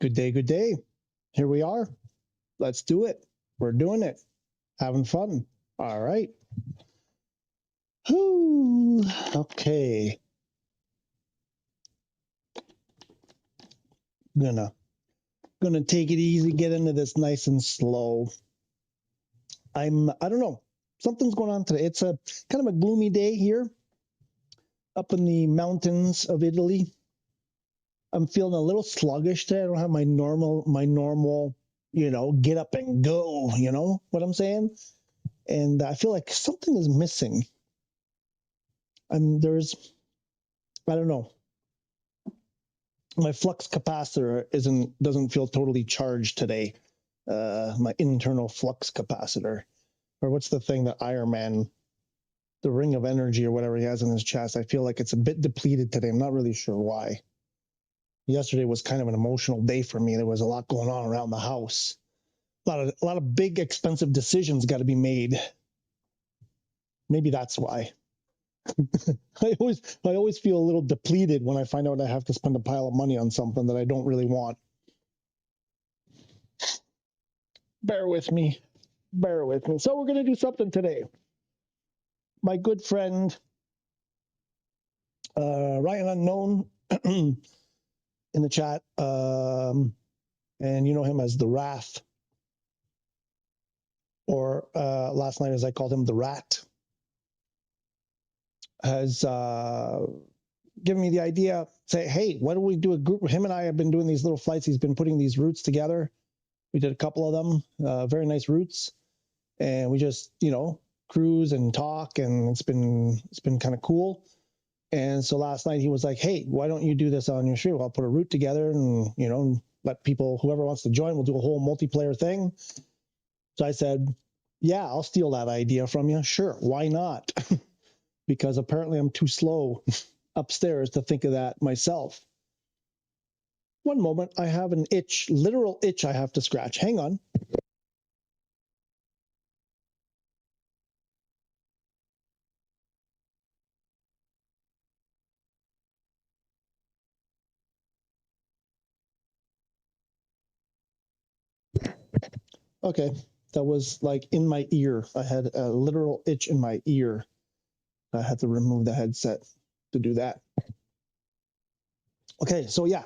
Good day, good day. Here we are. Let's do it. We're doing it. Having fun. All right. Whew. Okay. Gonna take it easy, get into this nice and slow. I don't know. Something's going on today. It's a kind of a gloomy day here up in the mountains of Italy. I'm feeling a little sluggish today. I don't have my normal, get up and go, you know what I'm saying? And I feel like something is missing. I don't know. My flux capacitor doesn't feel totally charged today. My internal flux capacitor, or what's the thing that Iron Man, the ring of energy or whatever he has in his chest. I feel like it's a bit depleted today. I'm not really sure why. Yesterday was kind of an emotional day for me. There was a lot going on around the house. A lot of big, expensive decisions got to be made. Maybe that's why. I always feel a little depleted when I find out I have to spend a pile of money on something that I don't really want. Bear with me. So we're going to do something today. My good friend, Ryan Unknown, in the chat, and you know him as The Wrath, or last night as I called him, The Rat, has given me the idea, say, hey, why don't we do a group? Him and I have been doing these little flights. He's been putting these routes together. We did a couple of them, very nice routes. And we just, cruise and talk, and it's been kind of cool. And so last night he was like, hey, why don't you do this on your stream? I'll put a route together and, let people, whoever wants to join, we'll do a whole multiplayer thing. So I said, yeah, I'll steal that idea from you. Sure, why not? Because apparently I'm too slow upstairs to think of that myself. One moment, I have an itch, literal itch I have to scratch. Hang on. Okay, that was like in my ear. I had a literal itch in my ear. I had to remove the headset to do that. Okay, so yeah.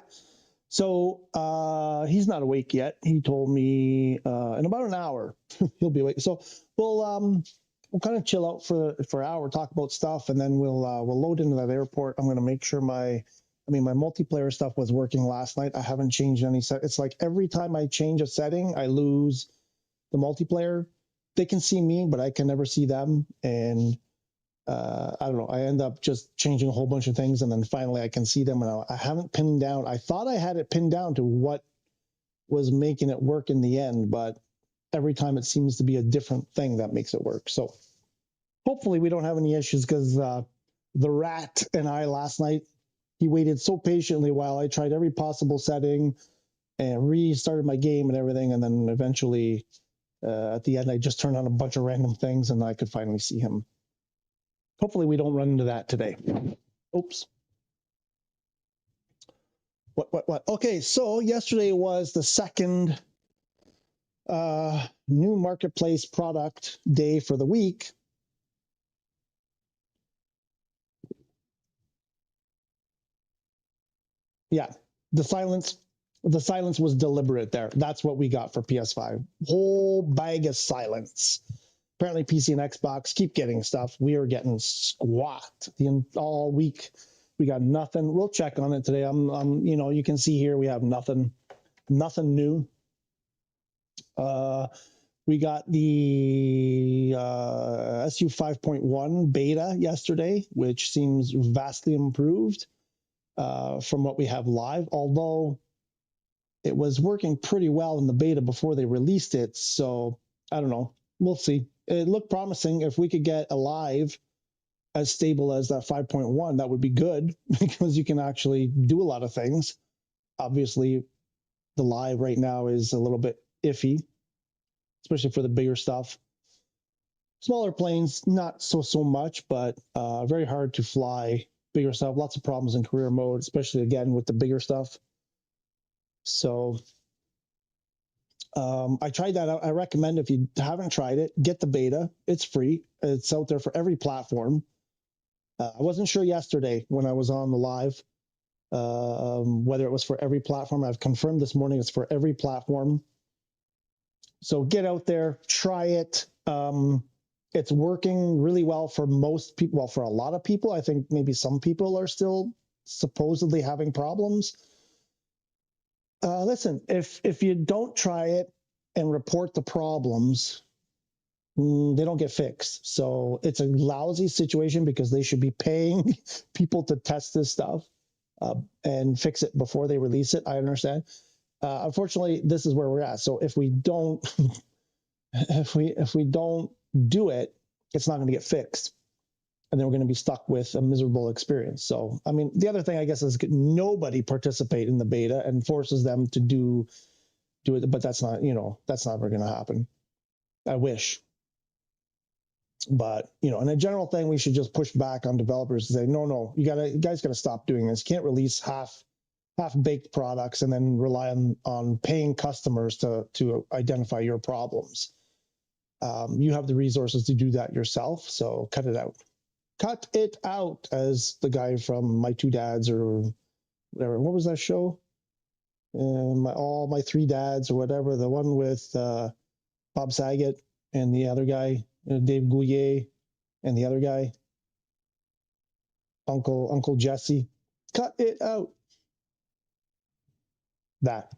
So he's not awake yet. He told me in about an hour he'll be awake. So we'll kind of chill out for an hour, talk about stuff, and then we'll load into that airport. I'm going to make sure my multiplayer stuff was working last night. I haven't changed any set. It's like every time I change a setting, I lose the multiplayer. They can see me, but I can never see them. And I don't know. I end up just changing a whole bunch of things, and then finally I can see them. And I haven't pinned down. I thought I had it pinned down to what was making it work in the end, but every time it seems to be a different thing that makes it work. So hopefully we don't have any issues, because the Rat and I last night, he waited so patiently while I tried every possible setting and restarted my game and everything. And then eventually at the end, I just turned on a bunch of random things and I could finally see him. Hopefully we don't run into that today. Oops. What? Okay, so yesterday was the second new marketplace product day for the week. Yeah, the silence was deliberate there. That's what we got for PS5. Whole bag of silence. Apparently PC and Xbox keep getting stuff. We are getting squat all week. We got nothing. We'll check on it today. You can see here we have nothing new. We got the SU 5.1 beta yesterday, which seems vastly improved from what we have live, although it was working pretty well in the beta before they released it. So I don't know. We'll see. It looked promising. If we could get a live as stable as that 5.1, that would be good, because you can actually do a lot of things. Obviously, the live right now is a little bit iffy, especially for the bigger stuff. Smaller planes, not so much, but very hard to fly bigger stuff. Lots of problems in career mode, especially again with the bigger stuff. So I tried that out. I recommend, if you haven't tried it, get the beta. It's free. It's out there for every platform. I wasn't sure yesterday when I was on the live whether it was for every platform. I've confirmed this morning it's for every platform. So get out there, try it. It's working really well for most people. Well, for a lot of people. I think maybe some people are still supposedly having problems. Listen, if you don't try it and report the problems, they don't get fixed. So it's a lousy situation because they should be paying people to test this stuff and fix it before they release it. I understand. Unfortunately, this is where we're at. So if we don't, if we don't do it, it's not going to get fixed, and then we're going to be stuck with a miserable experience. So, I mean, the other thing I guess is nobody participate in the beta and forces them to do it, but that's not, that's never going to happen. I wish. But, in a general thing, we should just push back on developers and say, no, you guys got to stop doing this. You can't release half-baked products and then rely on paying customers to identify your problems. You have the resources to do that yourself, so cut it out. Cut it out, as the guy from My Two Dads or whatever. What was that show? All My Three Dads or whatever. The one with Bob Saget and the other guy, Dave Gouillet, and the other guy, Uncle Jesse. Cut it out. That.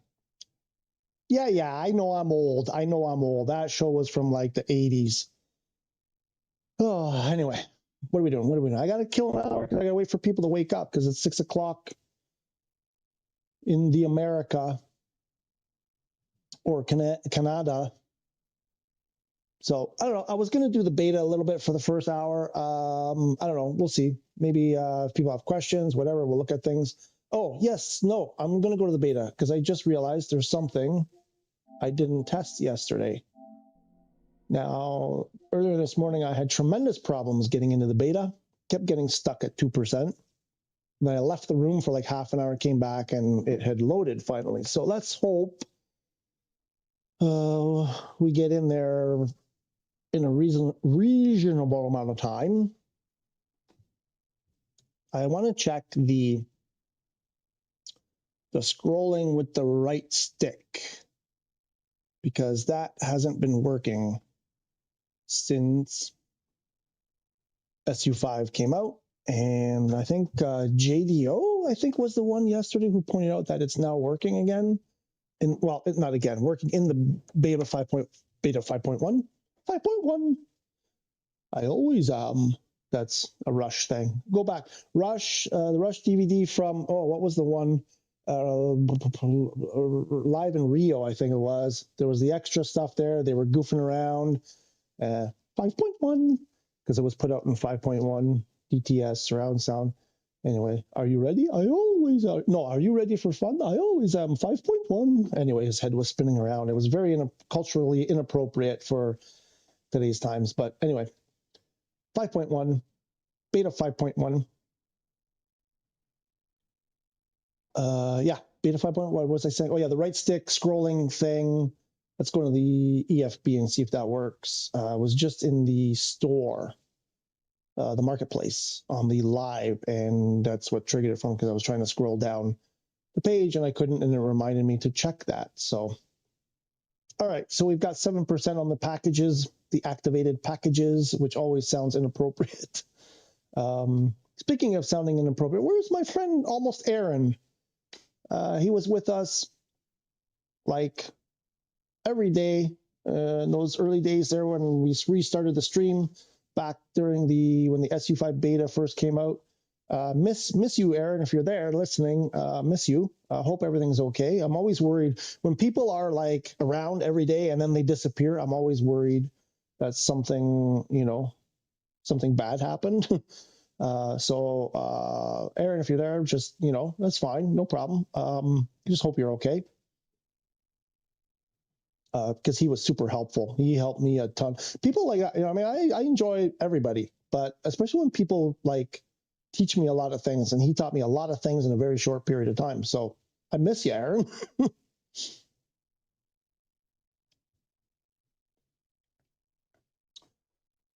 Yeah, I know I'm old. That show was from like the 80s. Oh, anyway, what are we doing? I got to kill an hour. I got to wait for people to wake up because it's 6 o'clock in the America or Canada. So I don't know. I was going to do the beta a little bit for the first hour. I don't know. We'll see. Maybe if people have questions, whatever, we'll look at things. Oh, yes. No, I'm going to go to the beta because I just realized there's something I didn't test yesterday. Now, earlier this morning, I had tremendous problems getting into the beta, kept getting stuck at 2%. Then I left the room for like half an hour, came back, and it had loaded finally. So let's hope we get in there in a reasonable amount of time. I want to check the scrolling with the right stick because that hasn't been working since SU5 came out. And I think JDO, I think, was the one yesterday who pointed out that it's now working again. And well, not again, working in the beta 5.1. 5.1. I always that's a Rush thing. Go back. Rush, the Rush DVD from what was the one? Live in Rio, I think it was. There was the extra stuff there. They were goofing around. 5.1 because it was put out in 5.1 DTS surround sound. Anyway, are you ready? I always are. No, are you ready for fun? I always am. 5.1. Anyway, his head was spinning around. It was very culturally inappropriate for today's times. But anyway, 5.1, beta 5.1. Yeah, beta 5.1. What was I saying? Oh, yeah, the right stick scrolling thing. Let's go to the EFB and see if that works. Was just in the store, the marketplace on the live, and that's what triggered it from because I was trying to scroll down the page and I couldn't, and it reminded me to check that. So, all right, so we've got 7% on the packages, the activated packages, which always sounds inappropriate. Speaking of sounding inappropriate, where's my friend Almost Aaron? He was with us like every day in those early days there when we restarted the stream back during when the SU5 beta first came out. Miss you, Aaron, if you're there listening. Miss you. Hope everything's okay. I'm always worried when people are like around every day and then they disappear. I'm always worried that something bad happened. So Aaron, if you're there, just that's fine, no problem. Just hope you're okay. Because he was super helpful. He helped me a ton. People like, I enjoy everybody, but especially when people like teach me a lot of things, and he taught me a lot of things in a very short period of time. So I miss you, Aaron.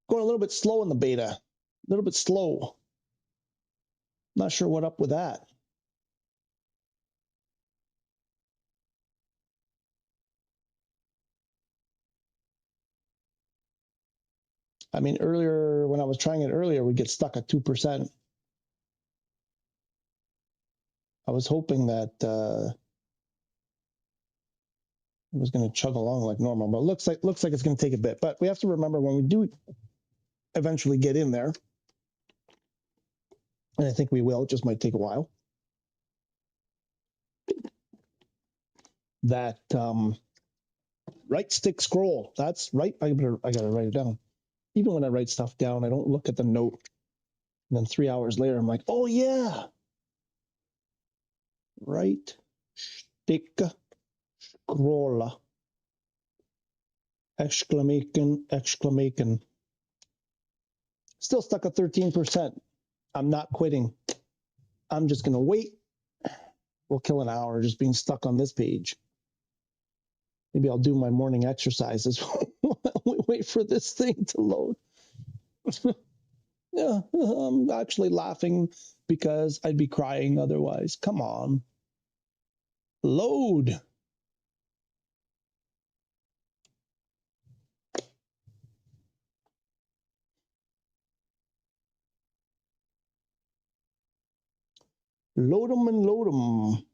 Going a little bit slow in the beta. A little bit slow. Not sure what up with that. I mean, earlier, when I was trying it earlier, we get stuck at 2%. I was hoping that it was going to chug along like normal, but looks like it's going to take a bit. But we have to remember when we do eventually get in there, and I think we will, it just might take a while, that right stick scroll, that's right. I gotta write it down. Even when I write stuff down, I don't look at the note. And then 3 hours later, I'm like, oh yeah, right stick scroll, exclamation. Still stuck at 13%. I'm not quitting. I'm just gonna wait. We'll kill an hour just being stuck on this page. Maybe I'll do my morning exercises while we wait for this thing to load. Yeah, I'm actually laughing because I'd be crying otherwise. Come on. Load. Load them and load them.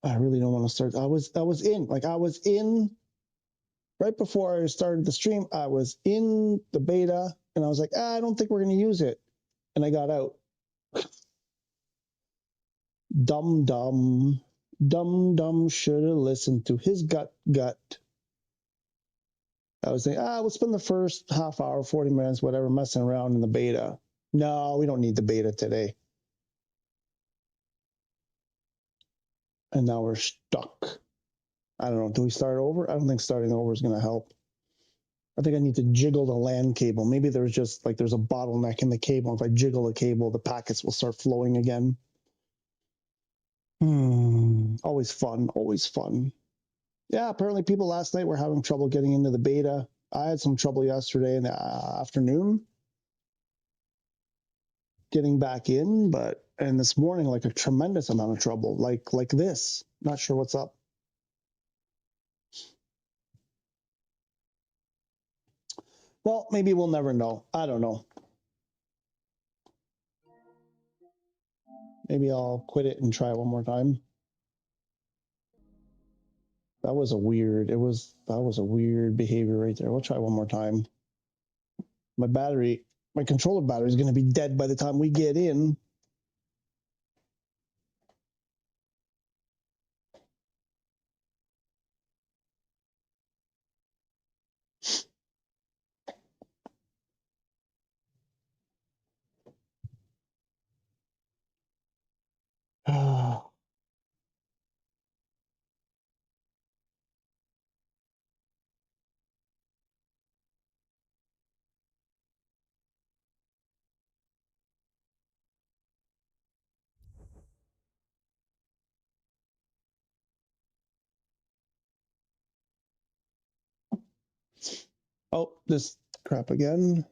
I really don't want to start. I was in right before I started the stream. I was in the beta and I was like, I don't think we're going to use it. And I got out. Dumb should have listened to his gut. I was thinking, we'll spend the first half hour, 40 minutes, whatever, messing around in the beta. No, we don't need the beta today. And now we're stuck. I don't know. Do we start over? I don't think starting over is going to help. I think I need to jiggle the LAN cable. Maybe there's just like there's a bottleneck in the cable. If I jiggle the cable, the packets will start flowing again. Always fun. Always fun. Yeah, apparently people last night were having trouble getting into the beta. I had some trouble yesterday in the afternoon getting back in, and this morning, like a tremendous amount of trouble, like this. Not sure what's up. Well, maybe we'll never know. I don't know. Maybe I'll quit it and try it one more time. That was a weird behavior right there. We'll try one more time. My controller battery is going to be dead by the time we get in. Oh, this crap again.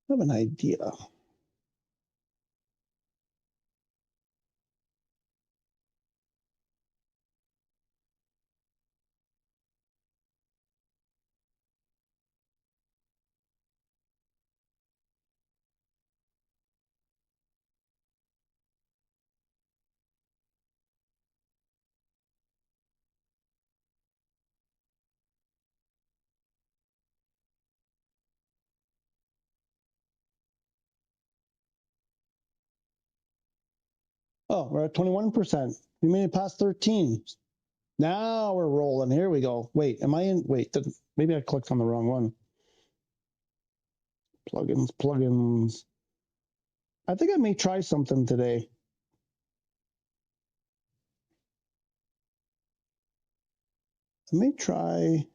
have an idea. Oh, we're at 21%. We made it past 13. Now we're rolling. Here we go. Wait, am I in? Wait, maybe I clicked on the wrong one. Plugins. I think I may try something today. I may try.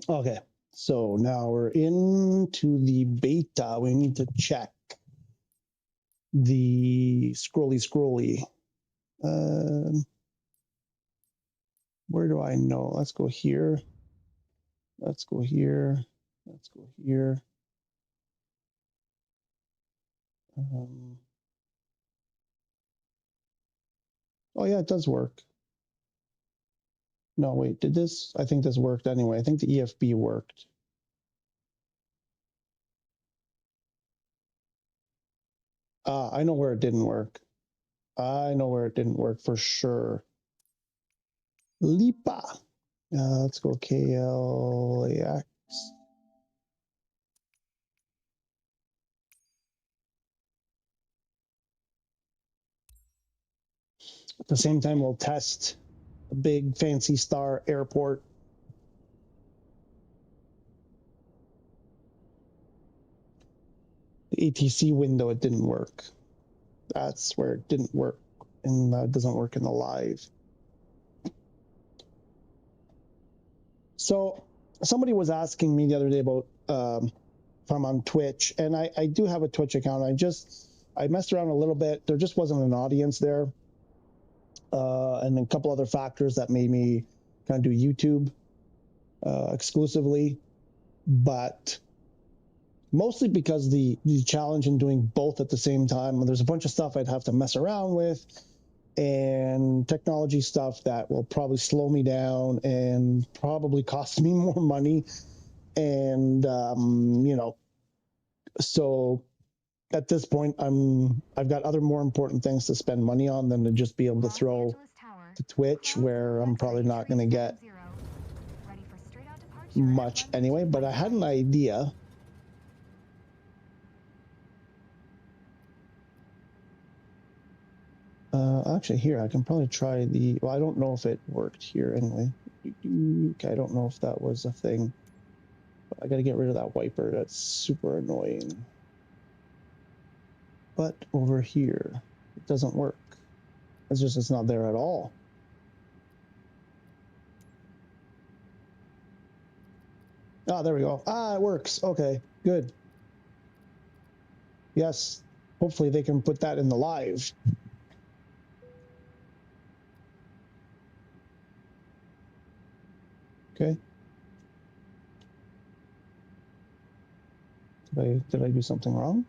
Okay, so now we're into the beta. We need to check the scrolly. Where do I know? Let's go here. Let's go here. Let's go here. Oh yeah, it does work. No, wait, did this? I think this worked anyway. I think the EFB worked. I know where it didn't work. I know where it didn't work for sure. Lipa. Let's go KLAX. At the same time, we'll test a big fancy star airport. The ATC window, it didn't work. That's where it didn't work, and it doesn't work in the live. So somebody was asking me the other day about if I'm on Twitch, and I do have a Twitch account. I messed around a little bit. There just wasn't an audience there. And then a couple other factors that made me kind of do YouTube exclusively, but mostly because the challenge in doing both at the same time, there's a bunch of stuff I'd have to mess around with, and technology stuff that will probably slow me down and probably cost me more money. And, you know, so at this point, I've got other more important things to spend money on than to just be able to throw to Twitch, where I'm probably not going to get much anyway. But I had an idea. Actually, here I can probably try the. Well, I don't know if it worked here anyway. Okay, I don't know if that was a thing. But I got to get rid of that wiper. That's super annoying. But over here, it doesn't work. It's not there at all. Ah, there we go. Ah, it works. Okay, good. Yes, hopefully they can put that in the live. Okay. Did I do something wrong?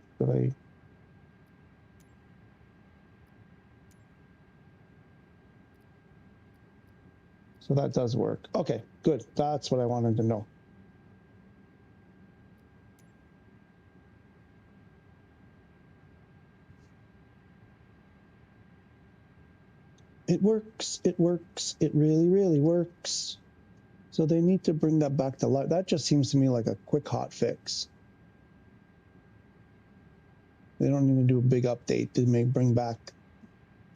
So that does work. Okay, good. That's what I wanted to know. It works. It works. It really, really works. So they need to bring that back to life. That just seems to me like a quick hot fix. They don't need to do a big update to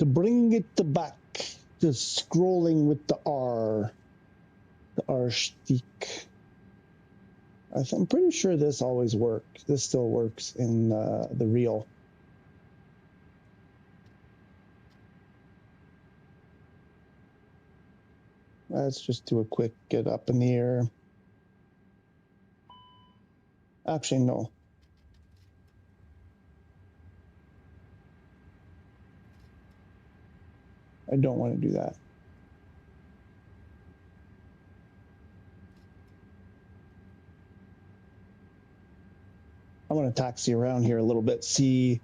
bring it back to scrolling with the R stick. I'm pretty sure this always works. This still works in the real. Let's just do a quick get up in the air. Actually, no. I don't want to do that. I want to taxi around here a little bit, see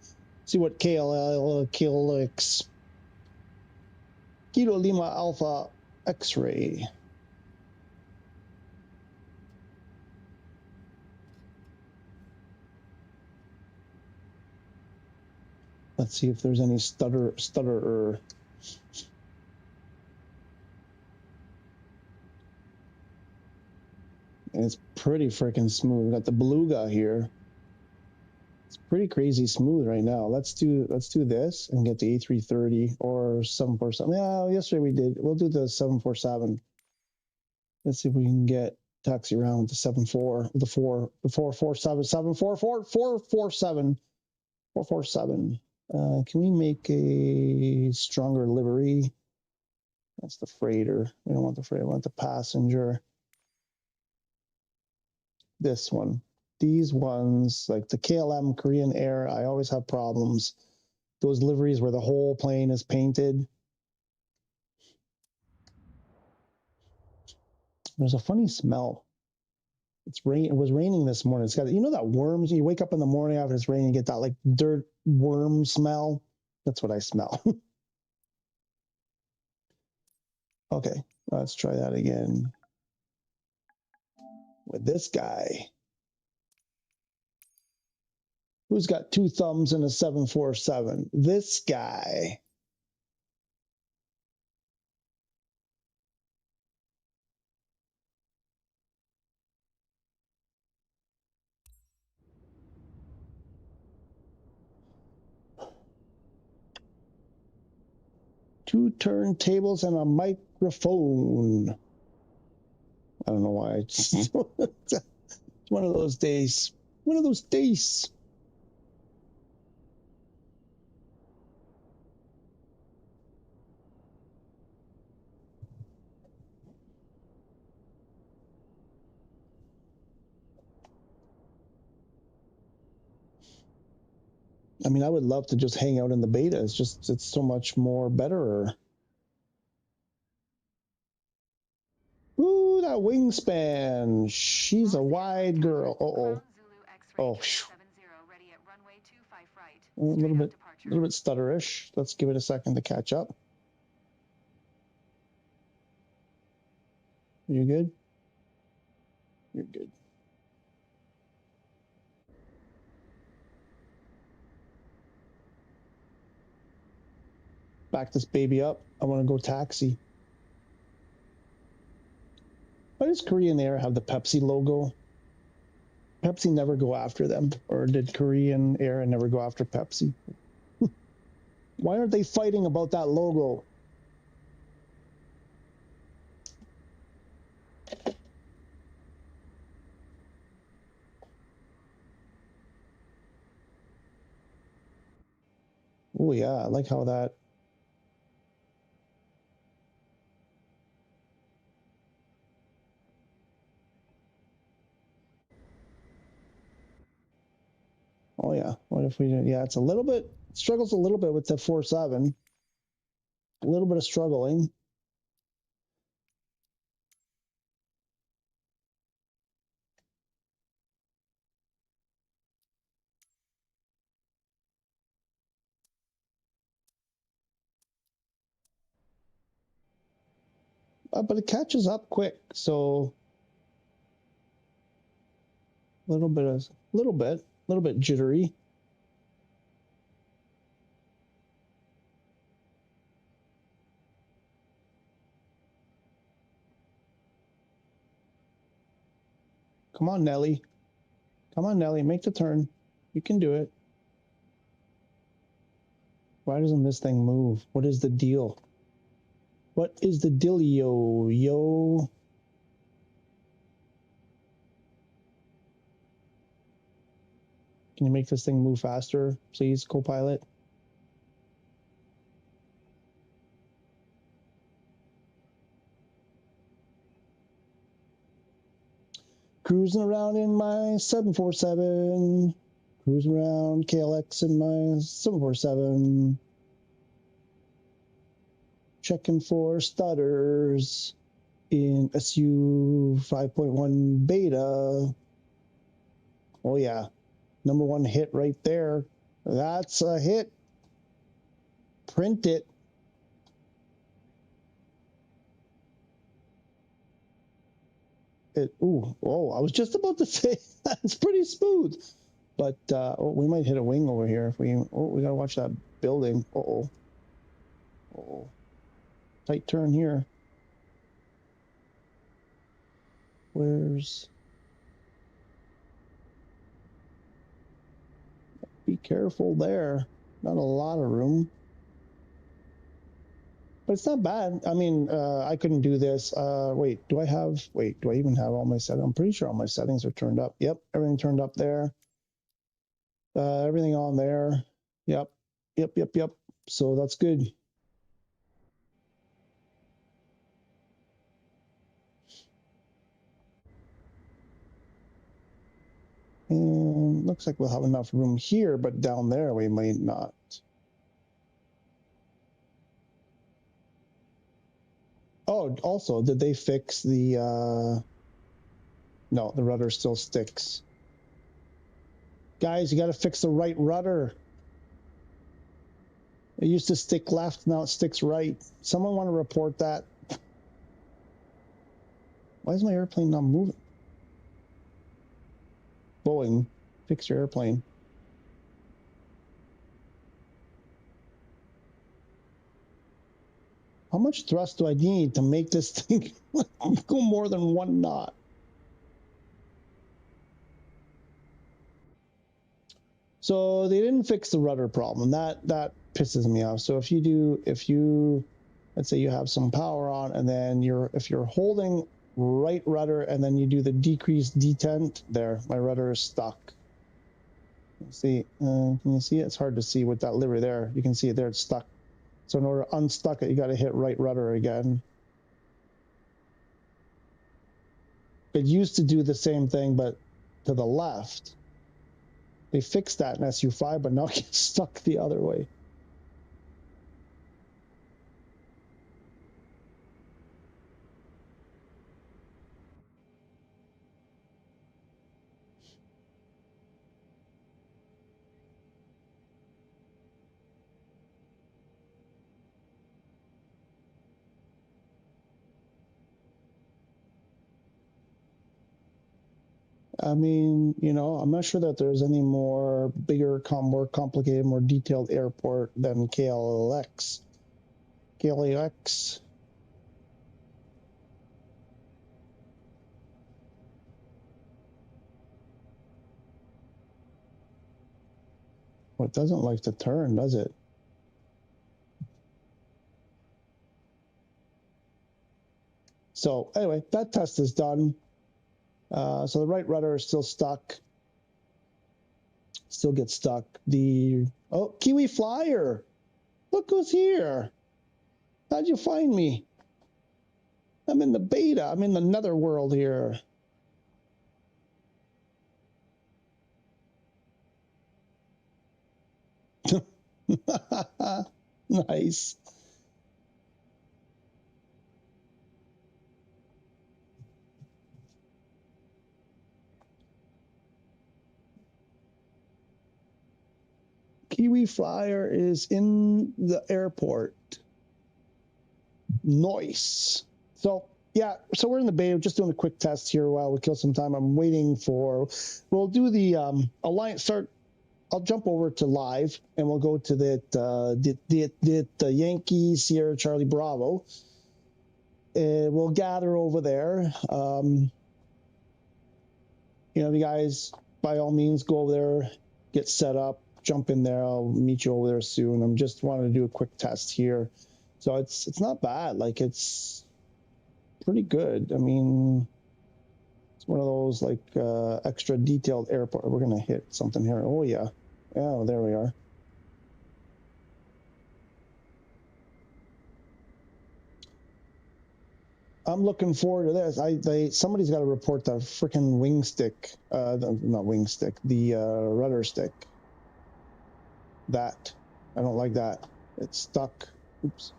what KLX Kilo Lima Alpha X-ray. Let's see if there's any stutterer. And it's pretty freaking smooth. We got the beluga here. It's pretty crazy smooth right now. Let's do this and get the A330 or 747. Yeah, yesterday we did. We'll do the 747. Let's see if we can get taxi around with the 74, the 447, 447. Can we make a stronger livery? That's the freighter. We don't want the freighter. We want the passenger. This one. These ones, like the KLM Korean Air, I always have problems. Those liveries where the whole plane is painted. There's a funny smell. It was raining this morning. It's got, you know, that worms. You wake up in the morning after it's raining, you get that like dirt worm smell. That's what I smell. Okay, let's try that again with this guy. Who's got 2 thumbs and a 747? This guy. Two turntables and a microphone. I don't know why. It's one of those days. One of those days. I mean, I would love to just hang out in the beta. It's so much more better. Ooh, that wingspan. She's a wide girl. Uh-oh. Oh, a little bit stutterish. Let's give it a second to catch up. You good? You're good. Back this baby up. I want to go taxi. Why does Korean Air have the Pepsi logo? Pepsi never go after them. Or did Korean Air never go after Pepsi? Why aren't they fighting about that logo? Oh yeah, I like how that. Oh yeah, what if we did? Yeah, it's a little bit, struggles a little bit with the 4.7. A little bit of struggling. But it catches up quick, so a little bit jittery. Come on, Nelly. Come on, Nelly, make the turn. You can do it. Why doesn't this thing move? What is the deal? What is the dealio, yo? Can you make this thing move faster, please, Copilot? Cruising around in my 747. Cruising around KLX in my 747. Checking for stutters in SU 5.1 beta. Oh yeah, #1 hit right there. That's a hit. Print it. Ooh, oh, I was just about to say that's pretty smooth. But oh, we might hit a wing over here if we. Oh, we gotta watch that building. Uh-oh. Uh-oh. Tight turn here. Where's? Be careful there. Not a lot of room. But it's not bad. I mean, I couldn't do this. Wait, do I even have all my settings? I'm pretty sure all my settings are turned up. Yep, everything turned up there. Everything on there. Yep. So that's good. And looks like we'll have enough room here, but down there we might not. Oh, also, did they fix the, no, the rudder still sticks. Guys, you got to fix the right rudder. It used to stick left, now it sticks right. Someone want to report that? Why is my airplane not moving? Boeing, fix your airplane. How much thrust do I need to make this thing go more than 1 knot? So they didn't fix the rudder problem. That pisses me off. So if you let's say you have some power on, and then if you're holding right rudder and then you do the decrease detent, there, my rudder is stuck. See, can you see it? It's hard to see with that lever there. You can see it there, it's stuck. So in order to unstuck it, you got to hit right rudder again. It used to do the same thing, but to the left. They fixed that in SU5, but now it gets stuck the other way. I mean, you know, I'm not sure that there's any more bigger, more complicated, more detailed airport than KLX. KLX. Well, it doesn't like to turn, does it? So anyway, that test is done. So the right rudder is still stuck. Still gets stuck. Oh, Kiwi Flyer. Look who's here. How'd you find me? I'm in the beta. I'm in the netherworld here. Nice. Kiwi Flyer is in the airport. Nice. So yeah, so we're in the beta, just doing a quick test here while we kill some time. I'm waiting for, we'll do the alliance start. I'll jump over to live and we'll go to the Yankee Sierra Charlie Bravo. We'll gather over there. you know, you guys, by all means, go over there, get set up, jump in there. I'll meet you over there soon. I'm just wanting to do a quick test here. So it's not bad. Like, it's pretty good. I mean, it's one of those like extra detailed airport. We're gonna hit something here. Oh yeah, yeah. There we are. I'm looking forward to this. Somebody's got to report the freaking wing stick. Not wing stick. The rudder stick. That I don't like that. It's stuck. Oops.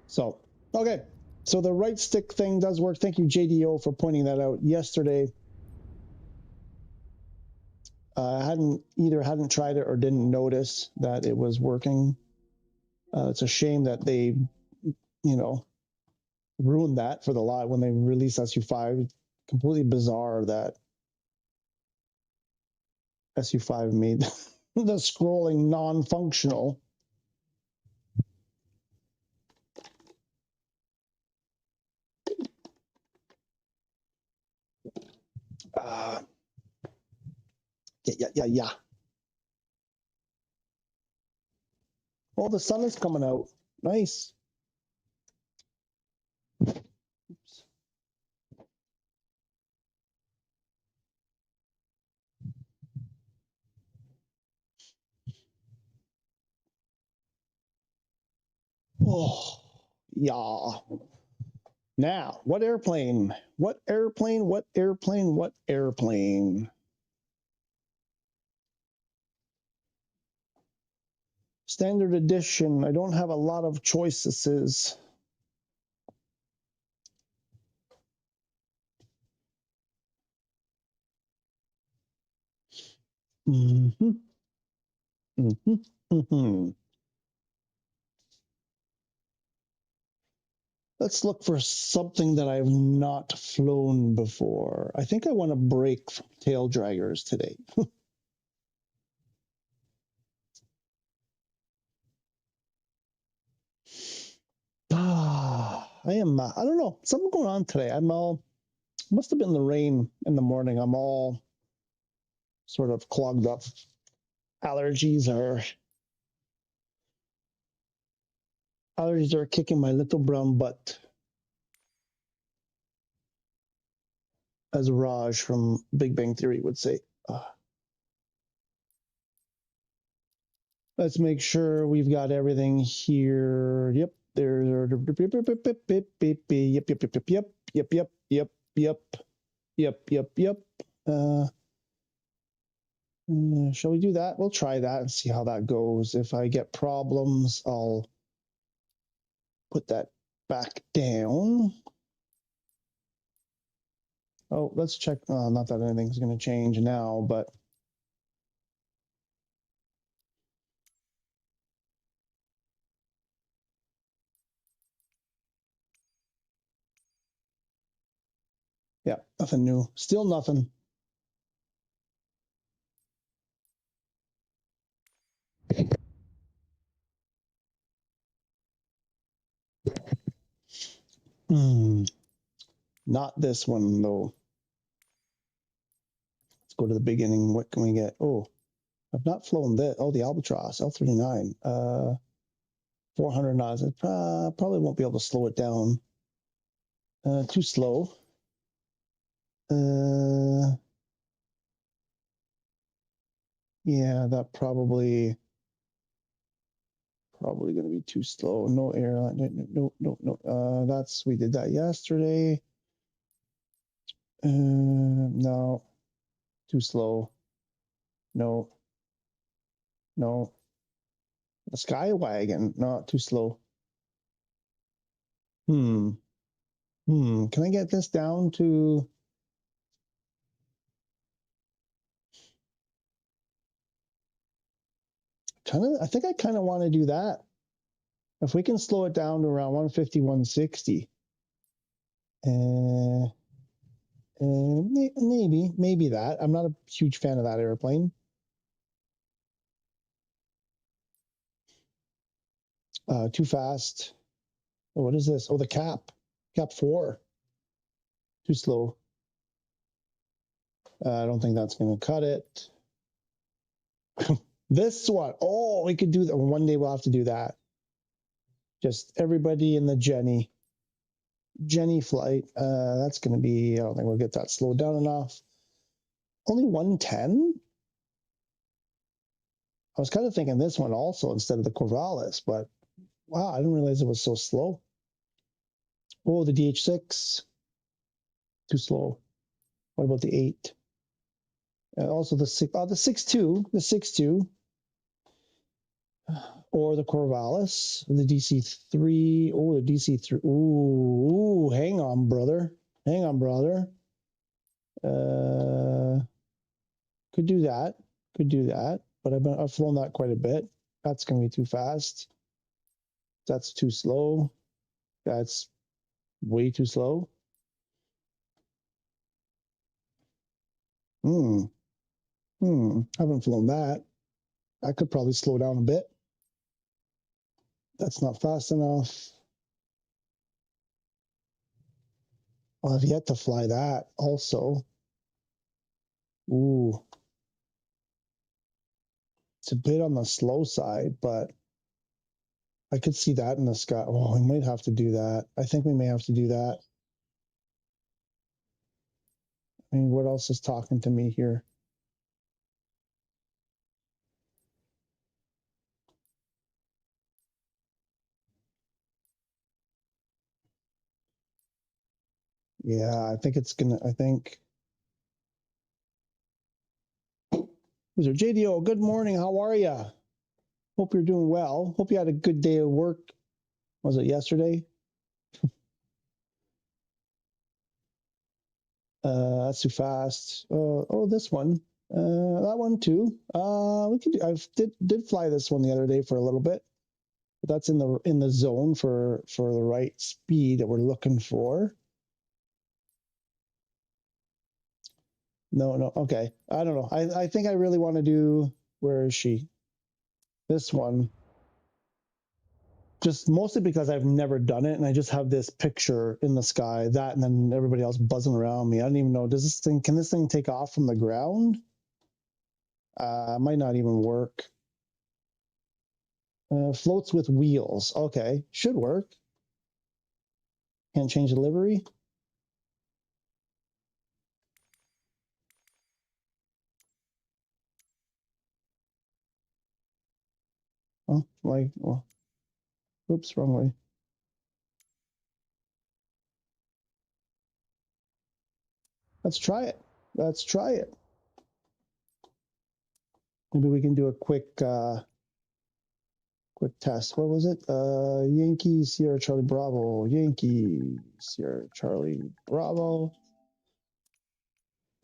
So okay. So the right stick thing does work. Thank you, JDO, for pointing that out yesterday. I hadn't tried it or didn't notice that it was working. It's a shame that they, you know, ruined that for the lot when they released SU5. Completely bizarre that SU5 made the scrolling non-functional. Yeah. Oh, the sun is coming out. Nice. Oops. Oh, yeah. Now, what airplane? What airplane? What airplane? What airplane? Standard edition. I don't have a lot of choices. Mm-hmm. Mm-hmm. Mm-hmm. Let's look for something that I've not flown before. I think I want to break from tail draggers today. I don't know, something going on today. Must have been the rain in the morning. I'm all sort of clogged up. Allergies are kicking my little brown butt. As Raj from Big Bang Theory would say. Let's make sure we've got everything here. Yep. There. Yep. Shall we do that? We'll try that and see how that goes. If I get problems, I'll put that back down. Oh, let's check. Not that anything's going to change now, but yeah, nothing new. Still nothing. Not this one, though. Let's go to the beginning. What can we get? Oh, I've not flown this. Oh, the Albatross, L39. 400 knots. I probably won't be able to slow it down. Too slow. Yeah, that probably going to be too slow. No airline. No. We did that yesterday. No, too slow. No. The Skywagon, not too slow. Can I get this down to? I think I kind of want to do that. If we can slow it down to around 150, 160. Maybe that. I'm not a huge fan of that airplane. Too fast. Oh, what is this? Oh, the cap 4. Too slow. I don't think that's going to cut it. This one. Oh, we could do that. One day we'll have to do that. Just everybody in the Jenny flight. That's going to be, I don't think we'll get that slowed down enough. Only 110? I was kind of thinking this one also instead of the Corvallis, but wow, I didn't realize it was so slow. Oh, the DH6. Too slow. What about the 8? Also the 6, the 6.2, the 6.2. Or the Corvallis, the DC3. Oh, the DC3. Ooh, hang on, brother. Hang on, brother. Could do that. Could do that. But I've flown that quite a bit. That's going to be too fast. That's too slow. That's way too slow. Haven't flown that. I could probably slow down a bit. That's not fast enough. I've yet to fly that also. Ooh. It's a bit on the slow side, but I could see that in the sky. Oh, we might have to do that. I think we may have to do that. I mean, what else is talking to me here? Yeah, I think it's gonna, I think. Who's there? JDO, good morning. How are you? Hope you're doing well. Hope you had a good day of work. Was it yesterday? That's too fast. Oh, this one. That one too. We could. I did fly this one the other day for a little bit, but that's in the zone for the right speed that we're looking for. No. Okay. I don't know. I think I really want to do. Where is she? This one. Just mostly because I've never done it, and I just have this picture in the sky, that, and then everybody else buzzing around me. I don't even know. Can this thing take off from the ground? Might not even work. Floats with wheels. Okay, should work. Can't change the livery. Oh, like, well, oops, wrong way. Let's try it. Let's try it. Maybe we can do a quick test. What was it? Yankee Sierra Charlie Bravo. Yankee Sierra Charlie Bravo.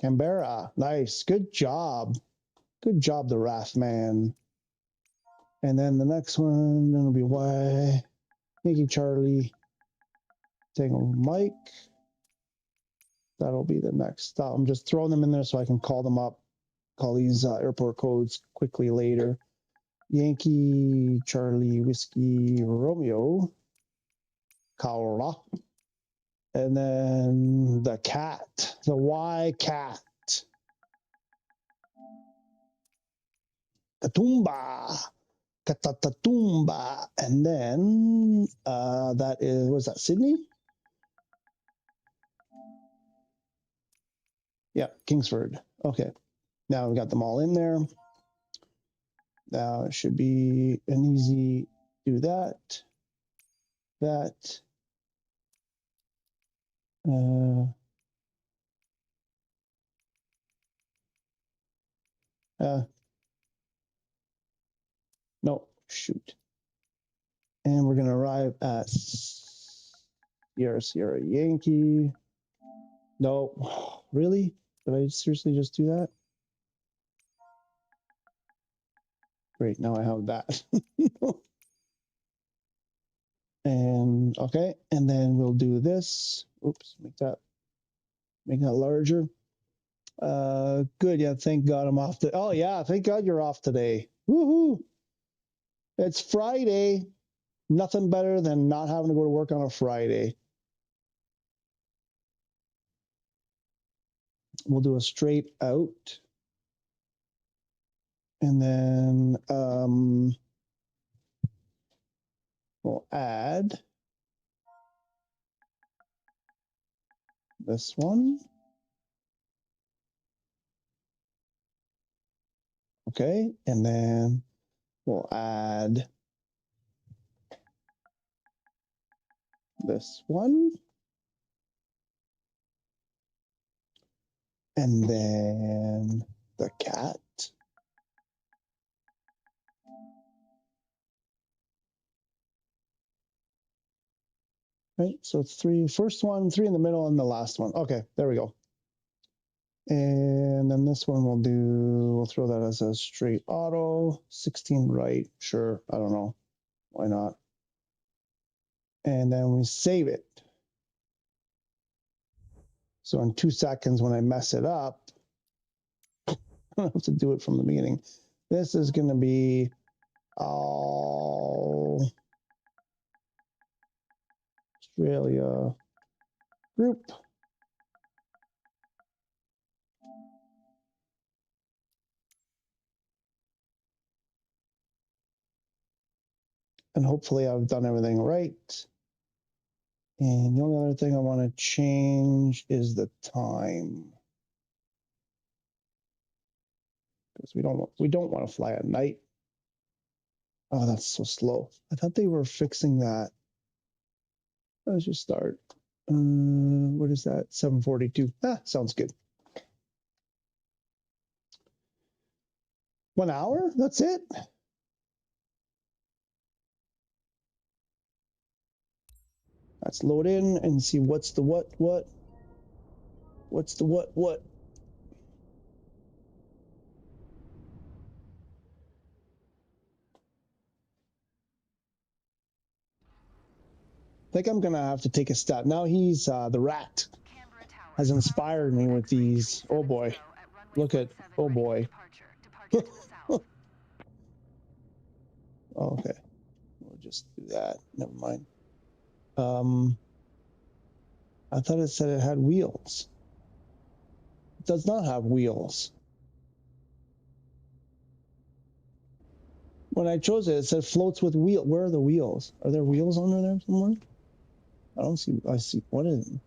Canberra. Nice. Good job. Good job, the Wrath Man. And then the next one, then it'll be Yankee Charlie Tango Mike. That'll be the next stop. I'm just throwing them in there so I can call them up, call these airport codes quickly later. Yankee Charlie Whiskey Romeo. Kaora. And then the cat, the YKAT. Katumba. Katatatumba. And then that is, was that Sydney? Yeah, Kingsford. Okay. Now we got them all in there. Now it should be an easy do that. That. No, shoot. And we're going to arrive at Sierra Yankee. No, really? Did I seriously just do that? Great, now I have that. And okay, and then we'll do this. Oops, make that larger. Good, yeah, thank God I'm off. Oh yeah, thank God you're off today. Woohoo! It's Friday. Nothing better than not having to go to work on a Friday. We'll do a straight out. And then we'll add this one. Okay, and then we'll add this one. And then the cat. Right, so it's three, first one, three in the middle, and the last one. Okay, there we go. And then this one we'll throw that as a straight auto, 16 right, sure, I don't know, why not? And then we save it. So in 2 seconds when I mess it up, I don't have to do it from the beginning. This is gonna be all Australia group. And hopefully I've done everything right. And the only other thing I want to change is the time. Because we don't want to fly at night. Oh, that's so slow. I thought they were fixing that. Let's just start. What is that? 7:42. Ah, sounds good. 1 hour? That's it? Let's load in and see what's the what. What's the what? I think I'm going to have to take a step. Now he's the rat has inspired me with these. Oh boy. Look at, oh boy. Oh, okay. We'll just do that. Never mind. I thought it said it had wheels. It does not have wheels. When I chose it, it said floats with wheel. Where are the wheels? Are there wheels under there somewhere? I don't see. I see. What is it?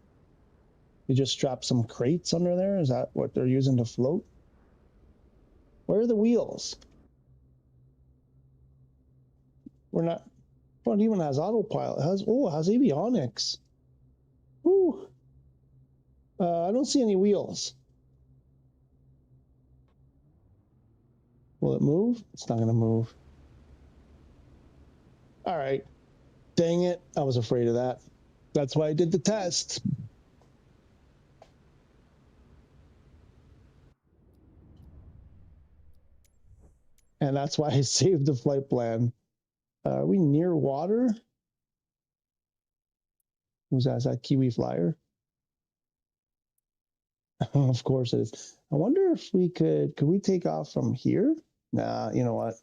You just strap some crates under there? Is that what they're using to float? Where are the wheels? We're not. Well, it even has autopilot. It has avionics. Woo. I don't see any wheels. Will it move? It's not going to move. All right. Dang it. I was afraid of that. That's why I did the test. And that's why I saved the flight plan. Are we near water? Who's that? Is that Kiwi Flyer? Of course it is. I wonder if we could we take off from here? Nah, you know what?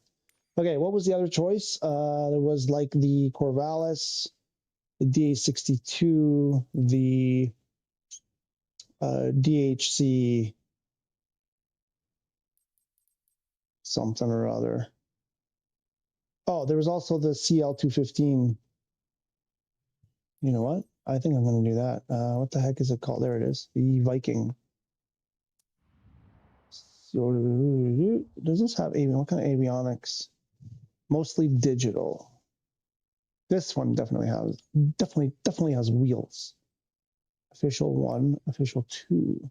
Okay, what was the other choice? There was like the Corvallis, the DA62, the DHC something or other. Oh, there was also the CL215. You know what? I think I'm going to do that. What the heck is it called? There it is. The Viking. So, does this have what kind of avionics? Mostly digital. This one definitely has wheels. Official 1, official 2.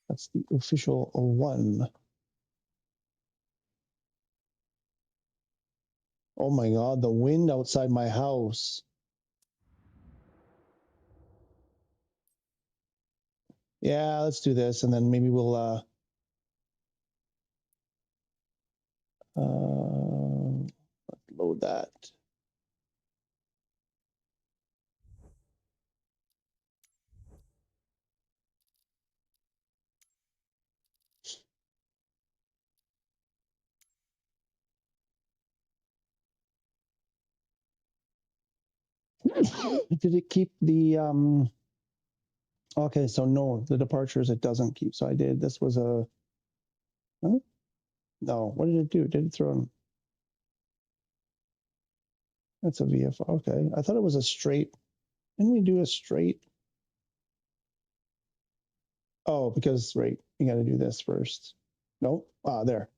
That's the official 1. Oh my God, the wind outside my house. Yeah, let's do this, and then maybe we'll load that. Did it keep the okay, so no, the departures it doesn't keep. So I did, this was a, huh? No, what did it do? Did it throw in? That's a VF, okay. I thought it was a straight. Didn't we do a straight? Oh, because, right, you gotta do this first. Nope, ah, there.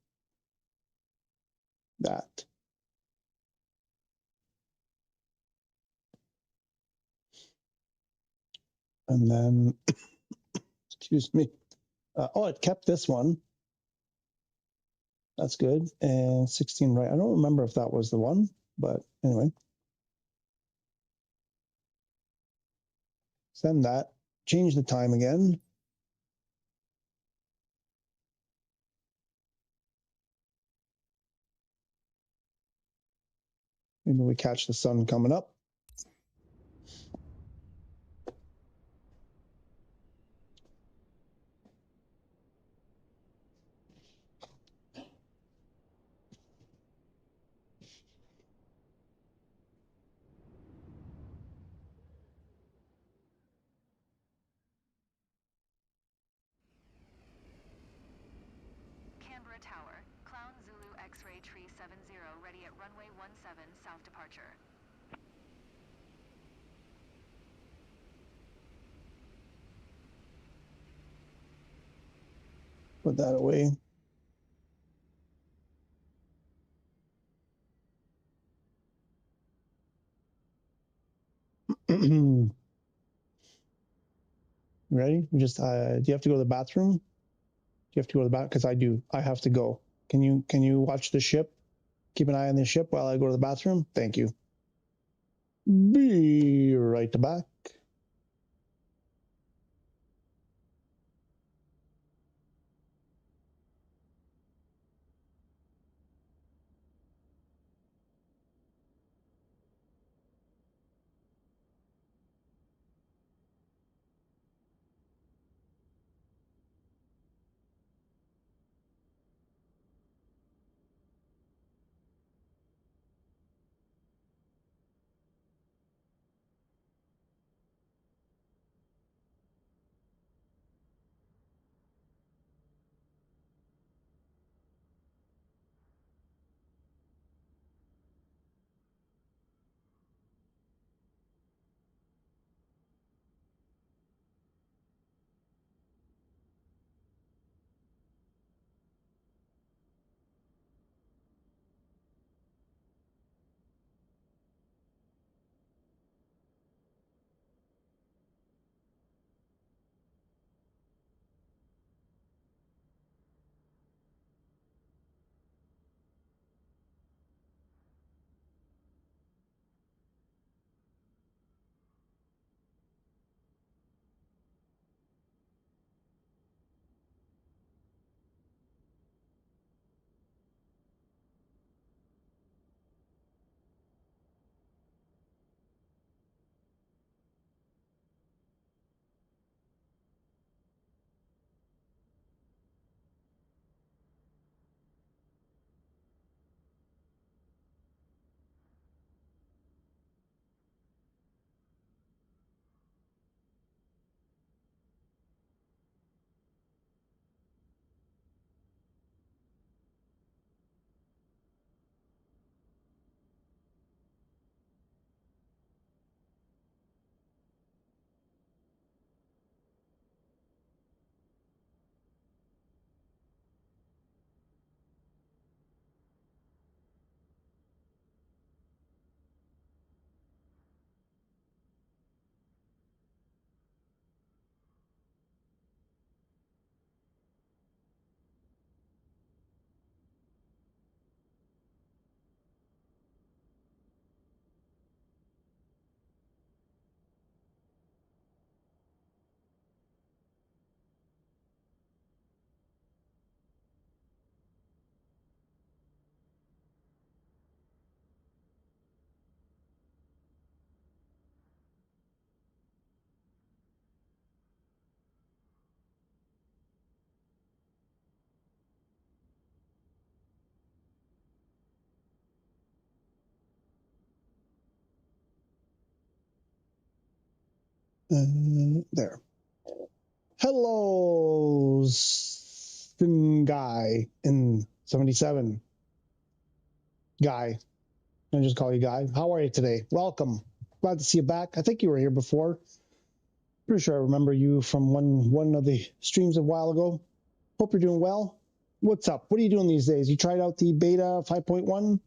That. And then, excuse me. Oh, it kept this one. That's good. And 16 right. I don't remember if that was the one, but anyway. Send that. Change the time again. Maybe we catch the sun coming up. Canberra Tower, Clown Zulu X-ray tree 70, ready at runway 17, south departure. Put that away. Ready? Just do you have to go to the bathroom? Do you have to go to the bathroom? Because I do. I have to go. Can you watch the ship? Keep an eye on the ship while I go to the bathroom. Thank you. Be right back. There. Hello, Guy in 77. Guy. I'll just call you Guy. How are you today? Welcome. Glad to see you back. I think you were here before. Pretty sure I remember you from one of the streams a while ago. Hope you're doing well. What's up? What are you doing these days? You tried out the beta 5.1?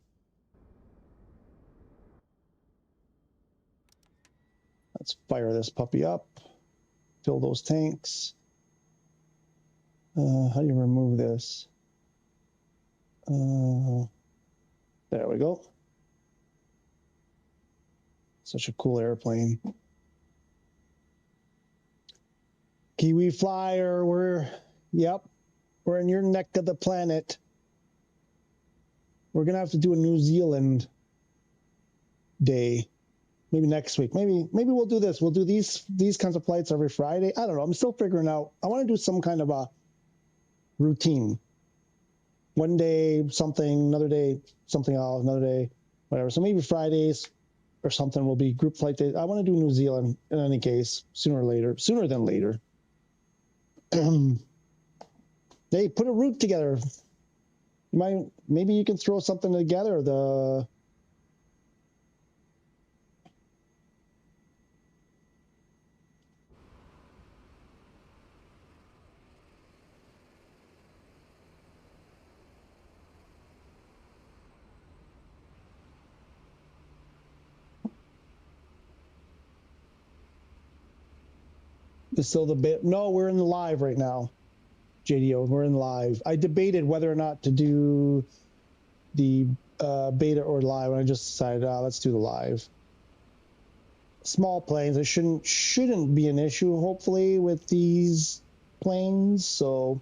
Let's fire this puppy up. Fill those tanks. How do you remove this? There we go. Such a cool airplane. Kiwi Flyer, we're in your neck of the planet. We're gonna have to do a New Zealand day, maybe next week. Maybe we'll do this. We'll do these kinds of flights every Friday. I don't know. I'm still figuring out. I want to do some kind of a routine. One day something, another day something else, another day whatever. So maybe Fridays or something will be group flight days. I want to do New Zealand in any case, sooner than later. Hey, put a route together. Maybe you can throw something together. It's still the bit. No, we're in the live right now. JDO, we're in live. I debated whether or not to do the beta or live, and I just decided, let's do the live. Small planes, it shouldn't be an issue, hopefully, with these planes. So,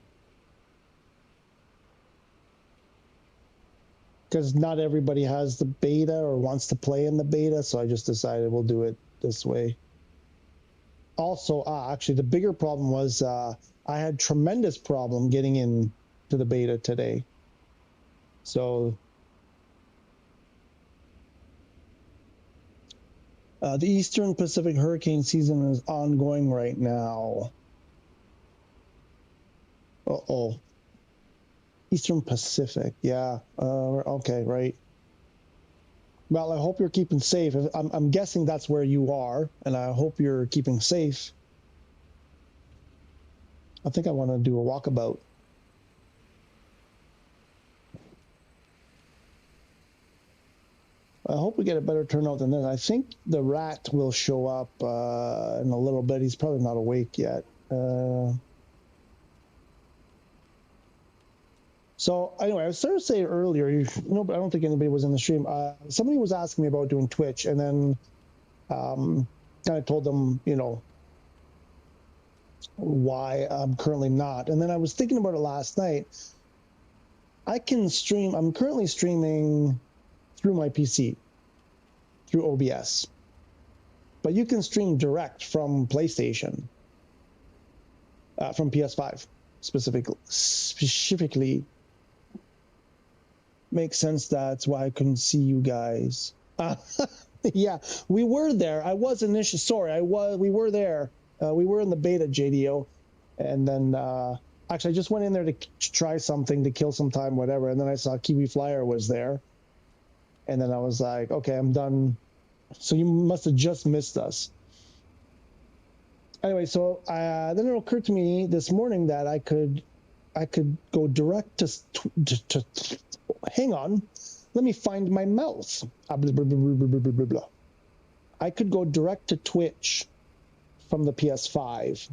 because not everybody has the beta or wants to play in the beta, so I just decided we'll do it this way. Also, actually, the bigger problem was I had tremendous problem getting in to the beta today. So the Eastern Pacific hurricane season is ongoing right now. Uh-oh. Eastern Pacific, yeah. Okay, right. Well, I hope you're keeping safe. I'm guessing that's where you are, and I hope you're keeping safe. I think I want to do a walkabout. I hope we get a better turnout than this. I think the rat will show up in a little bit. He's probably not awake yet. So anyway, I was starting to say earlier, but I don't think anybody was in the stream. Somebody was asking me about doing Twitch, and then kind of told them, why I'm currently not. And then I was thinking about it last night. I can stream. I'm currently streaming through my PC, through OBS. But you can stream direct from PlayStation, from PS5 specifically. Makes sense. That's why I couldn't see you guys. Yeah, we were there. I was initially sorry. We were there. We were in the beta, JDO, and then actually I just went in there to try something, to kill some time, whatever. And then I saw Kiwi Flyer was there, and then I was like, okay, I'm done. So you must have just missed us. Anyway, so then it occurred to me this morning that I could go direct to hang on, let me find my mouse. I could go direct to Twitch from the PS5.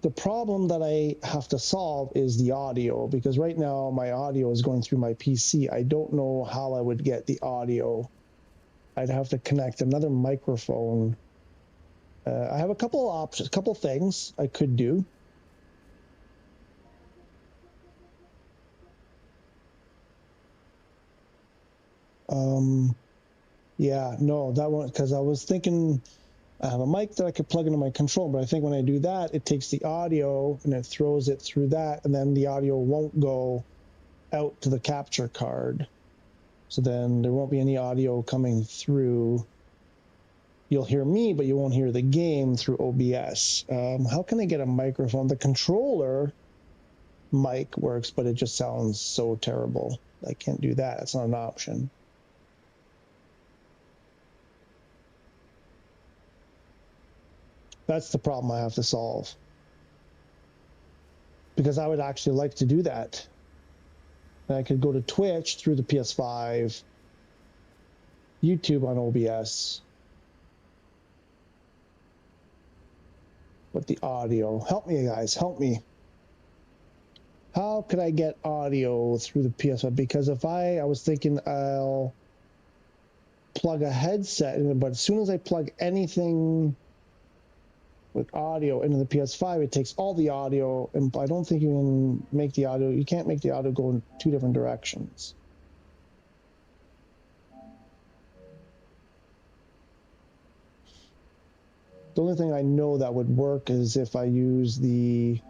The problem that I have to solve is the audio, because right now my audio is going through my PC. I don't know how I would get the audio. I'd have to connect another microphone. I have a couple of options, a couple things I could do. Yeah, no, that one, because I was thinking I have a mic that I could plug into my control, but I think when I do that, it takes the audio and it throws it through that, and then the audio won't go out to the capture card. So then there won't be any audio coming through you'll hear me, but you won't hear the game through OBS. How can I get a microphone? The controller mic works, but it just sounds so terrible. I can't do that. It's not an option. That's the problem I have to solve. Because I would actually like to do that. And I could go to Twitch through the PS5, YouTube on OBS. But the audio, help me guys, help me. How could I get audio through the PS5? Because if I was thinking I'll plug a headset in, but as soon as I plug anything with audio into the PS5, it takes all the audio, and I don't think you can make the audio, you can't make the audio go in two different directions. The only thing I know that would work is if I use the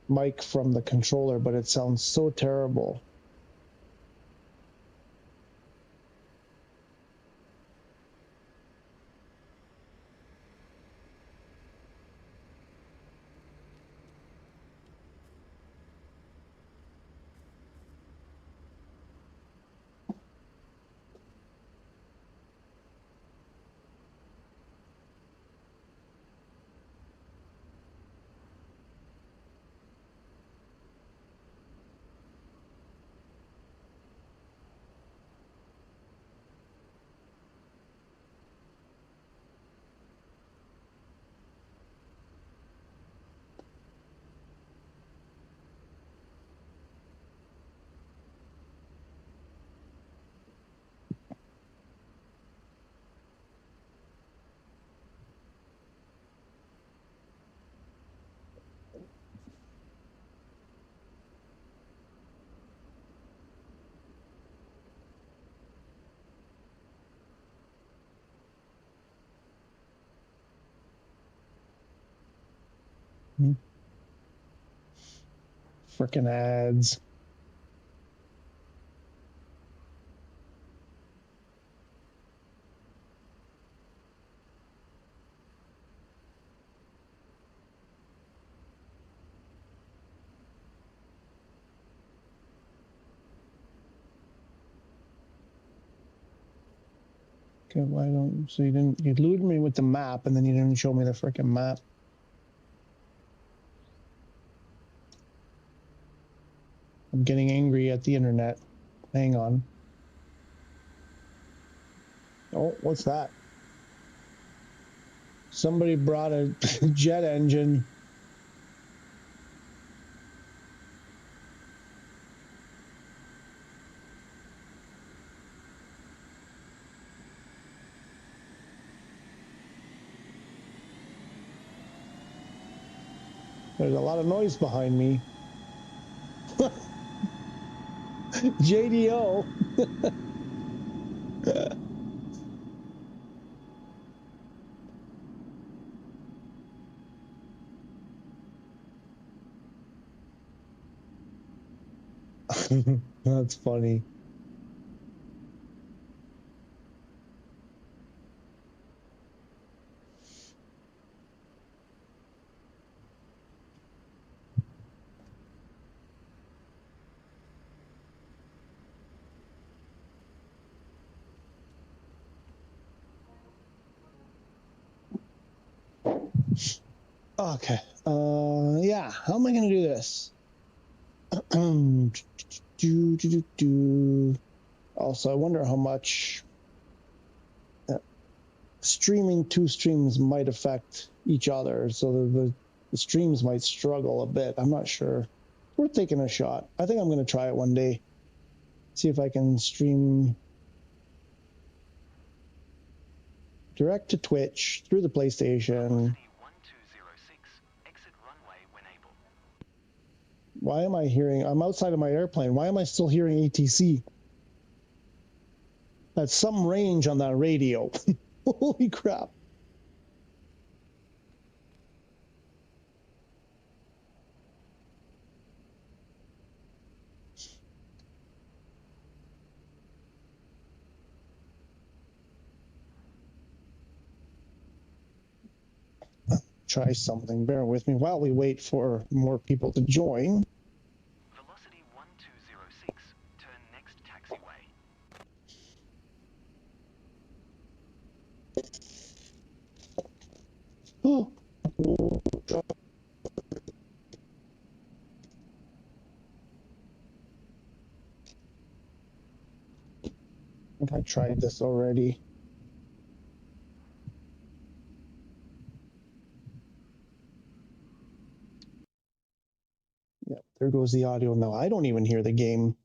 mic from the controller, but it sounds so terrible. Frickin' ads. Okay, why don't, so you lured me with the map and then you didn't show me the frickin' map. I'm getting angry at the internet. Hang on. Oh, what's that? Somebody brought a jet engine. There's a lot of noise behind me. JDO. That's funny. Okay. Yeah. How am I going to do this? Also, I wonder how much streaming two streams might affect each other. So the streams might struggle a bit. I'm not sure. We're taking a shot. I think I'm going to try it one day. See if I can stream direct to Twitch through the PlayStation. Why am I hearing? I'm outside of my airplane. Why am I still hearing ATC? That's some range on that radio. Holy crap. try something. Bear with me while we wait for more people to join. Velocity 1206. Turn next taxiway. Oh. I think I tried this already. Yeah, there goes the audio now. I don't even hear the game.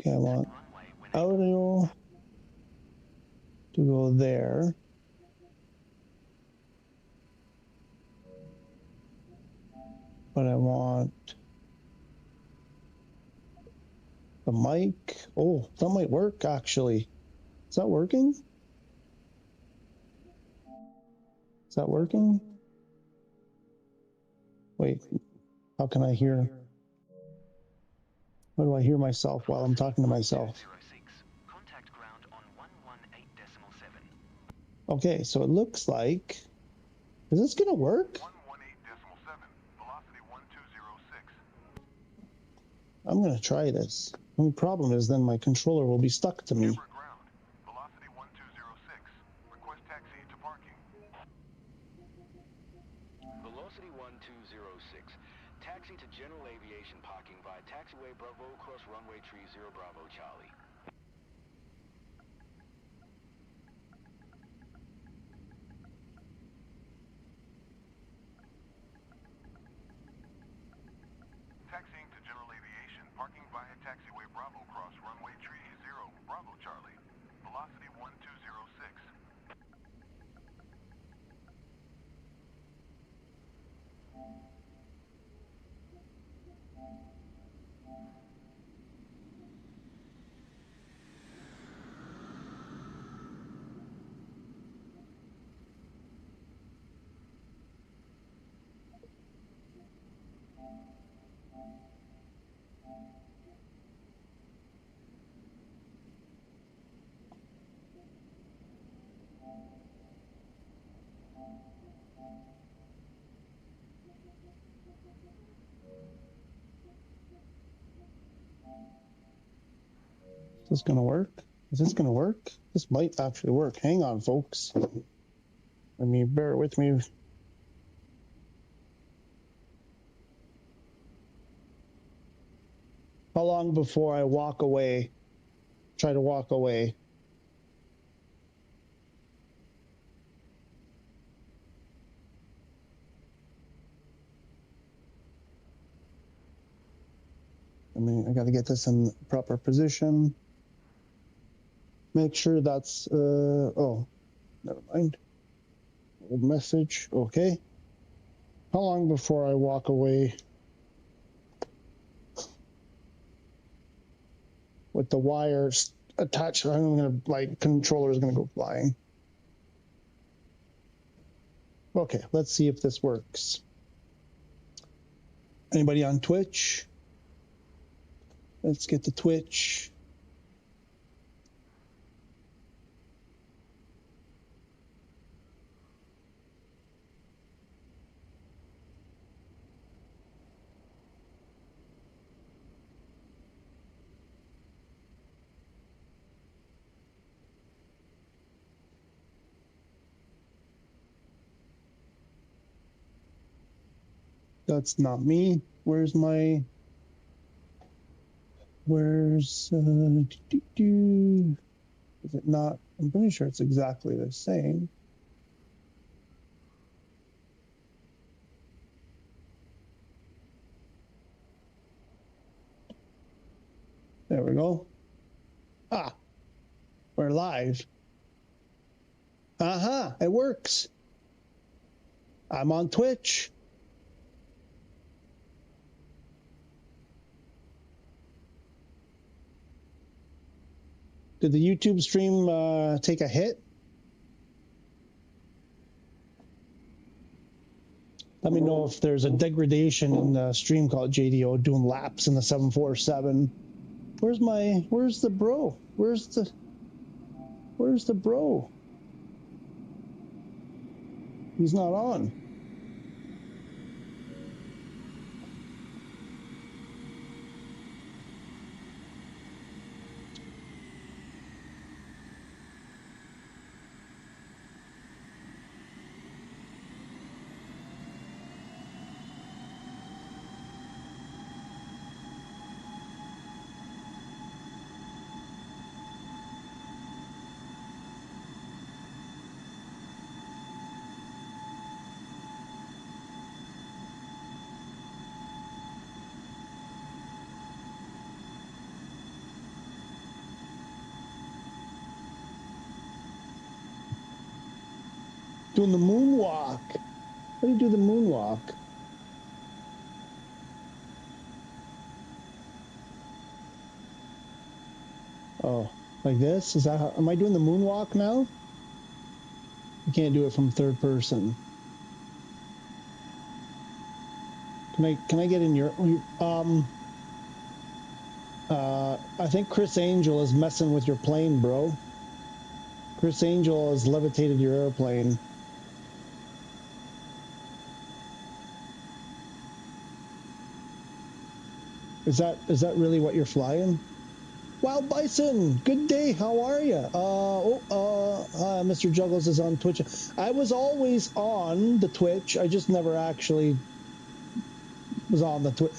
Okay, I want audio to go there. But I want the mic. Oh, that might work actually. Is that working? Is that working? Wait, how can I hear? How do I hear myself while I'm talking to myself? Contact ground on 118.7. Okay, so it looks like, is this gonna work? 118.7, velocity 1206. I'm gonna try this. The only problem is then my controller will be stuck to me. Camera ground, velocity 1206. Request taxi to parking. Velocity 1206. Taxi to general aviation parking via taxiway Bravo cross runway 30 Bravo Charlie. Taxiing to general aviation, parking via taxiway Bravo cross runway 30 Bravo Charlie. Velocity 1206. Is this gonna work? Is this gonna work? This might actually work. Hang on, folks. I mean, bear with me. How long before I walk away? Try to walk away. I mean, I gotta get this in proper position. Make sure that's, oh, never mind. Old message, okay. How long before I walk away with the wires attached? I'm gonna, like, controller is gonna go flying. Okay, let's see if this works. Anybody on Twitch? Let's get to Twitch. That's not me. Where's my, is it not? I'm pretty sure it's exactly the same. There we go. Ah, we're live. Uh-huh, it works. I'm on Twitch. Did the YouTube stream take a hit? Let me know if there's a degradation in the stream called JDO doing laps in the 747. Where's the bro? Where's the... Where's the bro? He's not on. Doing the moonwalk. How do you do the moonwalk? Oh, like this? Is that how, am I doing the moonwalk now? You can't do it from third person. Can I get in your I think Chris Angel is messing with your plane, bro. Chris Angel has levitated your airplane. Is that really what you're flying? Wild Bison, good day. How are you? Mr. Juggles is on Twitch. I was always on the Twitch. I just never actually was on the Twitch.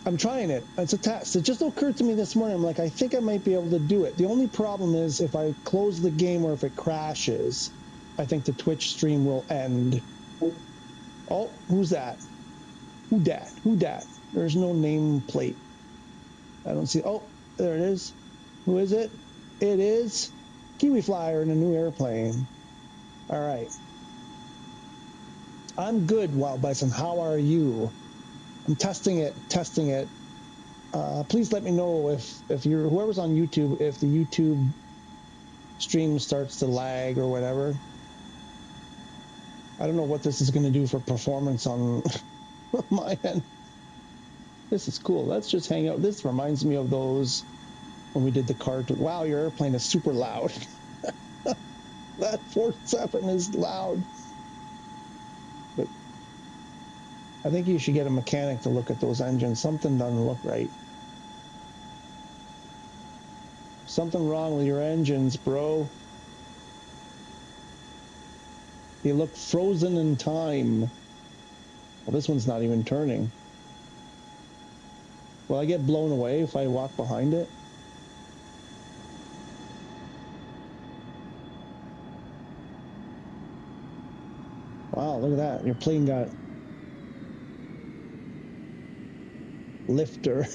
I'm trying it. It's a test. It just occurred to me this morning. I'm like, I think I might be able to do it. The only problem is if I close the game or if it crashes, I think the Twitch stream will end. Oh, who's that? Who dat? Who dat? There's no name plate. I don't see. Oh, there it is. Who is it? It is Kiwi Flyer in a new airplane. All right. I'm good, Wild Bison. How are you? I'm testing it. Please let me know if you're whoever's on YouTube, if the YouTube stream starts to lag or whatever. I don't know what this is going to do for performance on my end. This is cool. Let's just hang out. This reminds me of those when we did the card. Wow, your airplane is super loud. That 47 is loud. But I think you should get a mechanic to look at those engines. Something doesn't look right. Something wrong with your engines, bro. They look frozen in time. Well, this one's not even turning. Will I get blown away if I walk behind it? Wow, look at that. Your plane got lifter.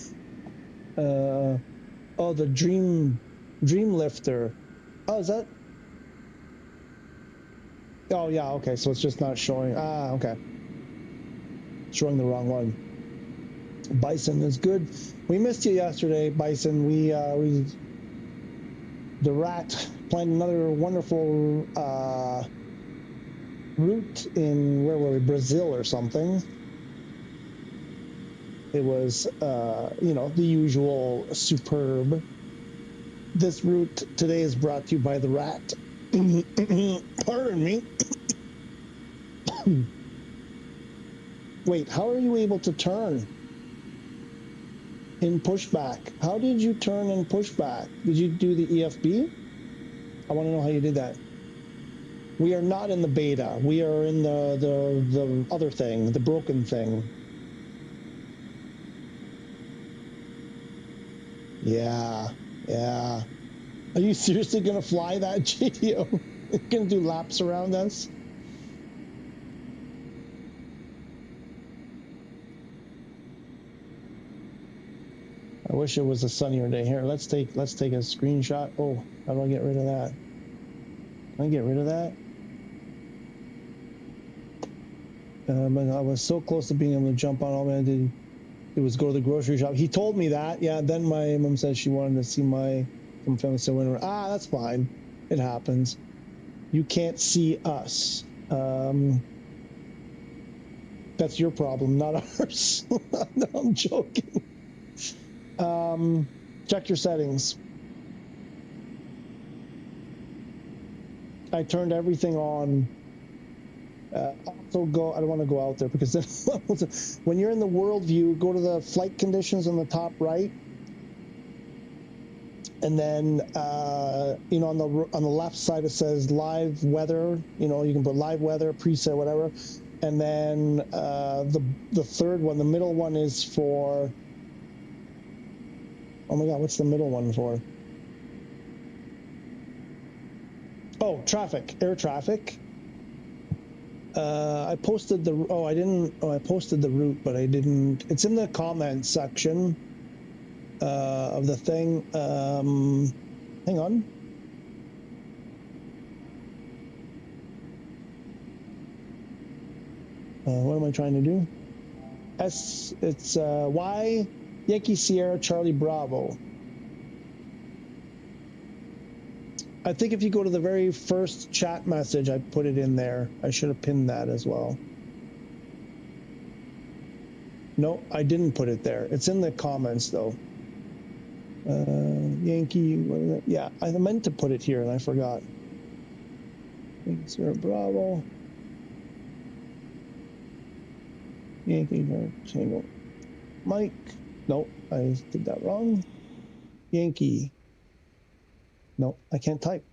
Oh, the dream lifter. Oh, is that? Oh, yeah, okay. So it's just not showing. Ah, okay. Showing the wrong one. Bison is good. We missed you yesterday, Bison. The Rat planned another wonderful route in, where were we, Brazil or something. It was, you know, the usual superb. This route today is brought to you by the Rat. Pardon me. Wait, how are you able to turn in pushback? How did you turn in pushback? Did you do the EFB? I want to know how you did that. We are not in the beta. We are in the other thing, the broken thing. Yeah. Are you seriously going to fly that, GTO? You're going to do laps around us? I wish it was a sunnier day. Here, let's take a screenshot. Oh, how do I get rid of that? Can I get rid of that? But I was so close to being able to jump on. All I did was go to the grocery shop. He told me that. Yeah, then my mom said she wanted to see my family. So when that's fine. It happens. You can't see us. That's your problem, not ours. No, I'm joking. Check your settings. I turned everything on. Also go, I don't want to go out there because then when you're in the world view, go to the flight conditions on the top right. And then, you know, on the left side, it says live weather. You know, you can put live weather, preset, whatever. And then the third one, the middle one is for, oh my God, what's the middle one for? Oh, traffic, air traffic. I posted the, I posted the route, but I didn't, it's in the comments section of the thing. Hang on. What am I trying to do? It's Y, Yankee Sierra, Charlie Bravo. I think if you go to the very first chat message, I put it in there. I should have pinned that as well. No, I didn't put it there. It's in the comments though. Yankee, what is it? Yeah, I meant to put it here and I forgot. Yankee Sierra Bravo. Yankee Tango. Mike. No, I did that wrong. Yankee. No, I can't type.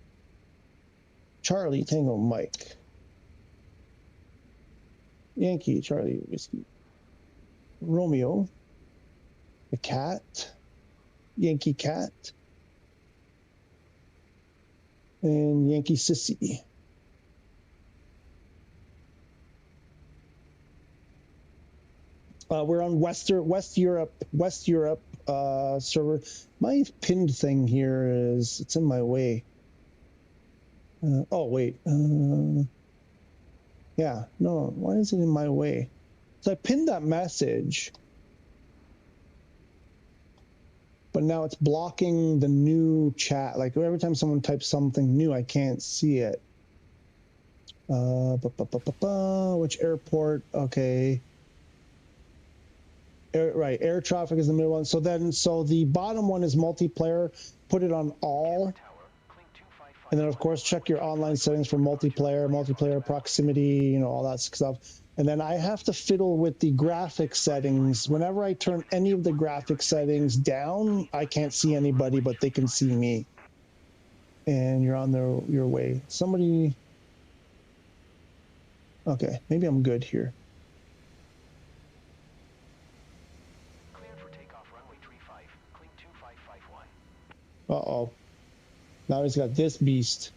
Charlie Tango Mike. Yankee Charlie Whiskey. Romeo. The cat. Yankee Cat. And Yankee Sissy. We're on West Europe server. My pinned thing here is, it's in my way. Oh, wait. Yeah, no, why is it in my way? So I pinned that message, but now it's blocking the new chat. Like every time someone types something new, I can't see it. Which airport? Okay. Right, air traffic is the middle one. So the bottom one is multiplayer. Put it on all. And then, of course, check your online settings for multiplayer proximity, you know, all that stuff. And then I have to fiddle with the graphic settings. Whenever I turn any of the graphic settings down, I can't see anybody, but they can see me. And you're on your way. Somebody... Okay, maybe I'm good here. Uh-oh. Now he's got this beast.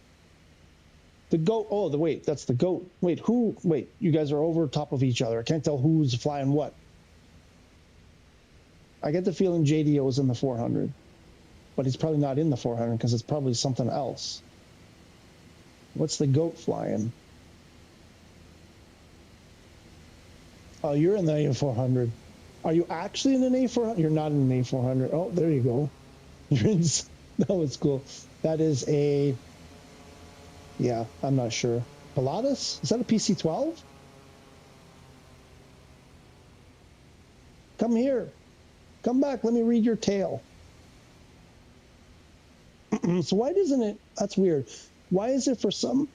The goat. Oh, wait, that's the goat. Wait, wait, you guys are over top of each other. I can't tell who's flying what. I get the feeling JDO is in the 400. But he's probably not in the 400 because it's probably something else. What's the goat flying? Oh, you're in the A400. Are you actually in an A400? You're not in an A400. Oh, there you go. You're in... No, it's cool. That is a... Yeah, I'm not sure. Pilatus? Is that a PC-12? Come here. Come back. Let me read your tale. So why doesn't it... That's weird. Why is it for some...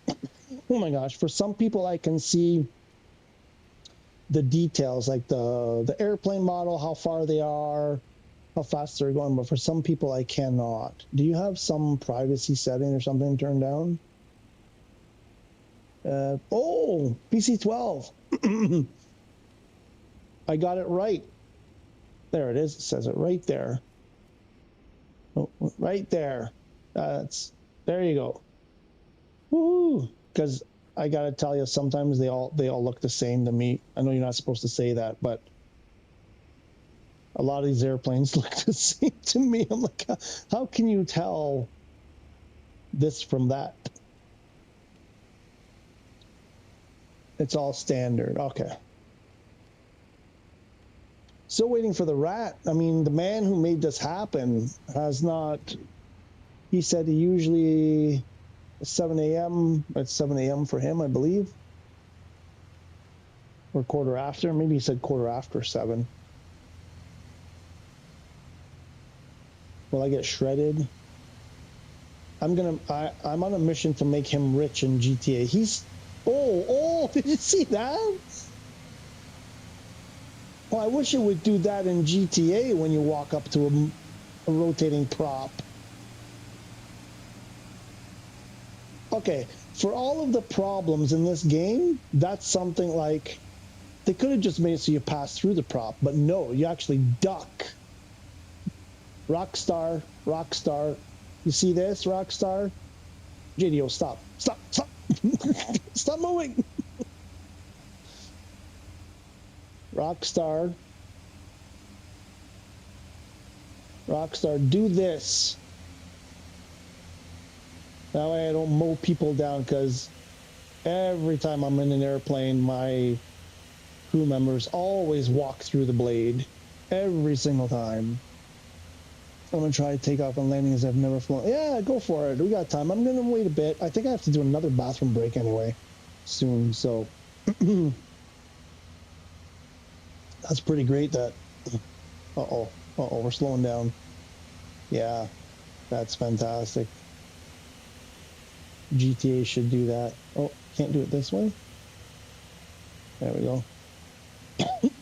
Oh my gosh. For some people, I can see the details, like the airplane model, how far they are, how fast they're going. But for some people, I cannot. Do you have some privacy setting or something turned down? Oh, PC-12. I got it right. There it is. It says it right there. Oh, right there. There you go. Woohoo! Because I gotta tell you, sometimes they all look the same to me. I know you're not supposed to say that, but a lot of these airplanes look the same to me. I'm like, how can you tell this from that? It's all standard. Okay. Still waiting for the rat. I mean, the man who made this happen has not... He said he usually... 7 a.m. It's 7 a.m. for him, I believe. Or quarter after. Maybe he said quarter after 7. Will I get shredded? I'm on a mission to make him rich in GTA. He's did you see that? Oh, I wish it would do that in GTA when you walk up to a rotating prop. Okay, for all of the problems in this game, that's something like they could have just made it so you pass through the prop, but no, you actually duck. Rockstar. You see this, Rockstar? JDO, stop. Stop moving. Rockstar, do this. That way I don't mow people down, because every time I'm in an airplane, my crew members always walk through the blade. Every single time. I'm going to try to take off on landings I've never flown. Yeah, go for it. We got time. I'm going to wait a bit. I think I have to do another bathroom break anyway soon, so that's pretty great that... we're slowing down. Yeah, that's fantastic. GTA should do that. Oh, can't do it this way? There we go.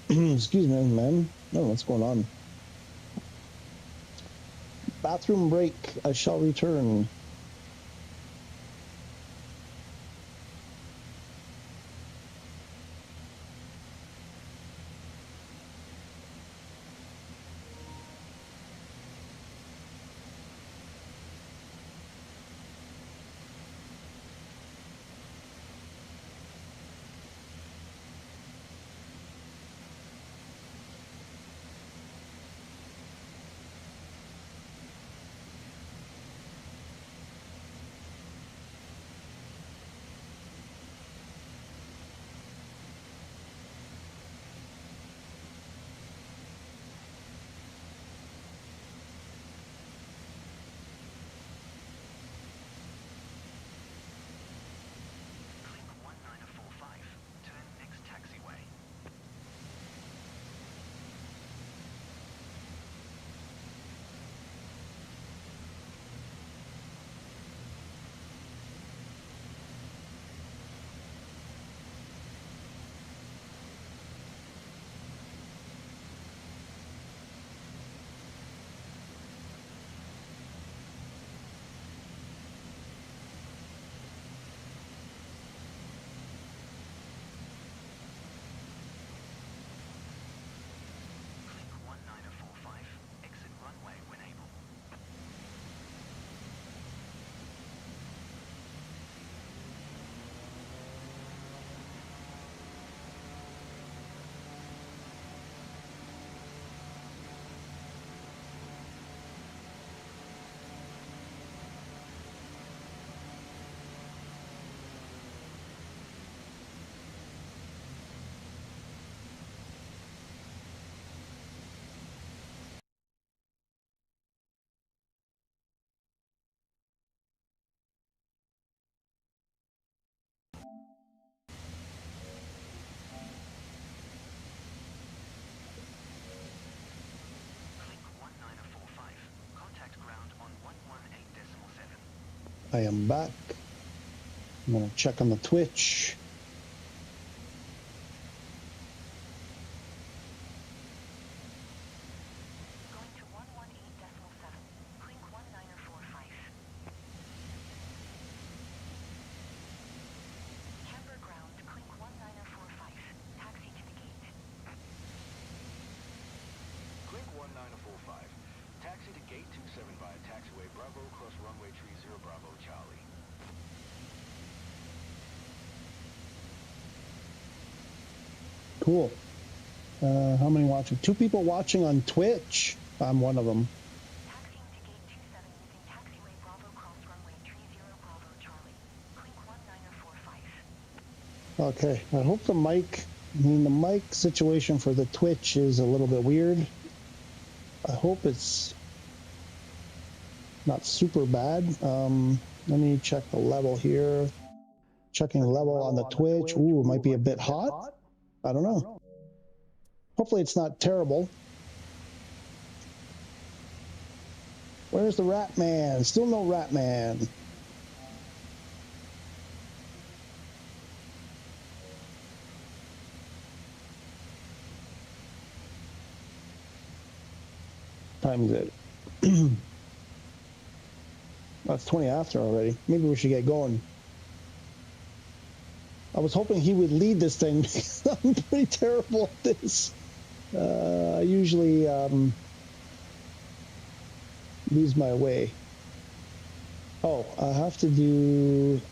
Excuse me, man. I don't know what's going on. Bathroom break. I shall return. I am back. I'm going to check on the Twitch. Going to 118.7. Clink 1945. Camber ground, clink 1945. Taxi to the gate. Clink 1945. Taxi to gate 27 via taxiway Bravo, cross runway 30 Bravo Charlie. Cool. How many watching? 2 people watching on Twitch. I'm one of them. Taxiing to gate 27 using taxiway Bravo, cross runway 30 Bravo Charlie. Clink 1945. Okay, I hope the mic situation for the Twitch is a little bit weird. I hope it's not super bad. Let me check the level here. Checking level on the Twitch. Ooh, it might be a bit hot. I don't know. Hopefully it's not terrible. Where's the Rat Man? Still no Rat Man. Time is it? That's 20 after already. Maybe we should get going. I was hoping he would lead this thing because I'm pretty terrible at this. I usually lose my way. Oh, I have to do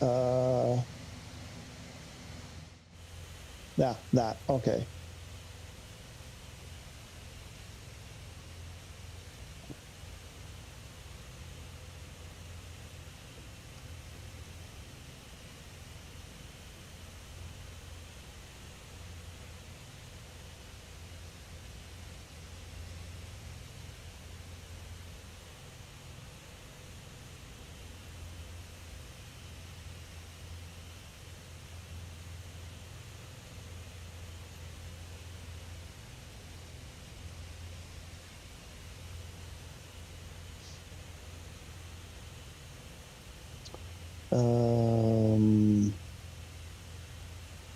that. Okay.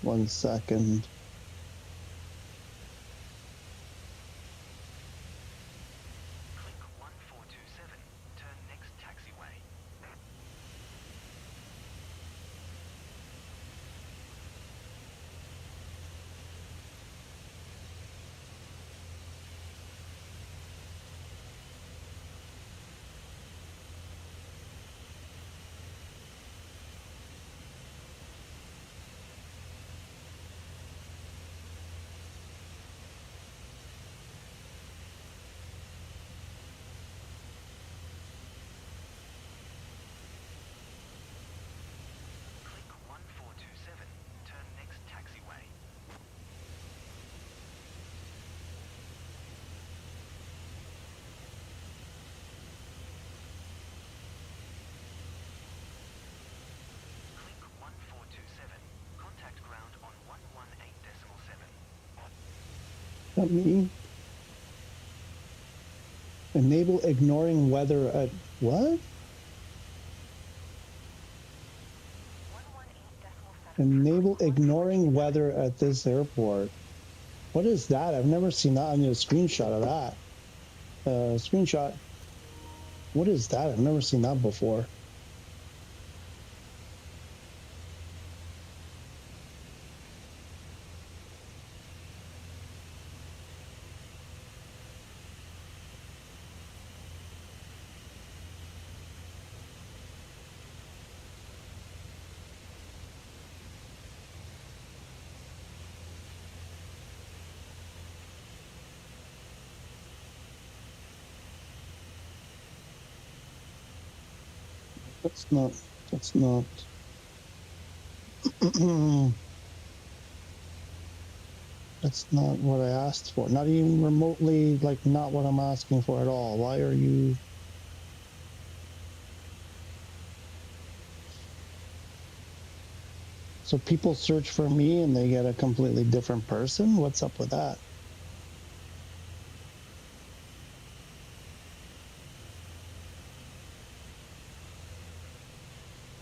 One second. Click 1427. Turn next taxiway. Click 1427. Turn next taxiway. Click 1427. Contact ground on 118.7. That me? Enable ignoring weather at what? 118.7. Enable ignoring weather at this airport. What is that? I've never seen that. I need a screenshot of that. Screenshot. What is that? I've never seen that before. That's not that's not what I asked for. Not even remotely, like, not what I'm asking for at all. Why are you? So people search for me and they get a completely different person? What's up with that?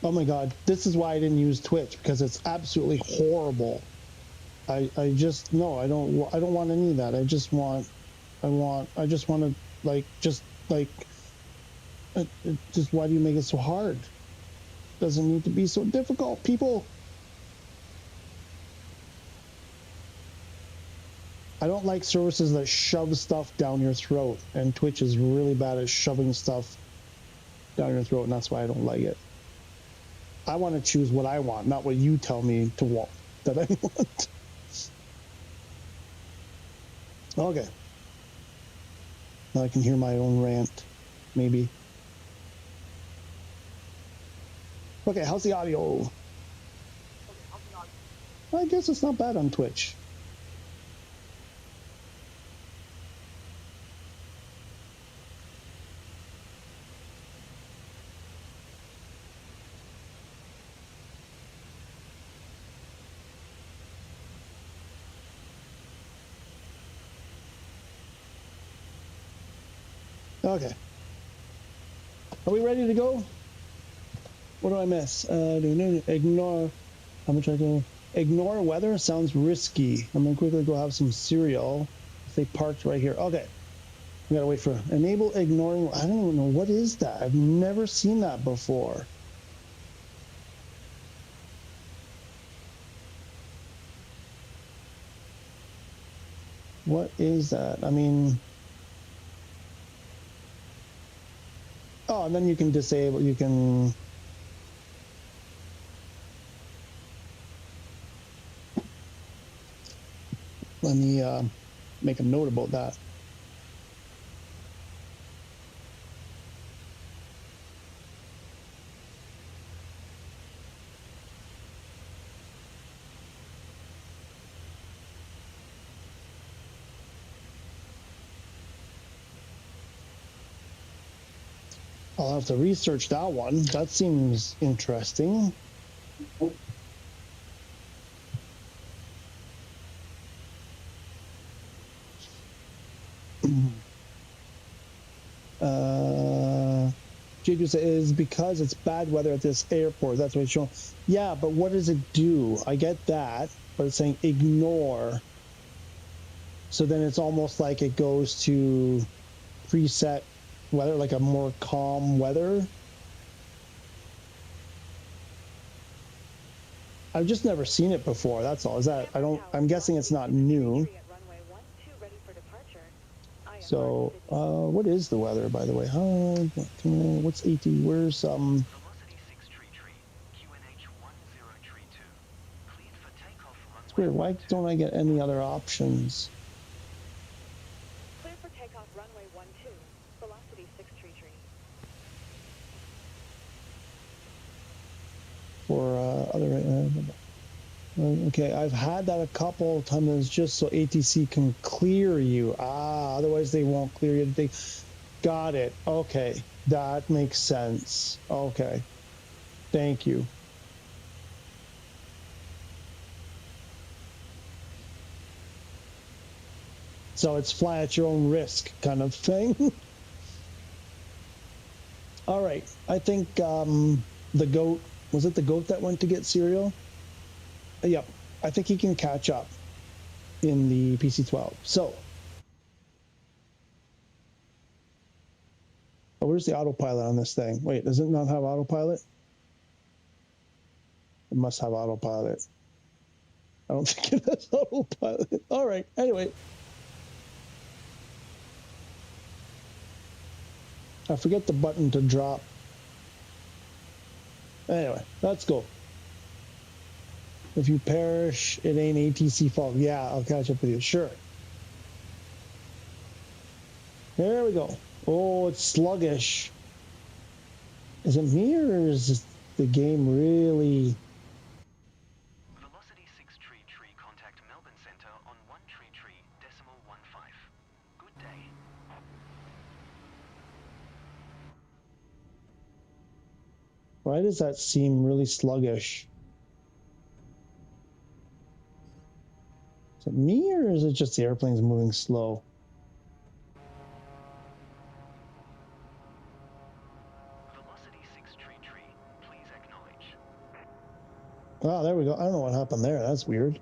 Oh my God, this is why I didn't use Twitch, because it's absolutely horrible. I just, no, I don't want any of that. I just want to, like, just why do you make it so hard? Doesn't need to be so difficult, people. I don't like services that shove stuff down your throat, and Twitch is really bad at shoving stuff down your throat, and that's why I don't like it. I want to choose what I want, not what you tell me to want, that I want. Okay. Now I can hear my own rant, maybe. Okay, how's the audio? I guess it's not bad on Twitch. Okay. Are we ready to go? What do I miss? Ignore. How much I do? Ignore weather sounds risky. I'm gonna quickly go have some cereal. They parked right here. Okay. We gotta wait for enable ignoring. I don't even know what is that. I've never seen that before. What is that? I mean, oh, and then you can disable. You can. Let me make a note about that. I'll have to research that one. That seems interesting. Jacob says because it's bad weather at this airport. That's what it's showing. Yeah, but what does it do? I get that, but it's saying ignore. So then it's almost like it goes to preset weather, like a more calm weather. I've just never seen it before. That's all. Is that I'm guessing it's not new. So, what is the weather, by the way? What's 80? Where's Velocity 6 tree, QNH 1032. Cleared for takeoff It's weird. Why don't I get any other options? Clear for takeoff runway 12, velocity 6 tree. For other okay, I've had that a couple of times just so ATC can clear you. Otherwise they won't clear you. They got it. Okay, that makes sense. Okay, thank you. So it's fly at your own risk kind of thing. All right, I think the goat, was it the goat that went to get cereal? Yep, I think he can catch up in the PC-12. So, where's the autopilot on this thing? Wait, does it not have autopilot? It must have autopilot. I don't think it has autopilot. All right, anyway. I forget the button to drop. Anyway, let's go. If you perish, it ain't ATC fault. Yeah, I'll catch up with you. Sure. There we go. Oh, it's sluggish. Is it me or is the game really... Velocity 6 tree, contact Melbourne Centre on 1 tree, decimal 15. Good day. Why does that seem really sluggish? Is it me or is it just the airplane's moving slow? Velocity 6 tree, please acknowledge. Oh, there we go. I don't know what happened there. That's weird.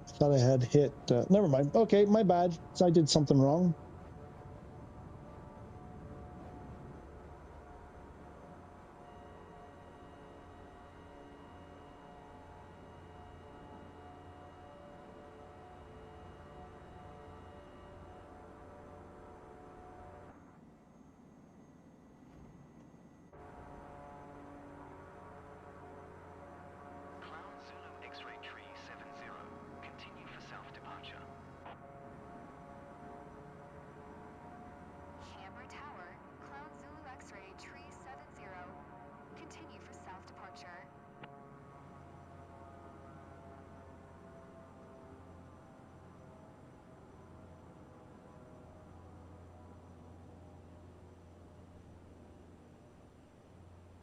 I thought I had hit... never mind. Okay, my bad. So I did something wrong. Cloud Zulu X-ray tree 70. Continue for south departure. Canberra Tower, Cloud Zulu X-ray tree 70. Continue for south departure.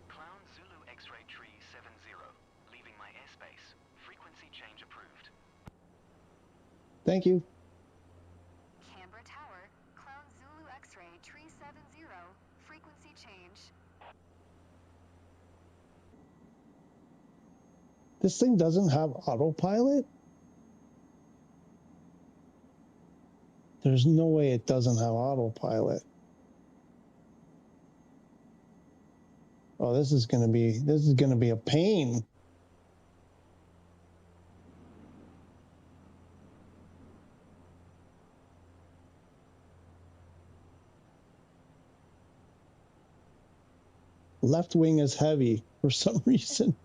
Cloud Zulu X-ray tree 70. Leaving my airspace. Frequency change approved. Thank you. Canberra Tower, Cloud Zulu X-ray tree 70. This thing doesn't have autopilot? There's no way it doesn't have autopilot. Oh, this is gonna be a pain. Left wing is heavy for some reason.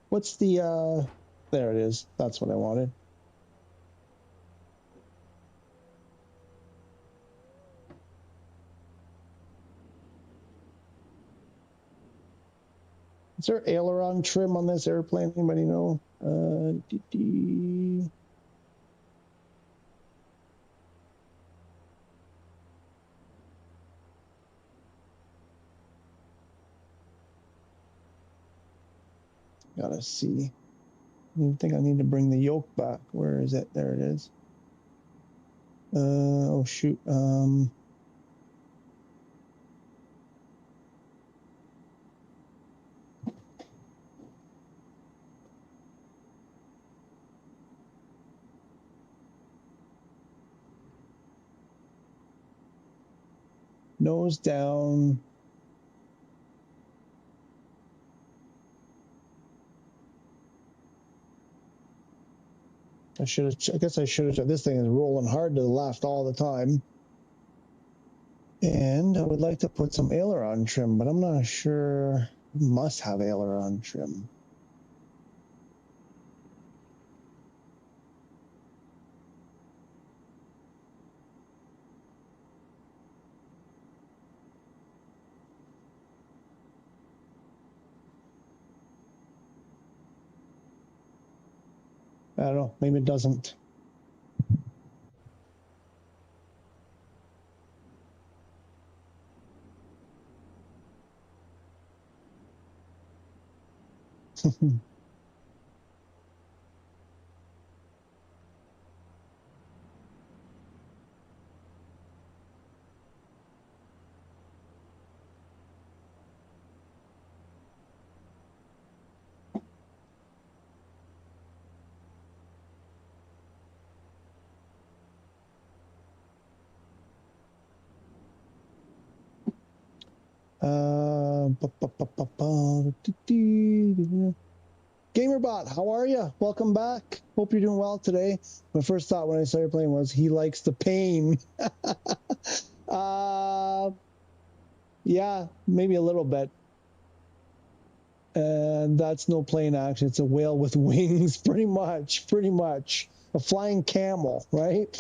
What's the, there it is. That's what I wanted. Is there aileron trim on this airplane? Anybody know? Gotta see. I think I need to bring the yoke back. Where is it? There it is. Oh shoot. Nose down. I guess I should have. This thing is rolling hard to the left all the time. And I would like to put some aileron trim, but I'm not sure. Must have aileron trim. I don't know. Maybe it doesn't. Gamerbot, how are you? Welcome back. Hope you're doing well today. My first thought when I started playing was he likes the pain. Yeah, maybe a little bit. And that's no plane action. It's a whale with wings, pretty much. A flying camel, right?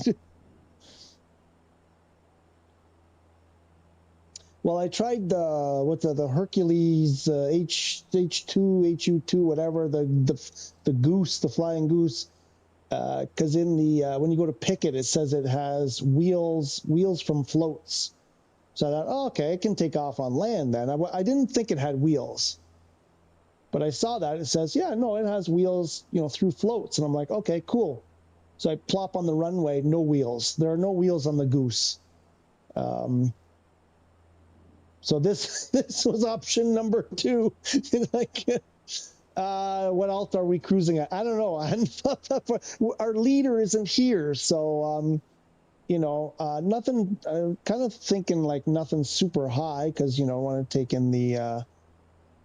Well, I tried the Hercules H2 HU2 whatever the goose, the flying goose, because in the when you go to pick it, it says it has wheels from floats. So I thought, oh, okay, it can take off on land then. I didn't think it had wheels, but I saw that it says, yeah, no, it has wheels, through floats, and I'm like, okay, cool. So I plop on the runway, no wheels. There are no wheels on the goose. So this was option number 2. Like, what else are we cruising at? I don't know. I hadn't thought that far. Our leader isn't here, so nothing. Kind of thinking like nothing super high because I want to take in the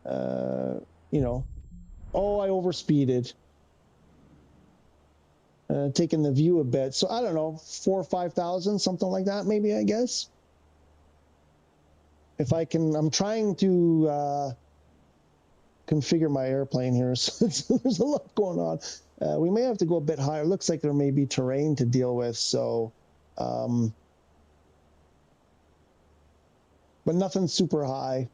oh, I overspeeded. Taking the view a bit. So I don't know, 4,000 or 5,000, something like that, maybe, I guess. If I can, I'm trying to configure my airplane here. So there's a lot going on. We may have to go a bit higher. Looks like there may be terrain to deal with. So, but nothing super high.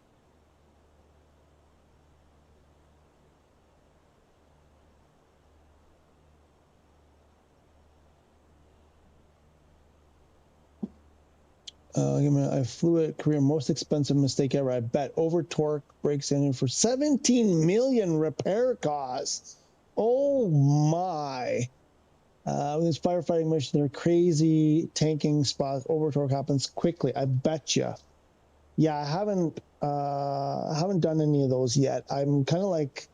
I flew at Korea, most expensive mistake ever. I bet over torque, brakes engine for 17 million repair costs. Oh my! With this firefighting mission, they're crazy tanking spots. Over torque happens quickly. I bet you. Yeah, I haven't done any of those yet. I'm kind of like,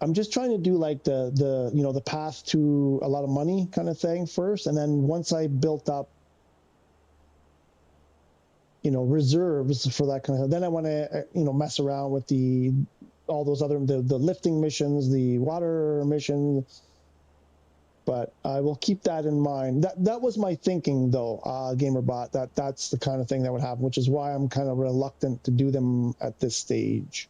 I'm just trying to do like the you know, the path to a lot of money kind of thing first, and then once I built up, you know, reserves for that kind of thing, then I want to, you know, mess around with all those other the lifting missions, the water missions. But I will keep that in mind. That was my thinking, though, GamerBot. That's the kind of thing that would happen, which is why I'm kind of reluctant to do them at this stage.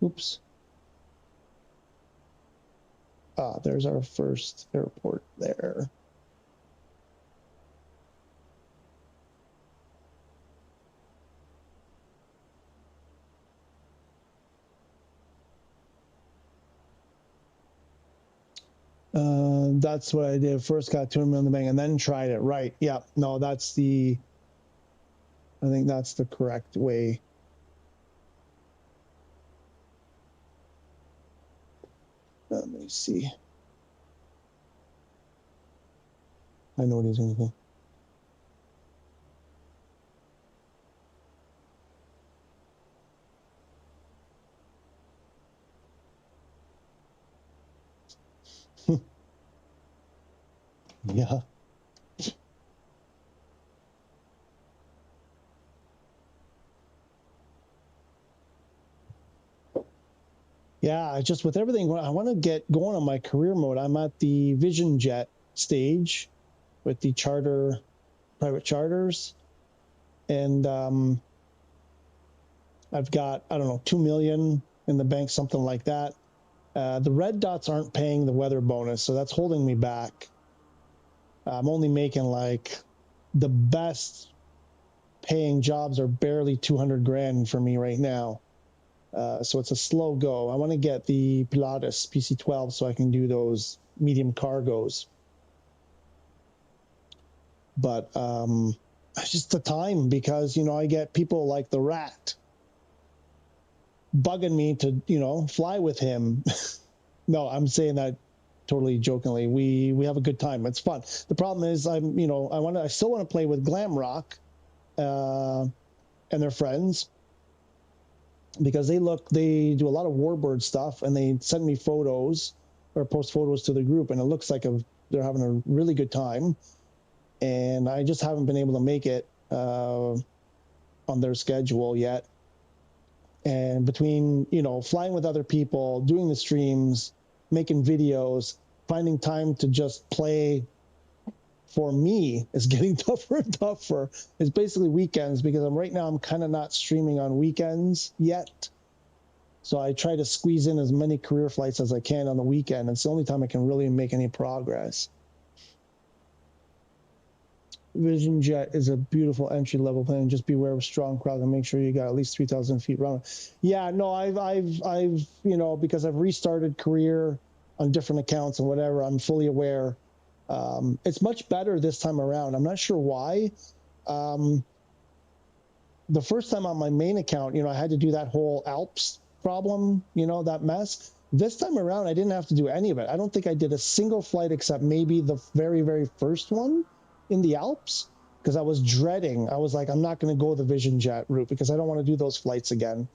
Oops. There's our first airport there. That's what I did. First got 200 million in the bank and then tried it. Right. Yeah. No, I think that's the correct way. Let me see. I know what he's going to do. Yeah. Yeah, just with everything, I want to get going on my career mode. I'm at the Vision Jet stage with the private charters. And I've got, I don't know, 2 million in the bank, something like that. The red dots aren't paying the weather bonus, so that's holding me back. I'm only making like the best paying jobs are barely 200 grand for me right now. So it's a slow go. I want to get the Pilatus PC-12 so I can do those medium cargos. But it's just the time, because, you know, I get people like the Rat bugging me to, you know, fly with him. No, I'm saying that totally jokingly. We have a good time. It's fun. The problem is I still want to play with Glamrock and their friends, because they do a lot of Warbird stuff, and they send me photos or post photos to the group, and it looks like they're having a really good time. And I just haven't been able to make it on their schedule yet. And between, you know, flying with other people, doing the streams, making videos, finding time to just play for me is getting tougher and tougher. It's basically weekends, because right now I'm kind of not streaming on weekends yet. So I try to squeeze in as many career flights as I can on the weekend. It's the only time I can really make any progress. Vision Jet is a beautiful entry-level plane. Just beware of strong crowds and make sure you got at least 3,000 feet runway. Yeah, no, I've you know, because I've restarted career on different accounts and whatever, I'm fully aware. It's much better this time around. I'm not sure why. The first time on my main account, you know, I had to do that whole Alps problem, you know, that mess. This time around, I didn't have to do any of it. I don't think I did a single flight except maybe the very, very first one in the Alps, because I was dreading. I was like, I'm not going to go the Vision Jet route because I don't want to do those flights again.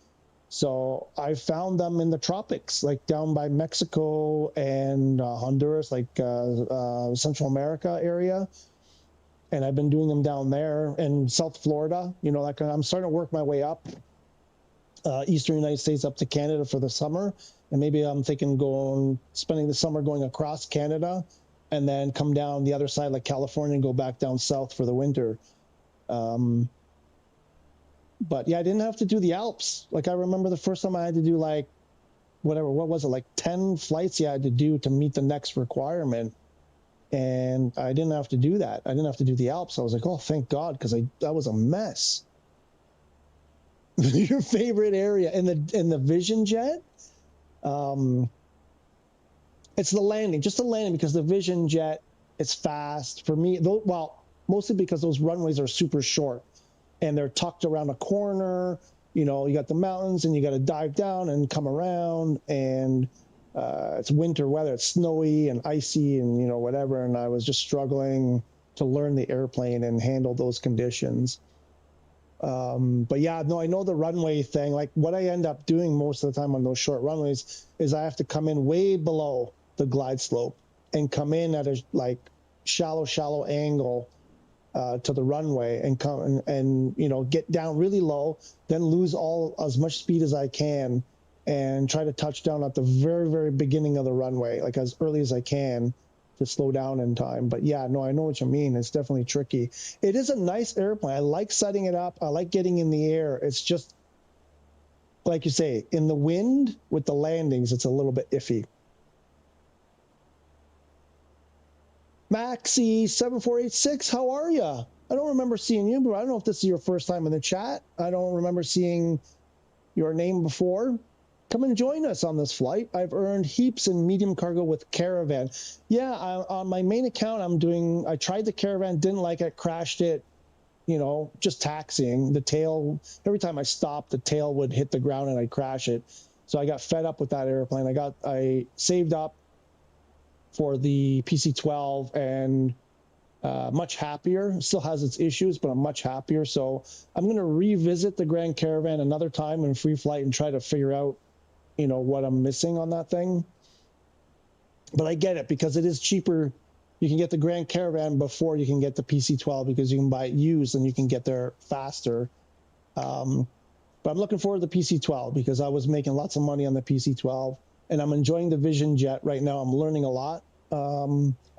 So I found them in the tropics, like down by Mexico and Honduras, like Central America area. And I've been doing them down there, and South Florida, you know, like I'm starting to work my way up Eastern United States up to Canada for the summer. And maybe I'm thinking spending the summer going across Canada and then come down the other side like California and go back down south for the winter. But yeah, I didn't have to do the Alps. Like I remember the first time I had to do like whatever, what was it, like 10 flights you had to do to meet the next requirement. And I didn't have to do that. I didn't have to do the Alps. I was like, oh, thank God, because that was a mess. Your favorite area in the Vision Jet? It's the landing, just the landing, because the Vision Jet, it's fast for me. Well, mostly because those runways are super short and they're tucked around a corner. You know, you got the mountains and you got to dive down and come around, and it's winter weather, it's snowy and icy and, you know, whatever. And I was just struggling to learn the airplane and handle those conditions. But yeah, no, I know the runway thing. Like what I end up doing most of the time on those short runways is I have to come in way below the glide slope and come in at a like shallow angle to the runway and come and you know, get down really low, then lose as much speed as I can and try to touch down at the very beginning of the runway, like as early as I can to slow down in time. But yeah, no, I know what you mean. It's definitely tricky. It is a nice airplane. I like setting it up. I like getting in the air. It's just, like you say, in the wind with the landings, it's a little bit iffy. Maxi7486, how are you? I don't remember seeing you, but I don't know if this is your first time in the chat. I don't remember seeing your name before. Come and join us on this flight. I've earned heaps in medium cargo with Caravan. Yeah, on my main account, I tried the Caravan, didn't like it, crashed it, you know, just taxiing. The tail, every time I stopped, the tail would hit the ground and I'd crash it. So I got fed up with that airplane. I saved up for the PC-12 and much happier. Still has its issues, but I'm much happier. So I'm going to revisit the Grand Caravan another time in free flight and try to figure out, you know, what I'm missing on that thing. But I get it because it is cheaper. You can get the Grand Caravan before you can get the PC-12 because you can buy it used and you can get there faster. But I'm looking forward to the PC-12 because I was making lots of money on the PC-12 and I'm enjoying the Vision Jet right now. I'm learning a lot.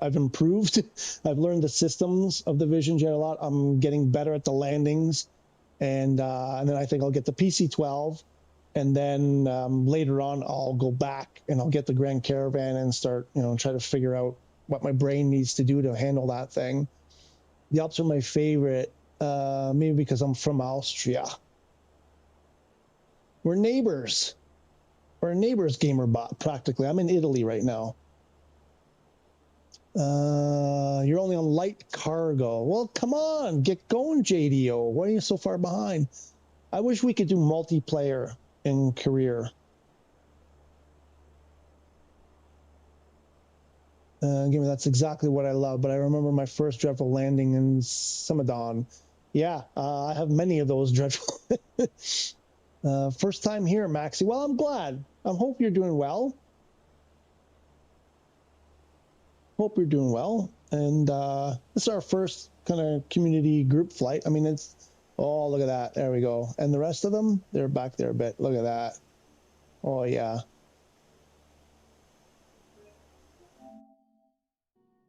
I've improved. I've learned the systems of the Vision Jet a lot. I'm getting better at the landings. And then I think I'll get the PC-12. And then later on, I'll go back and I'll get the Grand Caravan and start, you know, try to figure out what my brain needs to do to handle that thing. The Alps are my favorite, maybe because I'm from Austria. We're neighbors. We're neighbors, GamerBot, practically. I'm in Italy right now. You're only on light cargo. Well, come on, get going, JDO. Why are you so far behind? I wish we could do multiplayer in career. That's exactly what I love, but I remember my first dreadful landing in Samadon. Yeah, I have many of those dreadful. First time here, Maxi. Well, I'm glad. I hope you're doing well. Hope you're doing well. And this is our first kind of community group flight. I mean, it's, oh, look at that. There we go. And the rest of them, they're back there a bit. Look at that. Oh, yeah.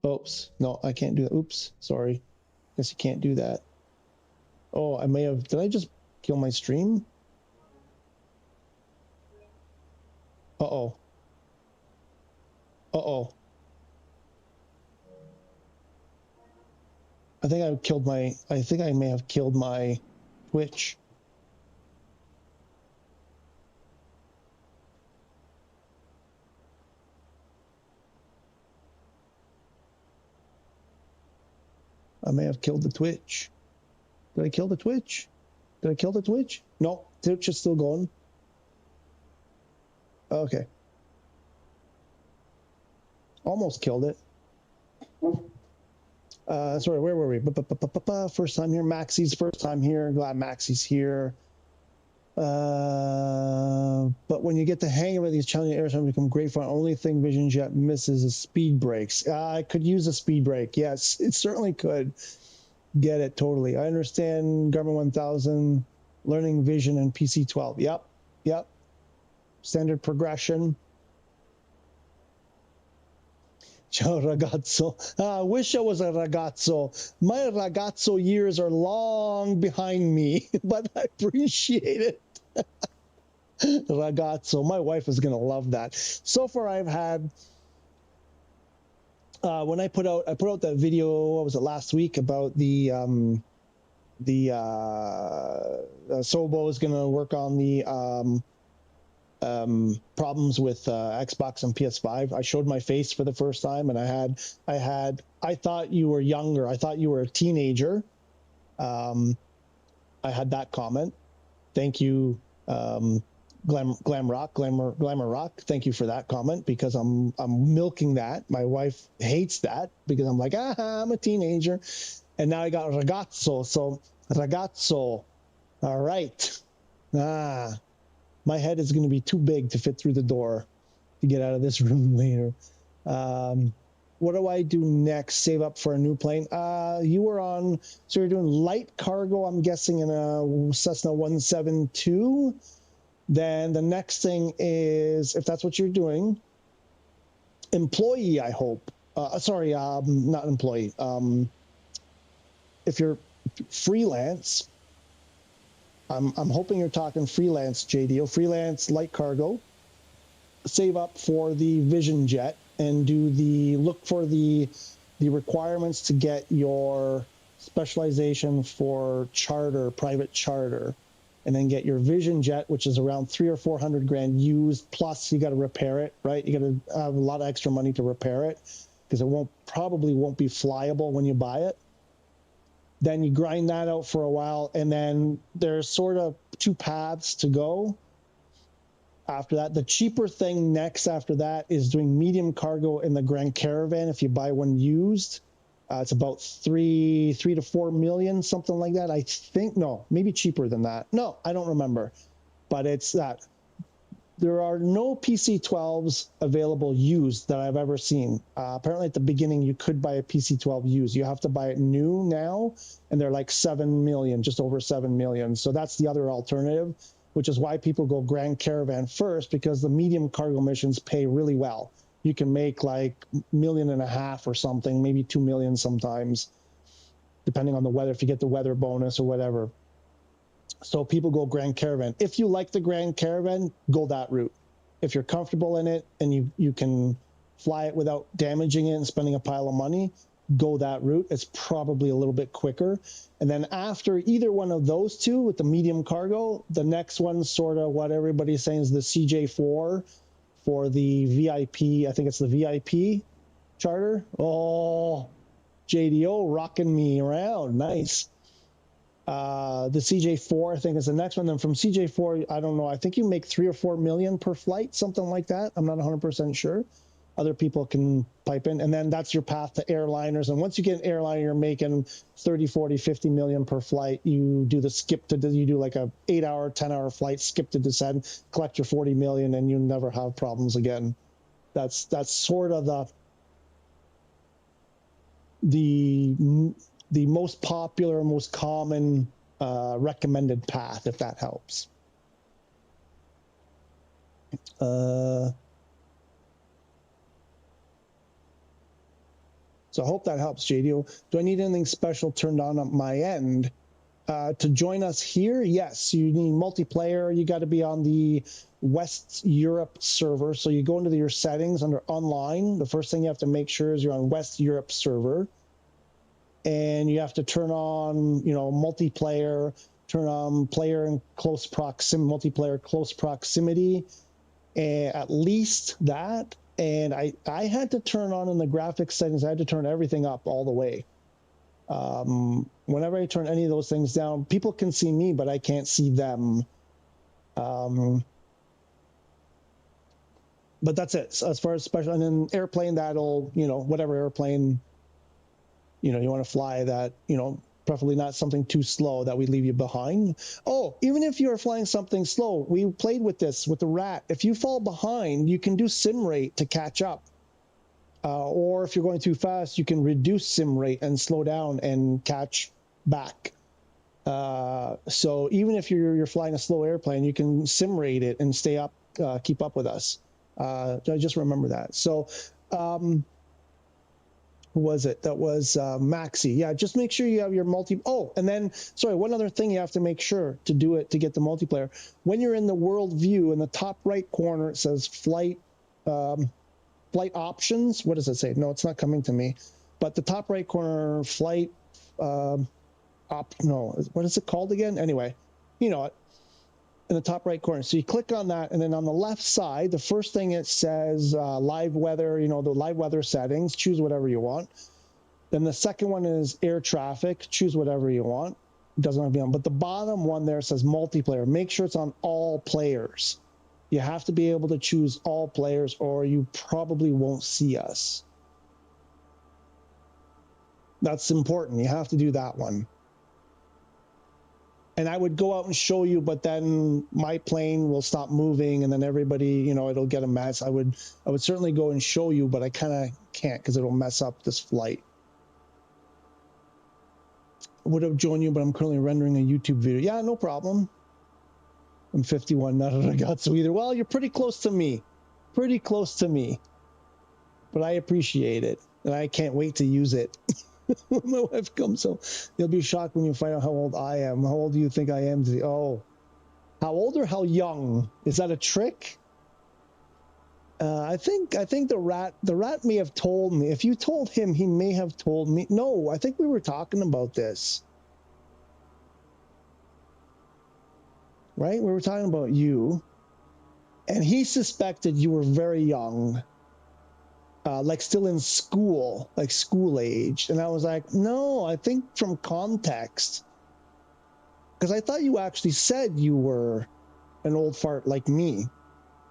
Oops. No, I can't do that. Oops. Sorry. Guess you can't do that. Oh, I may have. Did I just kill my stream? Uh-oh. Uh-oh. I think I may have killed my Twitch. I may have killed the Twitch. Did I kill the Twitch? Did I kill the Twitch? No, Twitch is still going. Okay. Almost killed it. Sorry, where were we? First time here. Maxi's first time here. Glad Maxi's here. But when you get the hang of it, these challenging airplanes become great fun. Only thing Vision Jet misses is speed brakes. I could use a speed brake. Yes, it certainly could. Get it, totally. I understand Garmin 1000, learning Vision, and PC-12. Yep, yep. Standard progression. Ciao, ragazzo. I wish I was a ragazzo. My ragazzo years are long behind me, but I appreciate it. Ragazzo. My wife is going to love that. So far, I've had, when I put out that video, what was it, last week, about the Sobo is going to work on the problems with Xbox and PS5. I showed my face for the first time, and I thought you were younger. I thought you were a teenager. I had that comment. Thank you, Glamour Rock. Thank you for that comment, because I'm milking that. My wife hates that because I'm like, I'm a teenager, and now I got ragazzo. So ragazzo, all right. My head is going to be too big to fit through the door to get out of this room later. What do I do next? Save up for a new plane. You were on, so you're doing light cargo, I'm guessing, in a Cessna 172. Then the next thing is, if that's what you're doing, employee, I hope. Sorry, not employee. If you're freelance, I'm hoping you're talking freelance, JDO, freelance light cargo. Save up for the Vision Jet and look for the requirements to get your specialization for charter, private charter, and then get your Vision Jet, which is around $300,000 or $400,000 used. Plus, you got to repair it, right? You got to have a lot of extra money to repair it, because it probably won't be flyable when you buy it. Then you grind that out for a while, and then there's sort of two paths to go after that. The cheaper thing next after that is doing medium cargo in the Grand Caravan. If you buy one used, it's about $3 to $4 million, something like that. I think, no, maybe cheaper than that. No, I don't remember, but it's that. There are no PC-12s available used that I've ever seen. Apparently at the beginning, you could buy a PC-12 used. You have to buy it new now, and they're like 7 million, just over 7 million. So that's the other alternative, which is why people go Grand Caravan first, because the medium cargo missions pay really well. You can make like $1.5 million or something, maybe 2 million sometimes, depending on the weather, if you get the weather bonus or whatever. So people go Grand Caravan. If you like the Grand Caravan, go that route. If you're comfortable in it and you can fly it without damaging it and spending a pile of money, go that route. It's probably a little bit quicker. And then after either one of those two with the medium cargo, the next one's sort of what everybody's saying is the CJ4 for the VIP. I think it's the VIP charter. Oh, JDO rocking me around. Nice. The CJ4, I think, is the next one. Then from CJ4, I don't know. I think you make 3 or 4 million per flight, something like that. I'm not 100% sure. Other people can pipe in. And then that's your path to airliners. And once you get an airliner, you're making 30, 40, 50 million per flight. You do the you do like a 8-hour, 10-hour flight, skip to descent, collect your 40 million, and you never have problems again. That's sort of the most popular, most common recommended path, if that helps. So I hope that helps, JDO. Do I need anything special turned on my end? To join us here, yes, you need multiplayer. You got to be on the West Europe server. So you go into your settings under online. The first thing you have to make sure is you're on West Europe server. And you have to turn on, multiplayer, turn on player in close multiplayer close proximity, and at least that. And I had to turn on in the graphics settings, I had to turn everything up all the way. Whenever I turn any of those things down, people can see me, but I can't see them. But that's it. So as far as special, and then airplane, that'll, whatever airplane, you want to fly that, preferably not something too slow that we leave you behind. Oh, even if you're flying something slow, we played with this with the rat. If you fall behind, you can do sim rate to catch up. Or if you're going too fast, you can reduce sim rate and slow down and catch back. So even if you're flying a slow airplane, you can sim rate it and stay up, keep up with us. I just remember that. So, who was it? That was Maxi. Yeah, just make sure you have your Oh, and then, sorry, one other thing you have to make sure to do it to get the multiplayer. When you're in the world view, in the top right corner, it says flight options. What does it say? No, it's not coming to me. But the top right corner, flight no, what is it called again? Anyway, you know it. in the top right corner. So you click on that, and then on the left side, the first thing it says live weather, the live weather settings, choose whatever you want. Then the second one is air traffic, choose whatever you want. It doesn't have to be on, but the bottom one there says multiplayer. Make sure it's on all players. You have to be able to choose all players or you probably won't see us. That's important. You have to do that one. And I would go out and show you, but then my plane will stop moving and then everybody, it'll get a mess. I would certainly go and show you, but I kind of can't because it'll mess up this flight. I would have joined you, but I'm currently rendering a YouTube video. Yeah, no problem. I'm 51, not a ragazzo either. Well, you're pretty close to me. Pretty close to me. But I appreciate it. And I can't wait to use it. When my wife comes home, you'll be shocked when you find out how old I am. How old do you think I am? Oh, how old or how young? Is that a trick? I think the rat may have told me. If you told him, he may have told me. No, I think we were talking about this. Right? We were talking about you. And he suspected you were very young. Like still in school, like school age. And I was like, no, I think from context. Because I thought you actually said you were an old fart like me.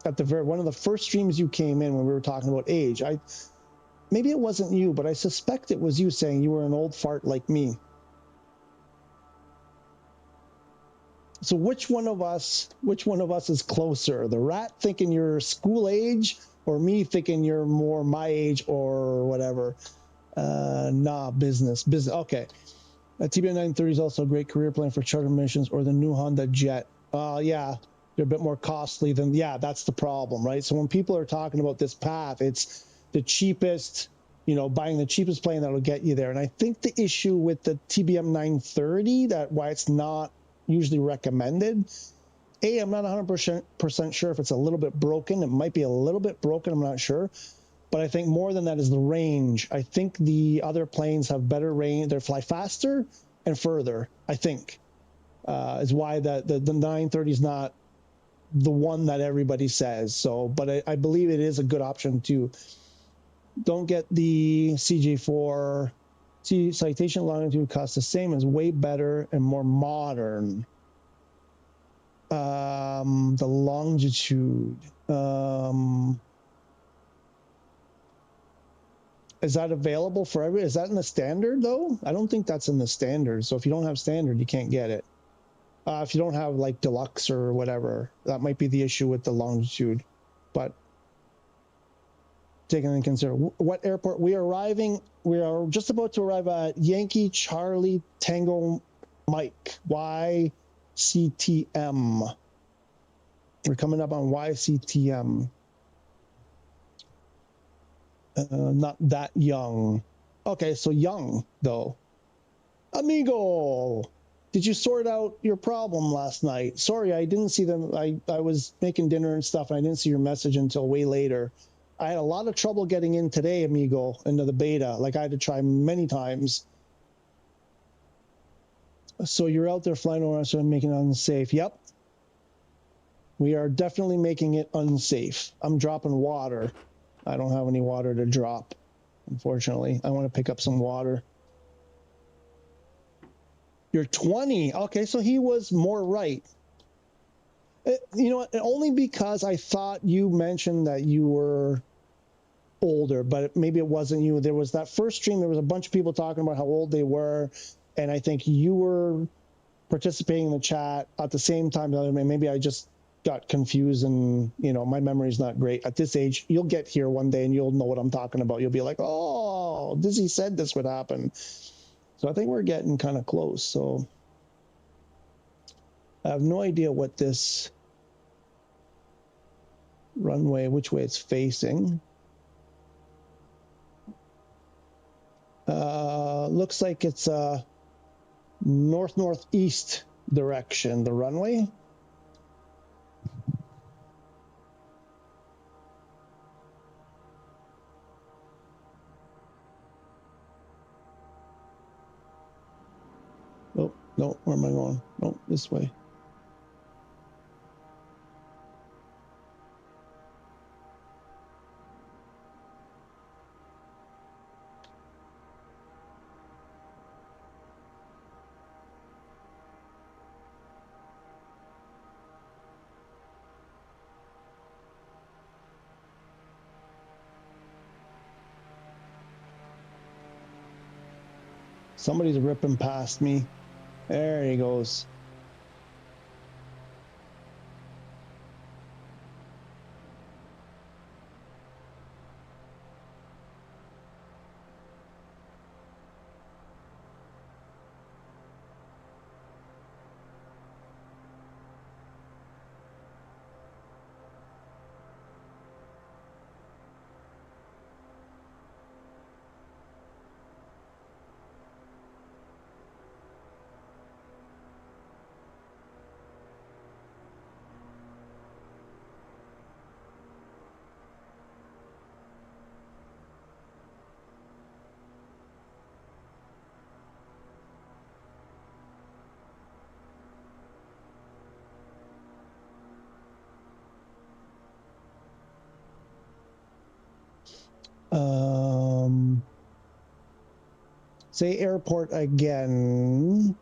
At one of the first streams you came in when we were talking about age. Maybe it wasn't you, but I suspect it was you saying you were an old fart like me. So which one of us is closer? The rat thinking you're school age, or me thinking you're more my age or whatever? Nah, business. Okay. TBN 930 is also a great career plan for charter missions or the new Honda Jet. Yeah, they're a bit more costly than, yeah, that's the problem, right? So when people are talking about this path, it's the cheapest, buying the cheapest plane that'll get you there. And I think the issue with the TBM 930, why it's not usually recommended, I'm not 100% sure if it's a little bit broken. It might be a little bit broken, I'm not sure. But I think more than that is the range. I think the other planes have better range. They fly faster and further, I think, is why the 930 is not the one that everybody says. So, but I believe it is a good option too. Don't get the CJ4. Citation longitude costs the same, is way better and more modern. The longitude. Is that available for every? Is that in the standard though? I don't think that's in the standard. So if you don't have standard, you can't get it. If you don't have like deluxe or whatever, that might be the issue with the longitude. But taking into consideration what airport we are just about to arrive at Yankee Charlie Tango Mike YCTM. We're coming up on YCTM. Not that young. Okay, so young though. Amigo, did you sort out your problem last night? Sorry, I didn't see them. I was making dinner and stuff, and I didn't see your message until way later. I had a lot of trouble getting in today, amigo, into the beta. Like I had to try many times. So you're out there flying around, so I'm making it unsafe. Yep. We are definitely making it unsafe. I'm dropping water. I don't have any water to drop, unfortunately. I want to pick up some water. You're 20. Okay, so he was more right. You know what? Only because I thought you mentioned that you were older, but maybe it wasn't you. There was that first stream, there was a bunch of people talking about how old they were, and I think you were participating in the chat at the same time. Maybe I just got confused, and my memory's not great. At this age, you'll get here one day and you'll know what I'm talking about. You'll be like, oh, Dizzy said this would happen. So I think we're getting kind of close. So I have no idea what this runway, which way it's facing. Looks like it's north-northeast direction, the runway. Oh, no, where am I going? No, this way. Somebody's ripping past me. There he goes. Say airport again.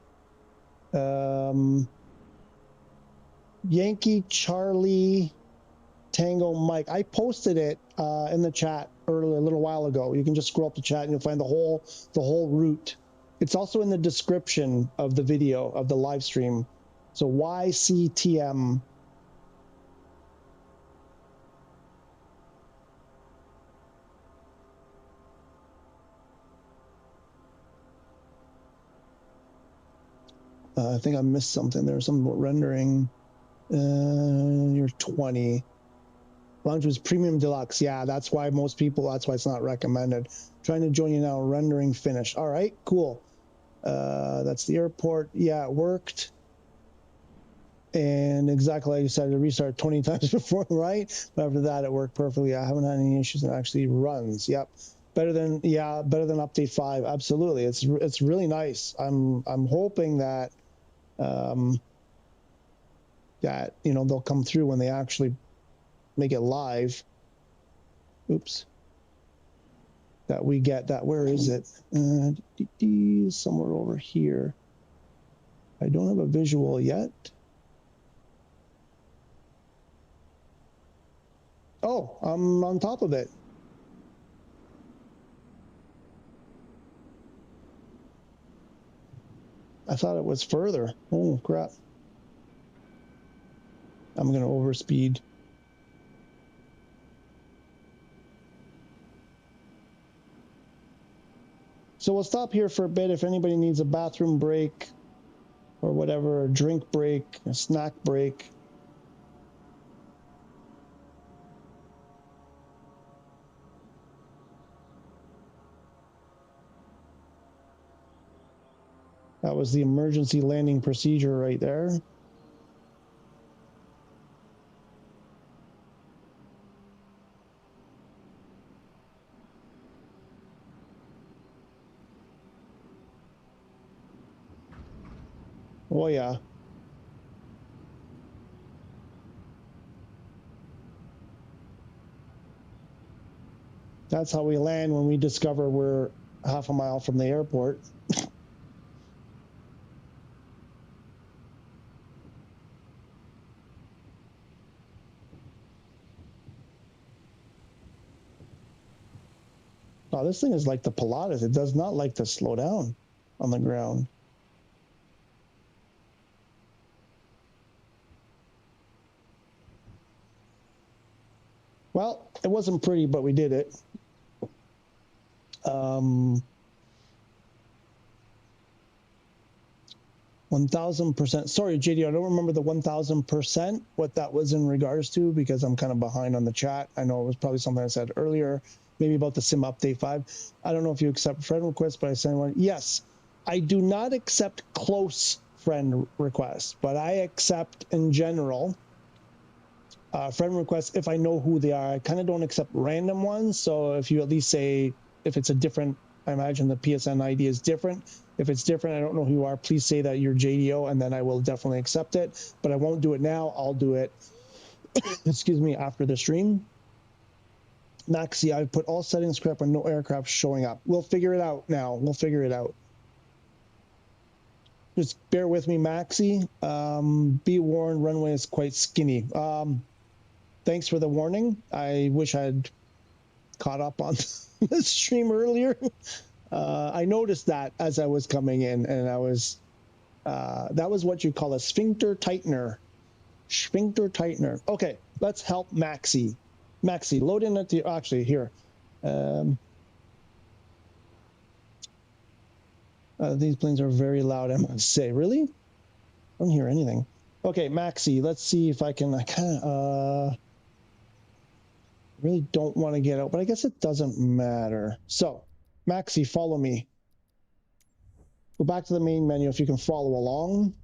Yankee Charlie Tango Mike. I posted it in the chat earlier, a little while ago. You can just scroll up the chat and you'll find the whole route. It's also in the description of the video of the live stream. So YCTM. I think I missed something. There was something about rendering. You're 20. Launch was premium deluxe. Yeah, that's why most people, that's why it's not recommended. Trying to join you now. Rendering finished. All right, cool. That's the airport. Yeah, it worked. And exactly like you said, it restarted 20 times before, right? But after that, it worked perfectly. I haven't had any issues. It actually runs. Yep. Better than update 5. Absolutely. It's really nice. I'm hoping that that they'll come through when they actually make it live. Oops. That we get that. Where is it? Somewhere over here. I don't have a visual yet. Oh, I'm on top of it. I thought it was further. Oh, crap. I'm going to overspeed. So we'll stop here for a bit if anybody needs a bathroom break or whatever, a drink break, a snack break. That was the emergency landing procedure right there. Oh, yeah. That's how we land when we discover we're half a mile from the airport. Oh, this thing is like the Pilatus. It does not like to slow down on the ground. Well, it wasn't pretty, but we did it. 1000%. Sorry, JD, I don't remember the 1000%, what that was in regards to, because I'm kind of behind on the chat. I know it was probably something I said earlier, maybe about the sim update 5. I don't know if you accept friend requests, but I sent one. Yes, I do not accept close friend requests, but I accept in general friend requests if I know who they are. I kind of don't accept random ones. So if you at least say, if it's a different, I imagine the PSN ID is different. If it's different, I don't know who you are, please say that you're JDO, and then I will definitely accept it. But I won't do it now. I'll do it, excuse me, after the stream. Maxi, I've put all settings correct when no aircraft showing up. We'll figure it out now. We'll figure it out. Just bear with me, Maxi. Be warned, runway is quite skinny. Thanks for the warning. I wish I had caught up on the stream earlier. I noticed that as I was coming in, and I was that was what you call a sphincter tightener. Sphincter tightener. Okay, let's help Maxi. Maxi, load in at the actually here. These planes are very loud, I must say. Really? I don't hear anything. Okay, Maxi, let's see if I can. I kind of really don't want to get out, but I guess it doesn't matter. So, Maxi, follow me. Go back to the main menu if you can follow along.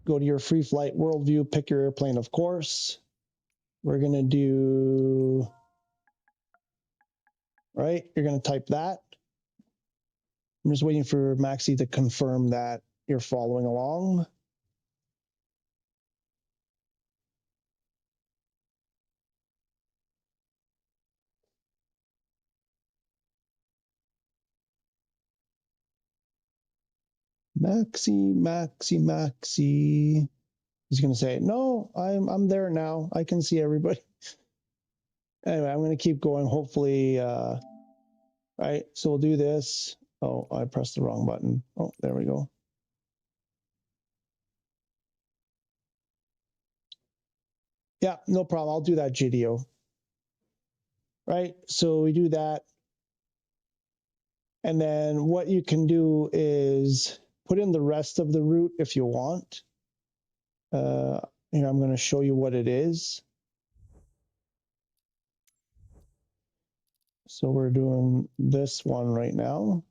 Go to your free flight worldview, pick your airplane, of course. We're going to do, right? You're going to type that. I'm just waiting for Maxi to confirm that you're following along. Maxi, Maxi, Maxi. He's going to say, no, I'm there now. I can see everybody. Anyway, I'm going to keep going. Hopefully, right. So we'll do this. Oh, I pressed the wrong button. Oh, there we go. Yeah, no problem. I'll do that, GDO. Right. So we do that. And then what you can do is put in the rest of the route if you want. Here, I'm going to show you what it is. So we're doing this one right now.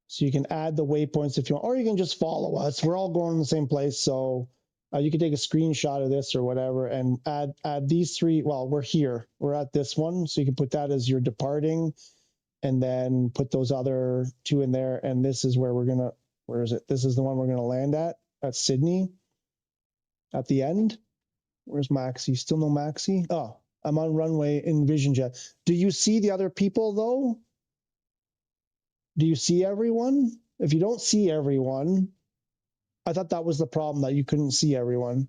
So you can add the waypoints if you want, or you can just follow us. We're all going in the same place. So you can take a screenshot of this or whatever and add these three. Well, we're here. We're at this one. So you can put that as your departing and then put those other two in there. And this is where we're going to, where is it? This is the one we're going to land at Sydney at the end. Where's Maxi? Still no Maxi? Oh, I'm on runway in VisionJet. Do you see the other people though? Do you see everyone? If you don't see everyone, I thought that was the problem, that you couldn't see everyone.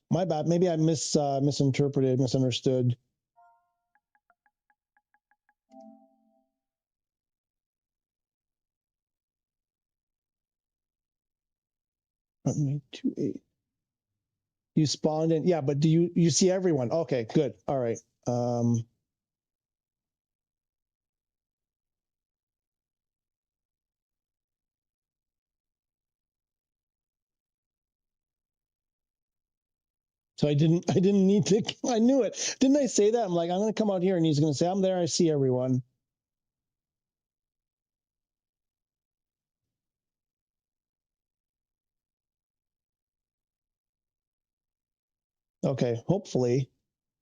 My bad. Maybe I misinterpreted, misunderstood. Runway 28. You spawned in. Yeah, but do you see everyone? Okay, good. All right. So I didn't need to, I knew it. Didn't I say that? I'm like, I'm going to come out here and he's going to say, I'm there. I see everyone. Okay. Hopefully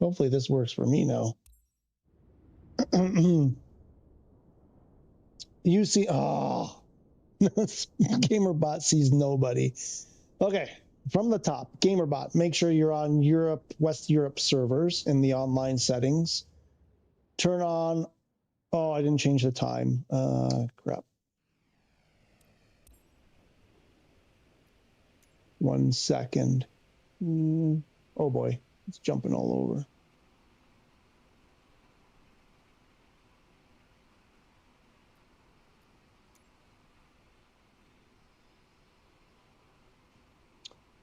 this works for me now. You see, oh, GamerBot sees nobody. Okay. From the top, GamerBot, make sure you're on West Europe servers in the online settings. Turn on, oh, I didn't change the time. Crap. 1 second. Oh boy, it's jumping all over.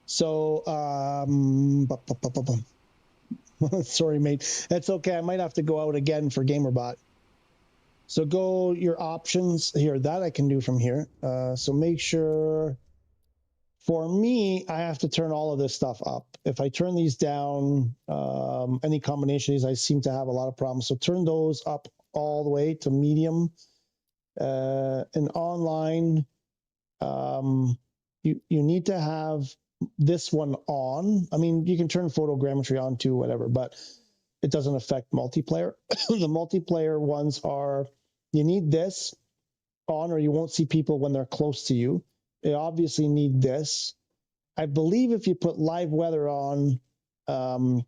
So, sorry, mate. That's okay. I might have to go out again for GamerBot. So go your options here. That I can do from here. So make sure, for me, I have to turn all of this stuff up. If I turn these down, any combination of these, I seem to have a lot of problems. So turn those up all the way to medium. And online, you need to have this one on. I mean, you can turn photogrammetry on too, whatever, but it doesn't affect multiplayer. The multiplayer ones are, you need this on or you won't see people when they're close to you. You obviously need this. I believe if you put live weather on, I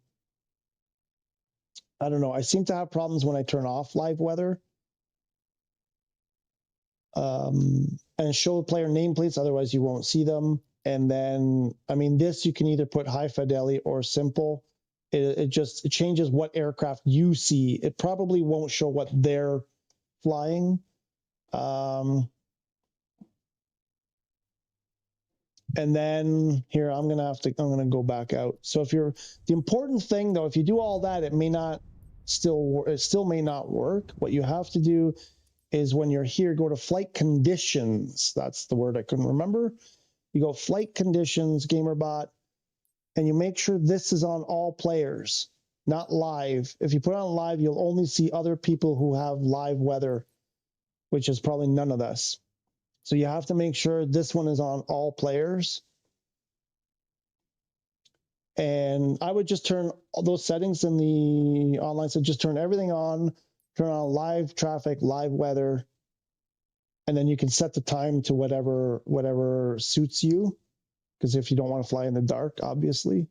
don't know. I seem to have problems when I turn off live weather. and show player nameplates, otherwise you won't see them. And then, I mean, this you can either put high fidelity or simple. It changes what aircraft you see. It probably won't show what they're flying. And then here, I'm gonna go back out. So if you're, the important thing though, if you do all that, it still may not work. What you have to do is when you're here, go to flight conditions. That's the word I couldn't remember. You go flight conditions, GamerBot, and you make sure this is on all players, not live. If you put on live, you'll only see other people who have live weather, which is probably none of us. So you have to make sure this one is on all players. And I would just turn all those settings in the online, so just turn everything on, turn on live traffic, live weather, and then you can set the time to whatever suits you. Because if you don't want to fly in the dark, obviously.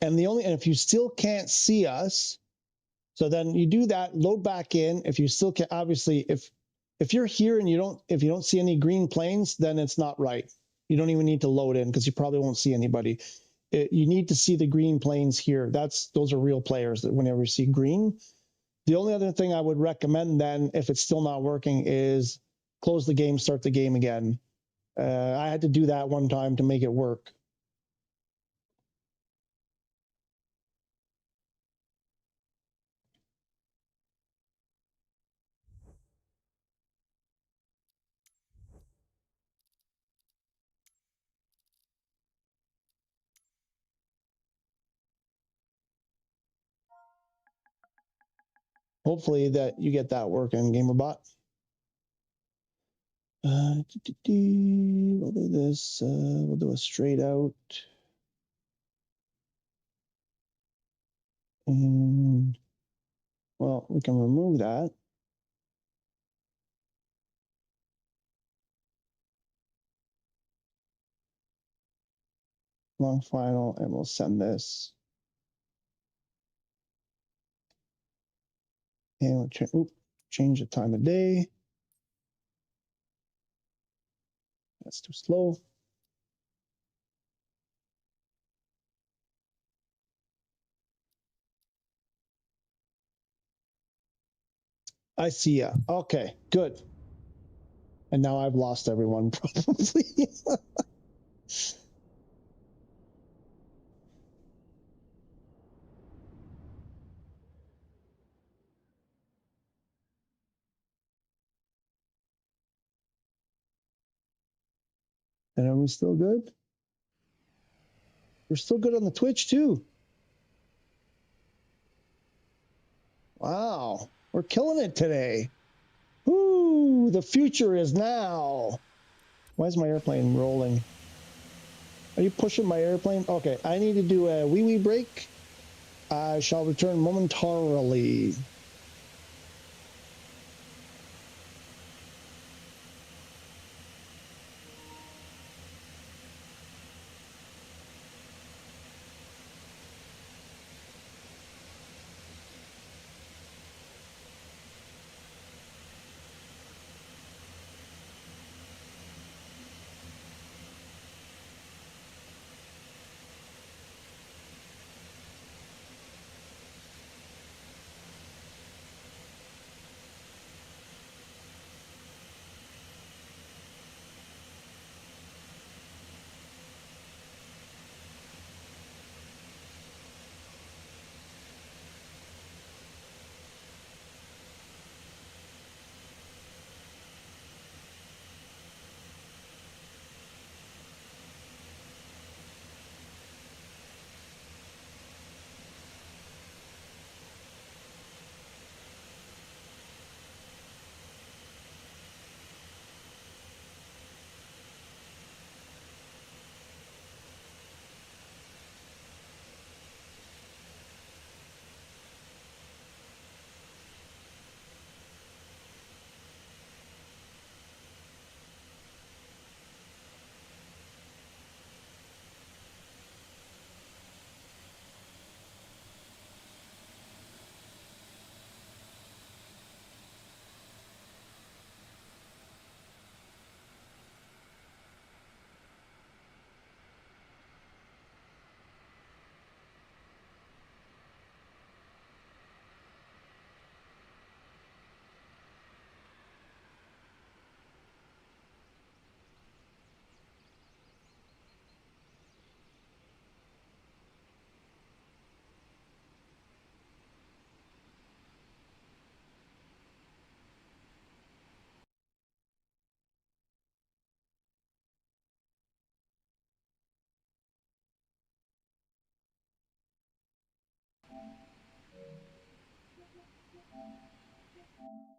And if you still can't see us, so then you do that, load back in. If you still can't, obviously, if you're here and if you don't see any green planes, then it's not right. You don't even need to load in because you probably won't see anybody. You need to see the green planes here. Those are real players that whenever you see green. The only other thing I would recommend then, if it's still not working, is close the game, start the game again. I had to do that one time to make it work. Hopefully that you get that working, GamerBot. We'll do this. We'll do a straight out. And, well, we can remove that. Long final, and we'll send this. And we'll change the time of day. That's too slow. I see ya. Okay, good. And now I've lost everyone, probably. And are we still good? We're still good on the Twitch, too. Wow, we're killing it today. Woo, the future is now. Why is my airplane rolling? Are you pushing my airplane? Okay, I need to do a wee break. I shall return momentarily.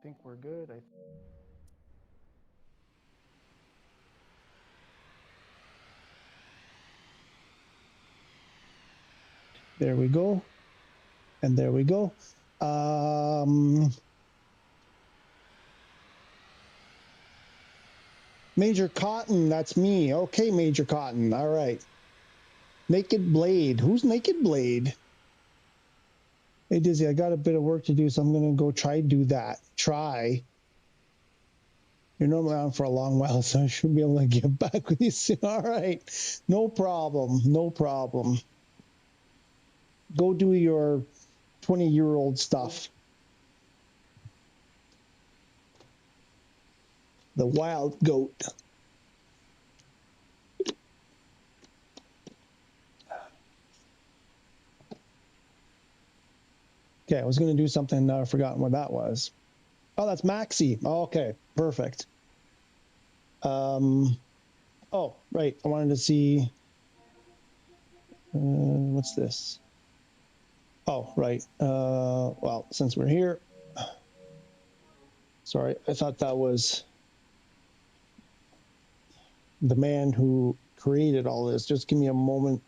think we're good. There we go. And there we go. Major Cotton, that's me. Okay, Major Cotton. All right. Naked Blade. Who's Naked Blade? Hey, Dizzy, I got a bit of work to do, so I'm going to go try to do that. Try. You're normally on for a long while, so I should be able to get back with you soon. All right. No problem. No problem. Go do your 20-year-old stuff. The wild goat. Okay, I was going to do something, now I've forgotten what that was. Oh, that's Maxi. Oh, okay, perfect. Oh, right, I wanted to see, what's this? Oh, right, well, since we're here, sorry, I thought that was the man who created all this. Just give me a moment.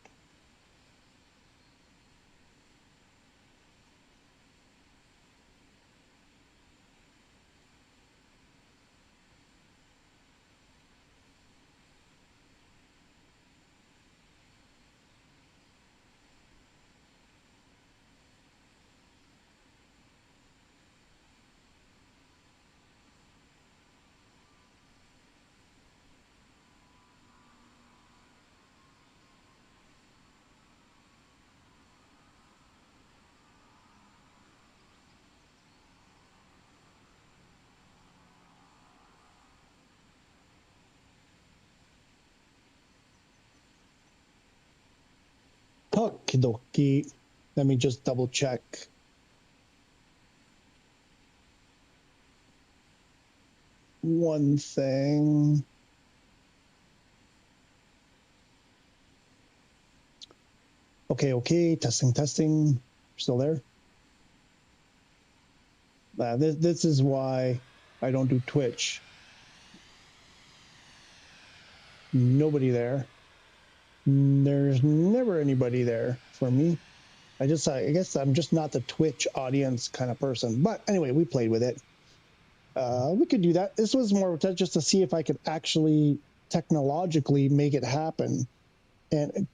Okie dokie. Let me just double check. One thing. Okay, testing. Still there? This is why I don't do Twitch. Nobody there. There's never anybody there for me. I guess I'm just not the Twitch audience kind of person. But anyway, we played with it. We could do that. This was more just to see if I could actually technologically make it happen. And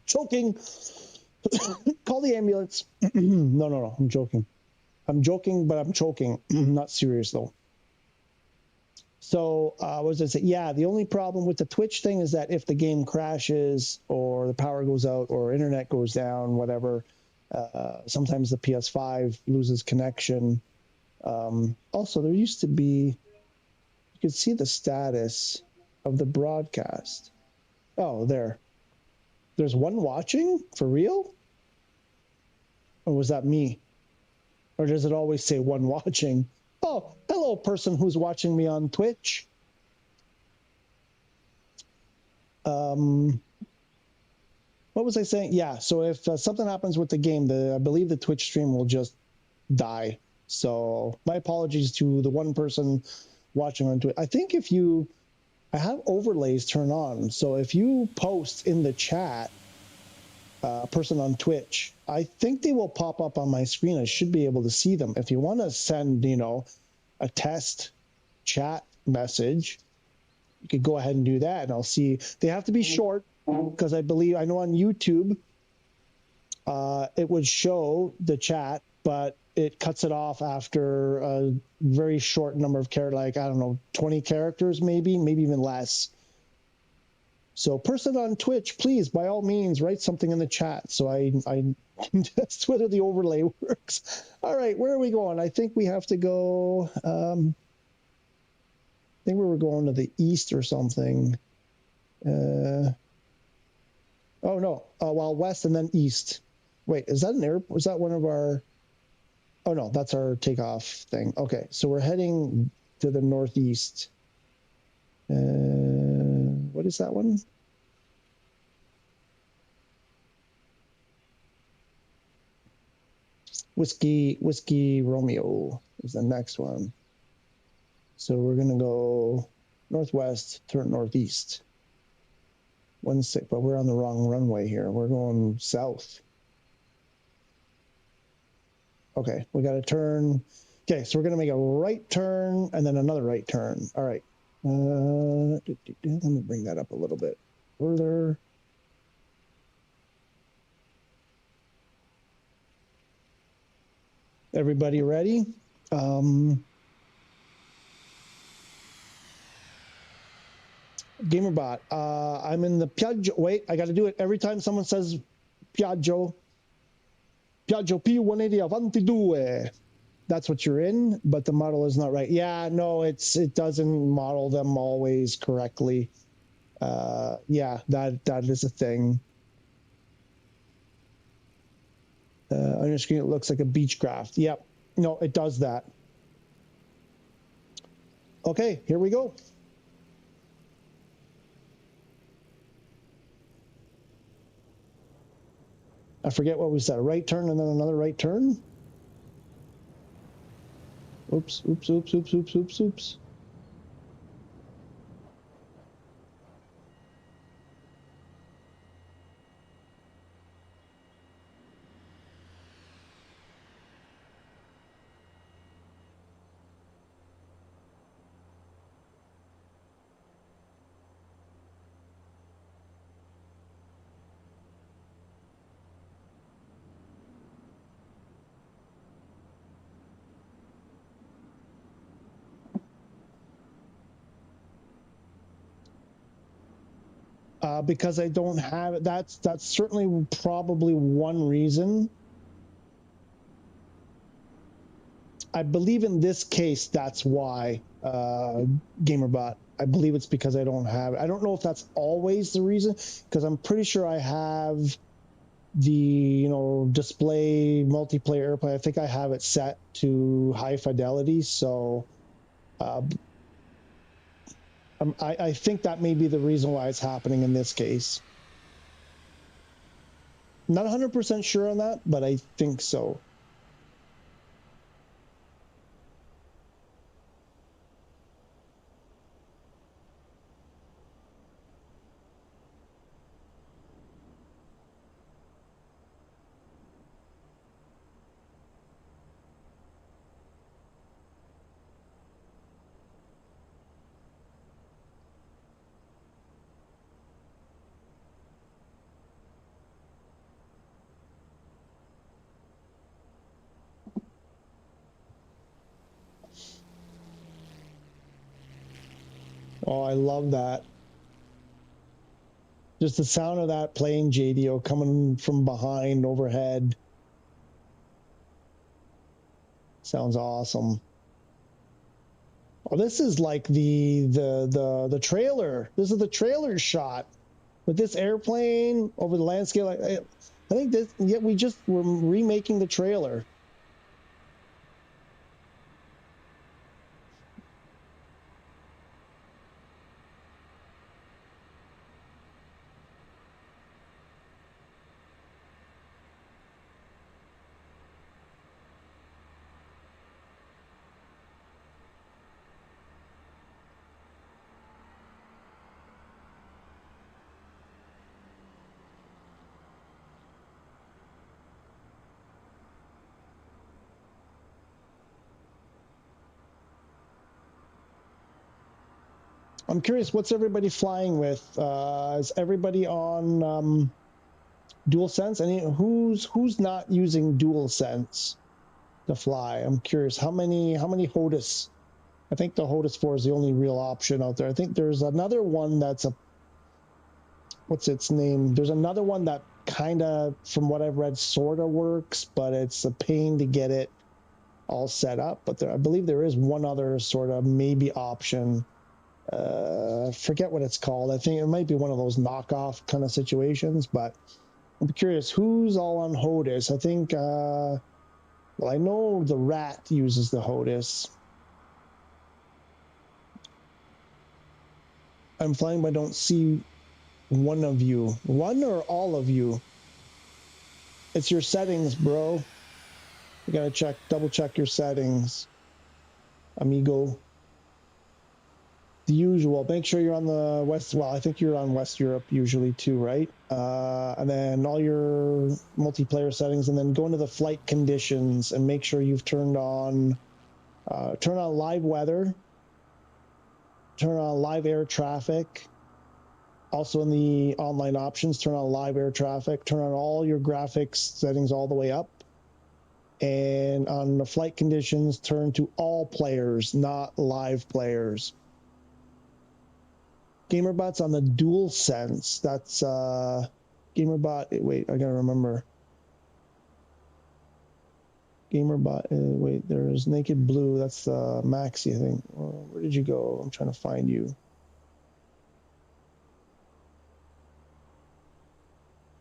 choking. Call the ambulance. No, I'm joking. I'm joking, but I'm choking. Not serious though. So what was I say? Yeah, the only problem with the Twitch thing is that if the game crashes or the power goes out or internet goes down, whatever, sometimes the PS5 loses connection. Also, there used to be, you could see the status of the broadcast. Oh, there's one watching for real? Or was that me? Or does it always say one watching? Oh, hello, person who's watching me on Twitch. What was I saying? Yeah, so if something happens with the game, I believe the Twitch stream will just die. So my apologies to the one person watching on Twitch. I think I have overlays turned on. So if you post in the chat, person on Twitch, I think they will pop up on my screen. I should be able to see them. If you want to send, a test chat message, you could go ahead and do that, and I'll see. They have to be short because I know on YouTube it would show the chat, but it cuts it off after a very short number of characters, like, I don't know, 20 characters maybe even less. So person on Twitch, please, by all means, write something in the chat so I can test whether the overlay works. All right, where are we going? I think we have to go, I think we were going to the east or something. Oh, no, well, west and then east. Wait, is that an airport? Was that one of our... Oh, no, that's our takeoff thing. Okay, so we're heading to the northeast. What is that one? Whiskey Romeo is the next one. So we're gonna go northwest, turn northeast. 16, but we're on the wrong runway here. We're going south. Okay, we got to turn. Okay, so we're gonna make a right turn and then another right turn. All right. Let me bring that up a little bit further. Everybody ready? Gamerbot, I'm in the Piaggio. Wait, I got to do it every time someone says Piaggio. Piaggio P180 Avanti Due. That's what you're in, but the model is not right. Yeah, no, it doesn't model them always correctly. Yeah, that is a thing. On your screen, it looks like a Beechcraft. Yep, no, it does that. Okay, here we go. I forget what we said. A right turn and then another right turn. Oops, oops, oops, oops, oops, oops, oops. Because I don't have it. That's certainly probably one reason. I believe in this case that's why, Gamerbot. I believe it's because I don't have it. I don't know if that's always the reason, because I'm pretty sure I have the display multiplayer airplane. I think I have it set to high fidelity, so I think that may be the reason why it's happening in this case. Not 100% sure on that, but I think so. Oh, I love that. Just the sound of that plane, JDO, coming from behind, overhead. Sounds awesome. Oh, this is like the trailer. This is the trailer shot with this airplane over the landscape. I think this. Yeah, we just were remaking the trailer. I'm curious, what's everybody flying with? Is everybody on DualSense? Who's not using DualSense to fly? I'm curious, how many HOTAS? I think the HOTAS 4 is the only real option out there. I think there's another one that's what's its name? There's another one that kind of, from what I've read, sort of works, but it's a pain to get it all set up. But I believe there is one other sort of maybe option. Forget what it's called. I think it might be one of those knockoff kind of situations, but I'm curious who's all on HOTAS. I think, well, I know the Rat uses the HOTAS. I'm flying, but I don't see one of you. One or all of you? It's your settings, bro. You gotta double check your settings, amigo. The usual. Make sure you're on the West. Well, I think you're on West Europe usually too, right? And then all your multiplayer settings, and then go into the flight conditions and make sure you've turned on live weather, turn on live air traffic. Also in the online options, turn on live air traffic, turn on all your graphics settings all the way up. And on the flight conditions, turn to all players, not live players. GamerBot's on the dual sense. That's GamerBot. Wait, I gotta remember. GamerBot. Wait, there's Naked Blue. That's Maxi, I think. Where did you go? I'm trying to find you.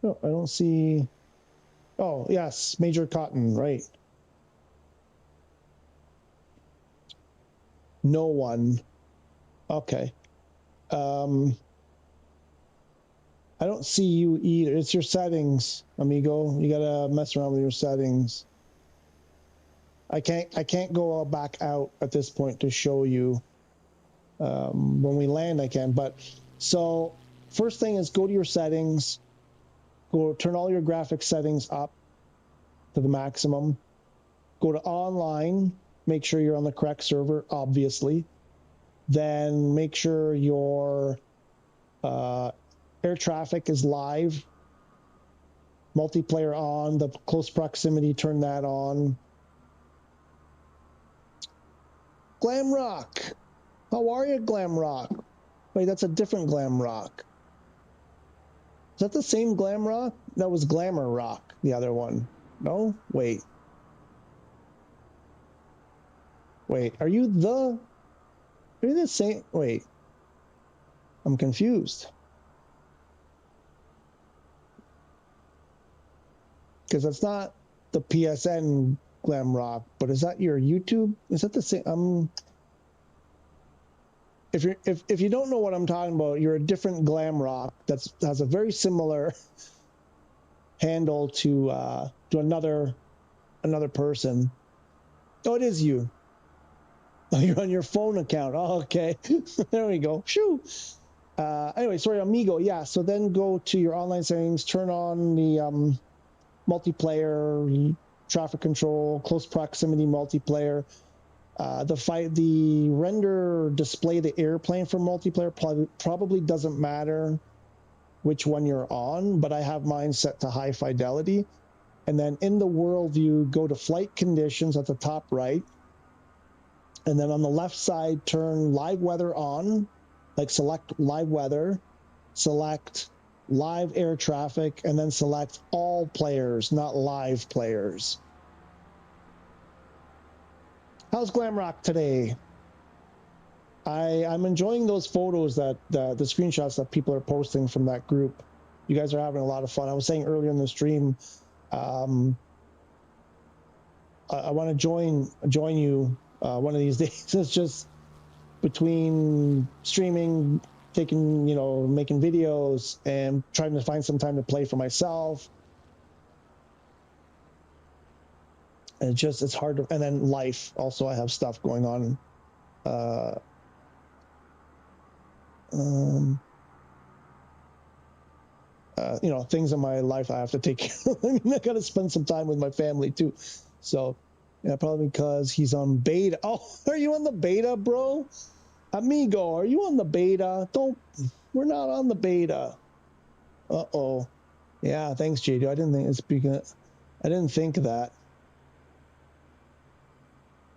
No, I don't see. Oh, yes, Major Cotton, right. No one. Okay. I don't see you either. It's your settings, amigo. You gotta mess around with your settings. I can't go back out at this point to show you. When we land, I can. But so first thing is go to your settings. Go turn all your graphics settings up to the maximum. Go to online. Make sure you're on the correct server, obviously. Then make sure your air traffic is live. Multiplayer on. The close proximity, turn that on. Glamrock. How are you, Glamrock? Wait, that's a different Glamrock. Is that the same Glamrock? That was Glamour Rock, the other one. No? Wait. Wait, are you the same? Wait. I'm confused. Because that's not the PSN Glamrock, but is that your YouTube? Is that the same? If you don't know what I'm talking about, you're a different Glamrock that has a very similar handle to another person. Oh, it is you. Oh, you're on your phone account. Oh, okay. There we go. Shoo. Anyway, sorry, amigo. Yeah. So then go to your online settings, turn on the multiplayer, traffic control, close proximity multiplayer. The render display the airplane for multiplayer probably doesn't matter which one you're on, but I have mine set to high fidelity. And then in the world view, go to flight conditions at the top right. And then on the left side, turn live weather on, like select live weather, select live air traffic, and then select all players, not live players. How's Glamrock today? I'm enjoying those photos that the screenshots that people are posting from that group. You guys are having a lot of fun. I was saying earlier in the stream, I want to join you one of these days. It's just between streaming, making videos, and trying to find some time to play for myself. And it's hard to, and then life also, I have stuff going on. Things in my life I have to take care of. I mean, I got to spend some time with my family too. So, yeah, probably because he's on beta. Oh, are you on the beta, bro? Amigo, are you on the beta? We're not on the beta. Uh-oh. Yeah, thanks, JD. I didn't think of that.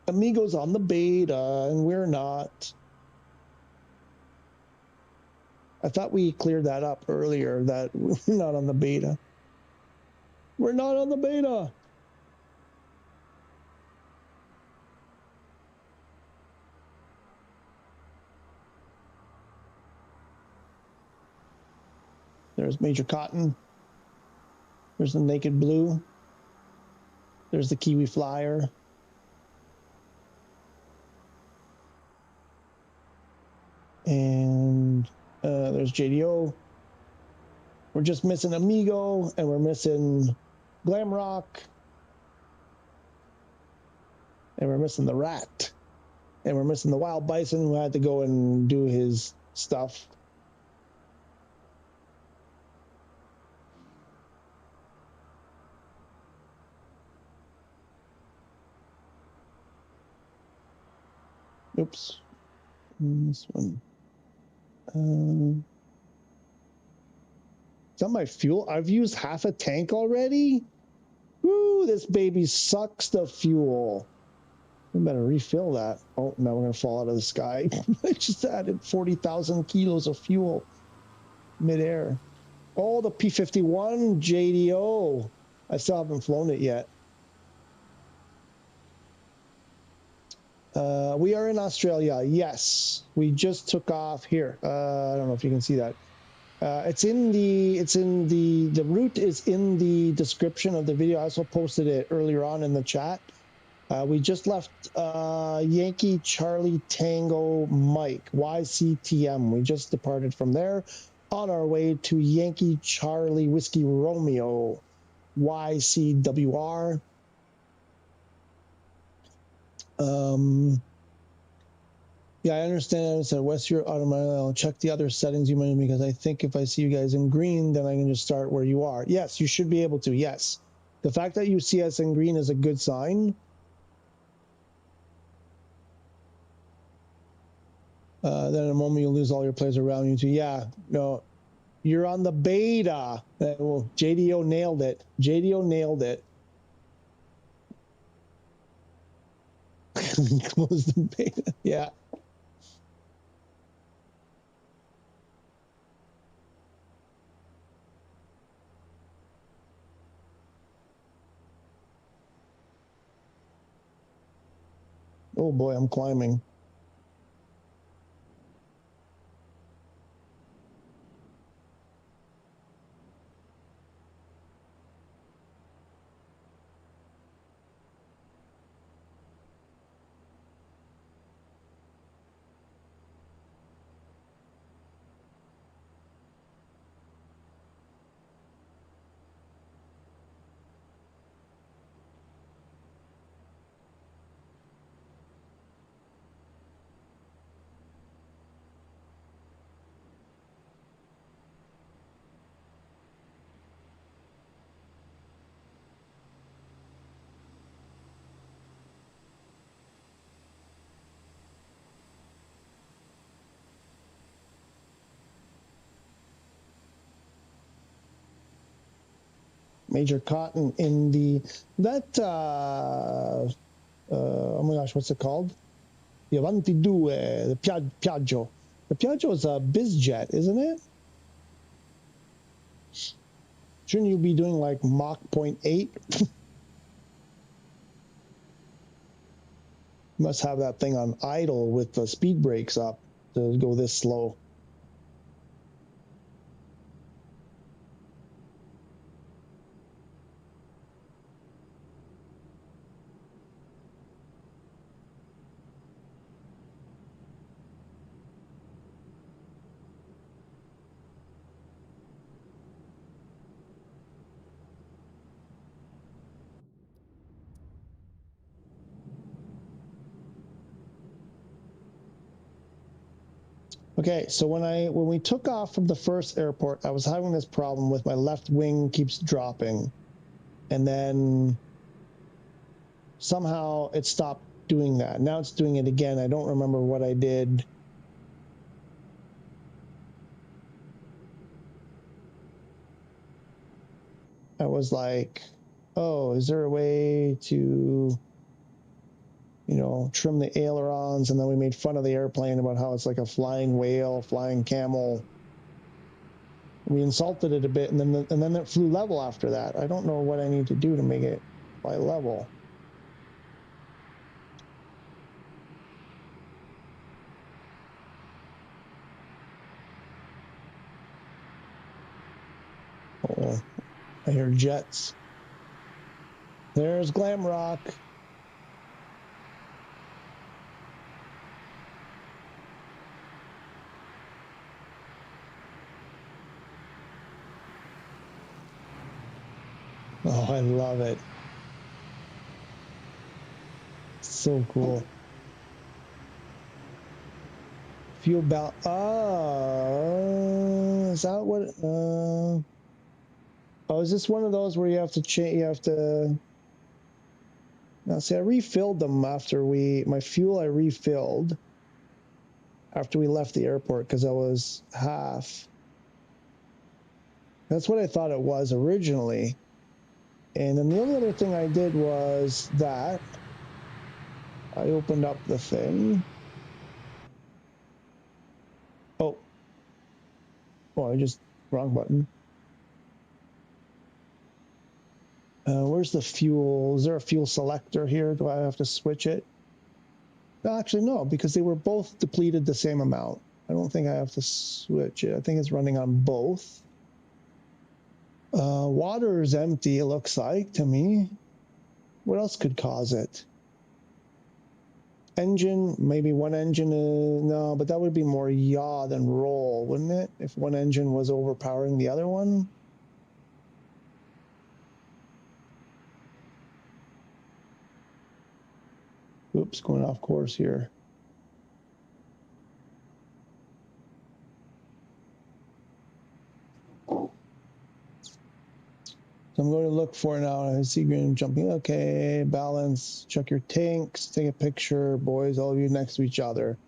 Amigo's on the beta, and we're not. I thought we cleared that up earlier, that we're not on the beta. We're not on the beta. There's Major Cotton. There's the Naked Blue. There's the Kiwi Flyer. And there's JDO. We're just missing Amigo, and we're missing Glamrock. And we're missing the rat. And we're missing the wild bison who had to go and do his stuff. Oops. This one. Is that my fuel? I've used half a tank already? Woo, this baby sucks the fuel. We better refill that. Oh, now we're going to fall out of the sky. I just added 40,000 kilos of fuel midair. Oh, the P-51 JDO. I still haven't flown it yet. We are in Australia. Yes, we just took off here. I don't know if you can see that. The route is in the description of the video. I also posted it earlier on in the chat. We just left Yankee Charlie Tango Mike, YCTM. We just departed from there on our way to Yankee Charlie Whiskey Romeo, YCWR. Yeah, I understand. I said West Europe automatically. I'll check the other settings you mentioned because I think if I see you guys in green, then I can just start where you are. Yes, you should be able to. Yes. The fact that you see us in green is a good sign. Then in a moment you'll lose all your players around you too. Yeah, no, you're on the beta. Well, JDO nailed it. JDO nailed it. Close the beta. Yeah. Oh boy, I'm climbing. Major Cotton in the oh my gosh, what's it called? The Avanti Due, the Piaggio. The Piaggio is a bizjet, isn't it? Shouldn't you be doing like Mach 0.8? Must have that thing on idle with the speed brakes up to go this slow. Okay, so when we took off from the first airport, I was having this problem with my left wing keeps dropping, and then somehow it stopped doing that. Now it's doing it again. I don't remember what I did. I was like, oh, is there a way to, you know, trim the ailerons? And then we made fun of the airplane about how it's like a flying whale, flying camel. We insulted it a bit, and then it flew level after that. I don't know what I need to do to make it fly level. Oh, I hear jets. There's Glamrock. Oh, I love it. So so cool. Fuel bal. Is that what? Oh, is this one of those where you have to change? You have to. Now, see, I refilled them after my fuel I refilled after we left the airport because I was half. That's what I thought it was originally. And then the only other thing I did was that I opened up the thing. Oh, I just wrong button. Where's the fuel? Is there a fuel selector here? Do I have to switch it? Actually, no, because they were both depleted the same amount. I don't think I have to switch it. I think it's running on both. Water is empty, it looks like to me. What else could cause it? Engine, maybe one engine, no, but that would be more yaw than roll, wouldn't it? If one engine was overpowering the other one. Oops, going off course here. So I'm going to look for now. I see green jumping. Okay, balance, check your tanks, take a picture, boys, all of you next to each other.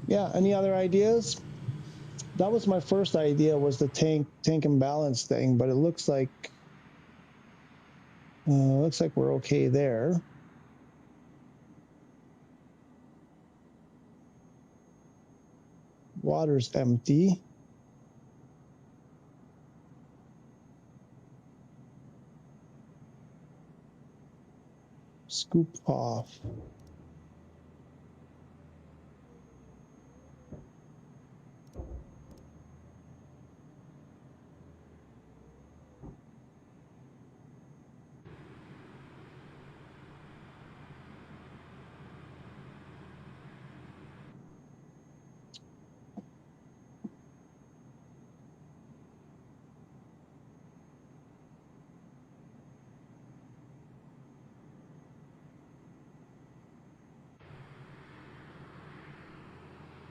Yeah, any other ideas? That was my first idea, was the tank and balance thing, but it looks like we're okay there. Water's empty. Scoop off.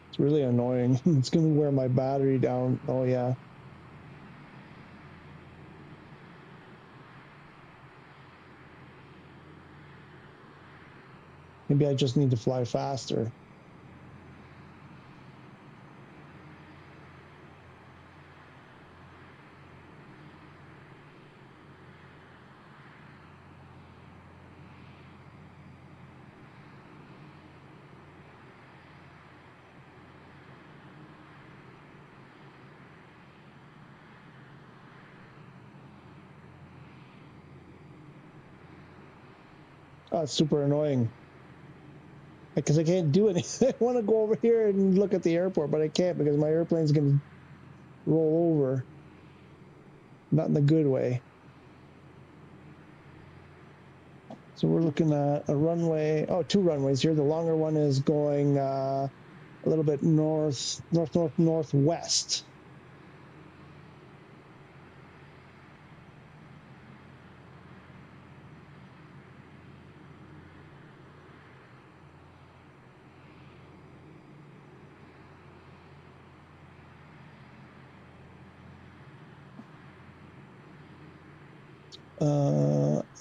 It's really annoying. It's going to wear my battery down. Oh, yeah. Maybe I just need to fly faster. Oh, it's super annoying. Because I can't do anything. I want to go over here and look at the airport, but I can't because my airplane's going to roll over. Not in the good way. So we're looking at a runway. Oh, two runways here. The longer one is going a little bit northwest.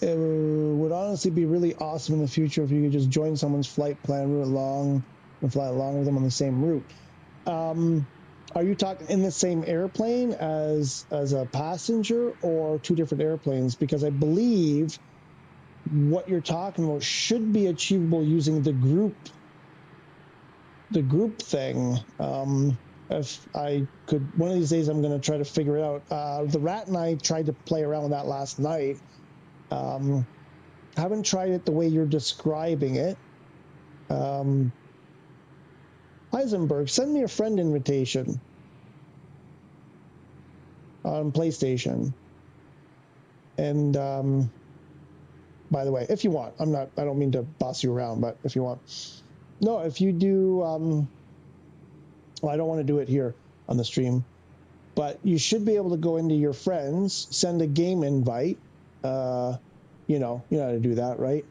It would honestly be really awesome in the future if you could just join someone's flight plan route along and fly along with them on the same route. Are you talking in the same airplane as a passenger, or two different airplanes? Because I believe what you're talking about should be achievable using the group thing. If I could, one of these days I'm going to try to figure it out. The Rat and I tried to play around with that last night. Haven't tried it the way you're describing it. Heisenberg, send me a friend invitation. on PlayStation. And by the way, if you want, I don't mean to boss you around, but if you want, no, if you do, well, I don't want to do it here on the stream, but you should be able to go into your friends, send a game invite. You know how to do that, right?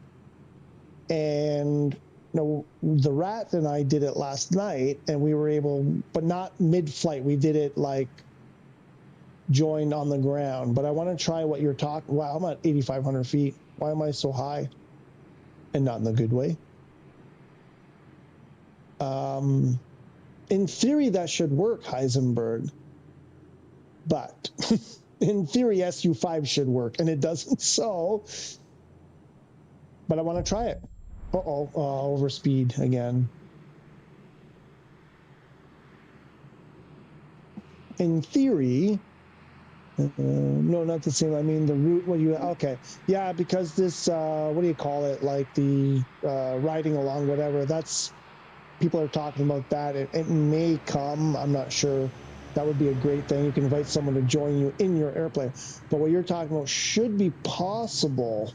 And the Rat and I did it last night, and we were able, but not mid-flight. We did it like joined on the ground. But I want to try what you're talking. Wow, I'm at 8,500 feet. Why am I so high? And not in the good way. In theory, that should work, Heisenberg. But in theory, SU5 should work, and it doesn't. So, but I want to try it. Overspeed again. In theory, no, not the same. I mean, the route, okay. Yeah, because this, what do you call it? Like the riding along, whatever, that's, people are talking about that. It may come, I'm not sure. That would be a great thing. You can invite someone to join you in your airplane. But what you're talking about should be possible.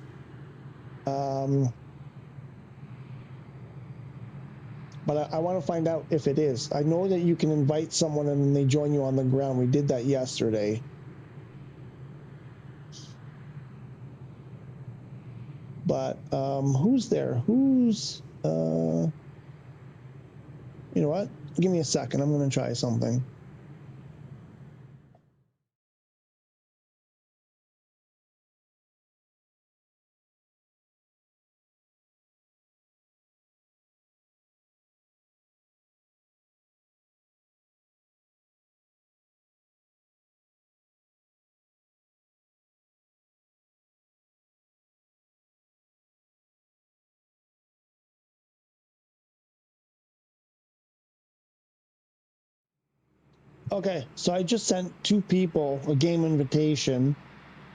But I want to find out if it is. I know that you can invite someone and they join you on the ground. We did that yesterday. But who's there? Who's, you know what? Give me a second. I'm going to try something. Okay, so I just sent 2 people a game invitation.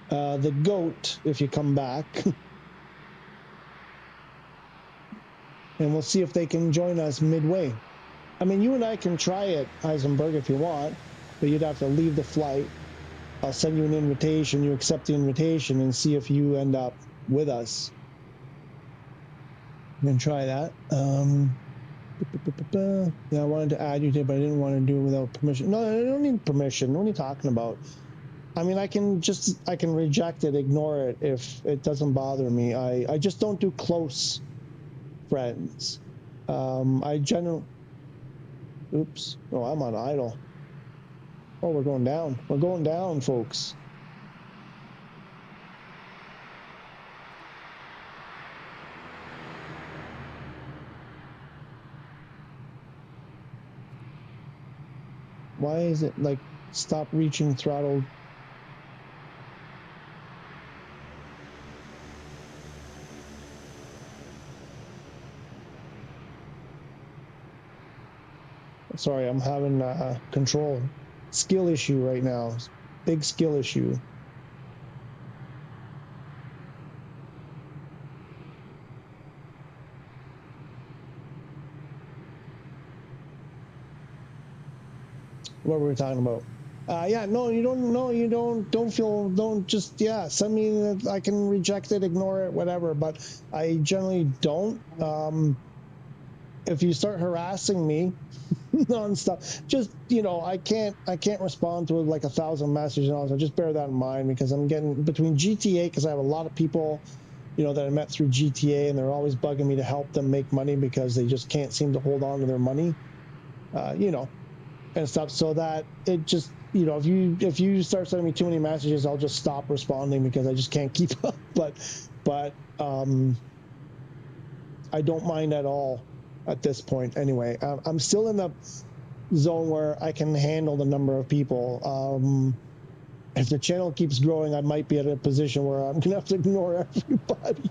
The GOAT, if you come back. And we'll see if they can join us midway. I mean, you and I can try it, Heisenberg, if you want, but you'd have to leave the flight. I'll send you an invitation, you accept the invitation, and see if you end up with us. I'm going to try that. Yeah, I wanted to add you today, but I didn't want to do it without permission. No, I don't need permission. What are you talking about? I mean, I can reject it, ignore it if it doesn't bother me. I just don't do close friends. I generally, oops, oh, I'm on idle. Oh, we're going down. We're going down, folks. Why is it like stop reaching throttle? Sorry, I'm having control skill issue right now. Big skill issue. What were we talking about? Yeah, no, you don't. No, you don't feel. Don't just. Yeah, send me. I can reject it, ignore it, whatever. But I generally don't. If you start harassing me nonstop, just I can't respond to like 1,000 messages and all that. Just bear that in mind because I'm getting between GTA because I have a lot of people, that I met through GTA and they're always bugging me to help them make money because they just can't seem to hold on to their money, and stuff. So that it just if you start sending me too many messages, I'll just stop responding because I just can't keep up. But I don't mind at all. At this point, anyway, I'm still in the zone where I can handle the number of people. If the channel keeps growing, I might be at a position where I'm gonna have to ignore everybody.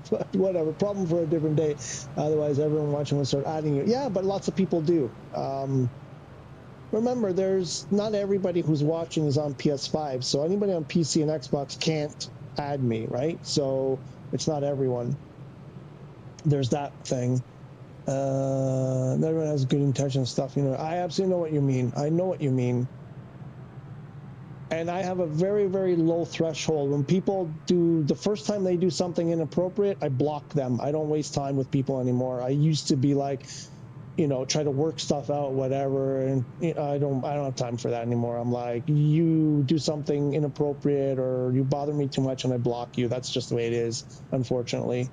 But whatever, problem for a different day. Otherwise, everyone watching will start adding you. Yeah, but lots of people do. Remember, there's not everybody who's watching is on PS5, so anybody on PC and Xbox can't add me, right? So it's not everyone. There's that thing. Everyone has good intention stuff. I absolutely know what you mean. I know what you mean. And I have a very, very low threshold. When people do, the first time they do something inappropriate, I block them. I don't waste time with people anymore. I used to be like, you know, try to work stuff out, whatever. And you know, I don't have time for that anymore. I'm like, you do something inappropriate or you bother me too much and I block you. That's just the way it is, unfortunately.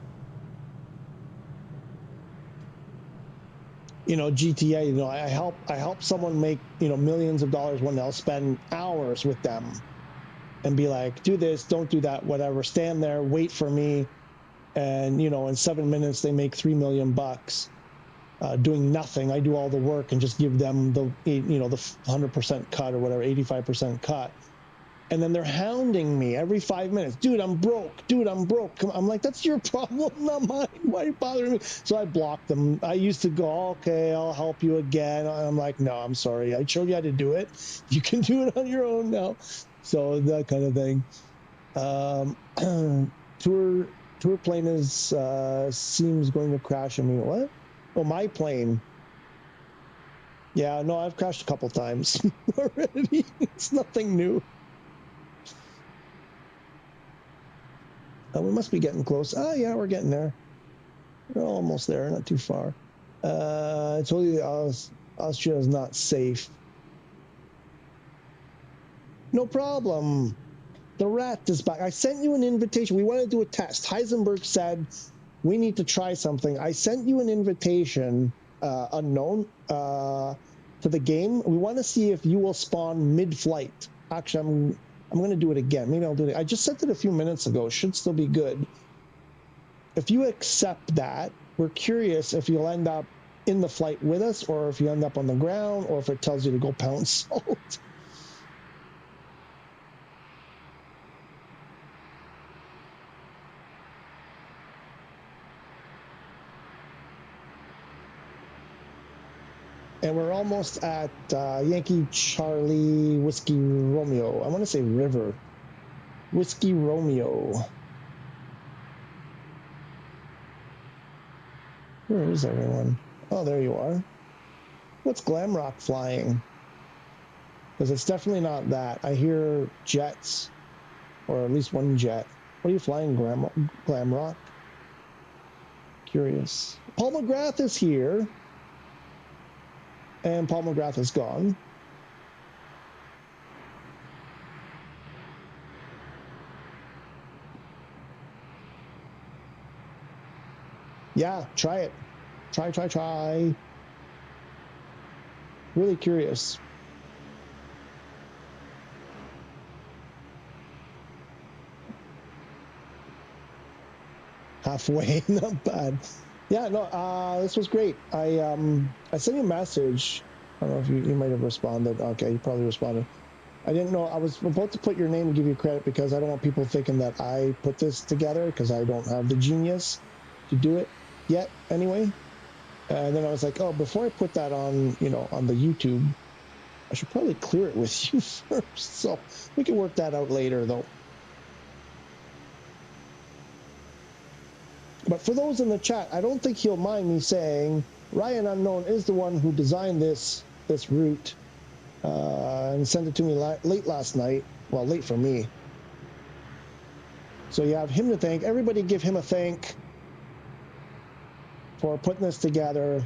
You know, GTA, you know, I help someone make, you know, millions of dollars when they'll spend hours with them and be like, do this, don't do that, whatever. Stand there, wait for me. And, you know, in 7 minutes, they make $3 million doing nothing. I do all the work and just give them the, you know, the 100% cut or whatever, 85% cut. And then they're hounding me every 5 minutes. Dude, I'm broke. Dude, I'm broke. I'm like, that's your problem, not mine. Why are you bothering me? So I blocked them. I used to go, okay, I'll help you again. I'm like, no, I'm sorry. I showed you how to do it. You can do it on your own now. So that kind of thing. Tour plane is seems going to crash. I mean, what? Oh, my plane. Yeah, no, I've crashed a couple times already. It's nothing new. We must be getting close. Oh, yeah, we're getting there. We're almost there, not too far. I told you Austria is not safe. No problem. The rat is back. I sent you an invitation. We want to do a test. Heisenberg said we need to try something. I sent you an invitation, unknown, to the game. We want to see if you will spawn mid-flight. Actually, I'm going to do it again. Maybe I'll do it. I just sent it a few minutes ago. It should still be good. If you accept that, we're curious if you'll end up in the flight with us or if you end up on the ground or if it tells you to go pound salt. And we're almost at Yankee Charlie Whiskey Romeo. I want to say River. Whiskey Romeo. Where is everyone? Oh, there you are. What's Glamrock flying? Because it's definitely not that. I hear jets, or at least one jet. What are you flying, Glamrock? Curious. Paul McGrath is here. And Paul McGrath is gone. Yeah, try it. Try. Really curious. Halfway, not bad. Yeah, no, this was great. I sent you a message. I don't know if you might have responded. Okay, you probably responded. I didn't know. I was about to put your name and give you credit because I don't want people thinking that I put this together because I don't have the genius to do it yet anyway. And then I was like, oh, before I put that on, you know, on the YouTube, I should probably clear it with you first. So we can work that out later though. But for those in the chat, I don't think he'll mind me saying Ryan Unknown is the one who designed this route and sent it to me late last night. Well, late for me. So you have him to thank. Everybody give him a thank for putting this together.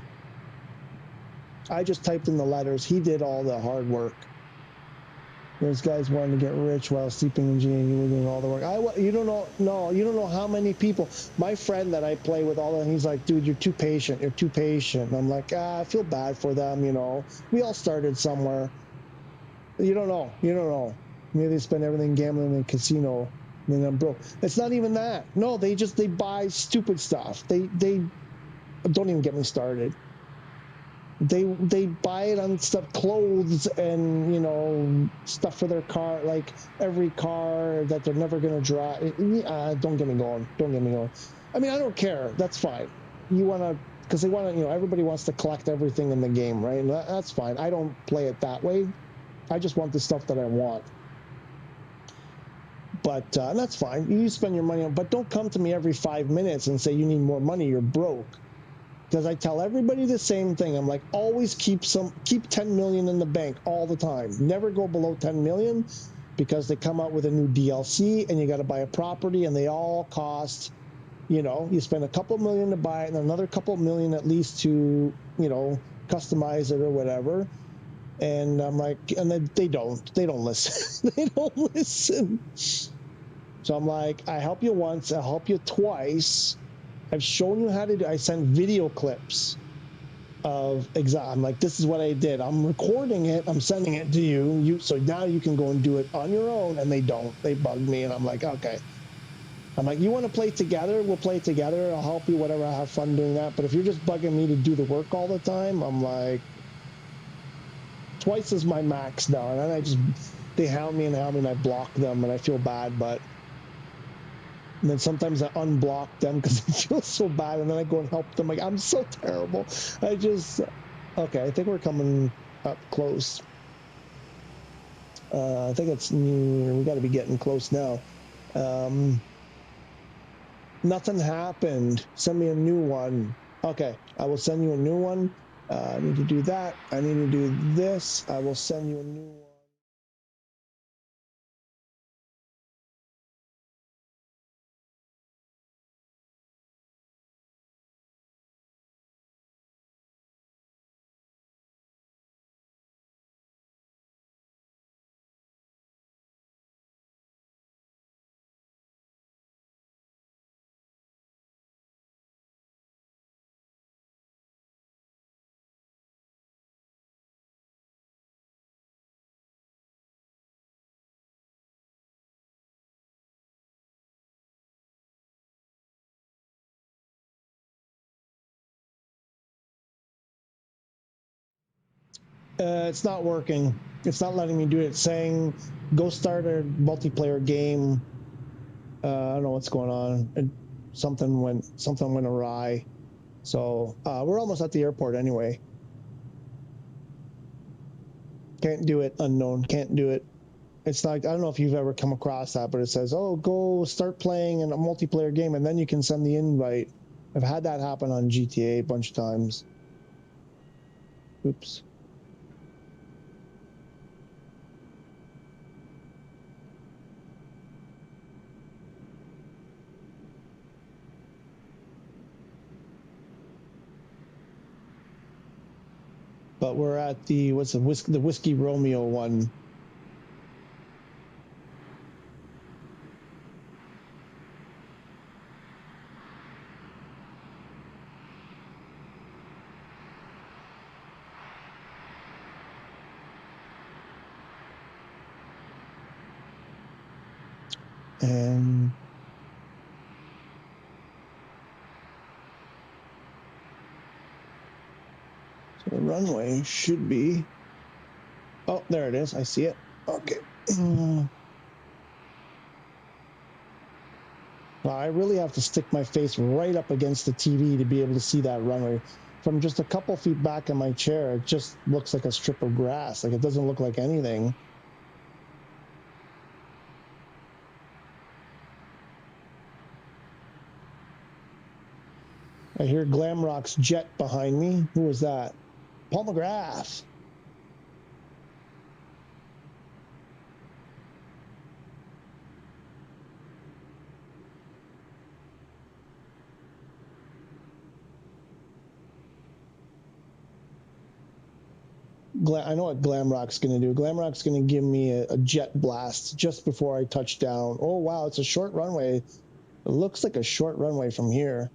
I just typed in the letters. He did all the hard work. Those guys wanted to get rich while sleeping in jail. You were doing all the work. You don't know. No, you don't know how many people. My friend that I play with, he's like, dude, you're too patient. You're too patient. And I'm like, I feel bad for them. You know, we all started somewhere. You don't know. You don't know. Maybe they spend everything gambling in a casino. And then I'm broke. It's not even that. No, they buy stupid stuff. They don't even get me started. They buy it on stuff, clothes and, you know, stuff for their car, like every car that they're never going to drive. Don't get me going. Don't get me going. I mean, I don't care. That's fine. You want to, because they want to, you know, everybody wants to collect everything in the game, right? And that's fine. I don't play it that way. I just want the stuff that I want. But that's fine. You spend your money on, but don't come to me every 5 minutes and say you need more money. You're broke. Because I tell everybody the same thing. I'm like, always keep 10 million in the bank all the time. Never go below 10 million. because they come out with a new DLC and you got to buy a property and they all cost, you know, you spend a couple million to buy it and another couple million at least to, you know, customize it or whatever. And I'm like, and then they don't listen. They don't listen. So I'm like, I help you once, I'll help you twice. I've shown you how to do, I sent video clips of I'm like, this is what I did. I'm recording it. I'm sending it to you. So now you can go and do it on your own. And they don't. They bug me. And I'm like, okay. I'm like, you want to play together? We'll play together. I'll help you, whatever. I have fun doing that. But if you're just bugging me to do the work all the time, I'm like, twice is my max now. And then they hound me and I block them and I feel bad. But and then sometimes I unblock them because I feel so bad. And then I go and help them. Like, I'm so terrible. Okay, I think we're coming up close. I think it's near, we got to be getting close now. Nothing happened. Send me a new one. Okay, I will send you a new one. I need to do that. I need to do this. I will send you a new one. It's not working. It's not letting me do it. It's saying, go start a multiplayer game. I don't know what's going on. Something went awry. So we're almost at the airport anyway. Can't do it, unknown. Can't do it. It's like, I don't know if you've ever come across that, but it says, oh, go start playing in a multiplayer game, and then you can send the invite. I've had that happen on GTA a bunch of times. Oops. But we're at the Whiskey Romeo one. And so the runway should be, oh, there it is. I see it. Okay. Well, I really have to stick my face right up against the TV to be able to see that runway. From just a couple feet back in my chair, it just looks like a strip of grass. Like, it doesn't look like anything. I hear Glamrock's jet behind me. Who was that? Paul McGrath. I know what Glamrock's going to do. Glamrock's going to give me a jet blast just before I touch down. Oh, wow, it's a short runway. It looks like a short runway from here.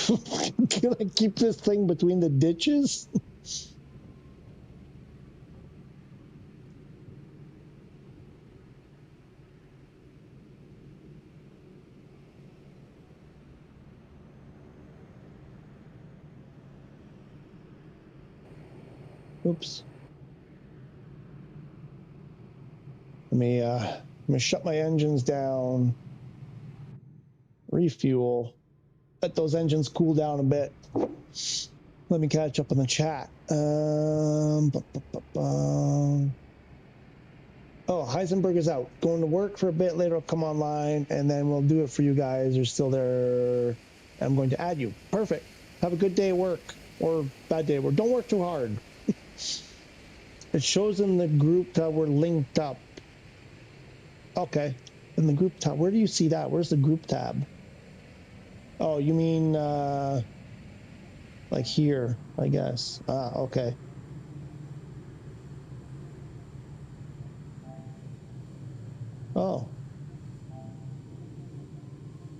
Can I keep this thing between the ditches? Oops. Let me shut my engines down, refuel, let those engines cool down a bit. Let me catch up on the chat. Oh, Heisenberg is out. Going to work for a bit, later I'll come online, and then we'll do it for you guys. You're still there. I'm going to add you. Perfect. Have a good day at work, or bad day at work. Don't work too hard. It shows in the group that we're linked up. Okay. In the group tab. Where do you see that? Where's the group tab? Oh, you mean like here, I guess. Ah, okay. Oh.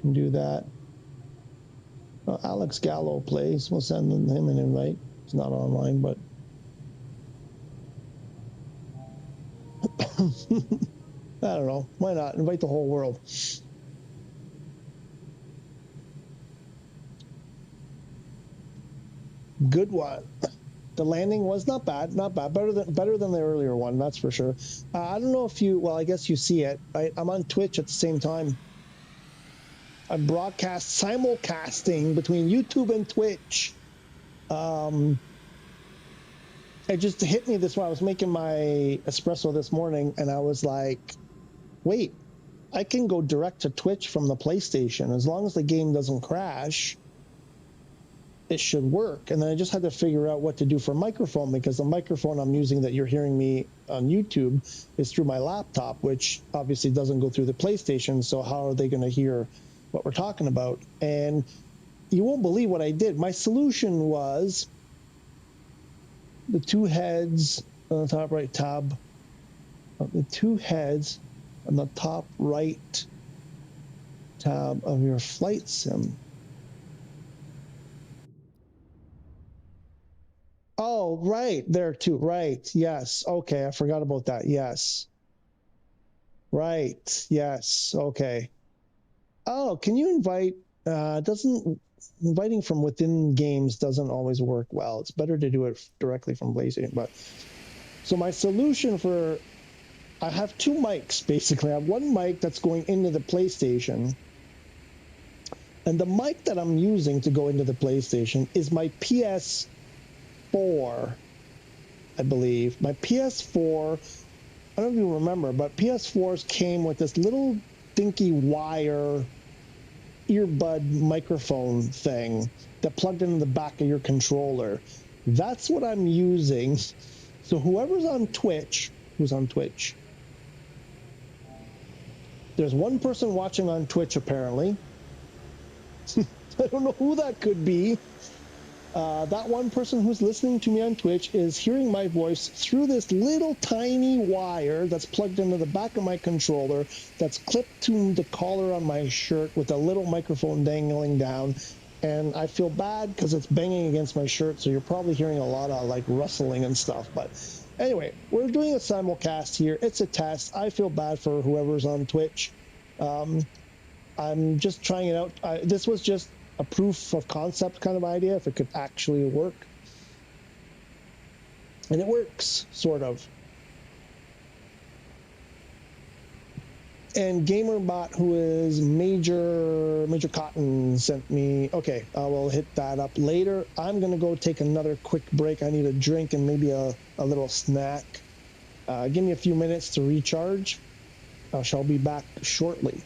Can do that. Oh, Alex Gallo plays. We'll send him an invite. He's not online, but I don't know. Why not? Invite the whole world. Good one. The landing was not bad, not bad. Better than the earlier one, that's for sure. I don't know if you, well, I guess you see it. I'm on Twitch at the same time. I broadcast simulcasting between YouTube and Twitch. It just hit me this way. I was making my espresso this morning, and I was like, wait, I can go direct to Twitch from the PlayStation. As long as the game doesn't crash, it should work. And then I just had to figure out what to do for microphone, because the microphone I'm using that you're hearing me on YouTube is through my laptop, which obviously doesn't go through the PlayStation. So how are they going to hear what we're talking about? And you won't believe what I did. My solution was the two heads on the top right tab, the two heads on the top right tab of your flight sim. Oh, right, there too. Right, yes. Okay, I forgot about that. Yes. Right, yes. Okay. Oh, can you invite, inviting from within games doesn't always work well. It's better to do it directly from PlayStation. But so my solution for, I have two mics basically. I have one mic that's going into the PlayStation, and the mic that I'm using to go into the PlayStation is my PS4, I believe. My PS4, I don't know if you remember, but PS4s came with this little dinky wire earbud microphone thing that plugged into the back of your controller. That's what I'm using. So whoever's on Twitch, who's on Twitch, there's one person watching on Twitch apparently. I don't know who that could be. That one person who's listening to me on Twitch is hearing my voice through this little tiny wire that's plugged into the back of my controller, that's clipped to the collar on my shirt with a little microphone dangling down. And I feel bad because it's banging against my shirt, so you're probably hearing a lot of like rustling and stuff. But anyway, we're doing a simulcast here. It's a test. I feel bad for whoever's on Twitch. I'm just trying it out. This was just a proof of concept kind of idea, if it could actually work. And it works, sort of. And GamerBot, who is Major Cotton, sent me, okay, I will hit that up later. I'm gonna go take another quick break. I need a drink and maybe a little snack. Give me a few minutes to recharge. I shall be back shortly.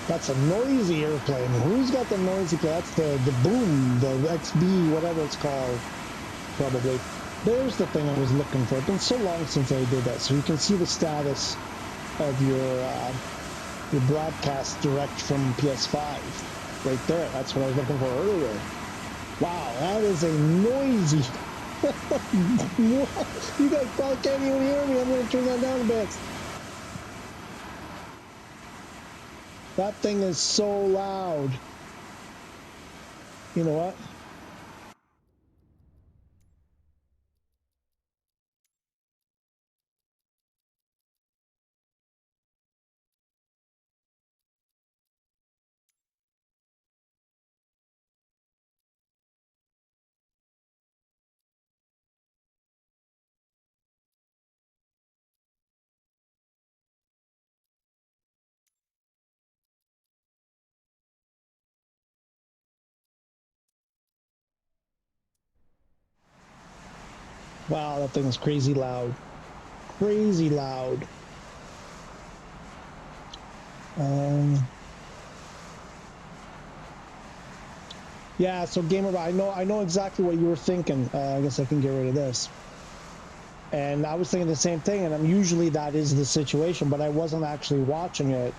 That's a noisy airplane. Who's got the noisy plane? That's the boom, the XB, whatever it's called, probably. There's the thing I was looking for. It's been so long since I did that. So you can see the status of your broadcast direct from PS5 right there. That's what I was looking for earlier. Wow, that is a noisy. You guys probably can't even hear me. I'm going to turn that down a bit. That thing is so loud. You know what? Wow, that thing's crazy loud. Crazy loud. Yeah, so Gamer, I know exactly what you were thinking. I guess I can get rid of this. And I was thinking the same thing, and usually that is the situation, but I wasn't actually watching it.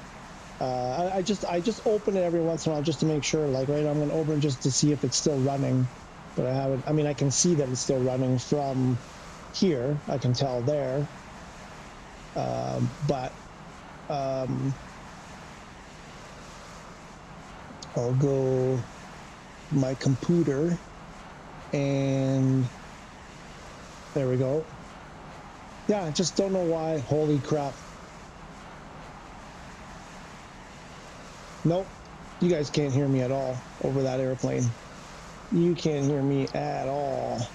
I just open it every once in a while just to make sure. Like, right, I'm going to open it just to see if it's still running. But I haven't. I mean, I can see that it's still running from here. I can tell there. But I'll go my computer, and there we go. Yeah, I just don't know why. Holy crap. Nope. You guys can't hear me at all over that airplane. You can't hear me at all.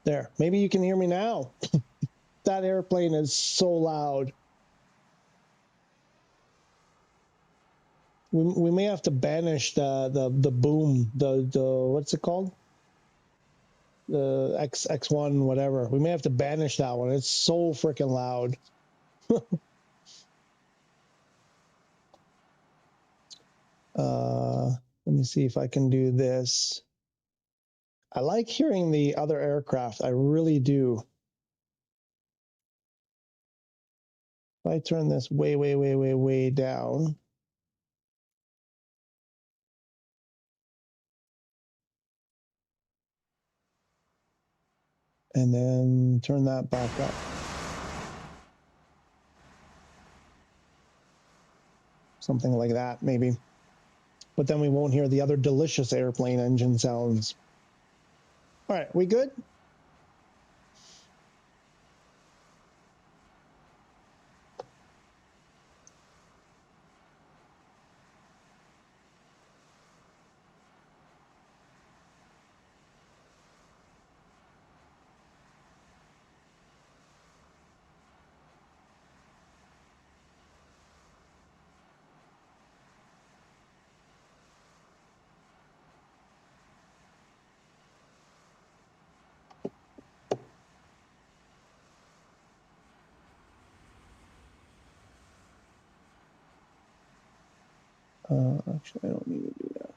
There. Maybe you can hear me now. That airplane is so loud. We may have to banish the boom, the what's it called? The X1 whatever. We may have to banish that one. It's so freaking loud. Let me see if I can do this. I like hearing the other aircraft. I really do. If I turn this way down. And then turn that back up. Something like that, maybe. But then we won't hear the other delicious airplane engine sounds. All right, we good? Actually, I don't need to do that.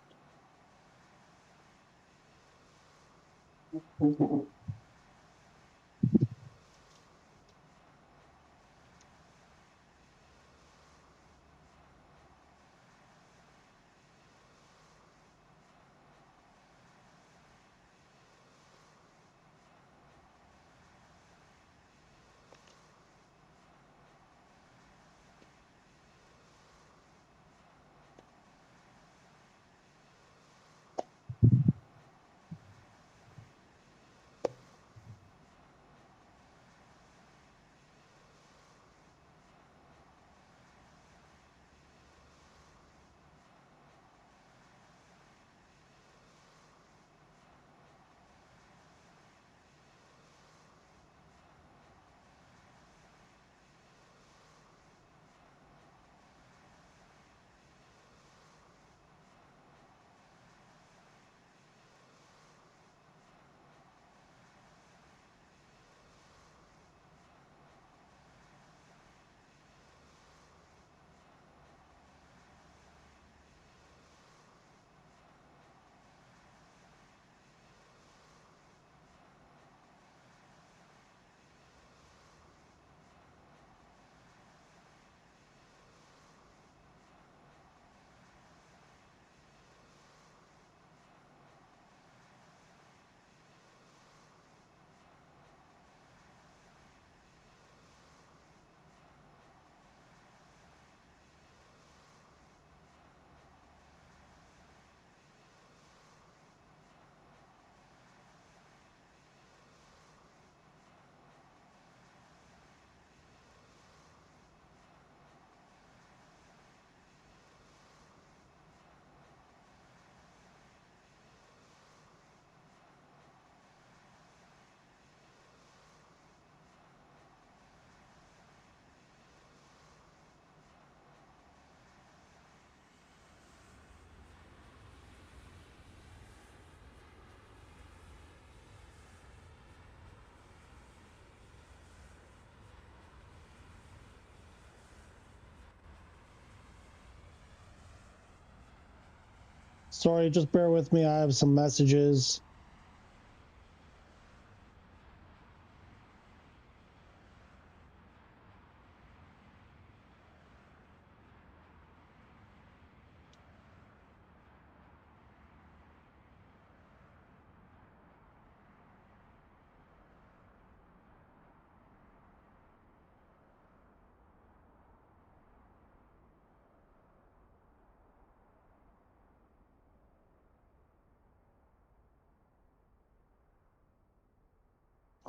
Sorry, just bear with me. I have some messages.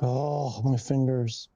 Oh, my fingers.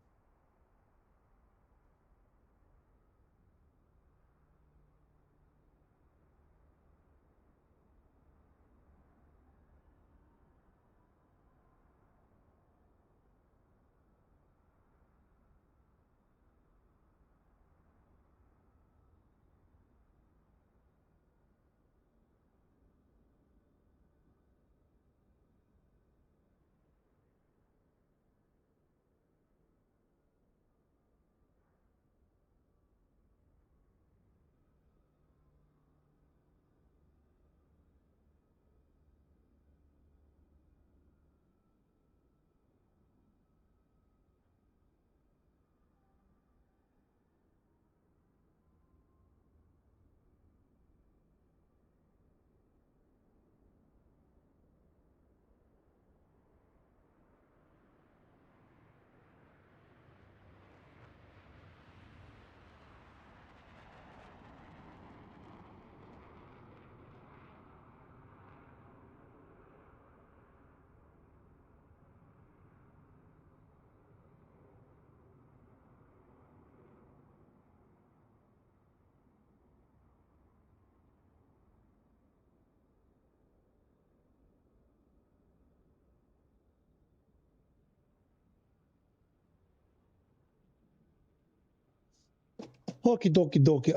Okie dokie dokie.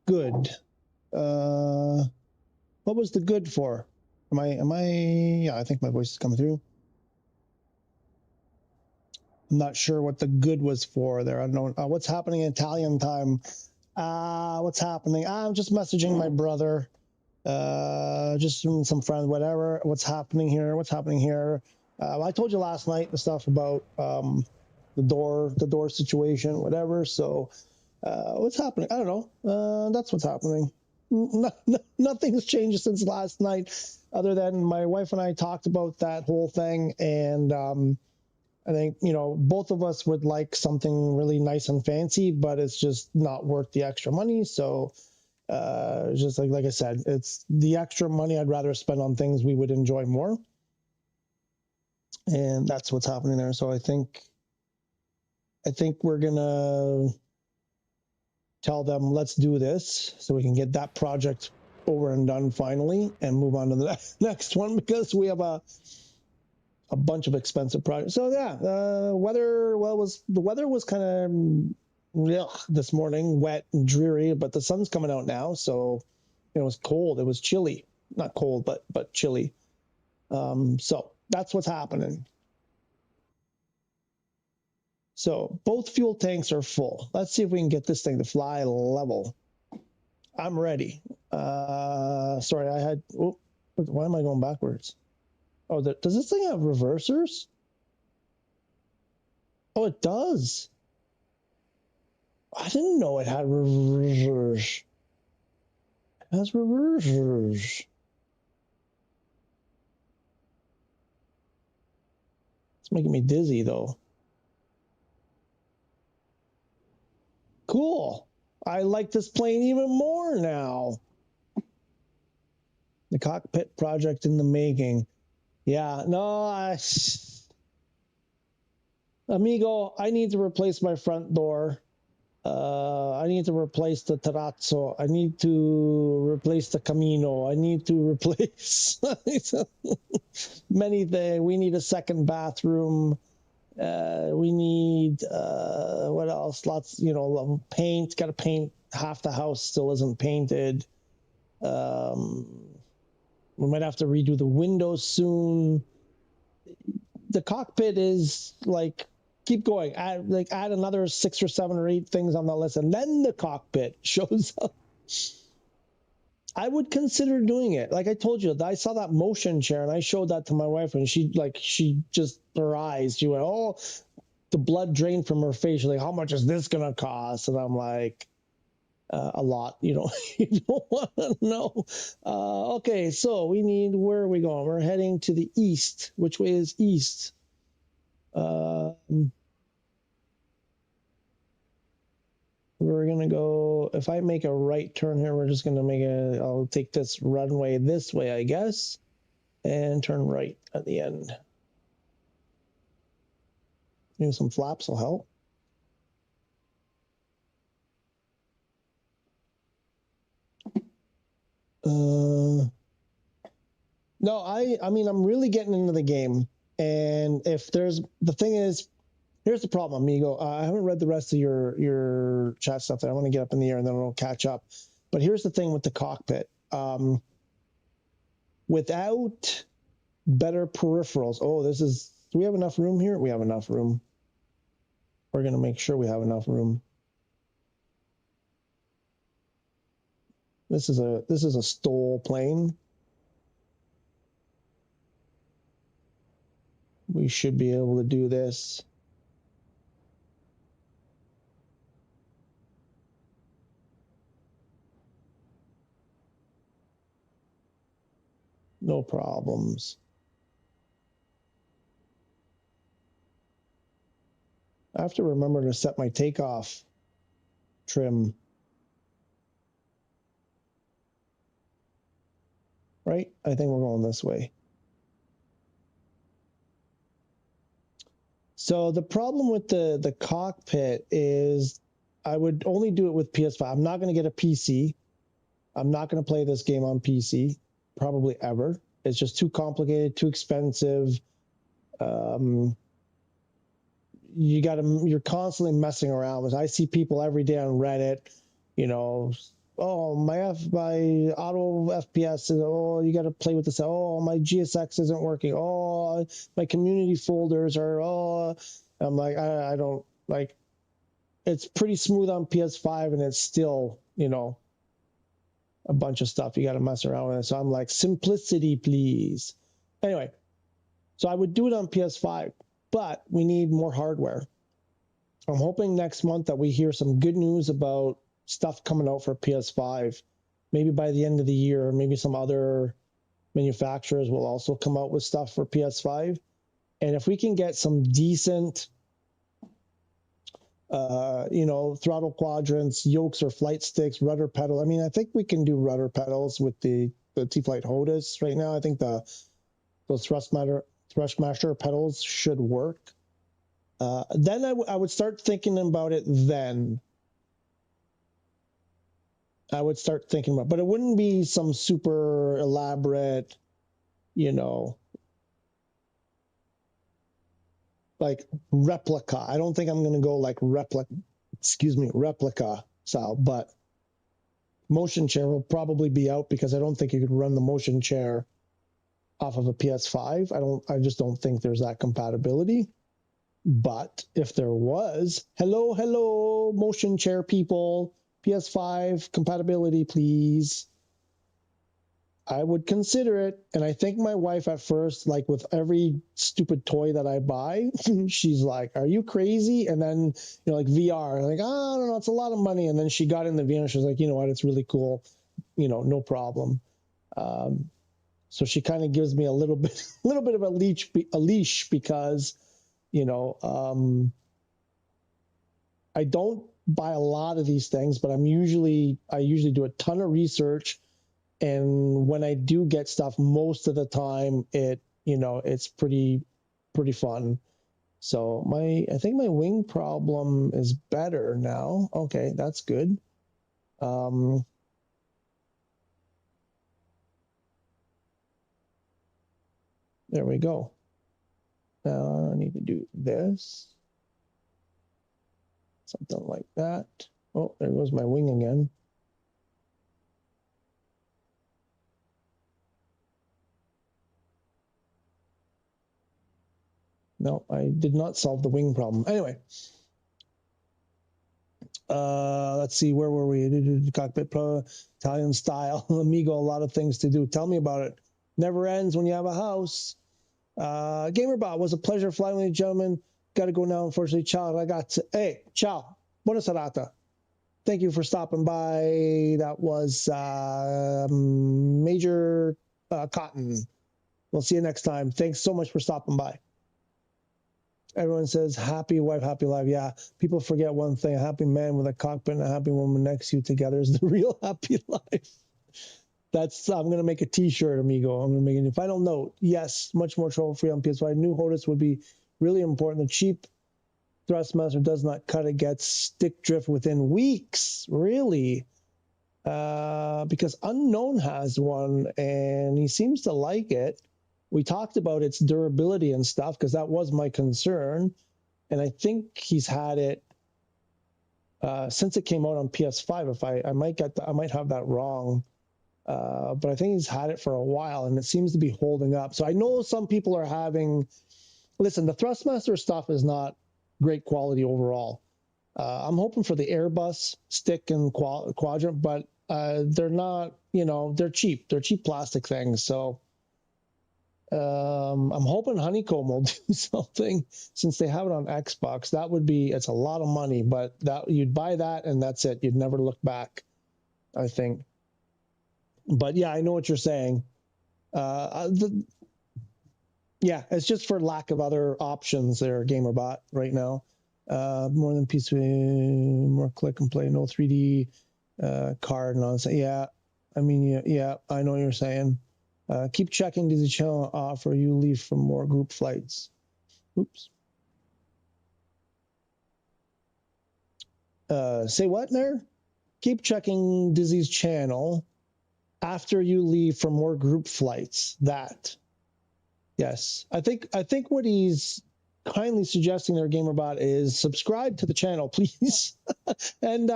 Good. What was the good for? Am I, yeah, I think my voice is coming through. I'm not sure what the good was for there. I don't know. What's happening in Italian time? What's happening? I'm just messaging my brother. Just some friends, whatever. What's happening here? What's happening here? I told you last night the stuff about the door situation, whatever. So what's happening? I don't know. That's what's happening. Nothing's changed since last night, other than my wife and I talked about that whole thing, and I think, you know, both of us would like something really nice and fancy, but it's just not worth the extra money. So just like I said, it's the extra money I'd rather spend on things we would enjoy more. And that's what's happening there. So I think we're gonna tell them, let's do this so we can get that project over and done finally and move on to the next one, because we have a bunch of expensive projects. So yeah, the weather was kind of this morning, wet and dreary, but the sun's coming out now, so it was cold. It was chilly, not cold, but chilly. So that's what's happening. So both fuel tanks are full. Let's see if we can get this thing to fly level. I'm ready. Sorry, I had. Oh, why am I going backwards? Oh, does this thing have reversers? Oh, it does. I didn't know it had reversers. It has reversers. It's making me dizzy, though. Cool. I like this plane even more now. The cockpit project in the making. Yeah, no, amigo, I need to replace my front door. I need to replace the terrazzo. I need to replace the camino. I need to replace many things. We need a second bathroom. We need what else? Lots, paint. Got to paint. Half the house still isn't painted. We might have to redo the windows soon. The cockpit is like keep going. Add another 6 or 7 or 8 things on the list, and then the cockpit shows up. I would consider doing it. Like I told you, I saw that motion chair, and I showed that to my wife, and she just, her eyes, she went, oh, the blood drained from her face. She's like, how much is this gonna cost? And I'm like, a lot. You know, you don't want to know. Okay, so we need, where are we going? We're heading to the east. Which way is east? We're gonna go, if I make a right turn here, we're just gonna I'll take this runway this way, I guess, and turn right at the end. Maybe some flaps will help. No, I mean, I'm really getting into the game. And if there's, the thing is, here's the problem, amigo. I haven't read the rest of your chat stuff there. I want to get up in the air and then it'll catch up. But here's the thing with the cockpit. Without better peripherals, do we have enough room here? We have enough room. We're going to make sure we have enough room. This is a STOL plane. We should be able to do this. No problems. I have to remember to set my takeoff trim. Right? I think we're going this way. So the problem with the cockpit is I would only do it with PS5. I'm not going to get a PC. I'm not going to play this game on PC, probably ever. It's just too complicated, too expensive. You're constantly messing around with. I see people every day on Reddit, you know, oh, my auto FPS is, oh, you got to play with this. Oh, my GSX isn't working. Oh, my community folders are, oh, I'm like, I don't, like, it's pretty smooth on PS5 and it's still, you know, a bunch of stuff you got to mess around with. So I'm like, simplicity, please. Anyway, so I would do it on PS5, but we need more hardware. I'm hoping next month that we hear some good news about stuff coming out for PS5. Maybe by the end of the year, maybe some other manufacturers will also come out with stuff for PS5. And if we can get some decent, you know, throttle quadrants, yokes or flight sticks, rudder pedal. I mean, I think we can do rudder pedals with the T-Flight HOTAS right now. I think those Thrustmaster pedals should work. Then I would start thinking about it then. I would start thinking about, but it wouldn't be some super elaborate, you know, like replica. I don't think I'm going to go like replica style, but motion chair will probably be out because I don't think you could run the motion chair off of a PS5. I just don't think there's that compatibility. But if there was, hello, motion chair people, PS5 compatibility, please. I would consider it. And I think my wife at first, like with every stupid toy that I buy, she's like, are you crazy? And then, you know, like VR, like, oh, I don't know, it's a lot of money. And then she got in the VR and she was like, you know what, it's really cool. You know, no problem. So she kind of gives me a little bit of a leash because, you know, I don't buy a lot of these things, but I usually do a ton of research. And when I do get stuff, most of the time it's pretty fun. So I think my wing problem is better now. Okay, that's good. There we go. Now I need to do this. Something like that. Oh, there goes my wing again. No, I did not solve the wing problem. Anyway, let's see, where were we? Cockpit Pro, Italian style, Amigo, a lot of things to do. Tell me about it. Never ends when you have a house. GamerBot, was a pleasure flying with you, gentlemen. Got to go now, unfortunately. Ciao, ragazzi. Hey, ciao. Buona serata. Thank you for stopping by. That was Major Cotton. We'll see you next time. Thanks so much for stopping by. Everyone says, happy wife, happy life. Yeah, people forget one thing. A happy man with a cockpit and a happy woman next to you together is the real happy life. I'm going to make a t-shirt, amigo. I'm going to make a final note. Yes, much more trouble-free on PS5. New HOTAS would be really important. The cheap Thrustmaster does not cut. It gets stick drift within weeks. Really? Because Unknown has one, and he seems to like it. We talked about its durability and stuff because that was my concern, and I think he's had it since it came out on PS5. If I might have that wrong, but I think he's had it for a while, and it seems to be holding up. So I know some people are having. Listen, the Thrustmaster stuff is not great quality overall. I'm hoping for the Airbus stick and quadrant, but they're not. They're cheap. They're cheap plastic things. So. I'm hoping Honeycomb will do something since they have it on Xbox. That would be, it's a lot of money, but that you'd buy that and that's it. You'd never look back, I think. But yeah, I know what you're saying. Yeah, it's just for lack of other options there, GamerBot, right now. More than PC, more click and play, no 3D card and all that. Yeah, I mean, yeah, I know what you're saying. Keep checking. Does the channel offer you leave for more group flights? Oops. Say what there? Keep checking Dizzy's channel after you leave for more group flights. That. Yes. I think what he's kindly suggesting there, GamerBot, is subscribe to the channel, please. And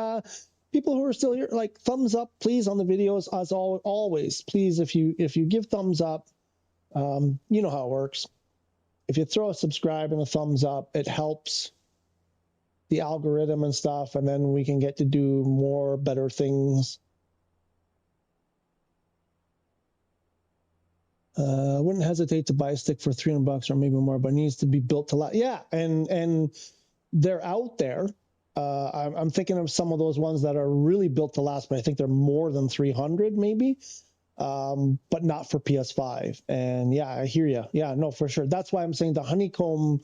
people who are still here, like, thumbs up, please, on the videos. As always, please, if you give thumbs up, you know how it works. If you throw a subscribe and a thumbs up, it helps the algorithm and stuff, and then we can get to do more, better things. Wouldn't hesitate to buy a stick for $300 or maybe more, but it needs to be built to last. Yeah, and they're out there. I'm thinking of some of those ones that are really built to last, but I think they're more than 300 maybe, but not for PS5. And yeah, I hear you. Yeah, no, for sure. That's why I'm saying the Honeycomb,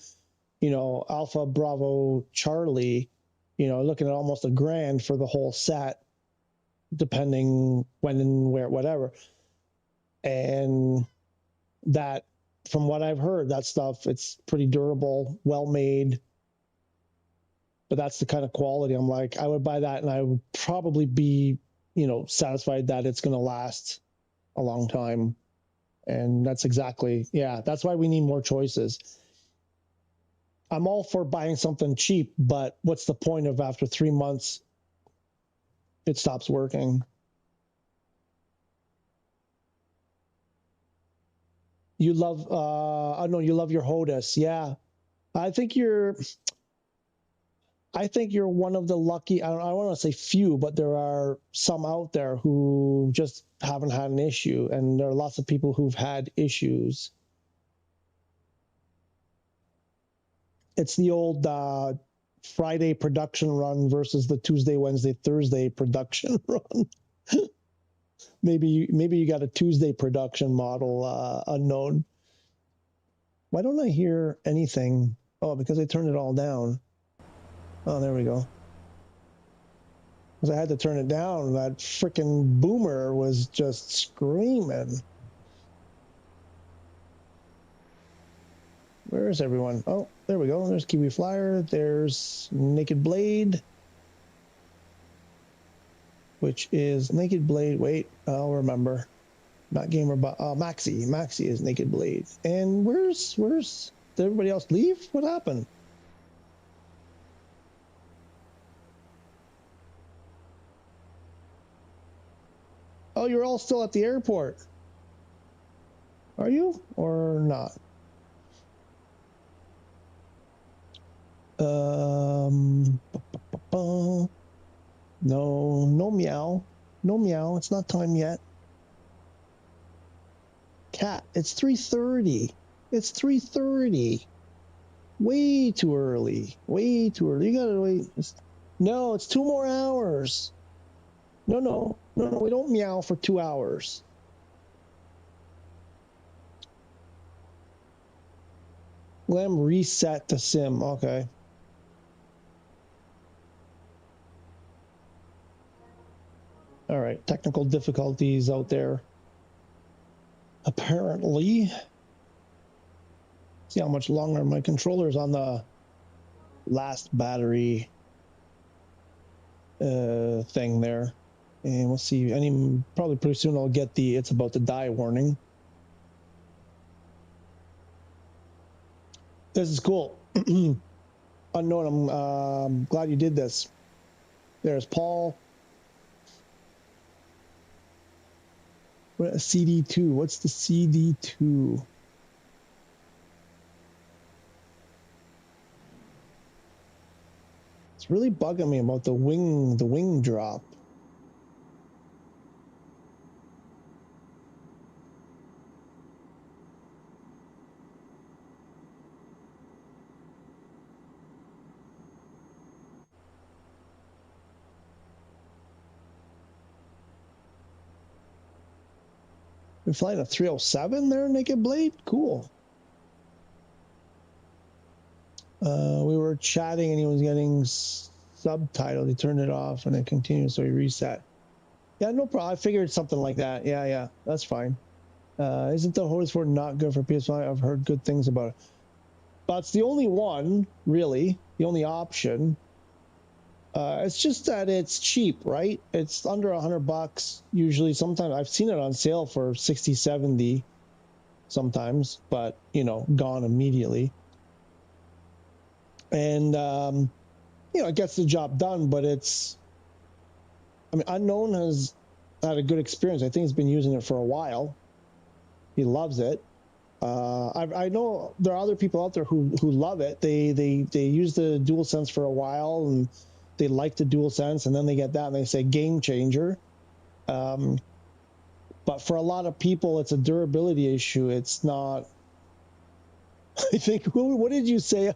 Alpha Bravo Charlie, looking at almost $1,000 for the whole set, depending when and where, whatever. And that, from what I've heard, that stuff, it's pretty durable, well made. But that's the kind of quality I'm like, I would buy that and I would probably be, satisfied that it's going to last a long time. And that's exactly, yeah, that's why we need more choices. I'm all for buying something cheap, but what's the point of after 3 months, it stops working? You love, I don't know, you love your HOTAS. Yeah. I think you're one of the lucky, I don't want to say few, but there are some out there who just haven't had an issue. And there are lots of people who've had issues. It's the old Friday production run versus the Tuesday, Wednesday, Thursday production run. Maybe you got a Tuesday production model, unknown. Why don't I hear anything? Oh, because I turned it all down. Oh, there we go. Because I had to turn it down. That freaking boomer was just screaming. Where is everyone? Oh, there we go. There's Kiwi Flyer. There's Naked Blade. Which is Naked Blade. Wait, I'll remember. Not Gamer, but Maxi. Maxi is Naked Blade. And where's did everybody else leave? What happened? Oh, you're all still at the airport. Are you or not? No, no meow. No meow. It's not time yet. Cat, it's 3:30. It's 3:30. Way too early. Way too early. You gotta wait. No, it's 2 more hours. No, we don't meow for 2 hours. Let him reset the sim. Okay. All right. Technical difficulties out there. Apparently. See how much longer my controller's on the last battery thing there. And we'll see. Probably pretty soon I'll get the it's about to die warning. This is cool. Unknown, I'm glad you did this. There's Paul. What, CD2. What's the CD2? It's really bugging me about the wing drop. You're flying a 307 there, Naked Blade? Cool. We were chatting and he was getting subtitled. He turned it off and it continued, so he reset. Yeah, no problem. I figured something like that. Yeah, that's fine. Isn't the Horseford not good for PS5? I've heard good things about it. But it's the only one, really, the only option. It's just that it's cheap, right? It's under $100 usually. Sometimes I've seen it on sale for 60, 70 sometimes, but you know, gone immediately. And you know, it gets the job done, but I mean, Unknown has had a good experience. I think he's been using it for a while. He loves it. I know there are other people out there who love it. They use the DualSense for a while and they like the DualSense, and then they get that and they say game changer. But for a lot of people, it's a durability issue. It's not. I think, what did you say?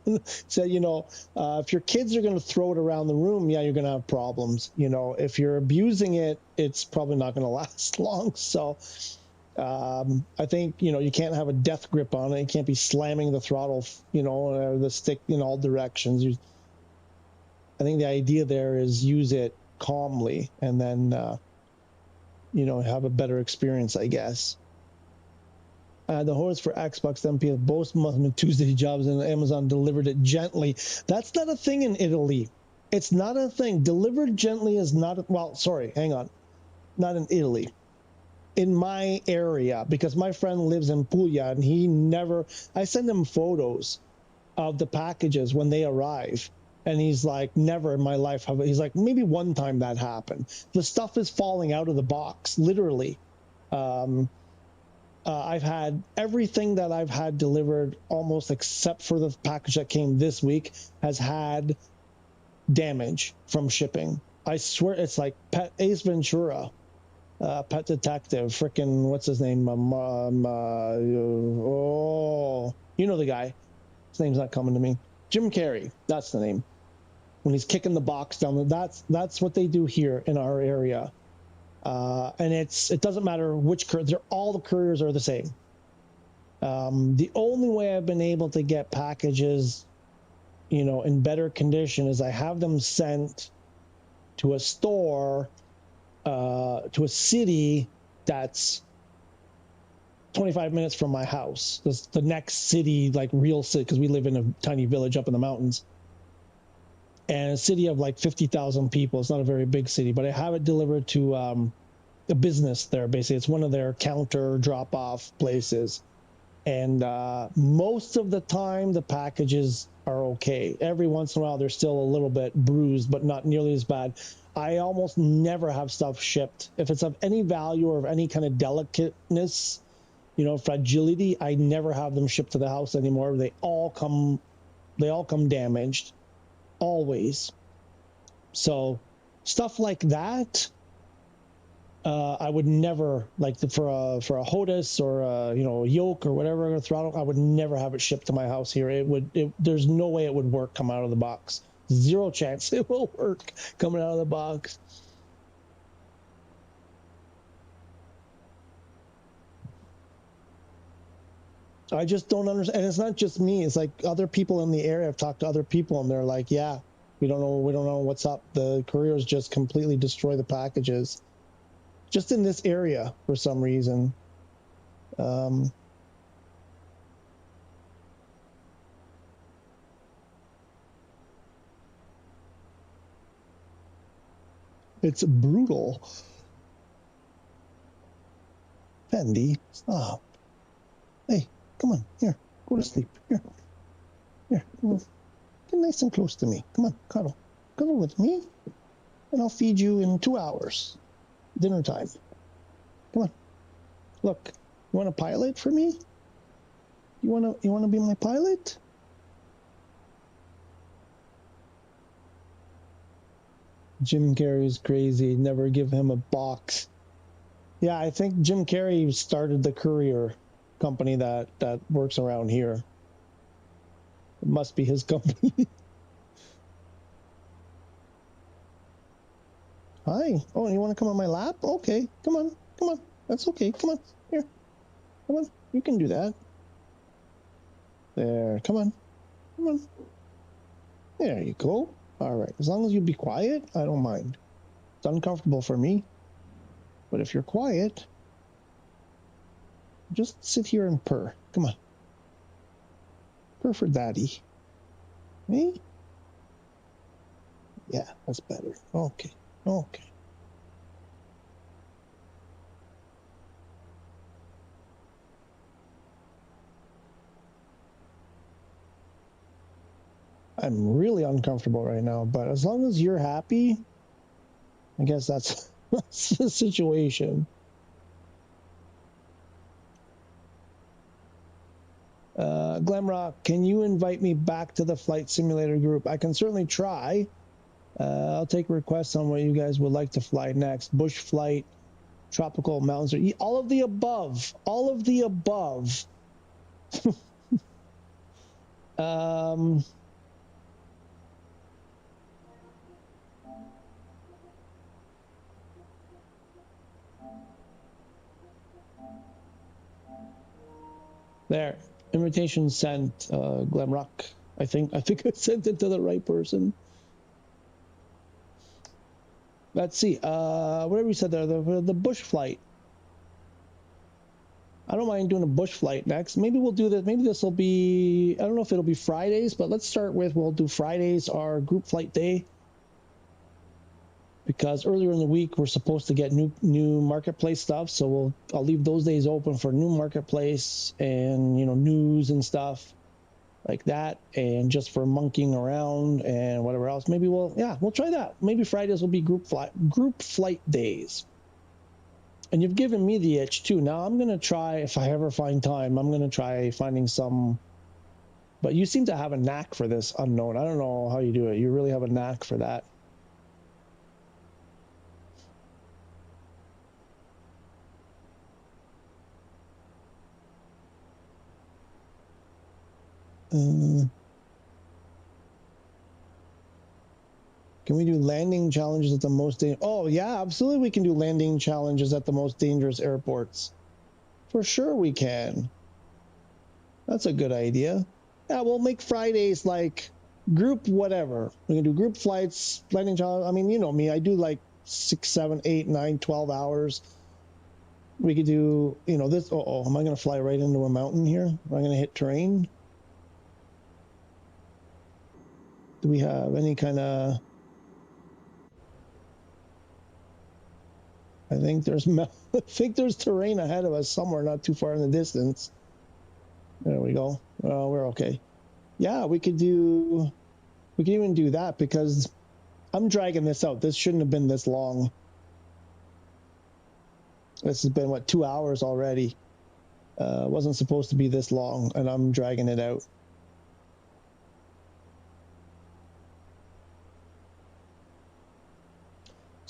Said, you know, if your kids are going to throw it around the room, yeah, you're going to have problems. You know, if you're abusing it, it's probably not going to last long. So I think, you know, you can't have a death grip on it. You can't be slamming the throttle, you know, or the stick in all directions. I think the idea there is use it calmly and then, you know, have a better experience, I guess. The horse for Xbox, MPS, both Muslim Tuesday jobs, and Amazon delivered it gently. That's not a thing in Italy. It's not a thing. Delivered gently is not, well, sorry, hang on. Not in Italy. In my area, because my friend lives in Puglia, and he never, I send him photos of the packages when they arrive. And he's like, never in my life have, he's like, maybe one time that happened. The stuff is falling out of the box, literally. I've had everything that I've had delivered, almost except for the package that came this week, has had damage from shipping. I swear it's like Ace Ventura, Pet Detective, frickin' what's his name? Oh, you know the guy. His name's not coming to me. Jim Carrey, that's the name. When he's kicking the box down, that's what they do here in our area. And it doesn't matter which courier, all the couriers are the same. The only way I've been able to get packages, you know, in better condition is I have them sent to a store, to a city that's 25 minutes from my house. The next city, like real city, because we live in a tiny village up in the mountains. And a city of like 50,000 people. It's not a very big city, but I have it delivered to a business there. Basically, it's one of their counter drop-off places. And most of the time, the packages are okay. Every once in a while, they're still a little bit bruised, but not nearly as bad. I almost never have stuff shipped. If it's of any value or of any kind of delicateness, you know, fragility, I never have them shipped to the house anymore. They all come damaged. always. So stuff like that, I would never, like for a HOTUS or a, you know, yoke or whatever, a throttle, I would never have it shipped to my house here. There's no way it would work come out of the box. Zero chance it will work coming out of the box. I just don't understand. And it's not just me. It's like other people in the area. I've talked to other people and they're like, yeah, we don't know what's up. The couriers just completely destroy the packages just in this area for some reason. It's brutal. Fendi, stop. Hey, come on, here, go to sleep. Here, get nice and close to me. Come on, cuddle with me, and I'll feed you in 2 hours. Dinner time. Come on. Look, you want a pilot for me? You wanna be my pilot? Jim Carrey's crazy. Never give him a box. Yeah, I think Jim Carrey started the courier company that works around here. It must be his company. Hi. Oh, you want to come on my lap? Okay. Come on. That's okay. Come on. Here. Come on. You can do that. There. Come on. There you go. All right. As long as you be quiet, I don't mind. It's uncomfortable for me. But if you're quiet, just sit here and purr. Come on. Purr for daddy. Me? Yeah, that's better. Okay. I'm really uncomfortable right now, but as long as you're happy, I guess that's the situation. Glamrock, can you invite me back to the flight simulator group? I can certainly try. I'll take requests on what you guys would like to fly next. Bush flight, tropical mountains, all of the above. All of the above. There. Invitation sent, Glamrock. I think I sent it to the right person. Let's see. Whatever you said there, the bush flight. I don't mind doing a bush flight next. Maybe we'll do this. Maybe this will be, I don't know if it'll be Fridays, but let's start with, we'll do Fridays, our group flight day. Because earlier in the week, we're supposed to get new marketplace stuff. So I'll leave those days open for new marketplace and, you know, news and stuff like that. And just for monkeying around and whatever else. Maybe we'll try that. Maybe Fridays will be group flight days. And you've given me the itch too. Now I'm going to try, if I ever find time, I'm going to try finding some, but you seem to have a knack for this, Unknown. I don't know how you do it. You really have a knack for that. Can we do landing challenges at the most oh yeah, absolutely we can do landing challenges at the most dangerous airports. For sure we can. That's a good idea. Yeah, we'll make Fridays like group whatever. We can do group flights, landing challenge. I mean, you know me, I do like 6, 7, 8, 9, 12 hours. We could do, you know, this. Uh-oh, am I going to fly right into a mountain here? Am I going to hit terrain? Do we have any kind of... I think there's terrain ahead of us somewhere not too far in the distance. There we go. We're okay. Yeah, we could even do that because I'm dragging this out. This shouldn't have been this long. This has been, what, 2 hours already. Wasn't supposed to be this long, and I'm dragging it out.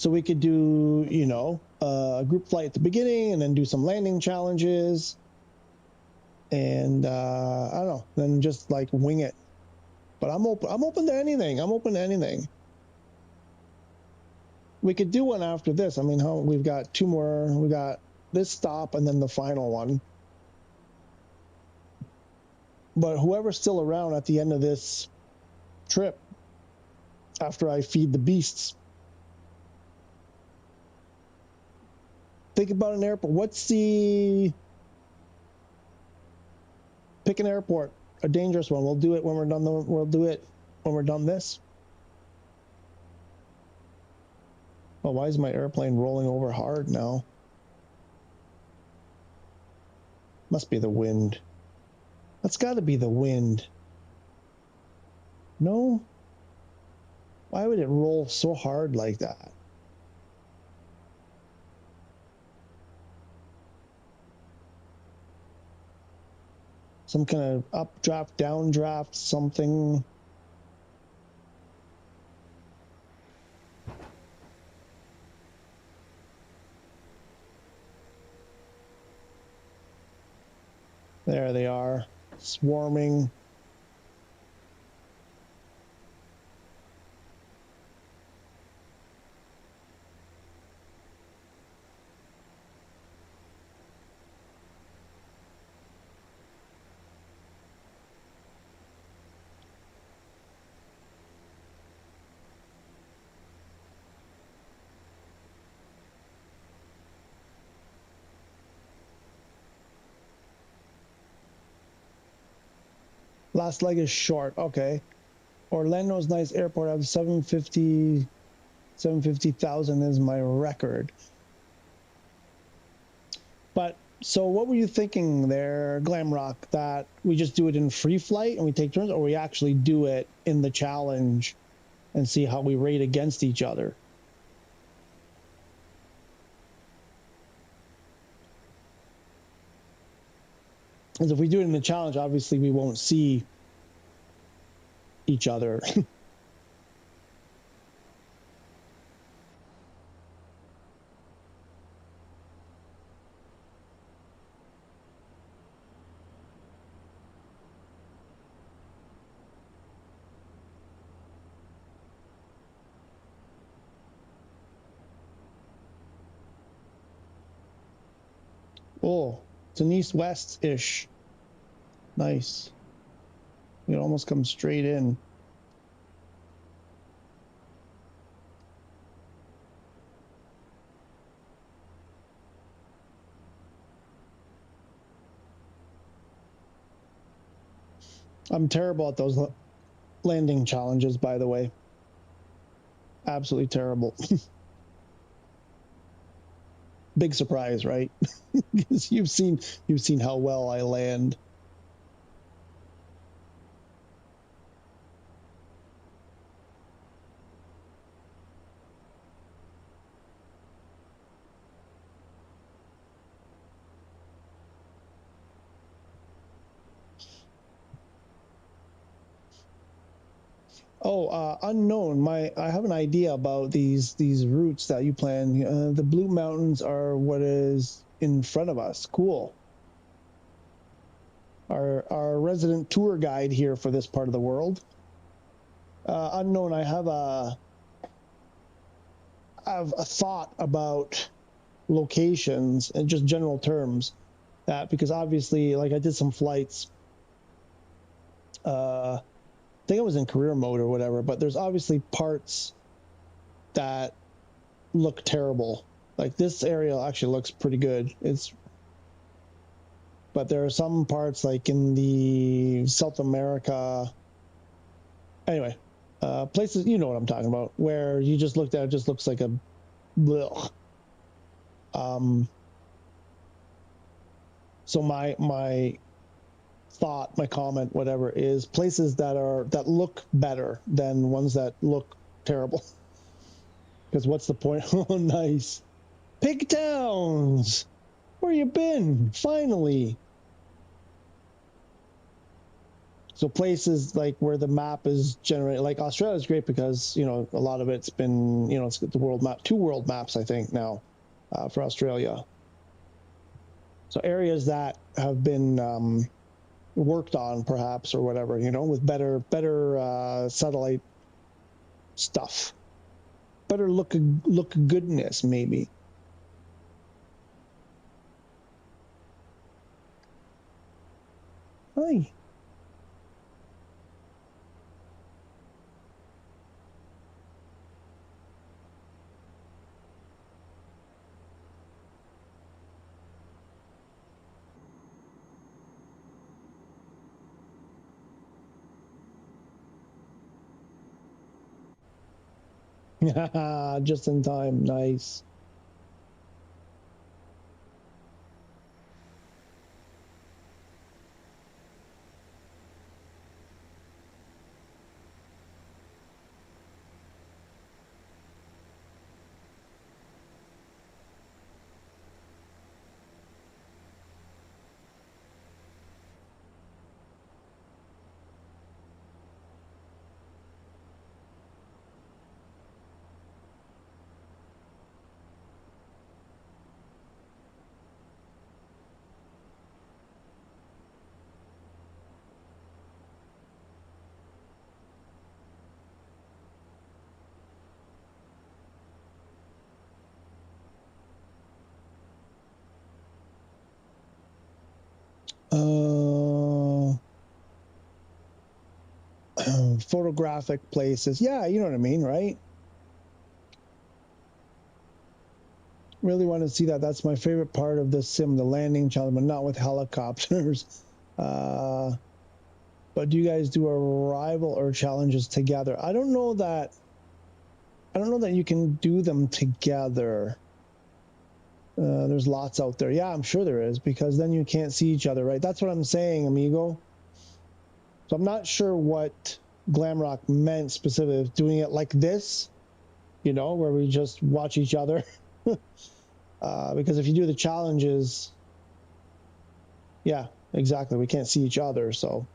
So we could do, you know, a group flight at the beginning and then do some landing challenges. And I don't know, then just like wing it. But I'm open to anything. I'm open to anything. We could do one after this. I mean, we've got two more. We got this stop and then the final one. But whoever's still around at the end of this trip, after I feed the beasts, think about an airport. Pick an airport, a dangerous one. We'll do it when we're done. We'll do it when we're done this. Oh, why is my airplane rolling over hard now? Must be the wind. That's got to be the wind. No? Why would it roll so hard like that? Some kind of updraft, downdraft, something. There they are, swarming. Last leg is short. Okay. Orlando's nice airport. I have 750,000 is my record. But so what were you thinking there, Glamrock, that we just do it in free flight and we take turns, or we actually do it in the challenge and see how we rate against each other? Because if we do it in the challenge, obviously we won't see each other. Oh, it's an east-west-ish. Nice. It almost comes straight in. I'm terrible at those landing challenges, by the way. Absolutely terrible. Big surprise, right? Because you've seen how well I land. Oh, unknown. I have an idea about these routes that you plan. The Blue Mountains are what is in front of us. Cool. Our resident tour guide here for this part of the world. Unknown. I have a thought about locations and just general terms. That because obviously, like I did some flights. I think I was in career mode or whatever, but there's obviously parts that look terrible. Like this area actually looks pretty good. But there are some parts like in the South America. Anyway, places, you know what I'm talking about, where you just looked at it, just looks like a blech. So my thought, my comment, whatever, is places that look better than ones that look terrible. Because what's the point? Oh, nice. Pig Towns! Where you been? Finally. So places like where the map is generated, like Australia is great because, you know, a lot of it's been, you know, it's got the world map, 2 world maps, I think now for Australia. So areas that have been worked on perhaps or whatever, you know, with better satellite stuff, better look goodness maybe. Hi. Just in time. Nice. Photographic places. Yeah, you know what I mean, right? Really want to see that. That's my favorite part of this sim, the landing challenge, but not with helicopters. But do you guys do arrival or challenges together? I don't know that you can do them together. There's lots out there. Yeah, I'm sure there is, because then you can't see each other, right? That's what I'm saying, amigo. So I'm not sure what Glamrock meant specifically, doing it like this, you know, where we just watch each other. Because if you do the challenges, yeah, exactly, we can't see each other, so.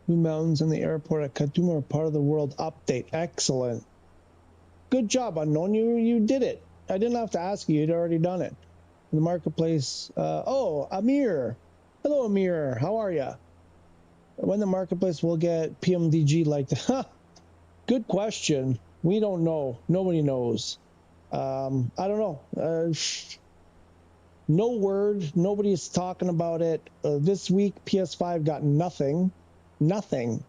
Blue Mountains and the airport at Katuma are part of the world update. Excellent. Good job, Unknown. You did it. I didn't have to ask you. You'd already done it. In the marketplace. Oh, Amir. Hello, Amir. How are you? When the marketplace will get PMDG like that? Good question. We don't know. Nobody knows. I don't know. No word. Nobody's talking about it. This week, PS5 got nothing. Nothing.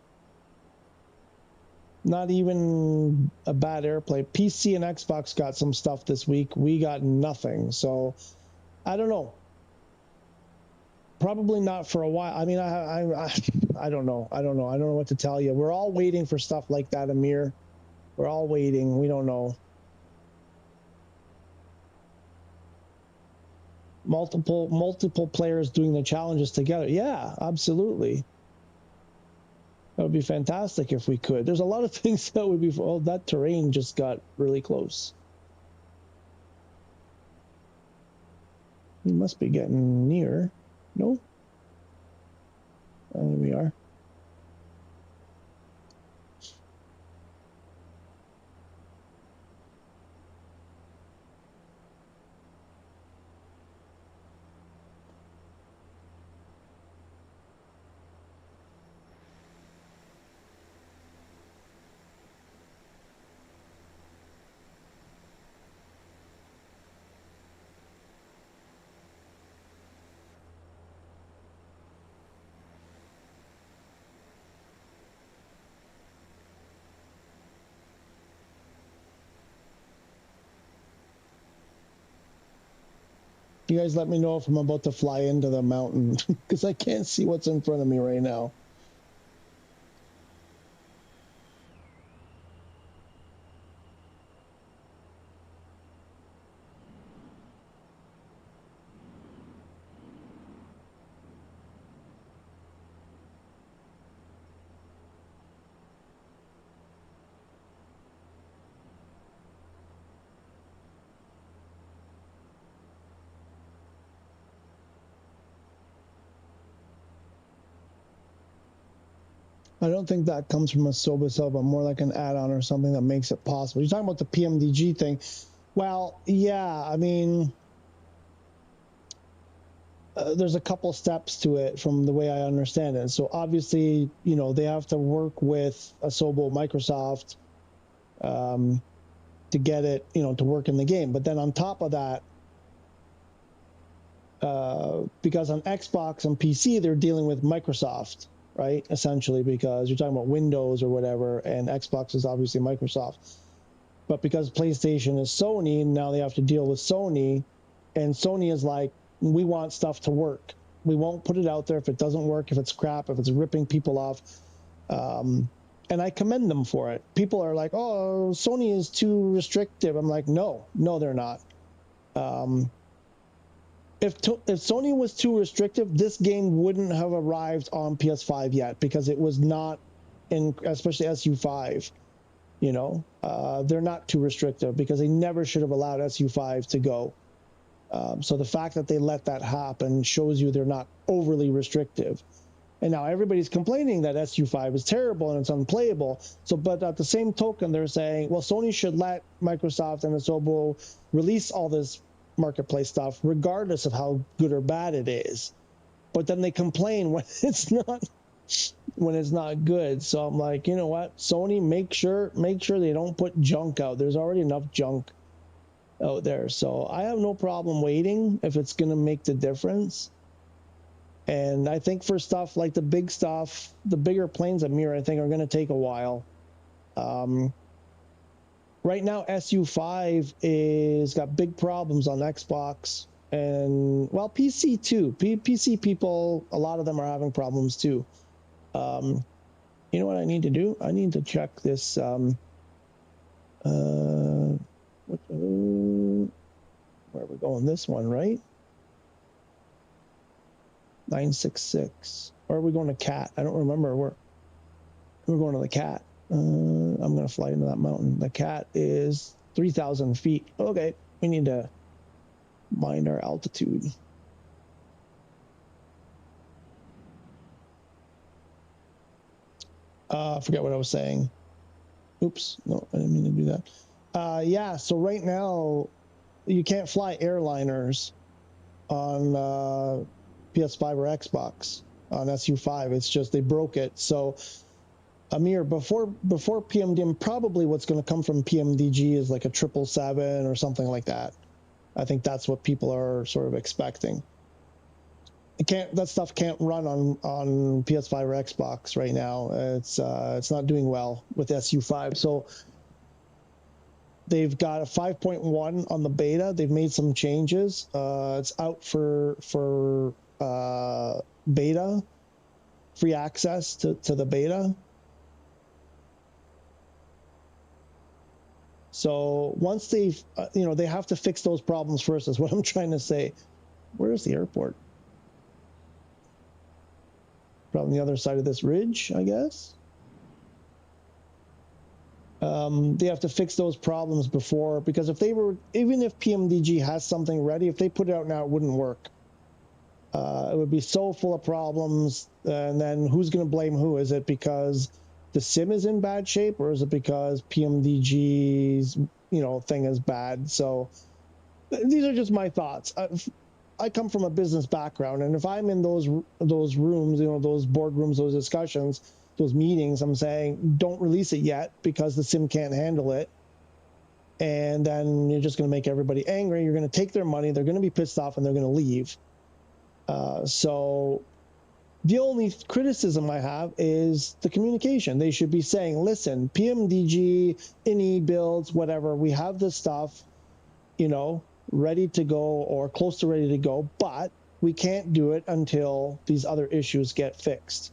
Not even a bad airplay. PC and Xbox got some stuff this week. We got nothing. So I don't know. Probably not for a while. I mean, I don't know. I don't know. I don't know what to tell you. We're all waiting for stuff like that, Amir. We're all waiting. We don't know. Multiple players doing the challenges together. Yeah, absolutely. That would be fantastic if we could. There's a lot of things that would be. Oh, that terrain just got really close. We must be getting near. No? There we are. You guys let me know if I'm about to fly into the mountain because I can't see what's in front of me right now. I don't think that comes from a SOBA cell, but more like an add-on or something that makes it possible. You're talking about the PMDG thing. Well, yeah, I mean, there's a couple steps to it from the way I understand it. So obviously, you know, they have to work with a SOBA Microsoft to get it, you know, to work in the game. But then on top of that, because on Xbox and PC, they're dealing with Microsoft, right? Essentially, because you're talking about Windows or whatever, and Xbox is obviously Microsoft. But because PlayStation is Sony, now they have to deal with Sony, and Sony is like, we want stuff to work. We won't put it out there if it doesn't work, if it's crap, if it's ripping people off. And I commend them for it. People are like, oh, Sony is too restrictive. I'm like, no, they're not. If Sony was too restrictive, this game wouldn't have arrived on PS5 yet because it was not in, especially SU5. You know, they're not too restrictive because they never should have allowed SU5 to go. So the fact that they let that happen shows you they're not overly restrictive. And now everybody's complaining that SU5 is terrible and it's unplayable. So, but at the same token, they're saying, well, Sony should let Microsoft and Asobo release all this marketplace stuff, regardless of how good or bad it is. But then they complain when it's not good. So I'm like, you know what, Sony, make sure they don't put junk out. There's already enough junk out there. So I have no problem waiting if it's going to make the difference. And I think for stuff like the big stuff, the bigger planes at Mir, I think are going to take a while. Right now, SU5 is got big problems on Xbox and, well, PC too. PC people, a lot of them are having problems too. You know what I need to do? I need to check this. Where are we going? This one, right? 966. Or are we going to CAT? I don't remember where. We're going to the CAT. I'm going to fly into that mountain. The CAT is 3,000 feet. Okay, we need to mind our altitude. I forget what I was saying. Oops, no, I didn't mean to do that. Yeah, so right now, you can't fly airliners on PS5 or Xbox on SU5. It's just they broke it. So Amir, before PMDM, probably what's going to come from PMDG is like a 777 or something like that. I think that's what people are sort of expecting. That stuff can't run on PS5 or Xbox right now. It's not doing well with SU5. So they've got a 5.1 on the beta. They've made some changes. It's out for beta, free access to the beta. So once they've, they have to fix those problems first, is what I'm trying to say. Where's the airport? Probably on the other side of this ridge, I guess. They have to fix those problems before, because even if PMDG has something ready, if they put it out now, it wouldn't work. It would be so full of problems, and then who's going to blame who? Is it because the sim is in bad shape, or is it because PMDG's thing is bad? So these are just my thoughts. I come from a business background, and if I'm in those rooms, those boardrooms, those discussions, those meetings, I'm saying don't release it yet because the sim can't handle it. And then you're just going to make everybody angry. You're going to take their money. They're going to be pissed off, and they're going to leave. So the only criticism I have is the communication. They should be saying, listen, PMDG, INI builds, whatever, we have this stuff, ready to go or close to ready to go, but we can't do it until these other issues get fixed.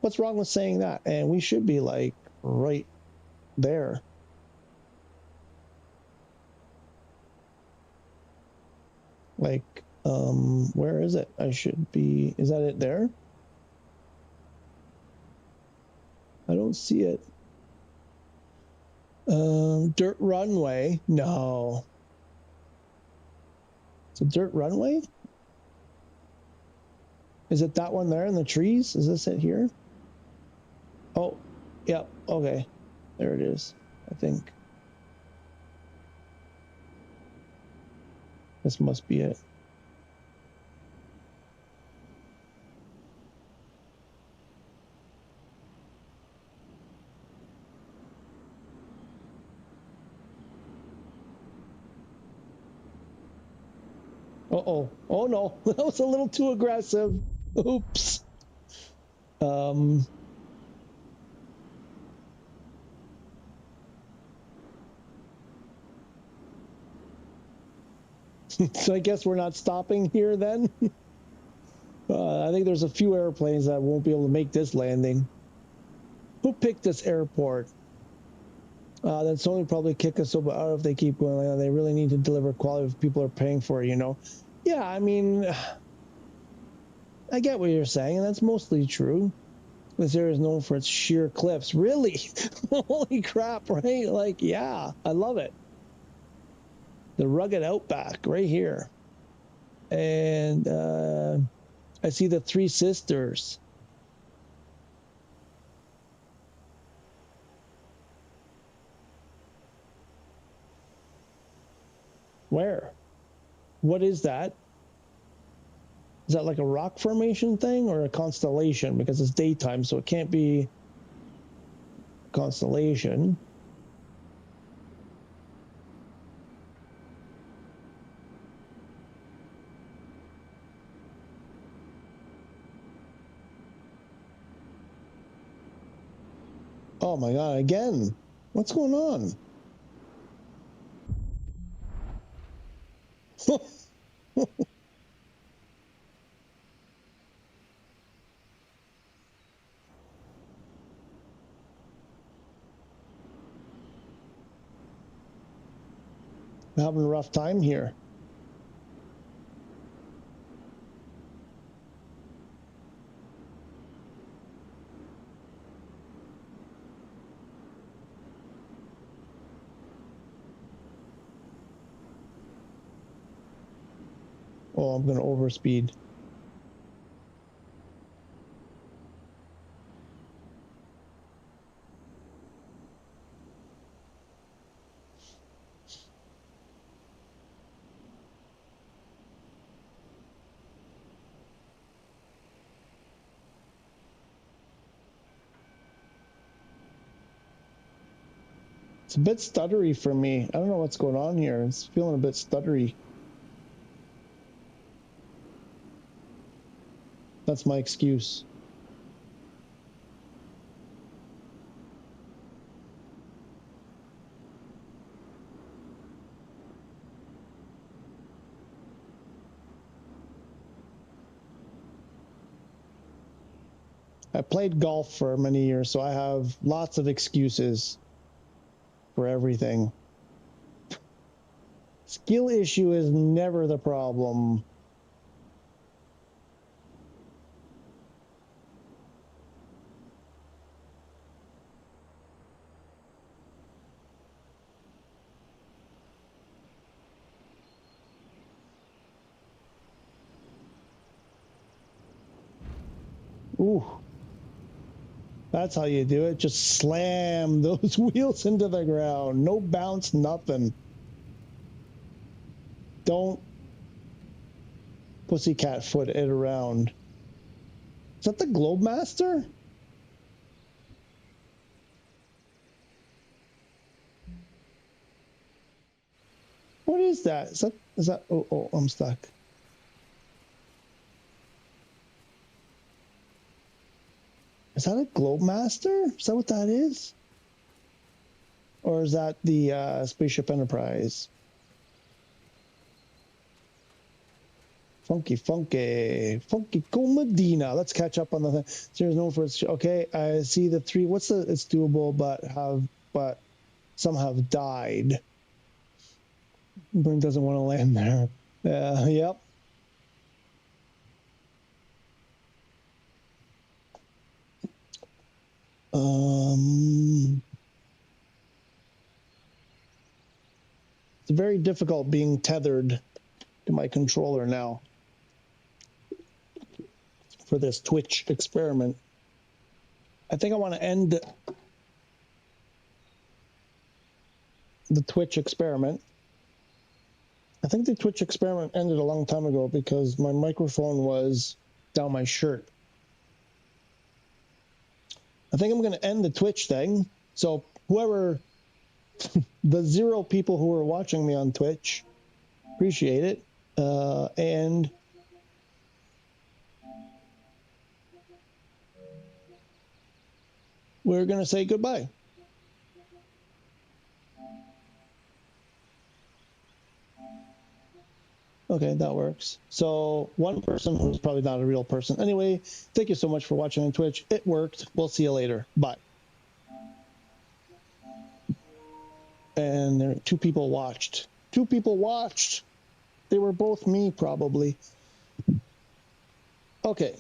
What's wrong with saying that? And we should be like right there. Like, where is it? I should be, is that it there? I don't see it. Dirt runway. No. It's a dirt runway? Is it that one there in the trees? Is this it here? Oh, yep. Okay. There it is, I think. This must be it. Uh-oh. Oh, no. That was a little too aggressive. Oops. So I guess we're not stopping here then? I think there's a few airplanes that won't be able to make this landing. Who picked this airport? Then Sony probably kick us out if they keep going like that. They really need to deliver quality if people are paying for it, you know? Yeah, I mean, I get what you're saying, and that's mostly true. This area is known for its sheer cliffs. Really? Holy crap, right? Like, yeah, I love it. The rugged outback right here. And I see the Three Sisters. Where? What is that? Is that like a rock formation thing or a constellation? Because it's daytime, so it can't be a constellation. Oh my God, again. What's going on? I'm having a rough time here. Oh, I'm going to overspeed. It's a bit stuttery for me. I don't know what's going on here. It's feeling a bit stuttery. That's my excuse. I played golf for many years, so I have lots of excuses for everything. Skill issue is never the problem. Ooh. That's how you do it. Just slam those wheels into the ground. No bounce, nothing. Don't pussycat foot it around. Is that the Globemaster? What is that? Is that, oh, I'm stuck. Is that a Globemaster? Is that what that is? Or is that the Spaceship Enterprise? Funky Cool Medina. Let's catch up on the series known for its. Okay, I see the three. What's the? It's doable, but some have died. Burn doesn't want to land there. Yep. It's very difficult being tethered to my controller now for this Twitch experiment. I think I want to end the Twitch experiment. I think the Twitch experiment ended a long time ago because my microphone was down my shirt. I think I'm going to end the Twitch thing. So whoever, the 0 people who are watching me on Twitch, appreciate it. And we're going to say goodbye. Okay, that works. So one person who's probably not a real person. Anyway, thank you so much for watching on Twitch. It worked. We'll see you later. Bye. And there 2 people watched. 2 people watched. They were both me, probably. Okay.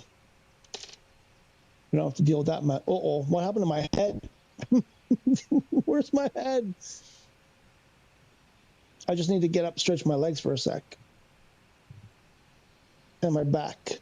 You don't have to deal with that. Uh-oh, what happened to my head? Where's my head? I just need to get up, stretch my legs for a sec. And my back.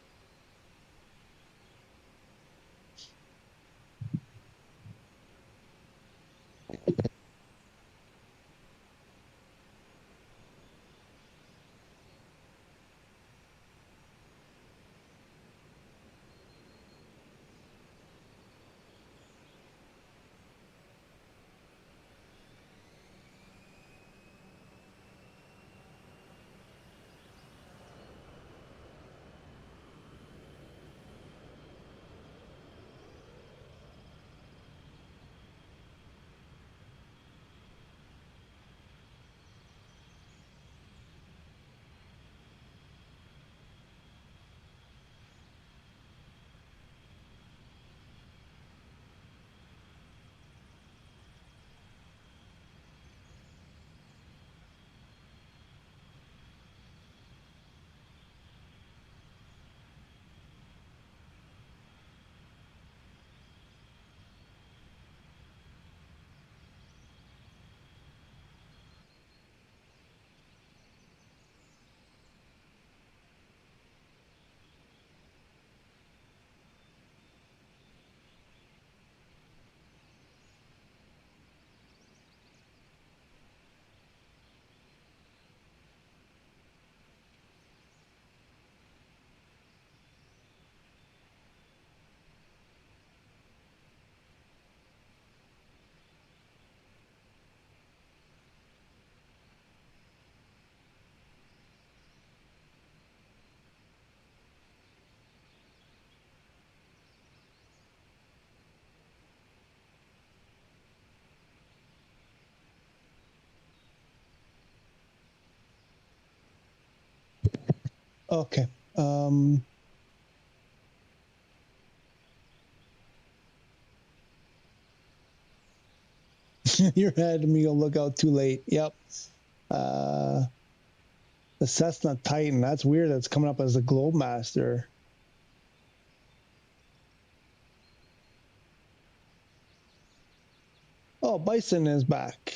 Okay. Your head, me, look out too late. Yep. The Cessna Titan. That's weird. That's coming up as a Globemaster. Oh, Bison is back.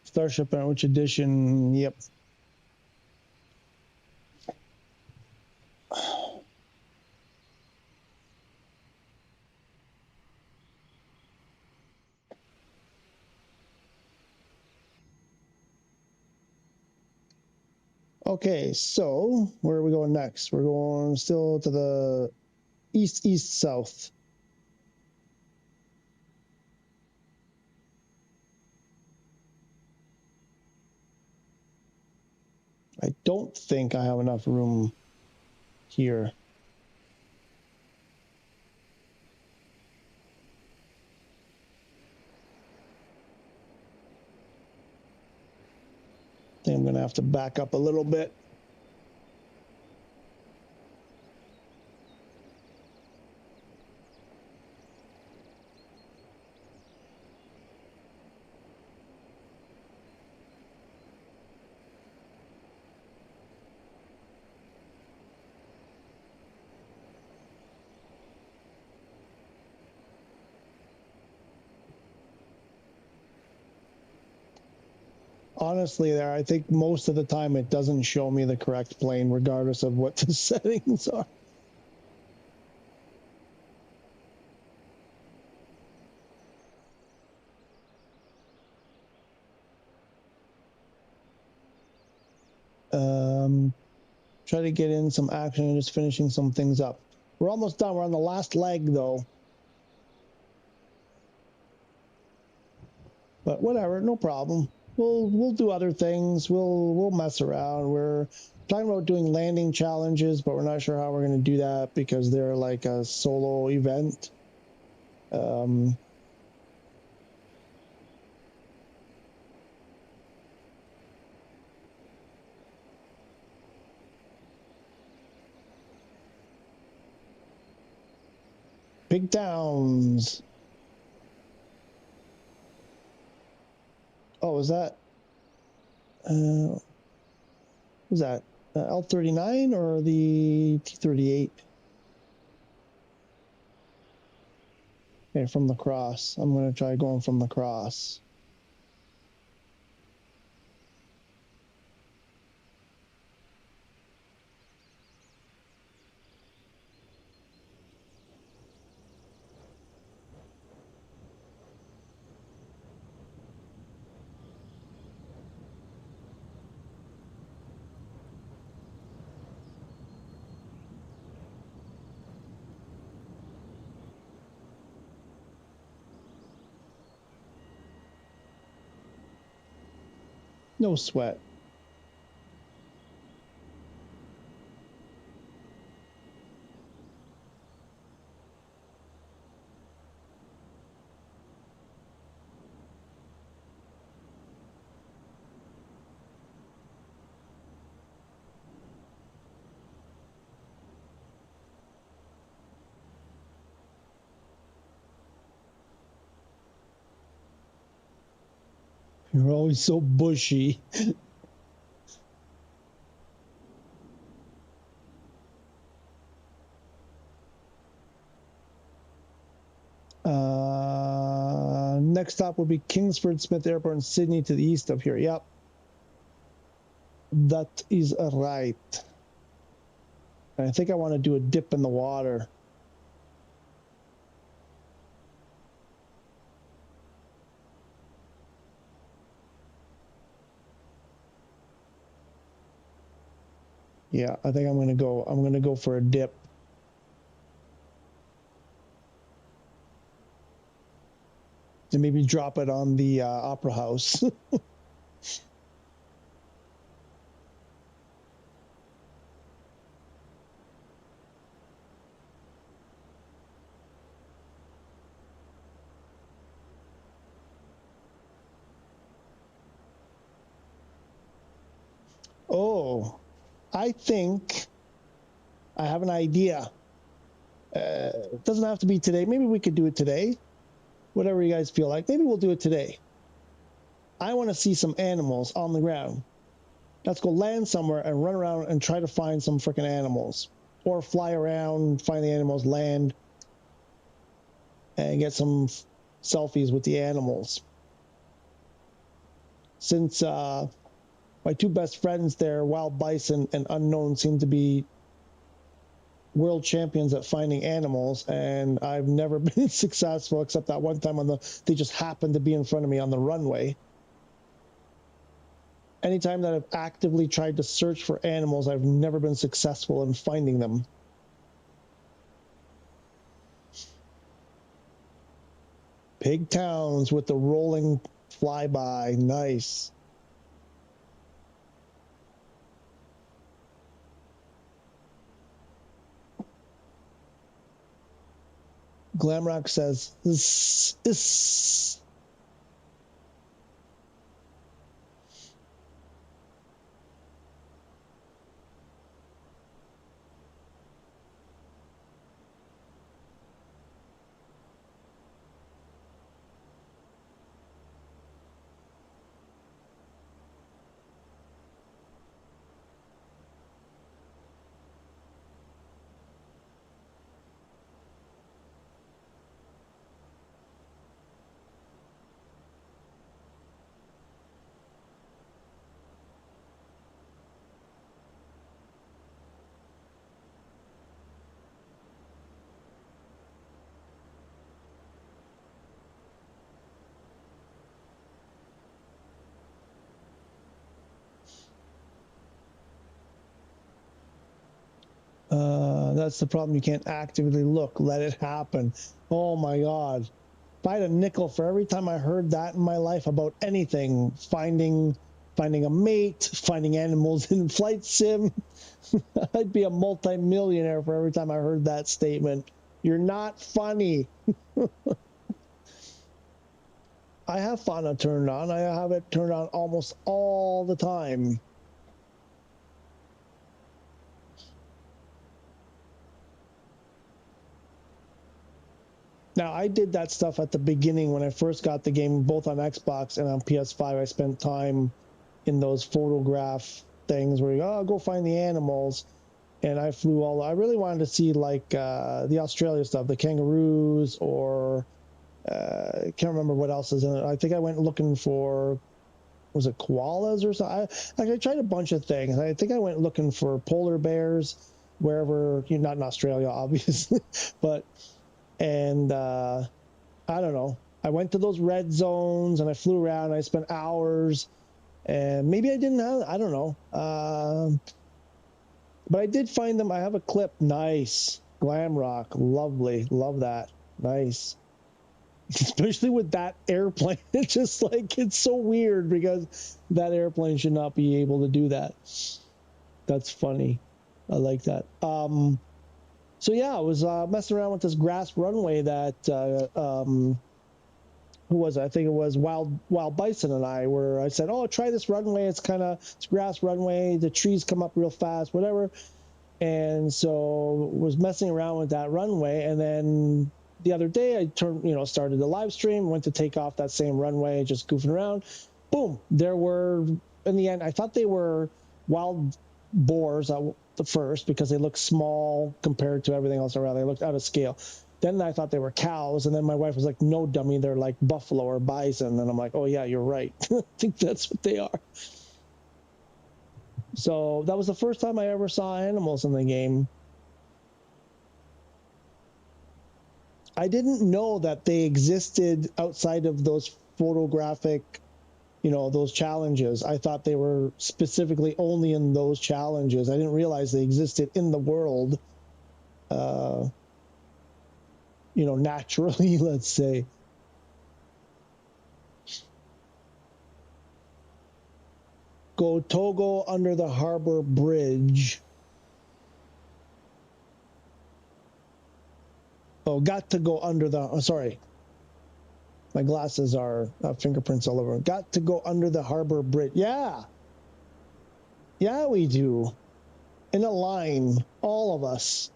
Starship and which edition? Yep. Okay, so where are we going next? We're going still to the east, east, south. I don't think I have enough room here. Unfortunately, I'm going to have to back up a little bit. Honestly, there, I think most of the time it doesn't show me the correct plane, regardless of what the settings are. Try to get in some action and just finishing some things up. We're almost done. We're on the last leg, though. But whatever, no problem. We'll do other things. We'll mess around. We're talking about doing landing challenges, but we're not sure how we're going to do that because they're like a solo event. Big Downs. Oh, is that? Was that L39 or the T38? Okay, from the cross. I'm going to try going from the cross. No sweat. You're always so bushy. Next stop will be Kingsford Smith Airport in Sydney to the east of here. Yep. That is right. I think I want to do a dip in the water. Yeah, I think I'm going to go for a dip. And maybe drop it on the Opera House. Oh, I think I have an idea. It doesn't have to be today. Maybe we could do it today. Whatever you guys feel like. Maybe we'll do it today. I want to see some animals on the ground. Let's go land somewhere and run around and try to find some freaking animals. Or fly around, find the animals, land, and get some selfies with the animals. Since my two best friends there, Wild Bison and Unknown, seem to be world champions at finding animals, and I've never been successful except that one time they just happened to be in front of me on the runway. Anytime that I've actively tried to search for animals, I've never been successful in finding them. Pig towns with the rolling flyby. Nice. Glamrock says, this. That's the problem. You can't actively look. Let it happen. Oh my God. If I had a nickel for every time I heard that in my life about anything, finding a mate, finding animals in flight sim, I'd be a multi-millionaire for every time I heard that statement. You're not funny. I have fauna turned on. I have it turned on almost all the time. Now, I did that stuff at the beginning when I first got the game, both on Xbox and on PS5. I spent time in those photograph things where you go, oh, go find the animals. And I flew all, I really wanted to see like the Australia stuff, the kangaroos, or I can't remember what else is in it. I think I went looking for, was it koalas or something? I tried a bunch of things. I think I went looking for polar bears wherever, not in Australia, obviously, but, and I don't know. I went to those red zones and I flew around. I spent hours, and maybe I didn't have, I don't know. But I did find them. I have a clip. Nice. Glam rock. Lovely. Love that. Nice. Especially with that airplane. It's just like, it's so weird because that airplane should not be able to do that. That's funny. I like that. So yeah, I was messing around with this grass runway that, who was it? I think it was Wild Bison and I, where I said, oh, try this runway. It's grass runway. The trees come up real fast, whatever. And so was messing around with that runway. And then the other day I started the live stream, went to take off that same runway, just goofing around. Boom. There were, in the end, I thought they were wild boars at the first because they looked small compared to everything else around. They looked out of scale. Then I thought they were cows. And then my wife was like, no, dummy, they're like buffalo or bison. And I'm like, oh, yeah, you're right. I think that's what they are. So that was the first time I ever saw animals in the game. I didn't know that they existed outside of those photographic, those challenges. I thought they were specifically only in those challenges. I didn't realize they existed in the world, naturally, let's say. Go Togo under the harbor bridge. Oh, got to go under the, oh, sorry. My glasses are fingerprints all over. Got to go under the harbor bridge. Yeah. Yeah, we do. In a line, all of us.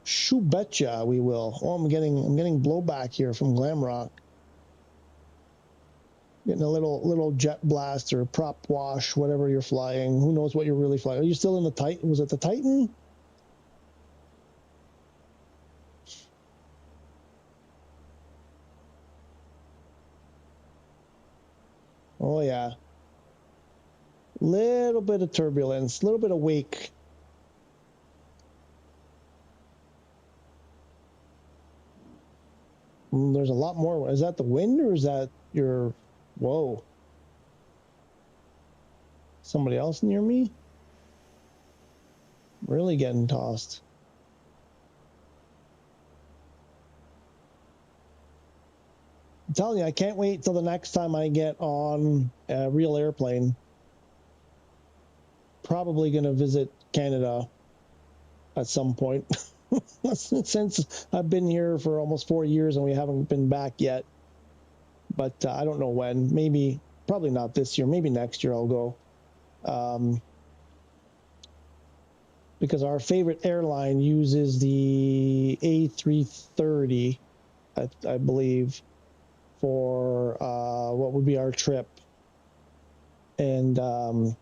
Shoo betcha we will. Oh, I'm getting blowback here from Glamrock. Getting a little jet blast or prop wash, whatever you're flying. Who knows what you're really flying? Are you still in the Titan? Was it the Titan? Oh yeah. Little bit of turbulence, little bit of wake. There's a lot more. Is that the wind or is that your, whoa. Somebody else near me? Really getting tossed. I'm telling you, I can't wait till the next time I get on a real airplane. Probably going to visit Canada at some point. Since I've been here for almost 4 years and we haven't been back yet. But I don't know when. Maybe, probably not this year. Maybe next year I'll go. Because our favorite airline uses the A330, I believe, for what would be our trip. And A330,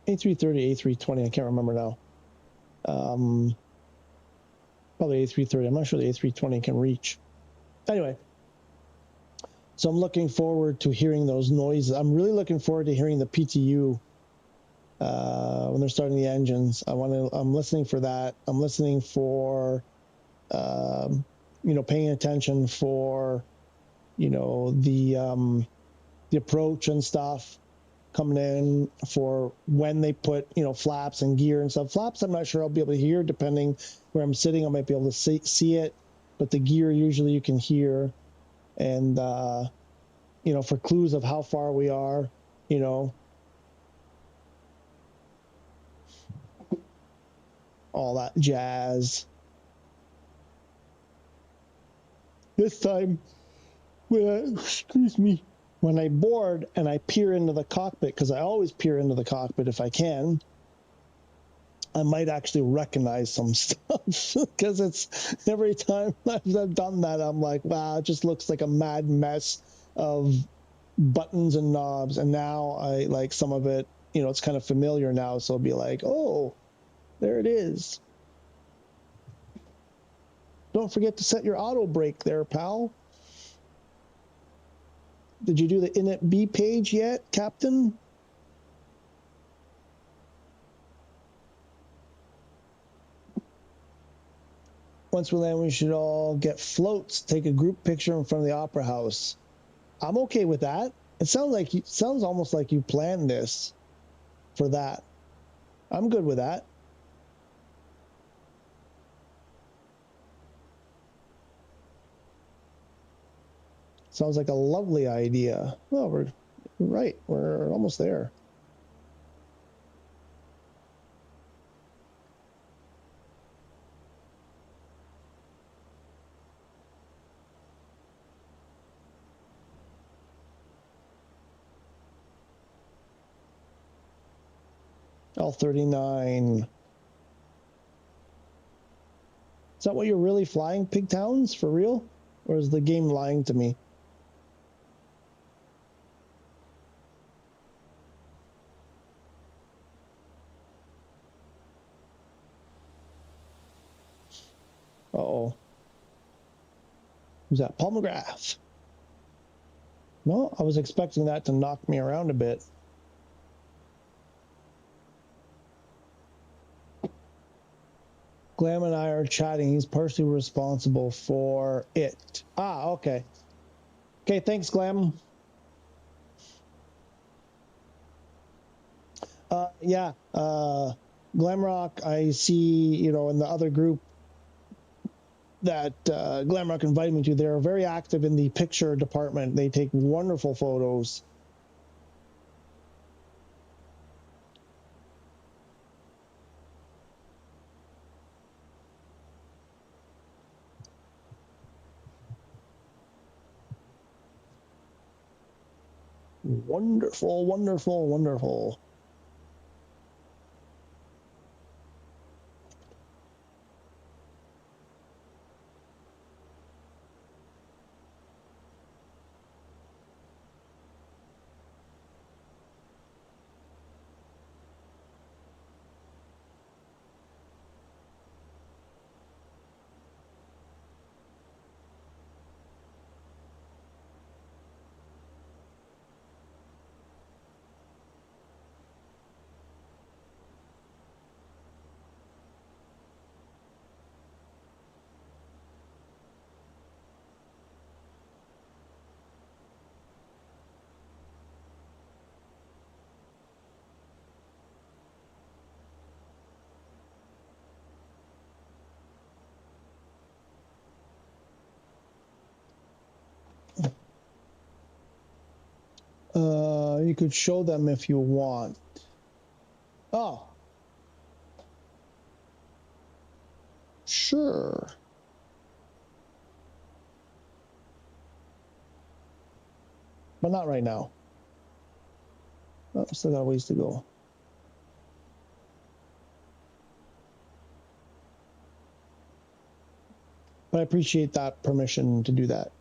A320, I can't remember now. Probably A330. I'm not sure the A320 can reach. Anyway, so I'm looking forward to hearing those noises. I'm really looking forward to hearing the PTU when they're starting the engines. I'm listening for that. I'm listening for, paying attention for, the approach and stuff. coming in for when they put, you know, flaps and gear and stuff. Flaps, I'm not sure I'll be able to hear, depending where I'm sitting. I might be able to see it, but the gear usually you can hear. And, you know, for clues of how far we are, you know, all that jazz. This time, excuse me, when I board and I peer into the cockpit, because I always peer into the cockpit if I can, I might actually recognize some stuff, because it's every time I've done that, I'm like, wow, it just looks like a mad mess of buttons and knobs. And now I like some of it, you know, it's kind of familiar now. So I'll be like, oh, there it is. Don't forget to set your auto brake there, pal. Did you do the Init B page yet, Captain? Once we land, we should all get floats, take a group picture in front of the Opera House. I'm okay with that. It sounds almost like you planned this for that. I'm good with that. Sounds like a lovely idea. Well, we're right. We're almost there. L39. Is that what you're really flying, Pigtowns? For real? Or is the game lying to me? Uh-oh. Who's that? Paul McGrath. No, I was expecting that to knock me around a bit. Glam and I are chatting. He's partially responsible for it. Ah, okay. Okay, thanks, Glam. Yeah, Glamrock, I see, you know, in the other group that Glamrock invited me to, they're very active in the picture department. They take wonderful photos. Wonderful, wonderful, wonderful. You could show them if you want. Oh. Sure. But not right now. Oh, still got a ways to go. But I appreciate that permission to do that.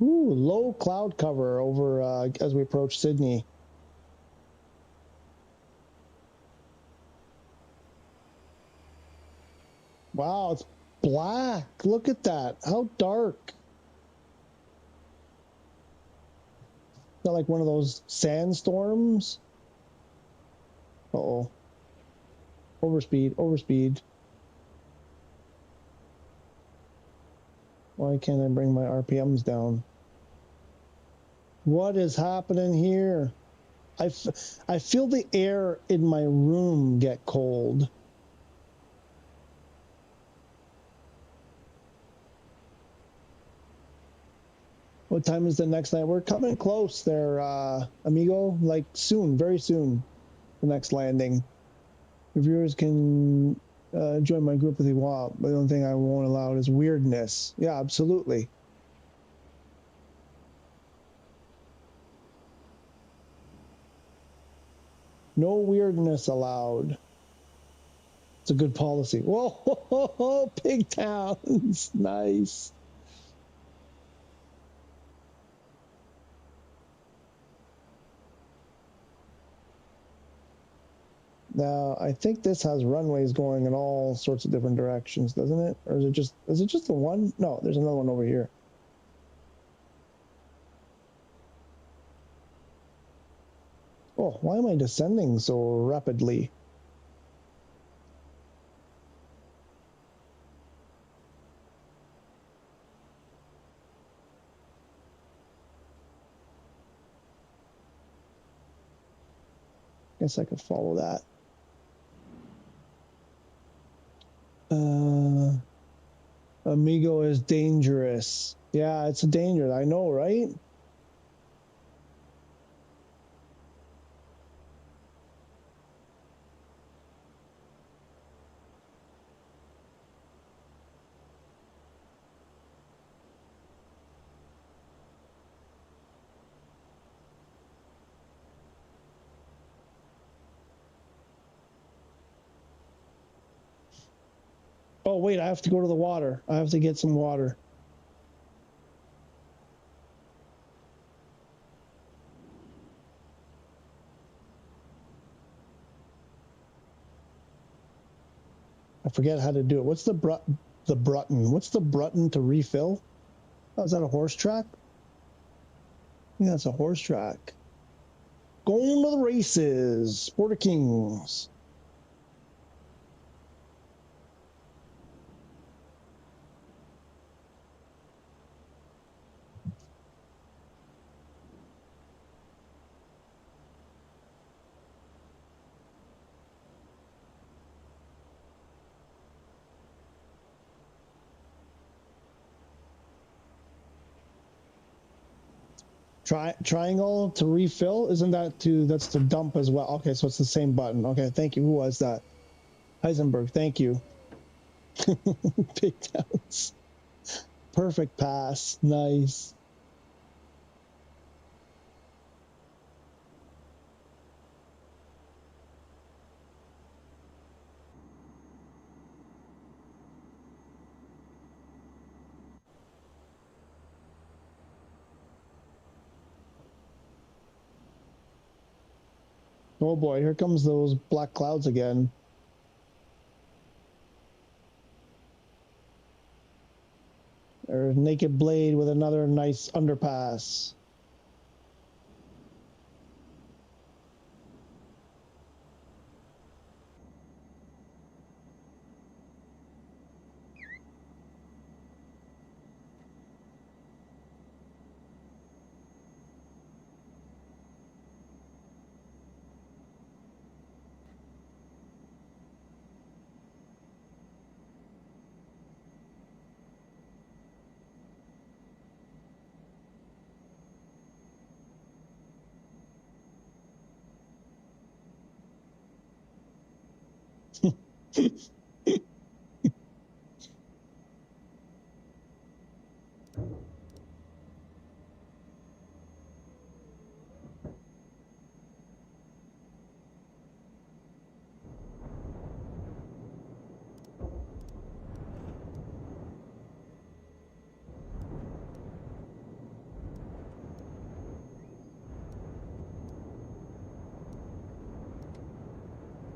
Ooh, low cloud cover over as we approach Sydney. Wow, it's black. Look at that. How dark. Not like one of those sandstorms. Uh-oh. Overspeed, overspeed. Why can't I bring my RPMs down? What is happening here? I feel the air in my room get cold. What time is the next night? We're coming close there, amigo. Like soon, very soon, the next landing. Your viewers can join my group if they want, but the only thing I won't allow is weirdness. Yeah, absolutely. No weirdness allowed. It's a good policy. Whoa, pig towns. Nice. Now, I think this has runways going in all sorts of different directions, doesn't it? Or is it just the one? No, there's another one over here. Oh, why am I descending so rapidly? Guess I could follow that. Amigo is dangerous. Yeah, it's a danger. I know, right? Oh, wait, I have to go to the water. I have to get some water. I forget how to do it. What's the button? What's the button to refill? Oh, is that a horse track? I think that's a horse track. Going to the races. Sport of Kings. Triangle to refill? Isn't that that's to dump as well? Okay, so it's the same button. Okay, thank you. Who was that? Heisenberg, thank you. Big towns. Perfect pass. Nice. Oh boy, here comes those black clouds again. There's Naked Blade with another nice underpass.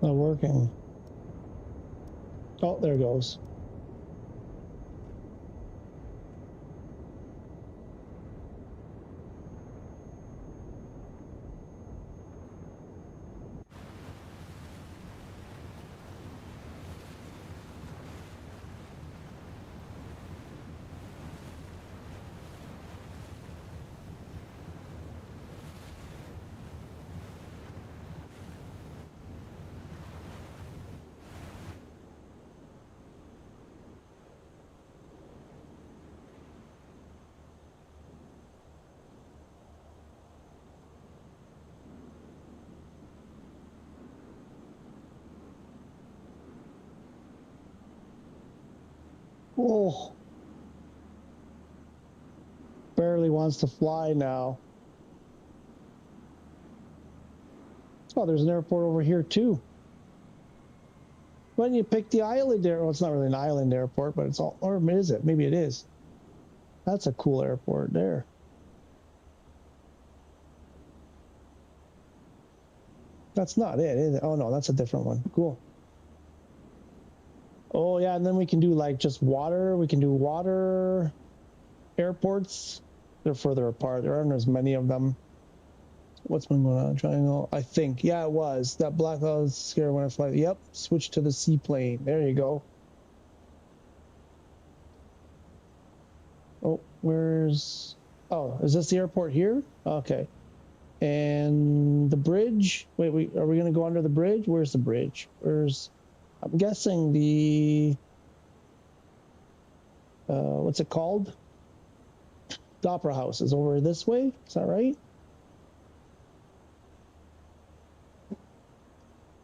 Not working. Oh, there it goes. Oh, barely wants to fly now. Oh, there's an airport over here too. Why didn't you pick the island there? Well, it's not really an island airport, but it's all, or is it? Maybe it is. That's a cool airport there. That's not it, is it? Oh no, that's a different one. Cool. Oh yeah, and then we can do like just water. We can do water airports. They're further apart. There aren't as many of them. What's been going on? Triangle. I think. Yeah, it was. That black cloud was scary when I fly. Yep. Switch to the seaplane. There you go. Oh, where's... Oh, is this the airport here? Okay. And the bridge? Wait, are we going to go under the bridge? Where's the bridge? Where's... I'm guessing the... what's it called? The Opera House is over this way. Is that right?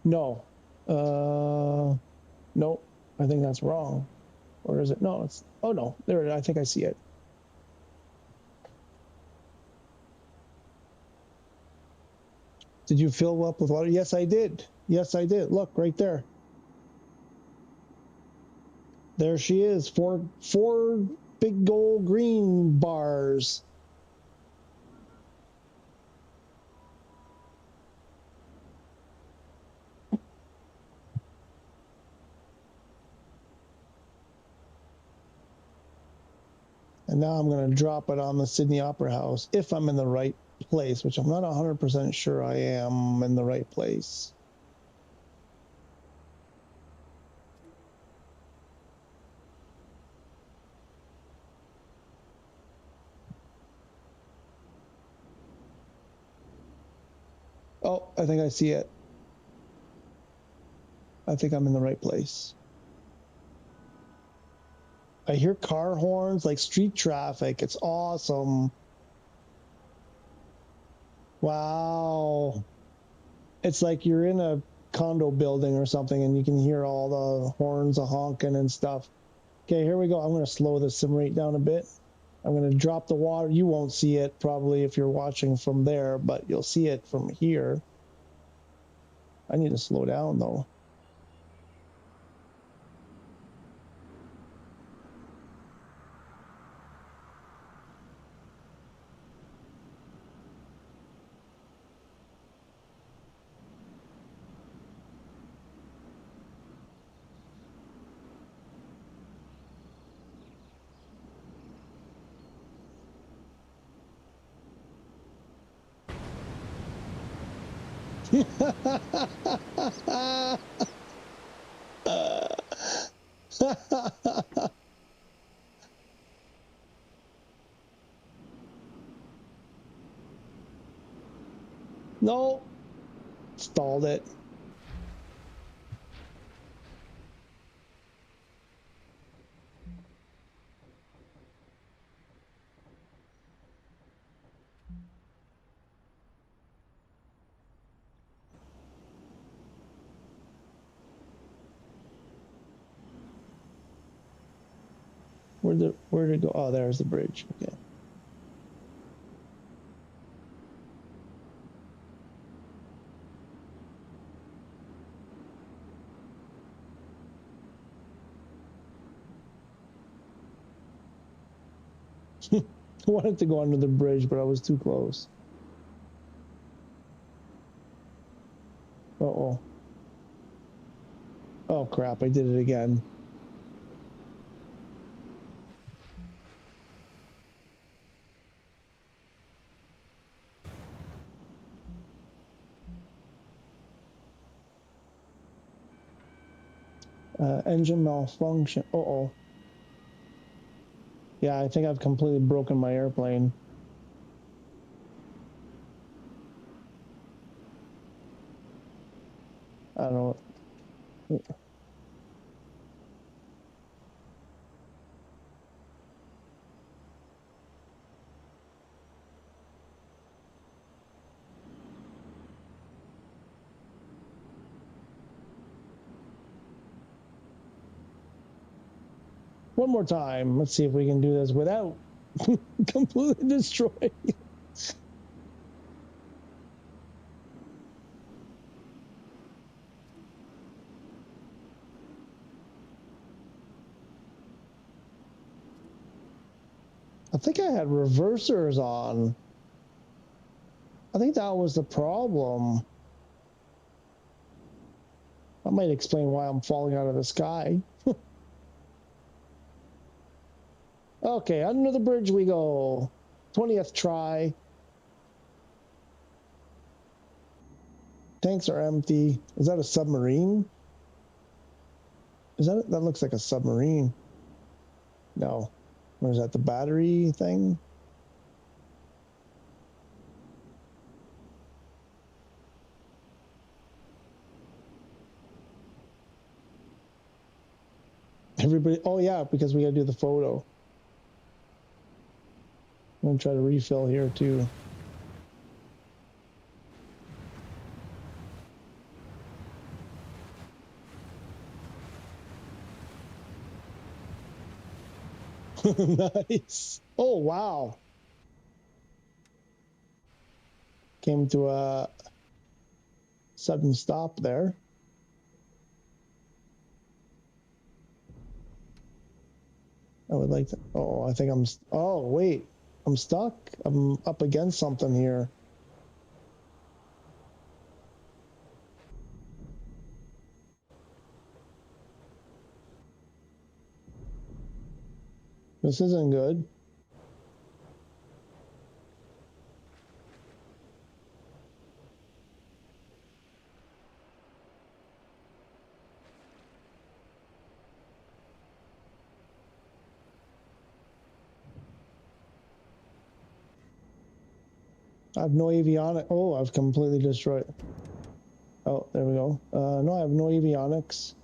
No. Nope. I think that's wrong. Or is it? No, it's... Oh, no. There it is. I think I see it. Did you fill up with water? Yes, I did. Yes, I did. Look, right there. There she is. Four big gold green bars. And now I'm going to drop it on the Sydney Opera House if I'm in the right place, which I'm not 100% sure I am in the right place. Oh, I think I see it. I think I'm in the right place. I hear car horns, like street traffic. It's awesome. Wow. It's like you're in a condo building or something and you can hear all the horns honking and stuff. Okay, here we go. I'm going to slow the sim rate down a bit. I'm going to drop the water. You won't see it probably if you're watching from there, but you'll see it from here. I need to slow down though. No, stalled it. Where did it go? Oh, there's the bridge. Okay. I wanted to go under the bridge, but I was too close. Uh-oh. Oh, crap. I did it again. Engine malfunction. Uh-oh. Yeah, I think I've completely broken my airplane. I don't know. One more time. Let's see if we can do this without completely destroying. I think I had reversers on. I think that was the problem. That might explain why I'm falling out of the sky. Okay, under the bridge we go. 20th try. Tanks are empty. Is that a submarine? Is that that looks like a submarine? No. Or is that the battery thing? Everybody, oh yeah, because we gotta do the photo. I'm gonna try to refill here too. Nice. Oh wow. Came to a sudden stop there. I would like to, oh, I think I'm, oh wait, I'm stuck. I'm up against something here. This isn't good. I have no avionics. Oh, I've completely destroyed. Oh, there we go. No, I have no avionics.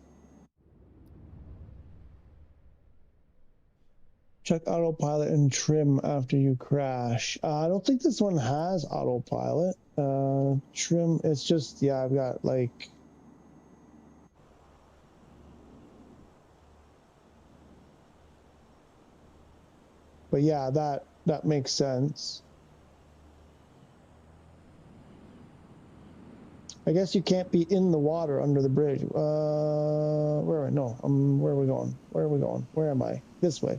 Check autopilot and trim after you crash. I don't think this one has autopilot. Trim, it's just, yeah, I've got like... But yeah, that makes sense. I guess you can't be in the water under the bridge. Where am I? No, where are we going? Where are we going? Where am I? This way.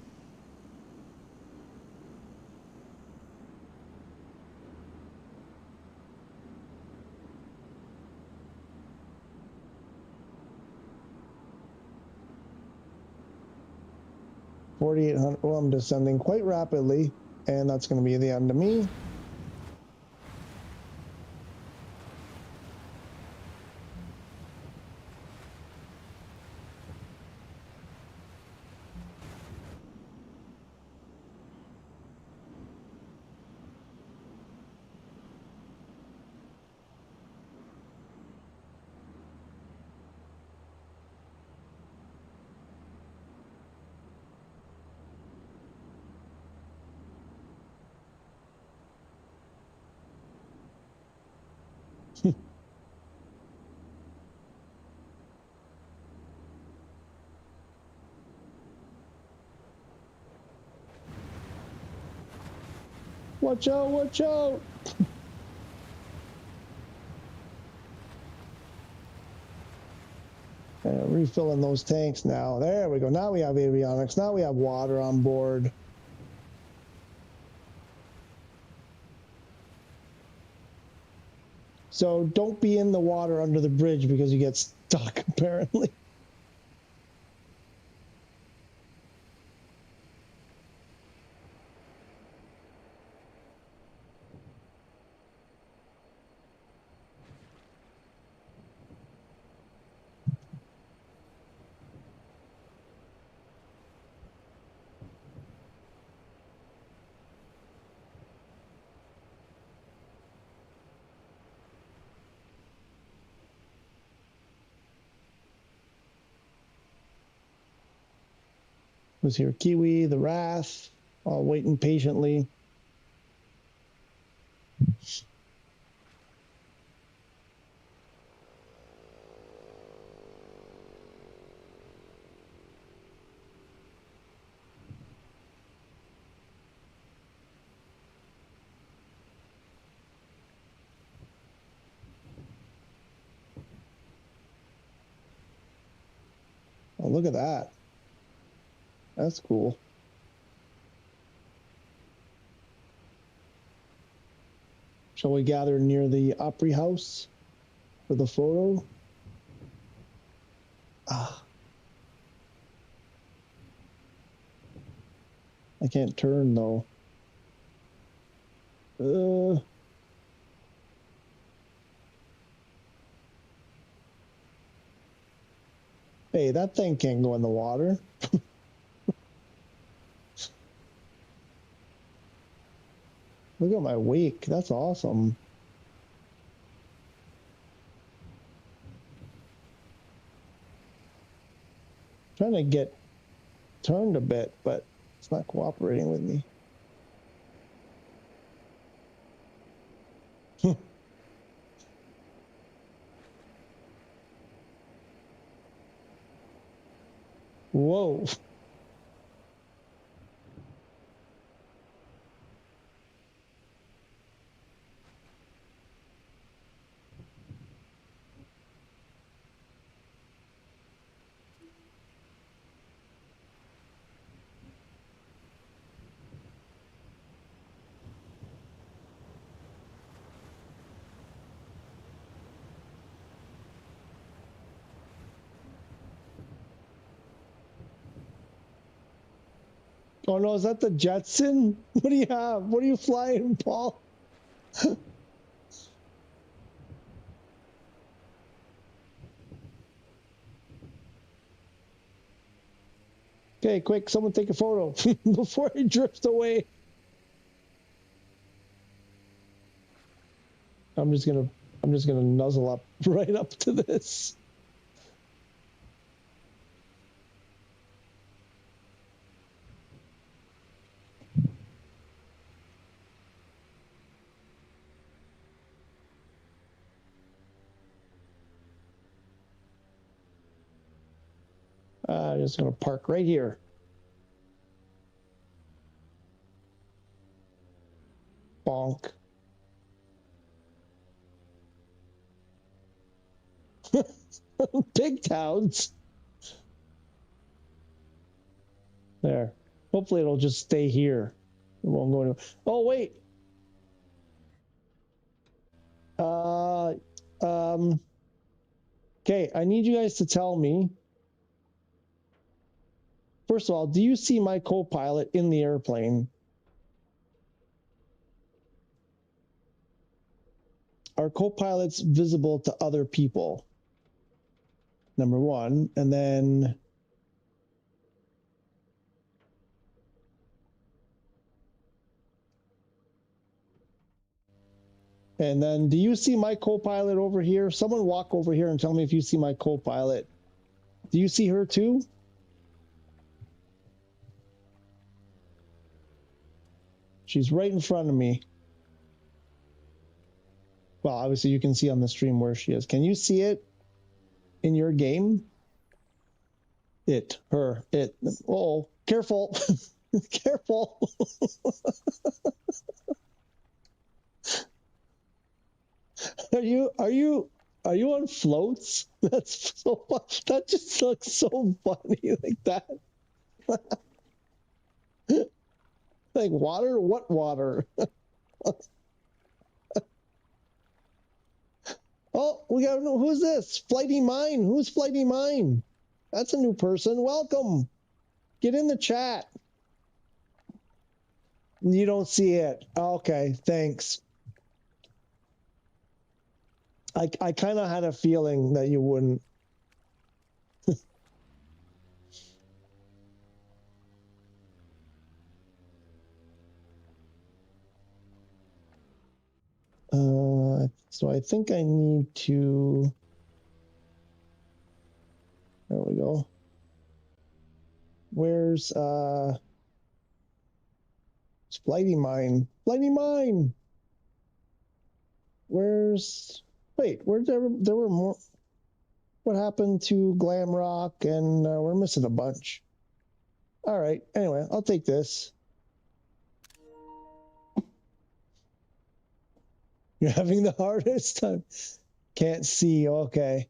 $4,800. Well, I'm descending quite rapidly, and that's going to be the end of me. Watch out, watch out! Refilling those tanks now. There we go. Now we have avionics. Now we have water on board. So don't be in the water under the bridge because you get stuck, apparently. Who's here? Kiwi, the Wrath, all waiting patiently. look at that. That's cool. Shall we gather near the Opry House for the photo? Ah. I can't turn though. Hey, that thing can't go in the water. Look at my wake. That's awesome. Trying to get turned a bit, but it's not cooperating with me. Whoa. Oh no, is that the Jetson? What do you have? What are you flying, Paul? Okay, quick, someone take a photo before I drift away. I'm just gonna nuzzle up right up to this. I'm just gonna park right here. Bonk. Big towns. There. Hopefully it'll just stay here. It won't go anywhere. Oh wait. Okay, I need you guys to tell me. First of all, do you see my co-pilot in the airplane? Are co-pilots visible to other people? Number one, and then do you see my co-pilot over here? Someone walk over here and tell me if you see my co-pilot. Do you see her too? She's right in front of me. Well, obviously you can see on the stream where she is. Can you see it in your game? It. Oh, careful. Careful. Are you on floats? That's so fun. That just looks so funny like that. Like water? What water? Oh, we got who's this? Flighty Mine. Who's Flighty Mine? That's a new person. Welcome. Get in the chat. You don't see it. Okay, thanks. I kind of had a feeling that you wouldn't. So I think I need to. There we go. Where's Flighty Mine? Flighty Mine. Where's? Wait, there were more. What happened to Glam Rock? And we're missing a bunch. All right. Anyway, I'll take this. You're having the hardest time. Can't see. Okay.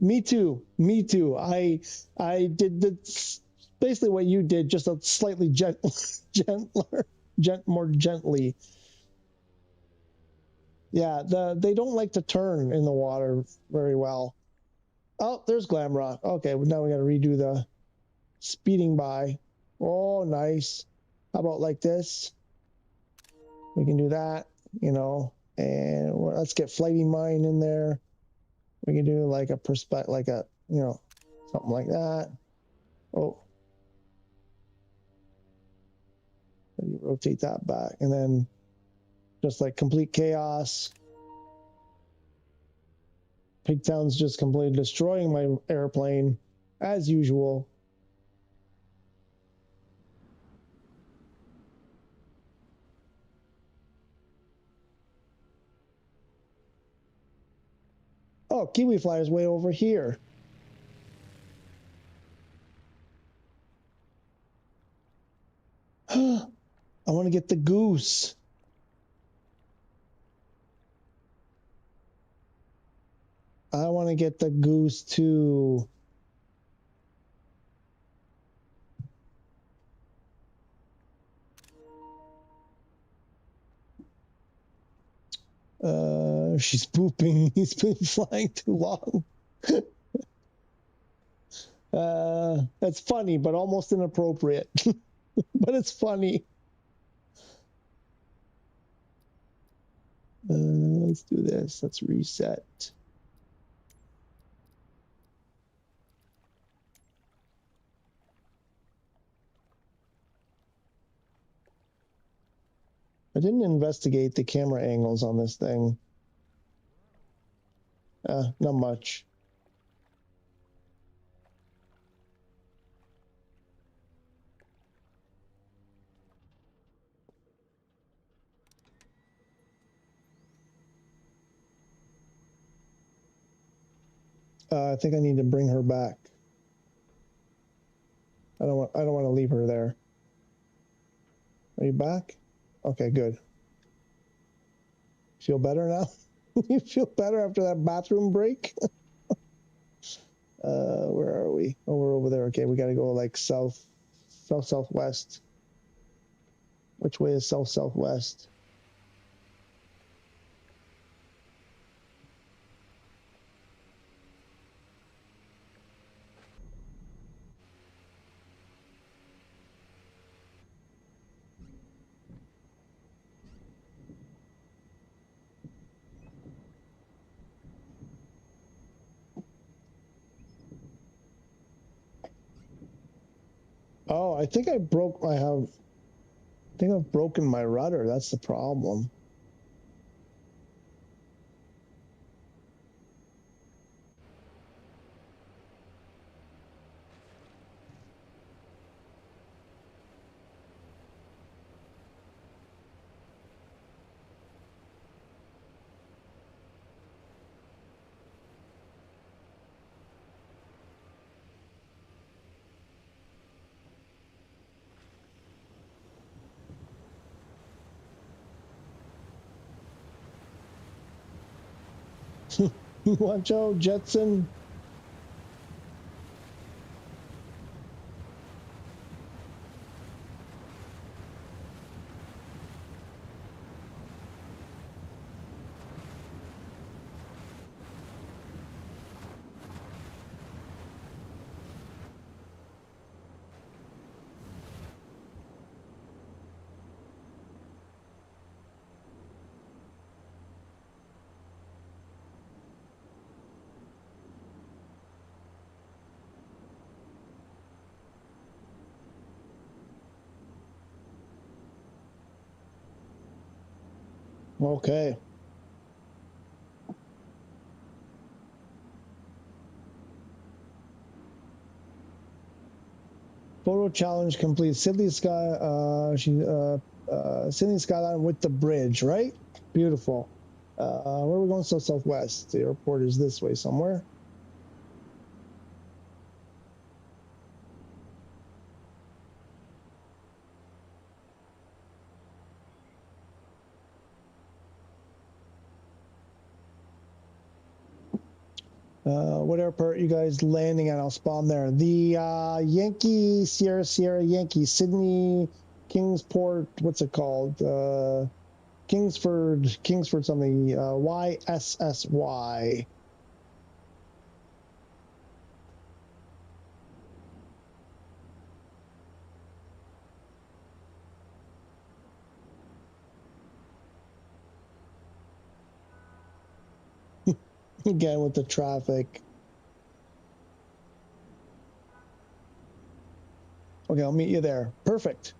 Me too. Me too. I did basically what you did, just a slightly gentler, more gently. Yeah, they don't like to turn in the water very well. Oh, there's Glamrock. Okay, well, now we got to redo the speeding by. Oh, nice. How about like this? We can do that, you know, and let's get Flighty Mine in there. We can do like a like a, you know, something like that. Oh, you rotate that back, and then just like complete chaos. Pigtown's just completely destroying my airplane as usual. Oh, Kiwi Flyer's way over here. I want to get the goose. I want to get the goose too. She's pooping. He's been flying too long. That's funny, but almost inappropriate. But it's funny. Let's do this. Let's reset. I didn't investigate the camera angles on this thing. Not much. I think I need to bring her back. I don't want to leave her there. Are you back? Okay, good. Feel better now? You feel better after that bathroom break? Where are we? Oh, we're over there. Okay, we got to go like southwest. Which way is southwest? Oh, I think I've broken my rudder. That's the problem. Watch out, Jetson. Okay. Photo challenge complete. Sydney Sydney skyline with the bridge, right? Beautiful. Where are we going? So southwest. The airport is this way somewhere. What airport you guys landing at? I'll spawn there. The Yankee Sierra Sierra Yankee Sydney Kingsport. What's it called? Kingsford something. YSSY. Again with the traffic. Okay, I'll meet you there. Perfect.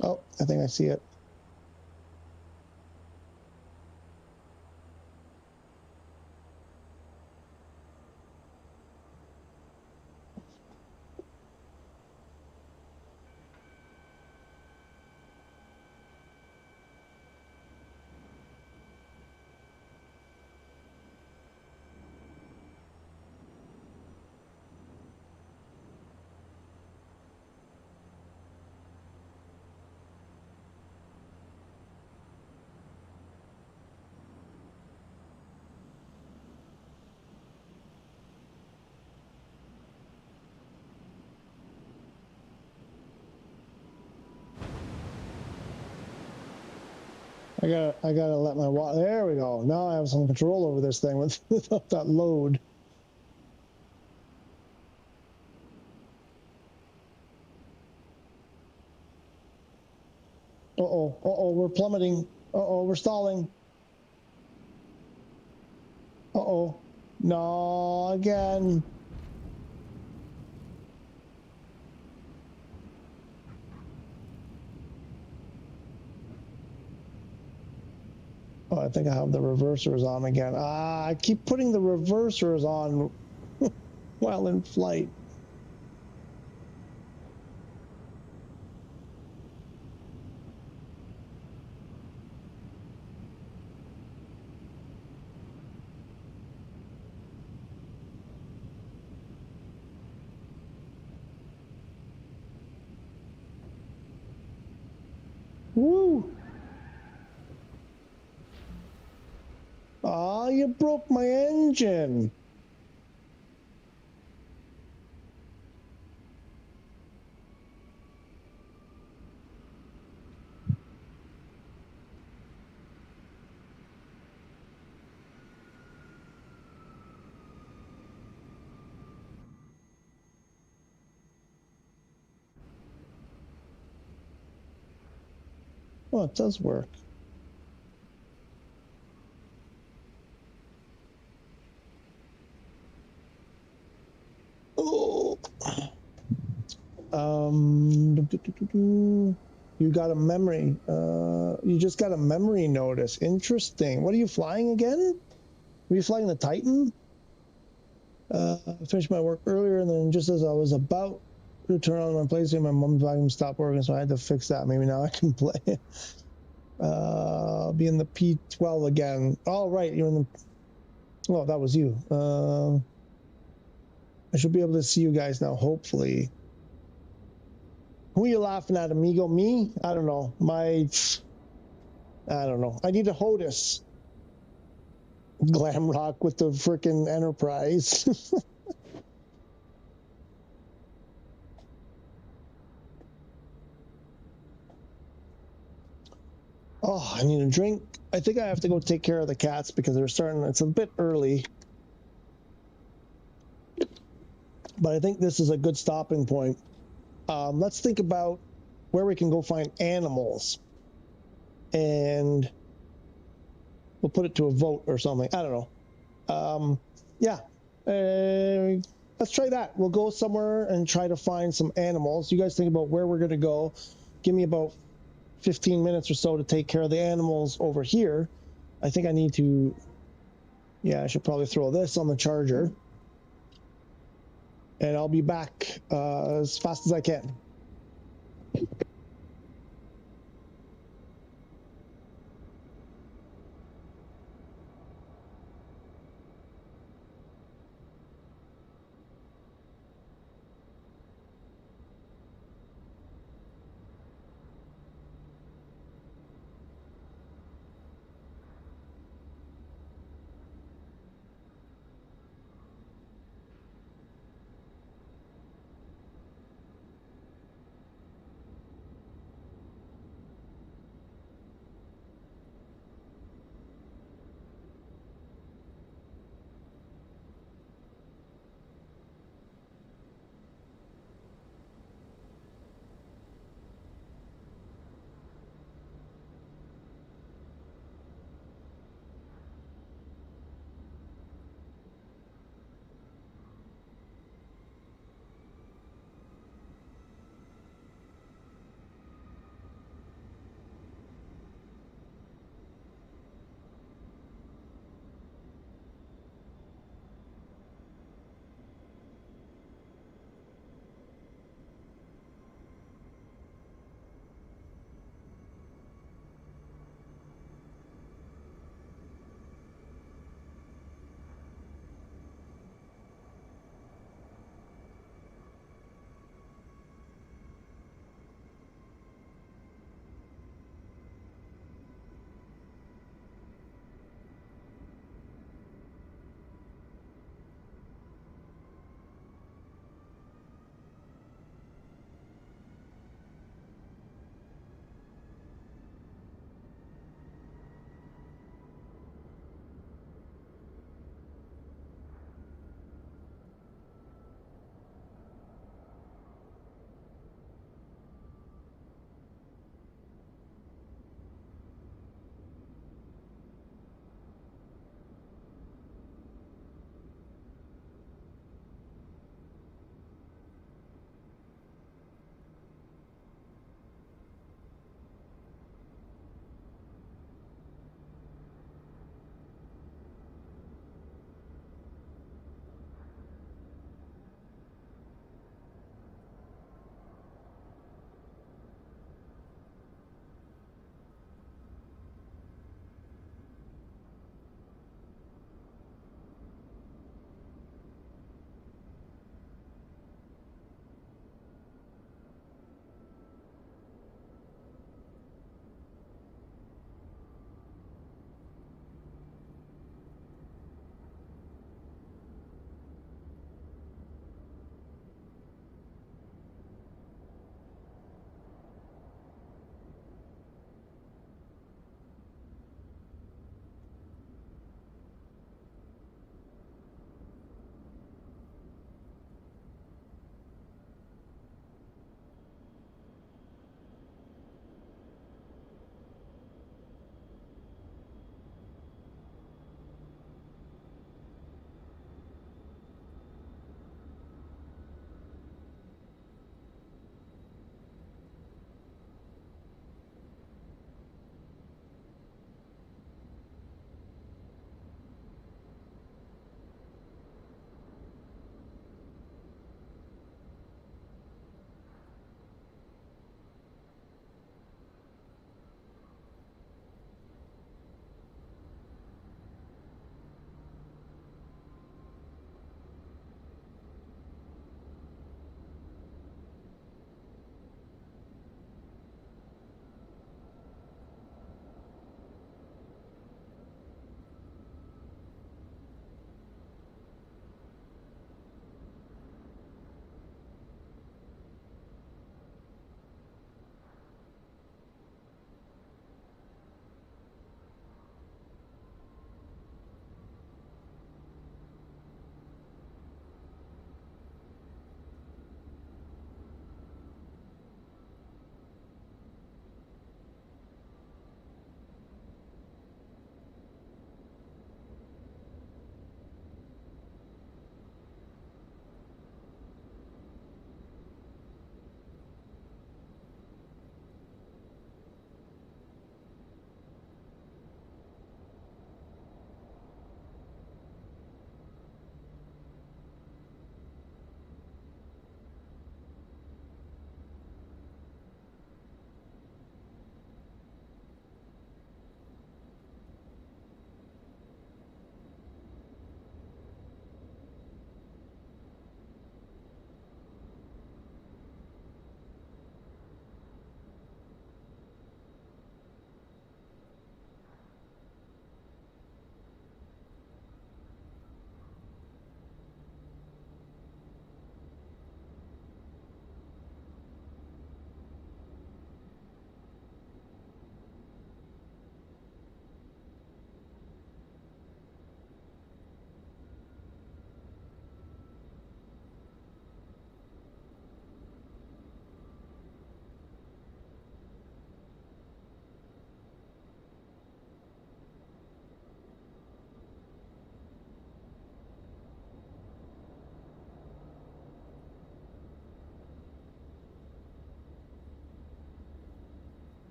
Oh, I think I see it. I gotta let my water. There we go. Now I have some control over this thing without that load. Uh-oh, we're plummeting. Uh-oh, we're stalling. Uh-oh. No, again. Oh, I think I have the reversers on again. I keep putting the reversers on while in flight. Woo! Ah, you broke my engine. Oh, it does work. Oh. You got a memory. You just got a memory notice. Interesting. What are you flying again? Were you flying the Titan? I finished my work earlier, and then just as I was about to turn on my PlayStation, my mom's volume stopped working, so I had to fix that. Maybe now I can play. Be in the P12 again. Oh, right. You're in the... Oh, that was you. I should be able to see you guys now, hopefully. Who are you laughing at, amigo? Me? I don't know. I don't know. I need a HOTUS. Glam rock with the frickin' Enterprise. Oh, I need a drink. I think I have to go take care of the cats because they're starting. It's a bit early. But I think this is a good stopping point. Let's think about where we can go find animals. And we'll put it to a vote or something. I don't know. Yeah, let's try that. We'll go somewhere and try to find some animals. You guys think about where we're going to go. Give me about 15 minutes or so to take care of the animals over here. I think I need to, yeah, I should probably throw this on the charger. And I'll be back as fast as I can.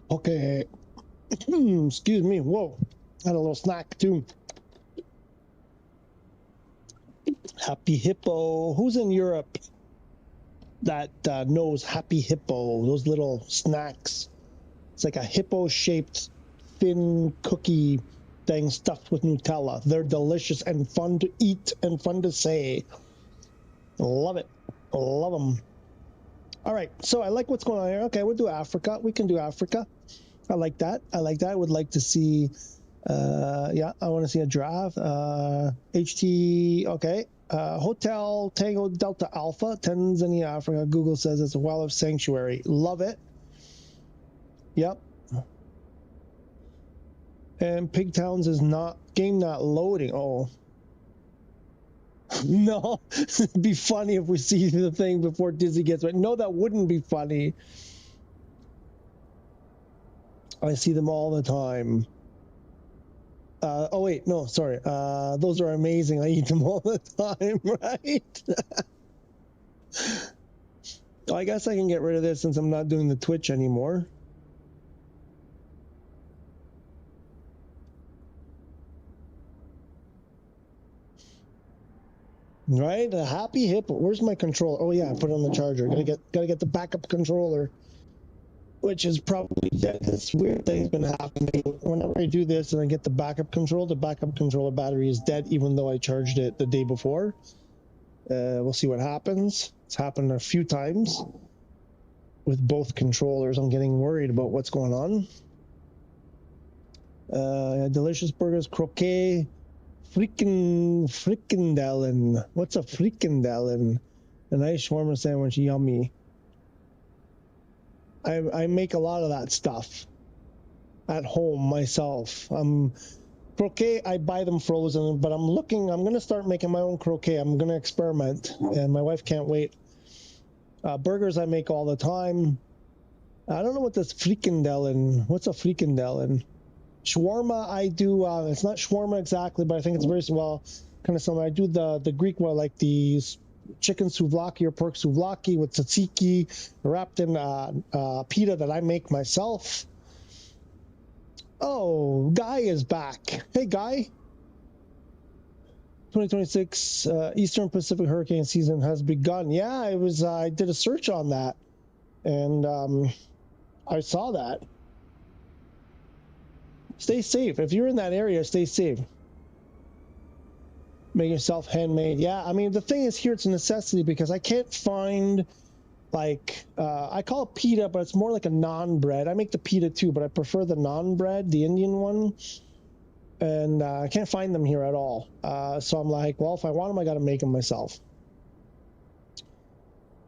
Okay. Excuse me. Whoa. Had a little snack too. Happy Hippo. Who's in Europe that knows Happy Hippo? Those little snacks. It's like a hippo-shaped thin cookie thing stuffed with Nutella. They're delicious and fun to eat and fun to say. Love it. Love them. All right. So I like what's going on here. Okay, we'll do Africa. We can do Africa. I like that. I like that. I would like to see, yeah, I want to see a giraffe. HT, okay. Hotel Tango Delta Alpha, Tanzania, Africa. Google says it's a wildlife sanctuary. Love it. Yep. And Pig Towns is not, game not loading. Oh. No, it'd be funny if we see the thing before Disney gets right. No, that wouldn't be funny. I see them all the time. Oh wait, no, sorry. Those are amazing. I eat them all the time, right? I guess I can get rid of this since I'm not doing the Twitch anymore. Right, a Happy Hippo. Where's my controller? Oh yeah, I put it on the charger. Gotta get the backup controller, which is probably dead. This weird thing's been happening. Whenever I do this and I get the backup controller battery is dead, even though I charged it the day before. We'll see what happens. It's happened a few times with both controllers. I'm getting worried about what's going on. Delicious burgers, croquet. Frikandellen. What's a frikandellen? A nice shawarma sandwich, yummy. I make a lot of that stuff at home myself. Croquet, I buy them frozen, but I'm going to start making my own croquet. I'm going to experiment, and my wife can't wait. Burgers I make all the time. I don't know what this frikandellen, what's a frikandellen? Shawarma, I do, it's not shawarma exactly, but I think it's very, well, kind of similar. I do the Greek one, like the chicken souvlaki or pork souvlaki with tzatziki wrapped in pita that I make myself. Oh, Guy is back. Hey, Guy. 2026 Eastern Pacific hurricane season has begun. Yeah, I did a search on that, and I saw that. Stay safe. If you're in that area, stay safe. Make yourself handmade. Yeah, I mean, the thing is here, it's a necessity because I can't find, like, I call it pita, but it's more like a naan bread. I make the pita too, but I prefer the naan bread, the Indian one. And I can't find them here at all. So I'm like, well, if I want them, I got to make them myself.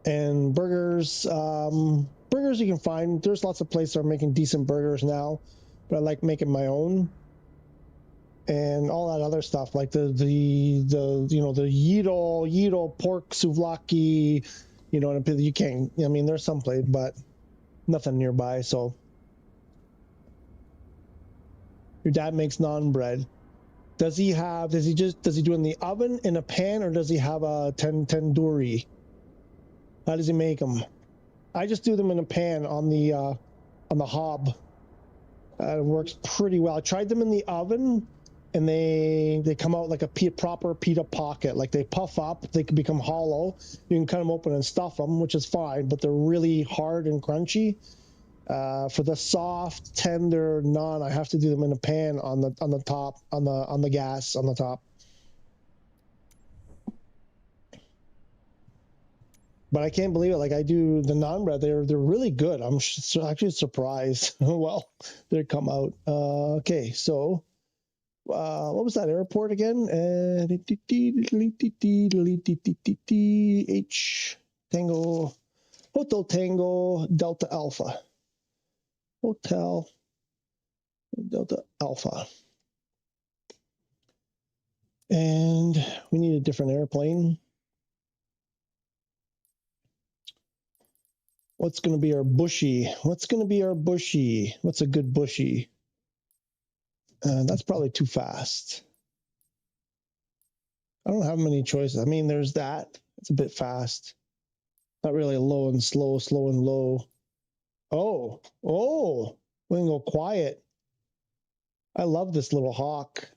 And burgers, burgers you can find. There's lots of places that are making decent burgers now, but I like making my own. And all that other stuff, like the Yidol pork souvlaki, you can't. I mean, there's some place, but nothing nearby. So your dad makes naan bread. Does he do it in the oven, in a pan, or does he have a tandoori? How does he make them? I just do them in a pan on the hob. It works pretty well. I tried them in the oven, and they come out like a proper pita pocket. Like they puff up, they can become hollow. You can cut them open and stuff them, which is fine, but they're really hard and crunchy. For the soft, tender naan, I have to do them in a pan on the top, on the gas on the top. But I can't believe it. Like I do the naan bread, they're really good. I'm actually surprised. Well, they come out. Okay, so what was that airport again? H Tango Hotel Tango Delta Alpha. Hotel Delta Alpha. And we need a different airplane. What's going to be our bushy? What's going to be our bushy? What's a good bushy? That's probably too fast. I don't have many choices. I mean, there's that. It's a bit fast. Not really low and slow, slow and low. Oh. We're gonna go quiet. I love this little hawk.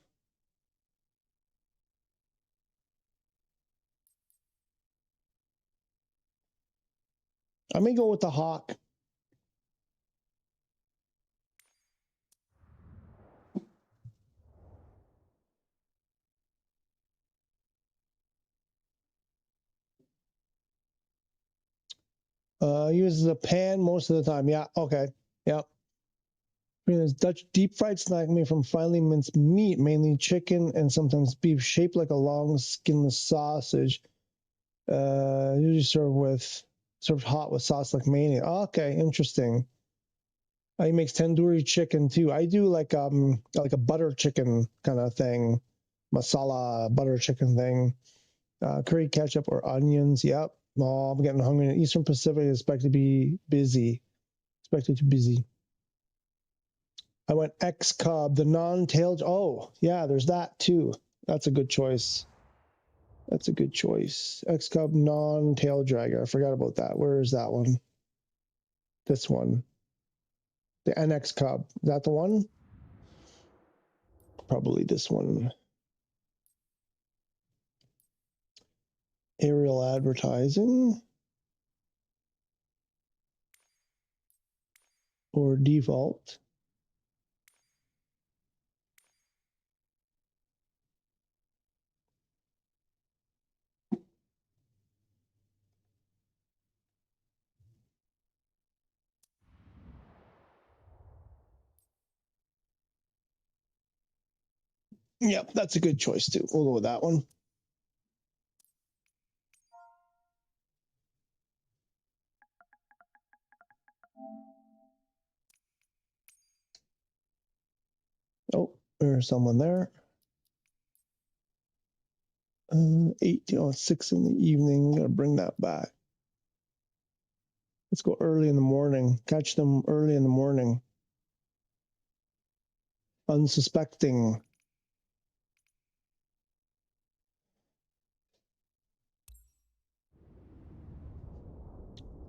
I may go with the hawk. Uses a pan most of the time. Yeah, okay. Yep. This Dutch deep fried snack made from finely minced meat, mainly chicken and sometimes beef, shaped like a long skinless sausage. Usually served hot with sauce like mayonnaise. Okay, interesting. He makes tandoori chicken too. I do like a butter chicken kind of thing, masala butter chicken thing. Curry ketchup or onions. Yep. Oh, I'm getting hungry. Eastern Pacific is expected to be busy. Expected to be busy. I went X Cub, the non-tailed. Oh, yeah, there's that too. That's a good choice. That's a good choice. X Cub non-tail dragger. I forgot about that. Where is that one? This one. The NX Cub. Is that the one? Probably this one. Aerial advertising. Or default. Yep, that's a good choice too. We'll go with that one. Oh, there's someone there. 6 in the evening. I'm gonna bring that back. Let's go early in the morning. Catch them early in the morning. Unsuspecting.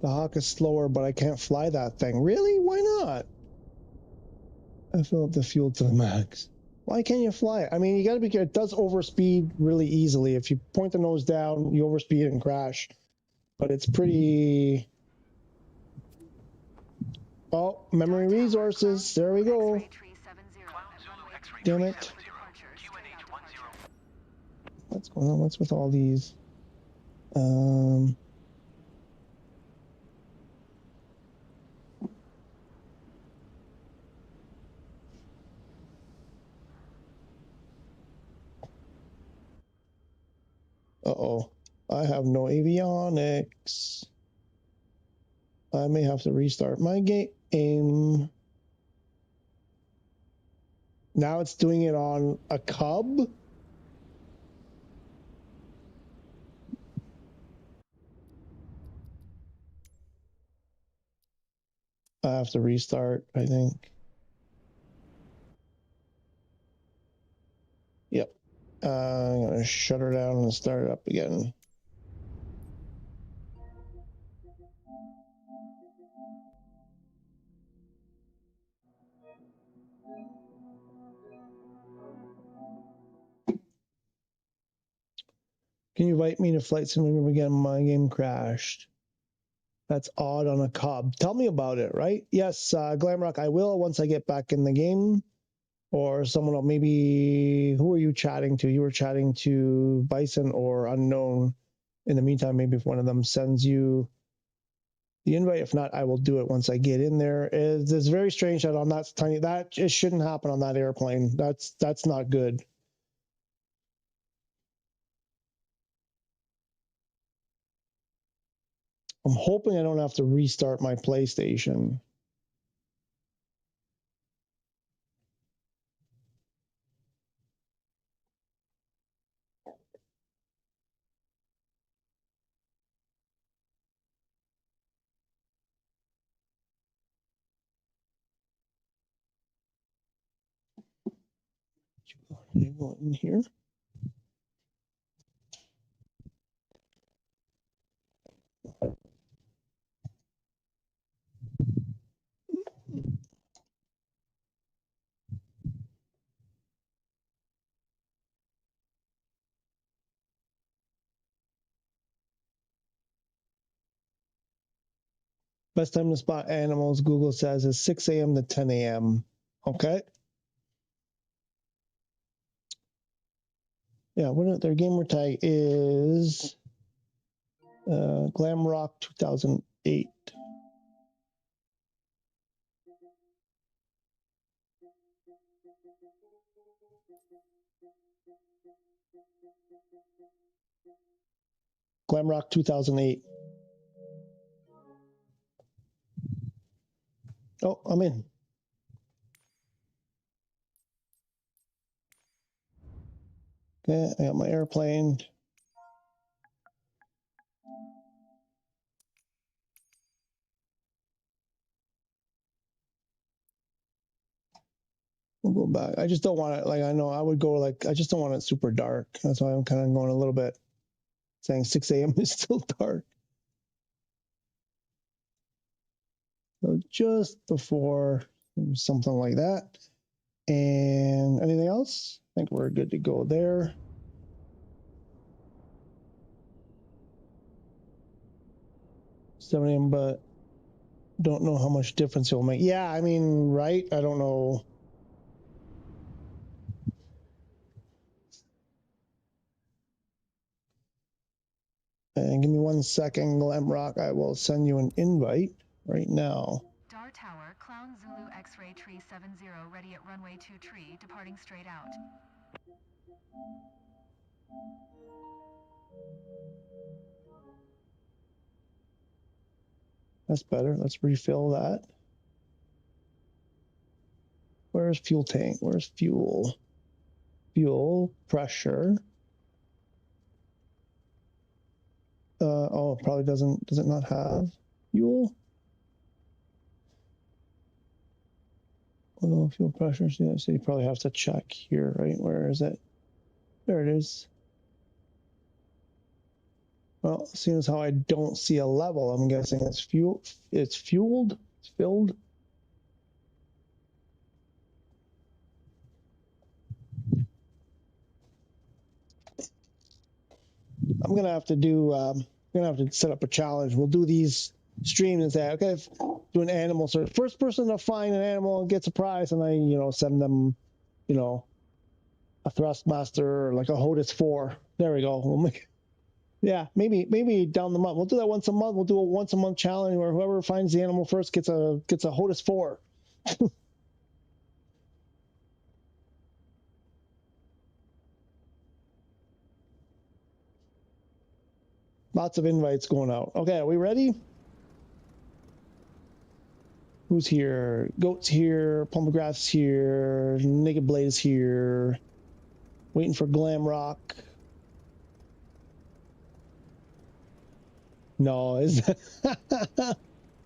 The hawk is slower, but I can't fly that thing. Really? Why not? I fill up the fuel to the max. Why can't you fly it? I mean, you got to be careful. It does overspeed really easily. If you point the nose down, you overspeed and crash. But it's pretty... Oh, memory resources. There we go. Damn it. What's going on? What's with all these? Uh-oh. I have no avionics. I may have to restart my game. Now it's doing it on a Cub? I have to restart, I think. Yep. I'm going to shut her down and start it up again. Can you invite me to flight simulator again? My game crashed. That's odd on a Cub. Tell me about it, right? Yes, Glamrock, I will once I get back in the game. Or someone else, maybe, who are you chatting to? You were chatting to Bison or Unknown. In the meantime, maybe if one of them sends you the invite. If not, I will do it once I get in there. It's very strange that on that tiny, that just shouldn't happen on that airplane. That's not good. I'm hoping I don't have to restart my PlayStation. Go in here. Best time to spot animals, Google says, is 6 a.m. to 10 a.m. Okay. Yeah, what their gamer tag is Glam Rock 2008. Glam Rock 2008. Oh, I'm in. Okay, I got my airplane. We'll go back. I just don't want it, like, I know I would go, like, I just don't want it super dark. That's why I'm kind of going a little bit, saying 6 a.m. is still dark. So just before something like that. And anything else? I think we're good to go there. $7 but don't know how much difference it'll make. Yeah, I mean, right? I don't know. And give me 1 second, Glamrock. I will send you an invite right now. Dar Tower, Clown Zulu X-ray tree 70, ready at runway 2 tree, departing straight out. That's better. Let's refill that. Where's fuel tank? Where's fuel? Fuel, pressure. Oh, probably does it not have fuel? Oh, fuel pressure. So you probably have to check here, right? Where is it? There it is. Well, seeing as how I don't see a level, I'm guessing it's fuel. It's fueled. It's filled. I'm gonna have to do. I'm gonna have to set up a challenge. We'll do these streams and say, okay, do an animal search. First person to find an animal gets a prize, and I, send them, a Thrustmaster or like a HOTUS 4. There we go. We'll make. Yeah, maybe down the month. We'll do that once a month. We'll do a once a month challenge where whoever finds the animal first gets a HOTUS 4. Lots of invites going out. Okay, are we ready? Who's here? Goat's here. Pomegranat's here. Naked Blade's here. Waiting for Glamrock. No, is that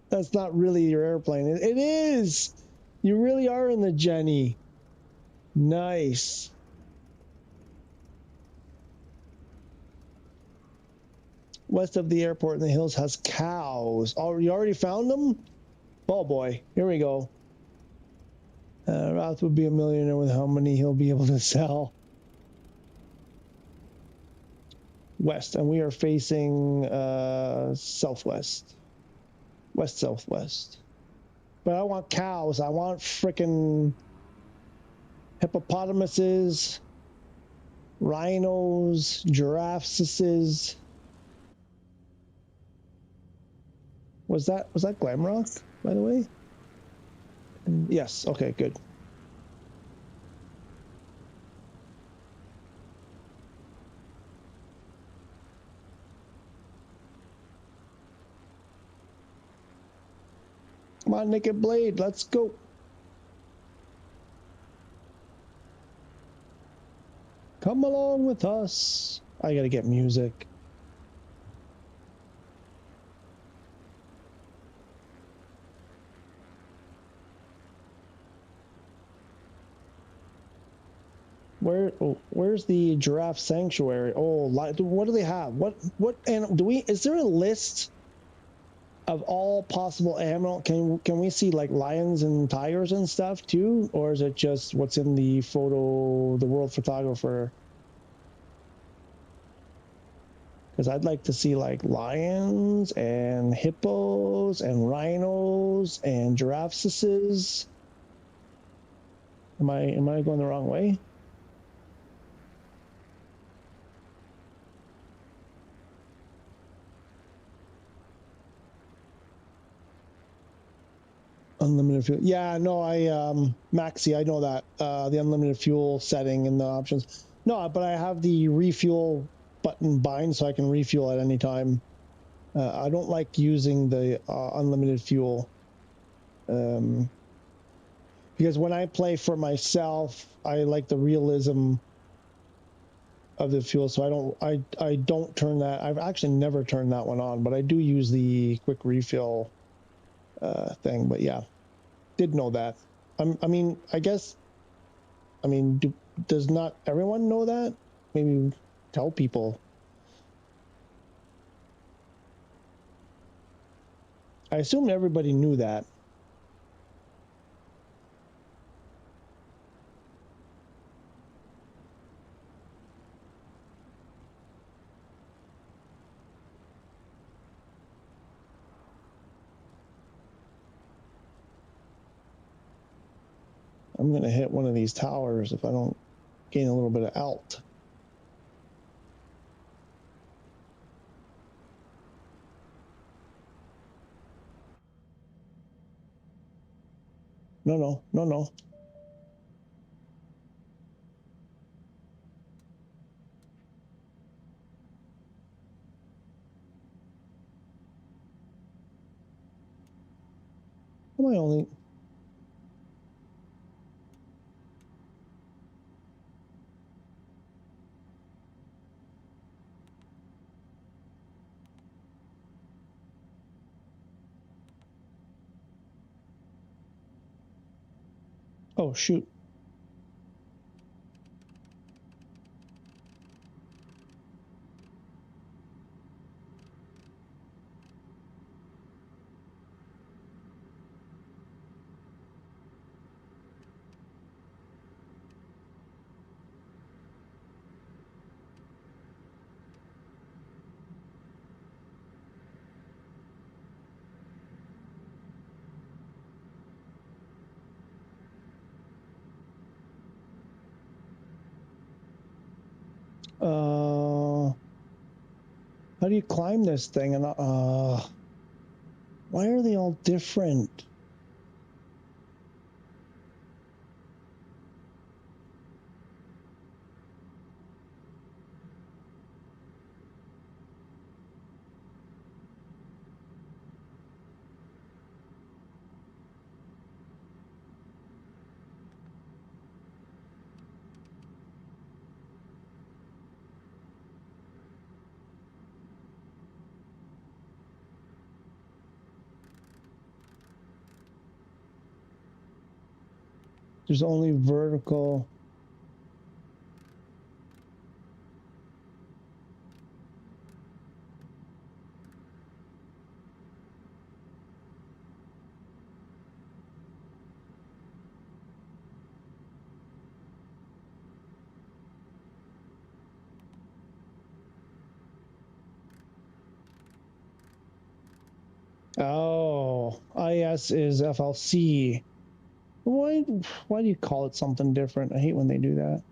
that's not really your airplane. It is. You really are in the Jenny. Nice. West of the airport in the hills has cows. Oh, you already found them? Oh boy, here we go. Roth would be a millionaire with how many he'll be able to sell. West, and we are facing southwest. West-southwest. But I want cows. I want frickin' hippopotamuses, rhinos, giraffes. Was that Glamrock, by the way? Yes, okay, good. Come on, Naked Blade, let's go. Come along with us. I gotta get music. Where's the giraffe sanctuary? Oh, what do they have? Is there a list of all possible animal? Can we see like lions and tigers and stuff too, or is it just what's in the photo, the world photographer? Because I'd like to see like lions and hippos and rhinos and giraffes. Am I going the wrong way? Unlimited fuel. Yeah, no, Maxi, I know that. The unlimited fuel setting in the options. No, but I have the refuel button bind so I can refuel at any time. I don't like using the unlimited fuel. Because when I play for myself, I like the realism of the fuel, so I don't turn that. I've actually never turned that one on, but I do use the quick refill thing. But yeah, did know that. I mean, I guess. I mean, does not everyone know that? Maybe tell people. I assume everybody knew that. I'm going to hit one of these towers if I don't gain a little bit of alt. No. Am I only... Oh, shoot. How do you climb this thing? And why are they all different? There's only vertical. Oh, IS is FLC. Why do you call it something different? I hate when they do that.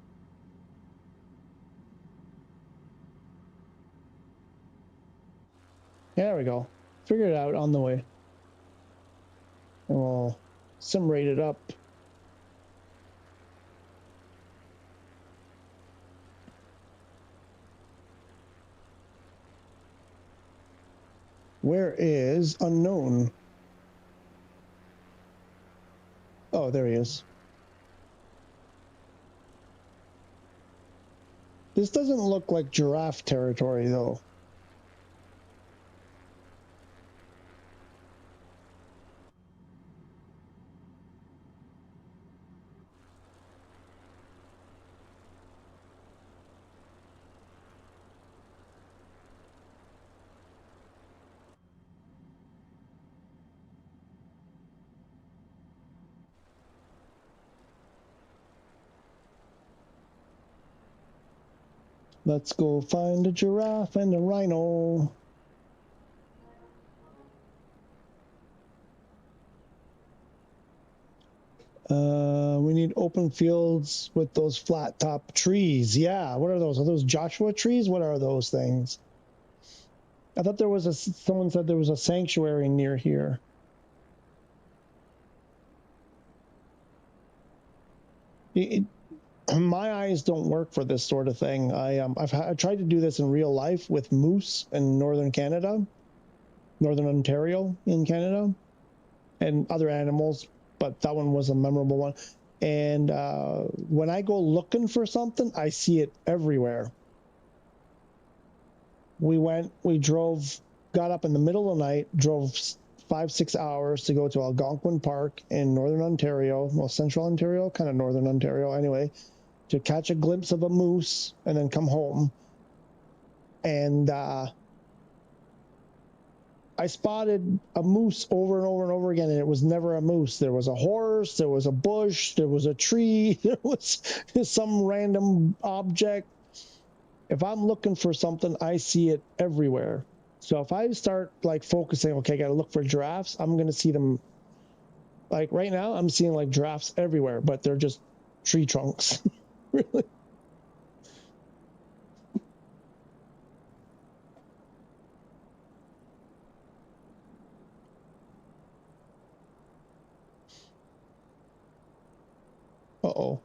There we go. Figure it out on the way. And we'll sim rate it up. Where is unknown? Oh, there he is. This doesn't look like giraffe territory, though. Let's go find a giraffe and a rhino. We need open fields with those flat top trees. Yeah, what are those? Are those Joshua trees? What are those things? I thought there was someone said there was a sanctuary near here. My eyes don't work for this sort of thing. I've tried to do this in real life with moose in northern Canada, northern Ontario in Canada, and other animals, but that one was a memorable one. And when I go looking for something, I see it everywhere. We drove, got up in the middle of the night, drove 5-6 hours to go to Algonquin Park in northern Ontario, well, central Ontario, kind of northern Ontario anyway, to catch a glimpse of a moose and then come home. And I spotted a moose over and over and over again, and it was never a moose. There was a horse, there was a bush, there was a tree, there was some random object. If I'm looking for something, I see it everywhere. So if I start like focusing, okay, I got to look for giraffes, I'm going to see them. Like right now, I'm seeing like giraffes everywhere, but they're just tree trunks. Really. Uh-oh.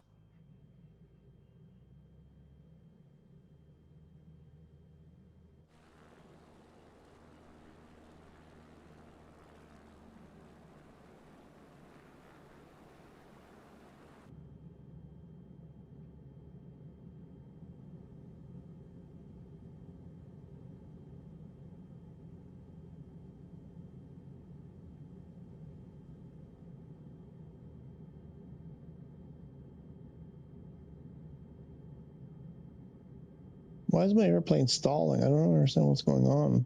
Why is my airplane stalling? I don't understand what's going on.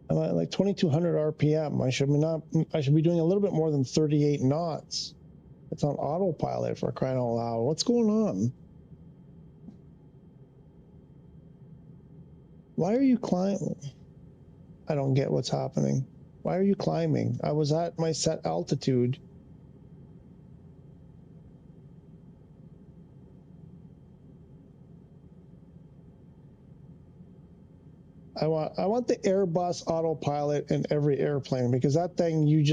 I'm at like 2,200 RPM. I should be doing a little bit more than 38 knots. It's on autopilot for crying out loud. What's going on? Why are you climbing? I don't get what's happening. Why are you climbing? I was at my set altitude. I want the Airbus autopilot in every airplane, because that thing you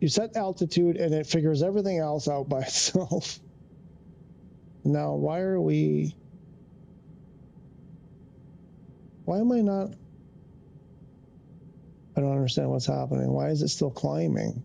set altitude and it figures everything else out by itself. Now, why am I not? I don't understand what's happening. Why is it still climbing?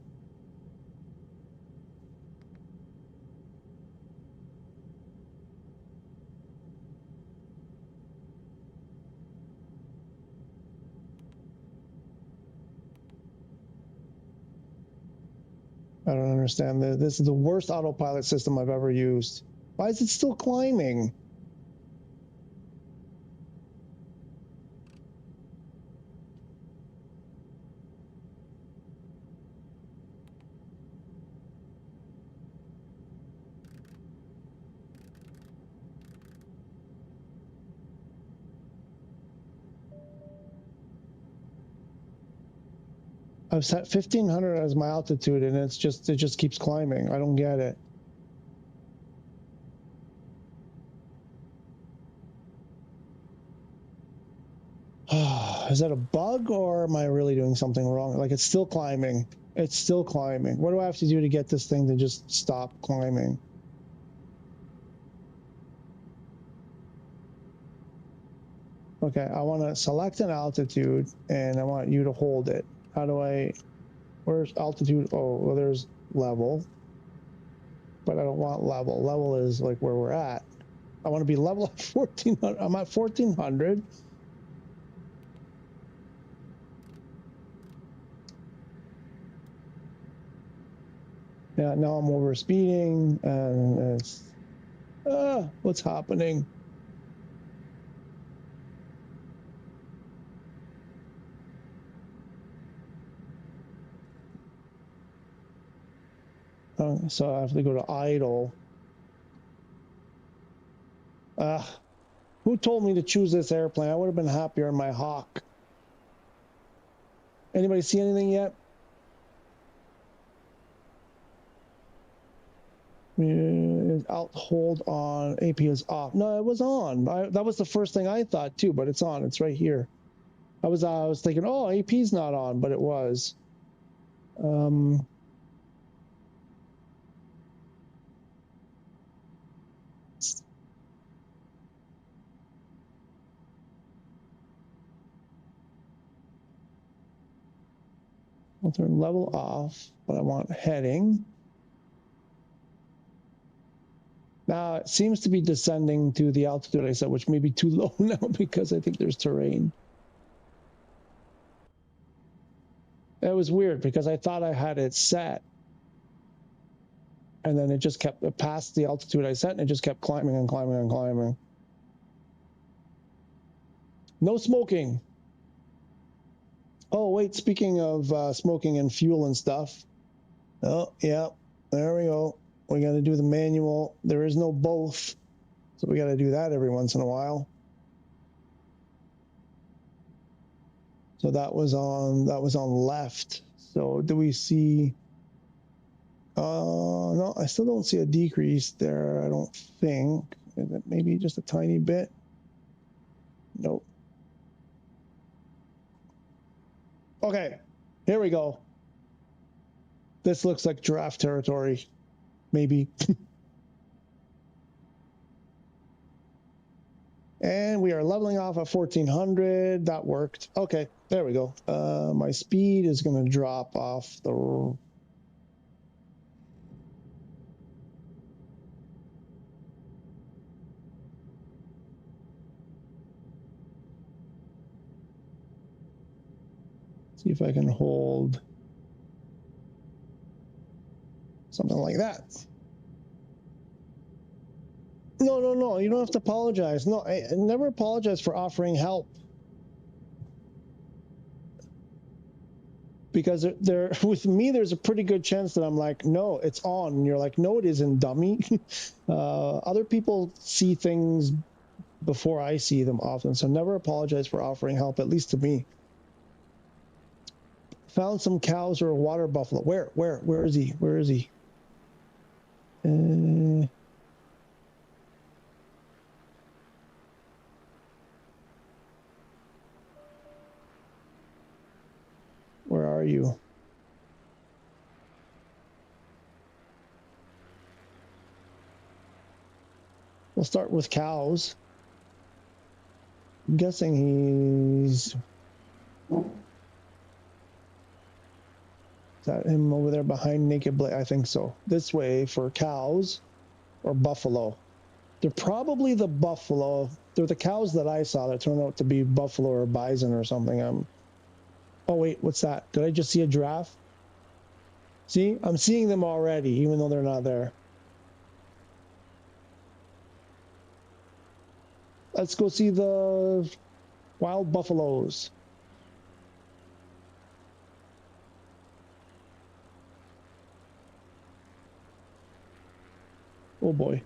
I don't understand. This is the worst autopilot system I've ever used. Why is it still climbing? I've set 1,500 as my altitude, and it just keeps climbing. I don't get it. Is that a bug, or am I really doing something wrong? Like, it's still climbing. It's still climbing. What do I have to do to get this thing to just stop climbing? Okay, I want to select an altitude, and I want you to hold it. How do I... Where's altitude? Oh, well, there's level. But I don't want level. Level is like where we're at. I want to be level at 1,400. I'm at 1,400. Yeah, now I'm over speeding, and it's... what's happening? So I have to go to idle. Who told me to choose this airplane? I would have been happier in my Hawk. Anybody see anything yet? Out, hold on. AP is off. No, it was on. That was the first thing I thought too, but it's on. It's right here. I was thinking, oh, AP's not on, but it was. I'll turn level off, but I want heading. Now it seems to be descending to the altitude I set, which may be too low now because I think there's terrain. It was weird because I thought I had it set. And then it just kept past the altitude I set, and it just kept climbing and climbing and climbing. No smoking. Oh, wait, speaking of smoking and fuel and stuff. Oh, yeah, there we go. We got to do the manual. There is no both. So we got to do that every once in a while. So that was on left. So do we see... no, I still don't see a decrease there, I don't think. Is it maybe just a tiny bit? Nope. Okay, here we go. This looks like giraffe territory, maybe. And we are leveling off at 1400. That worked. Okay, there we go. My speed is going to drop off the... See if I can hold something like that. No, you don't have to apologize. No, I never apologize for offering help. Because with me, there's a pretty good chance that I'm like, no, it's on. And you're like, no, it isn't, dummy. Other people see things before I see them often. So never apologize for offering help, at least to me. Found some cows or a water buffalo. Where is he? Where is he? Where are you? We'll start with cows. I'm guessing he's... Is that him over there behind Naked Blade? I think so. This way for cows or buffalo. They're probably the buffalo. They're the cows that I saw that turned out to be buffalo or bison or something. Oh, wait, what's that? Did I just see a giraffe? See, I'm seeing them already, even though they're not there. Let's go see the wild buffaloes. Oh boy.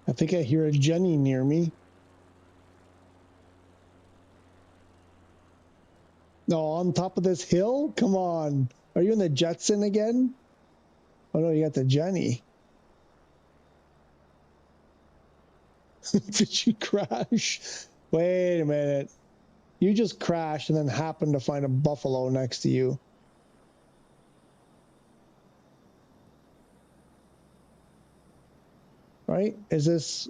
I think I hear a Jenny near me. No, on top of this hill? Come on. Are you in the Jetson again? Oh no, you got the Jenny. Did you crash? Wait a minute. You just crashed and then happened to find a buffalo next to you. Right? Is this...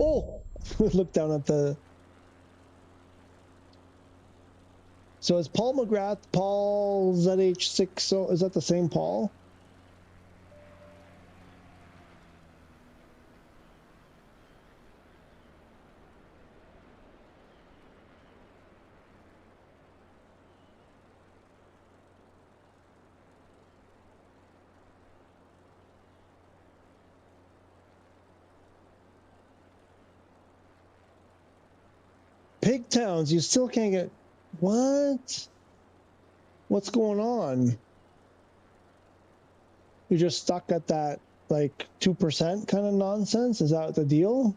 Oh, look down at the. So is Paul McGrath, Paul ZH6? So is that the same Paul? Pig Towns, you still can't get. What? What's going on? You're just stuck at that like 2% kind of nonsense? Is that the deal?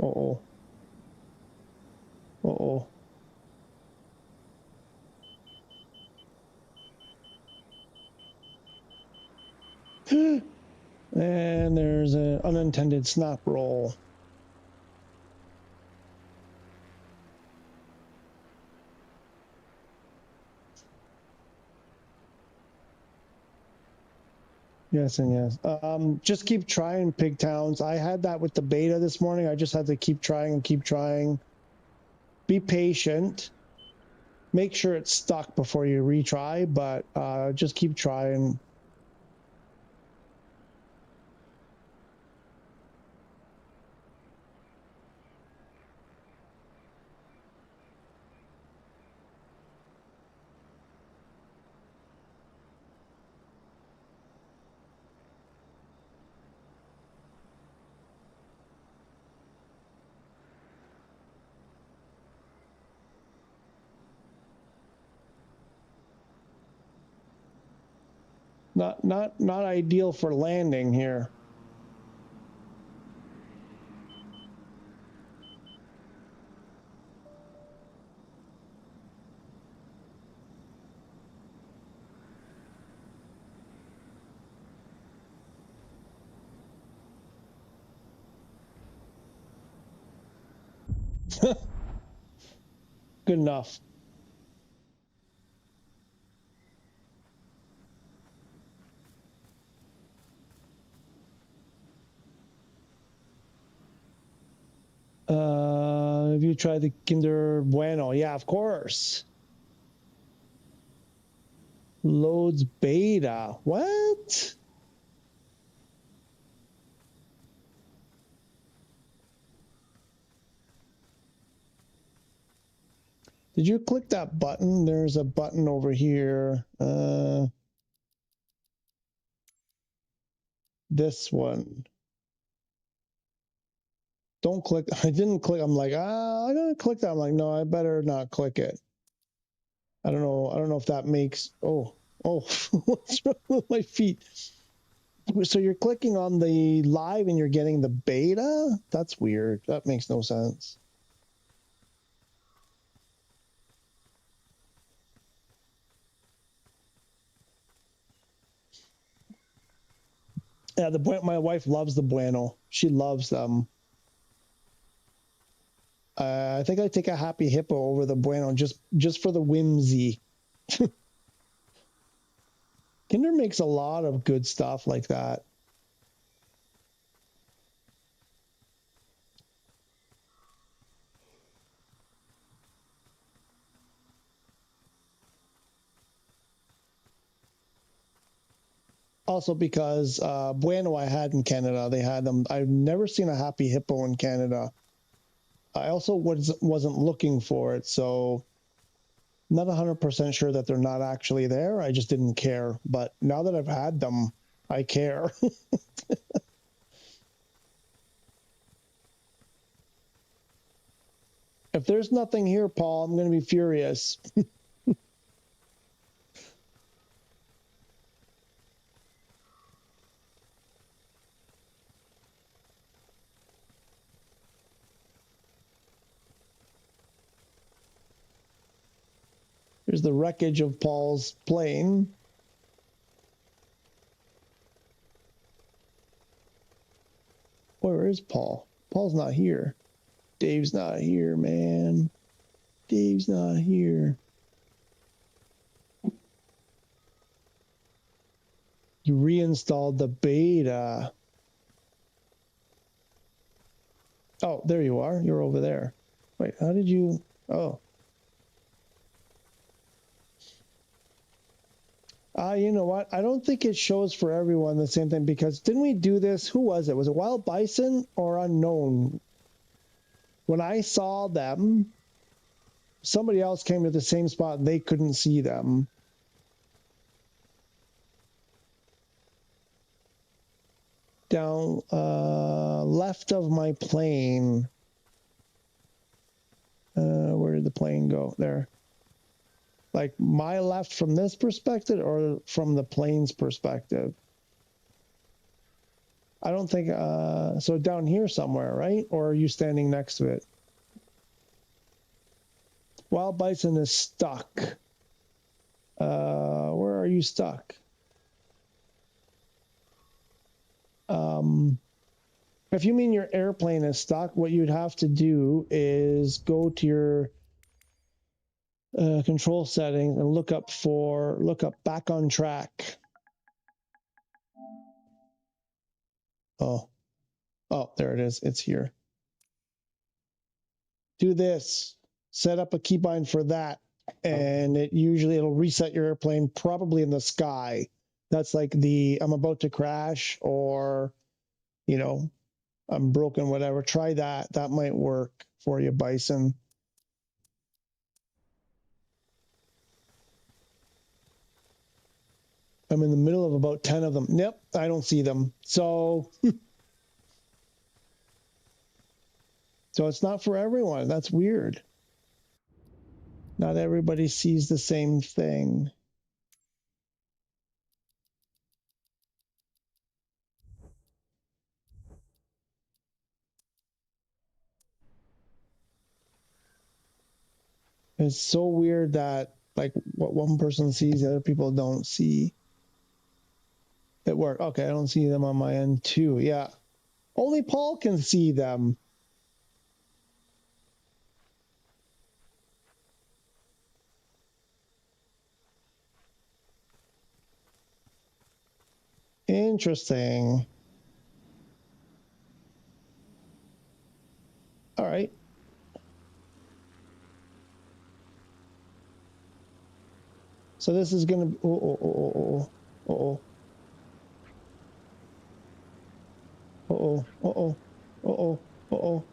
Uh-oh. Uh-oh. And there's an unintended snap roll. Yes and yes. Just keep trying, Pig Towns. I had that with the beta this morning. I just had to keep trying and keep trying. Be patient. Make sure it's stuck before you retry, but just keep trying. Not ideal for landing here. Good enough. Have you tried the Kinder Bueno? Yeah, of course. Loads beta. What? Did you click that button? There's a button over here. This one. Don't click. I didn't click. I'm like, I didn't click that. I'm like, no, I better not click it. I don't know. I don't know if that makes. Oh, what's wrong with my feet? So you're clicking on the live and you're getting the beta? That's weird. That makes no sense. Yeah, my wife loves the Bueno. She loves them. I think I take a Happy Hippo over the Bueno just for the whimsy. Kinder makes a lot of good stuff like that. Also because Bueno I had in Canada, they had them. I've never seen a Happy Hippo in Canada. I also wasn't looking for it, so not 100% sure that they're not actually there. I just didn't care. But now that I've had them, I care. If there's nothing here, Paul, I'm going to be furious. There's the wreckage of Paul's plane. Where is Paul? Paul's not here. Dave's not here, man. Dave's not here. You reinstalled the beta. Oh, there you are. You're over there. Wait, how did you... Oh. You know what? I don't think it shows for everyone the same thing, because didn't we do this? Who was it? Was it Wild Bison or Unknown? When I saw them, somebody else came to the same spot and they couldn't see them. Down left of my plane. Where did the plane go? There. Like my left from this perspective or from the plane's perspective? I don't think, so down here somewhere, right? Or are you standing next to it? Wild Bison is stuck. Where are you stuck? If you mean your airplane is stuck, what you'd have to do is go to your control settings and look up back on track. Oh, there it is. It's here. Do this. Set up a keybind for that, and it'll reset your airplane probably in the sky. That's like I'm about to crash, or I'm broken, whatever. Try that. That might work for you, Bison. I'm in the middle of about 10 of them. Yep, I don't see them. So, so it's not for everyone. That's weird. Not everybody sees the same thing. It's so weird that like what one person sees, the other people don't see. It worked. Okay, I don't see them on my end too. Yeah. Only Paul can see them. Interesting. All right. So this is going to be... Uh-oh. Uh-oh. Uh-oh. Uh-oh. Uh-oh. Uh-oh.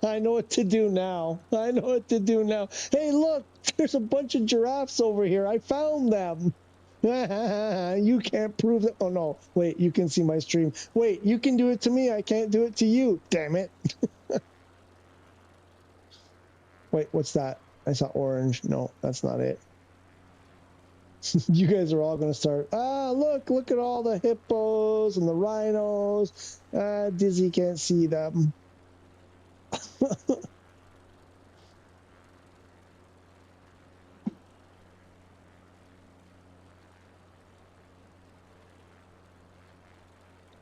I know what to do now. I know what to do now. Hey, look, there's a bunch of giraffes over here. I found them. You can't prove that. Oh, no. Wait, you can see my stream. Wait, you can do it to me. I can't do it to you. Damn it. Wait, what's that? I saw orange. No, that's not it. You guys are all going to start. Look at all the hippos and the rhinos. Dizzy can't see them.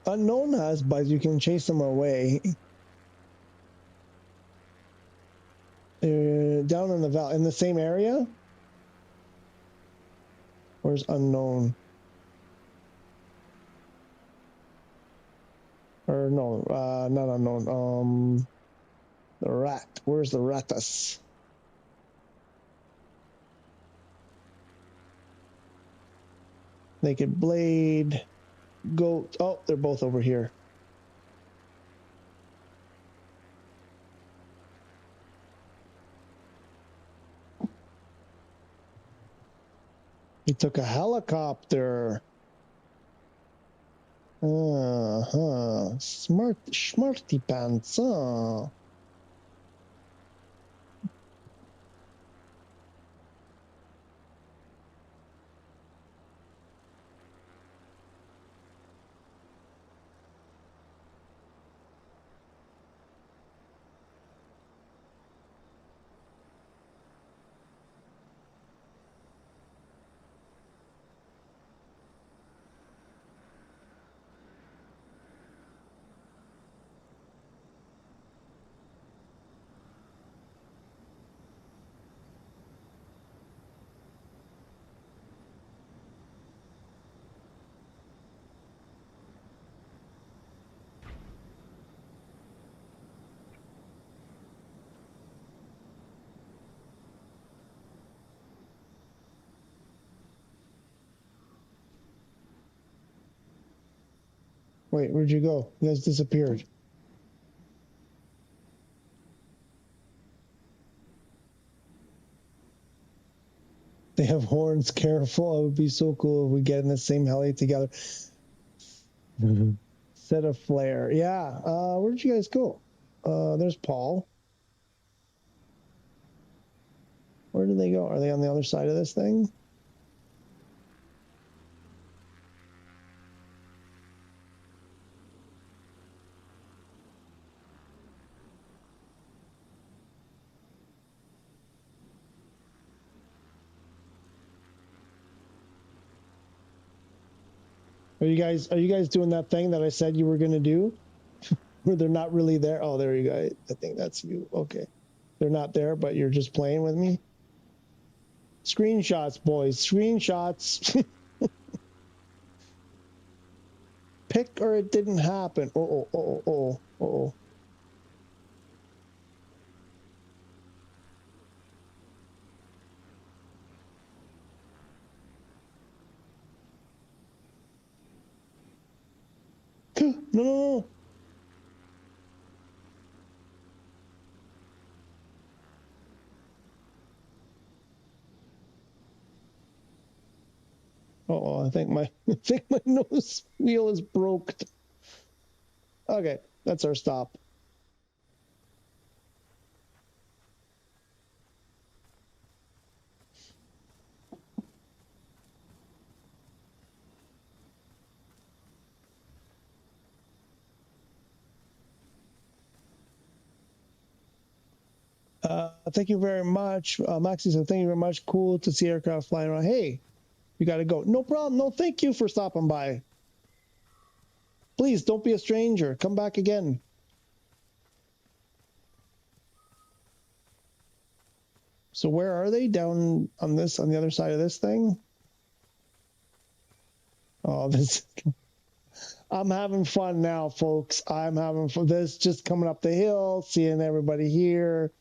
Unknown has, but you can chase them away. Down in the valley, in the same area? Where's Unknown? Or no, not Unknown. The rat. Where's the ratus? Naked Blade. Goat. Oh, they're both over here. He took a helicopter. Smarty pants, huh? Wait, where'd you go? You guys disappeared. They have horns. Careful. It would be so cool if we get in the same heli together. Set a flare. Yeah. Where'd you guys go? There's Paul. Where did they go? Are they on the other side of this thing? Are you guys doing that thing that I said you were going to do? Where they're not really there? Oh, there you go. I think that's you. Okay. They're not there, but you're just playing with me? Screenshots, boys. Screenshots. Pick or it didn't happen. Oh. No. Oh, I think my nose wheel is broke. Okay, that's our stop. Thank you very much. Maxie said, thank you very much. Cool to see aircraft flying around. Hey, you got to go. No problem. No, thank you for stopping by. Please don't be a stranger. Come back again. So where are they? Down on the other side of this thing? Oh, I'm having fun now, folks. I'm having fun. This just coming up the hill, seeing everybody here,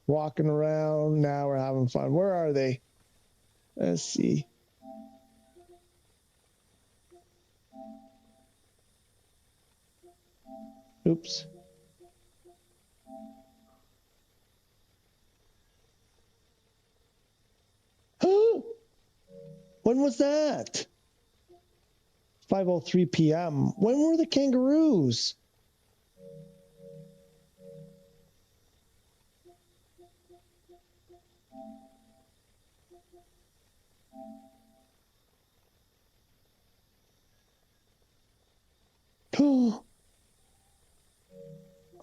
walking around. Now we're having fun. Where are they? Let's see. Oops. When was that? 5:03 p.m. When were the kangaroos?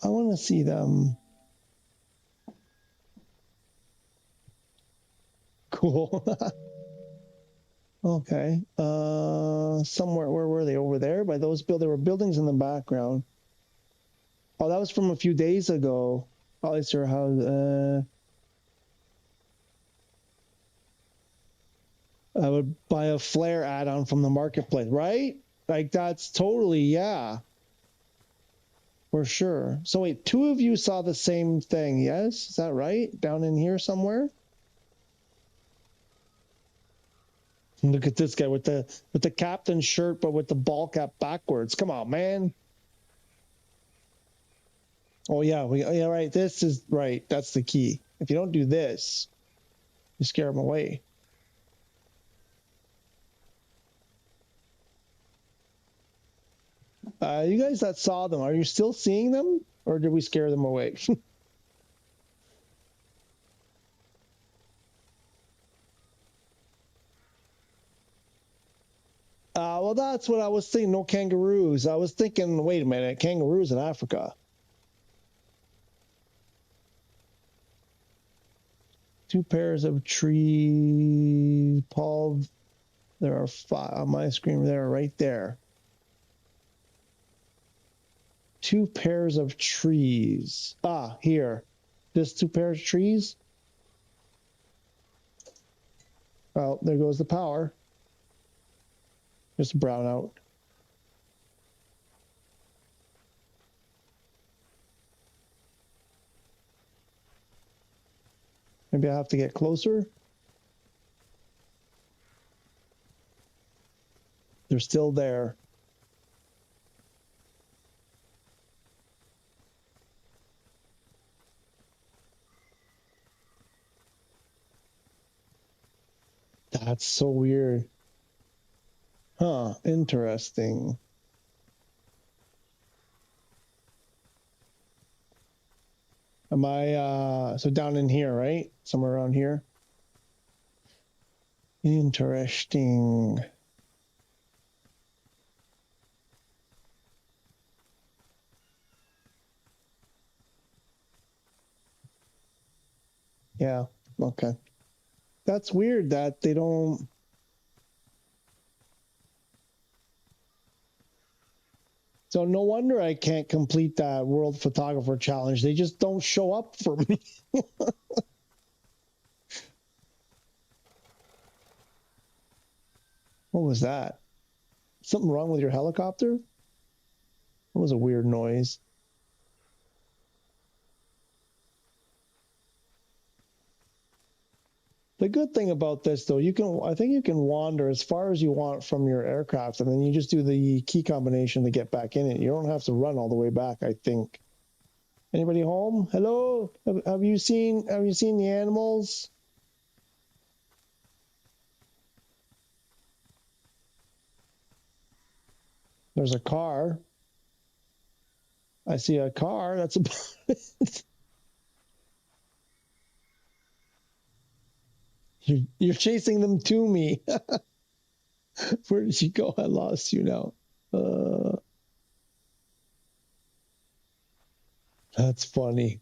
I want to see them. Cool. Okay. Somewhere, where were they? Over there by those there were buildings in the background. Oh, that was from a few days ago. Oh, it's your house. I would buy a flare add-on from the marketplace, right? Like that's totally, yeah. For sure. So wait, two of you saw the same thing, yes? Is that right? Down in here somewhere? Look at this guy with the captain shirt, but with the ball cap backwards. Come on, man. Oh yeah, yeah, right. This is right. That's the key. If you don't do this, you scare them away. You guys that saw them, are you still seeing them, or did we scare them away? Well, that's what I was thinking. No kangaroos. I was thinking, wait a minute, kangaroos in Africa. 2 pairs of trees, Paul. There are 5 on my screen. There, right there. 2 pairs of trees. Ah, here. Just 2 pairs of trees. Well, there goes the power. Just brown out. Maybe I have to get closer. They're still there. That's so weird. Huh, interesting. Am I, so down in here, right? Somewhere around here? Interesting. Yeah, okay. That's weird that they don't... So no wonder I can't complete that World Photographer Challenge. They just don't show up for me. What was that? Something wrong with your helicopter? That was a weird noise. The good thing about this, though, I think you can wander as far as you want from your aircraft, and then you just do the key combination to get back in it. You don't have to run all the way back, I think. Anybody home? Hello? Have you seen the animals? There's a car. I see a car. That's about it. You're chasing them to me. Where did you go? I lost you now. That's funny.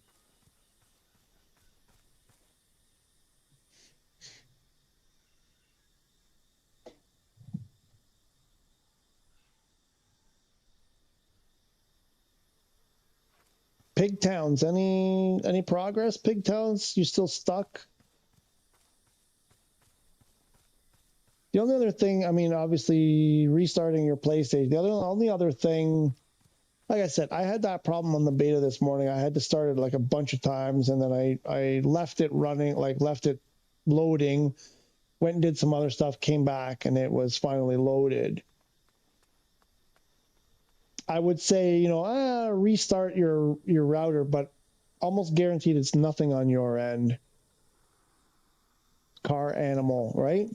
Pig Towns, any progress? Pig Towns, you still stuck? The only other thing, I mean, obviously restarting your PlayStation. The only other thing, like I said, I had that problem on the beta this morning. I had to start it like a bunch of times, and then I left it running, like left it loading, went and did some other stuff, came back, and it was finally loaded. I would say, restart your router, but almost guaranteed it's nothing on your end. Car animal, right?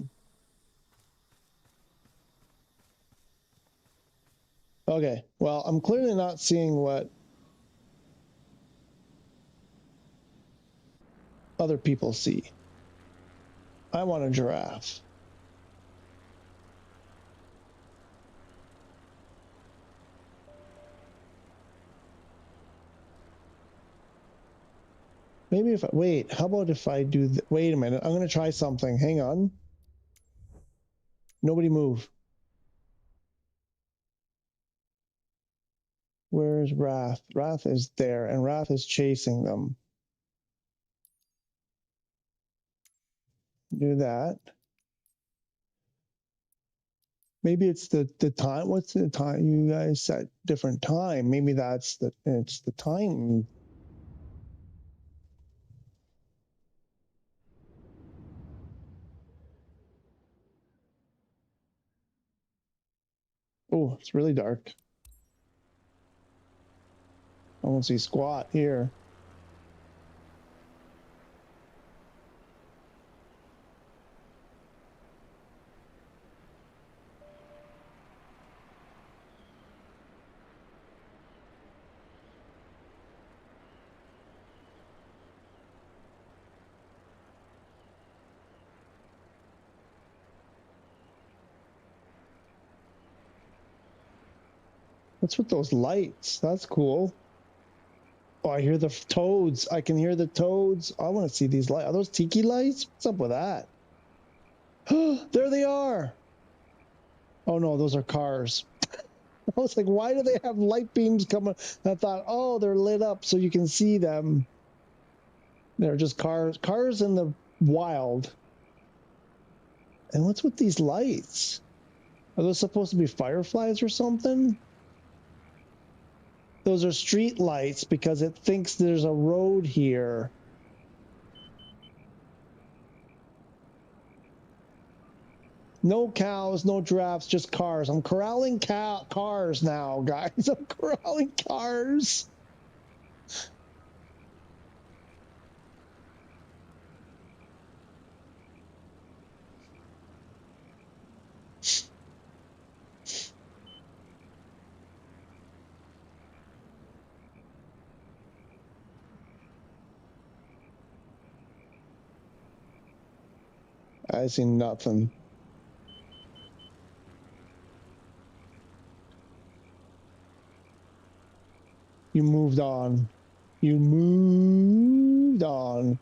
Okay, well, I'm clearly not seeing what other people see. I want a giraffe. Maybe if I, wait, how about if I do, wait a minute, I'm going to try something. Hang on. Nobody move. Where's Wrath? Wrath is there, and Wrath is chasing them. Do that. Maybe it's the time. What's the time? You guys set different time. Maybe it's the time. Oh, it's really dark. I won't see squat here. What's with those lights? That's cool. Oh, I hear the toads. I can hear the toads. I want to see these lights. Are those tiki lights? What's up with that? There they are. Oh no, those are cars. I was like, why do they have light beams coming? And I thought, oh, they're lit up so you can see them. They're just cars. Cars in the wild. And what's with these lights? Are those supposed to be fireflies or something? Those are street lights because it thinks there's a road here. No cows, no giraffes, just cars. I'm corralling cars now, guys. I'm corralling cars. I see nothing. You moved on. You moved on.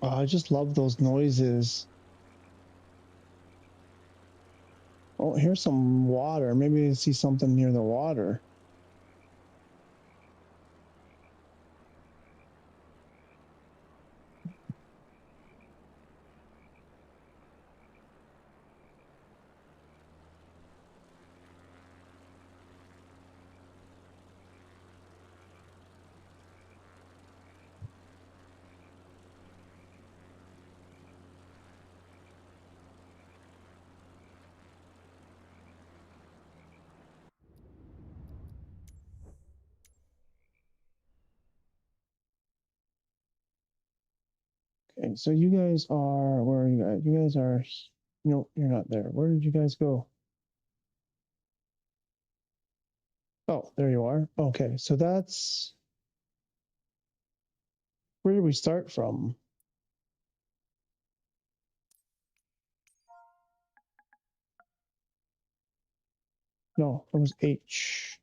Oh, I just love those noises. Oh, here's some water. Maybe I see something near the water. Okay, so you guys are, where are you guys? You guys are, no, you're not there. Where did you guys go? Oh, there you are. Okay, so that's, where did we start from? No, it was H.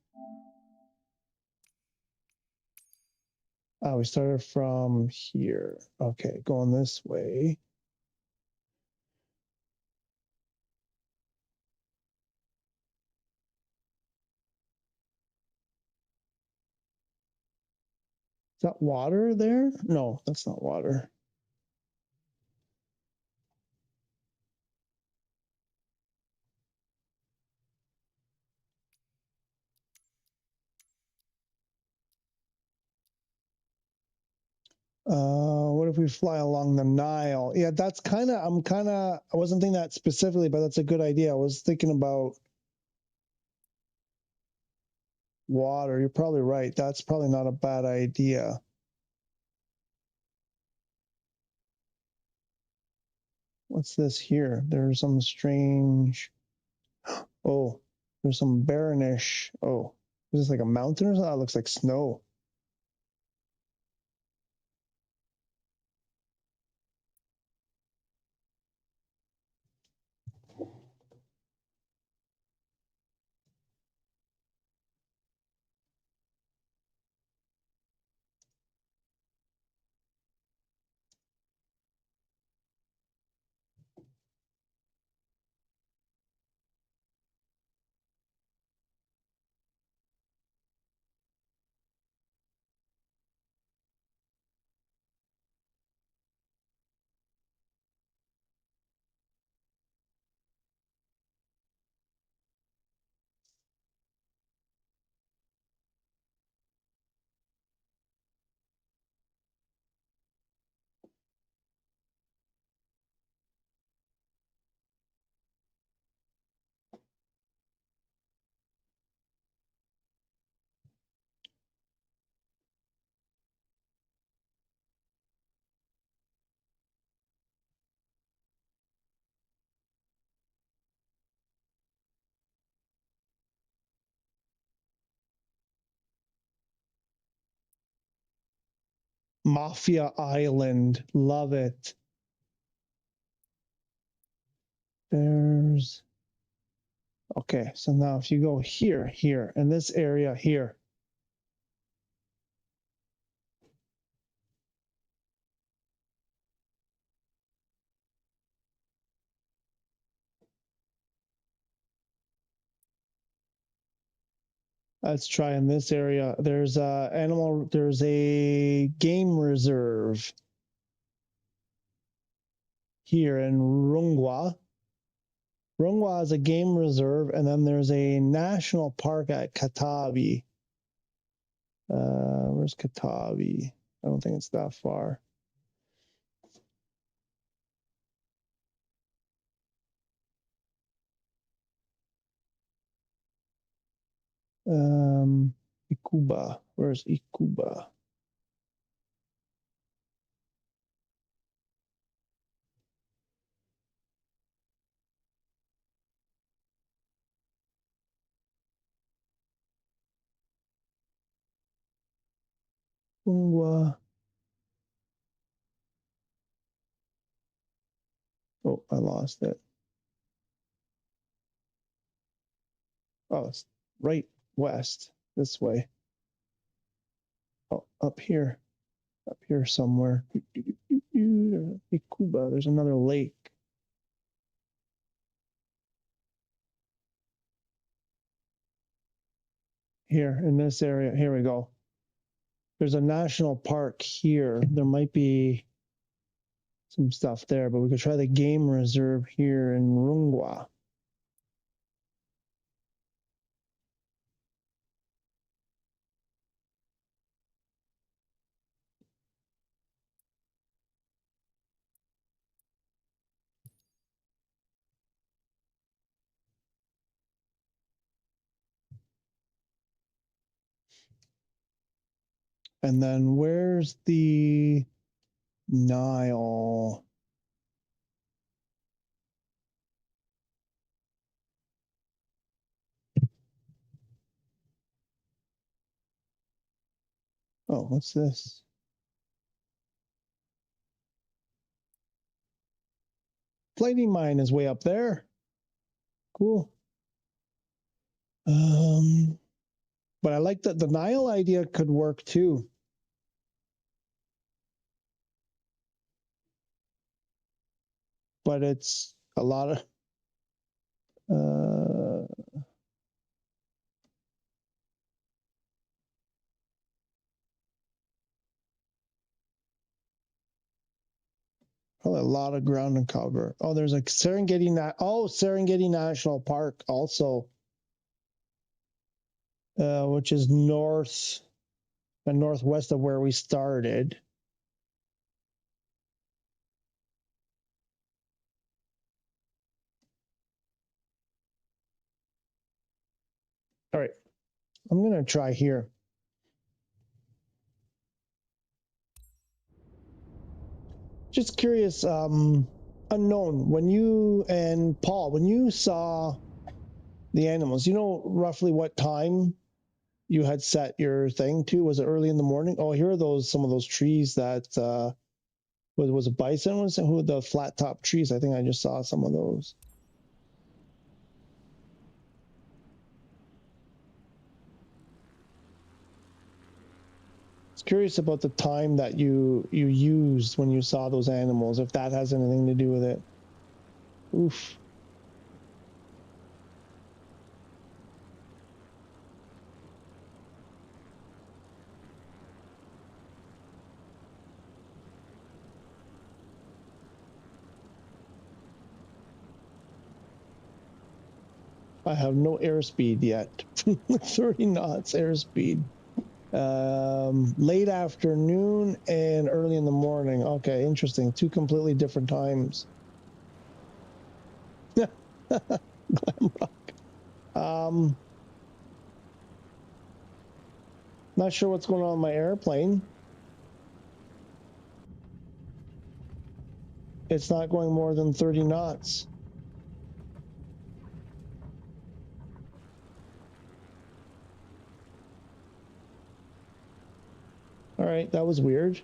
We started from here. Okay, going this way. Is that water there? No, that's not water. What if we fly along the Nile? Yeah, that's kind of, I wasn't thinking that specifically, but that's a good idea. I was thinking about water. You're probably right. That's probably not a bad idea. What's this here? There's some strange, oh, there's some barrenish. Oh, is this like a mountain or something? That looks like snow. Mafia Island. Love it. There's... Okay, so now if you go here, in this area here. Let's try in this area. There's a game reserve here in Rungwa. Rungwa is a game reserve, and then there's a national park at Katabi. Where's Katabi? I don't think it's that far. Ikuba. Where's Ikuba? Rungwa. Oh, I lost it. Oh, it's right west, this way. Oh, up here somewhere. Ikuba, there's another lake. Here in this area, here we go. There's a national park here. There might be some stuff there, but we could try the game reserve here in Rungwa. And then where's the Nile? Oh, what's this? Flighting mine is way up there. Cool. But I like that the Nile idea could work too. But it's a lot of probably a lot of ground to cover. Oh, there's a Serengeti National Park also, which is north and northwest of where we started. All right, I'm gonna try here. Just curious, unknown, when you and Paul, when you saw the animals, you know roughly what time you had set your thing to? Was it early in the morning? Oh, here are some of those trees that was a bison? Was it who the flat top trees? I think I just saw some of those. Curious about the time that you used when you saw those animals, if that has anything to do with it. Oof. I have no airspeed yet. 30 knots airspeed. Late afternoon and early in the morning. Okay, interesting. Two completely different times. Glam rock. Not sure what's going on with my airplane. It's not going more than 30 knots. All right, that was weird.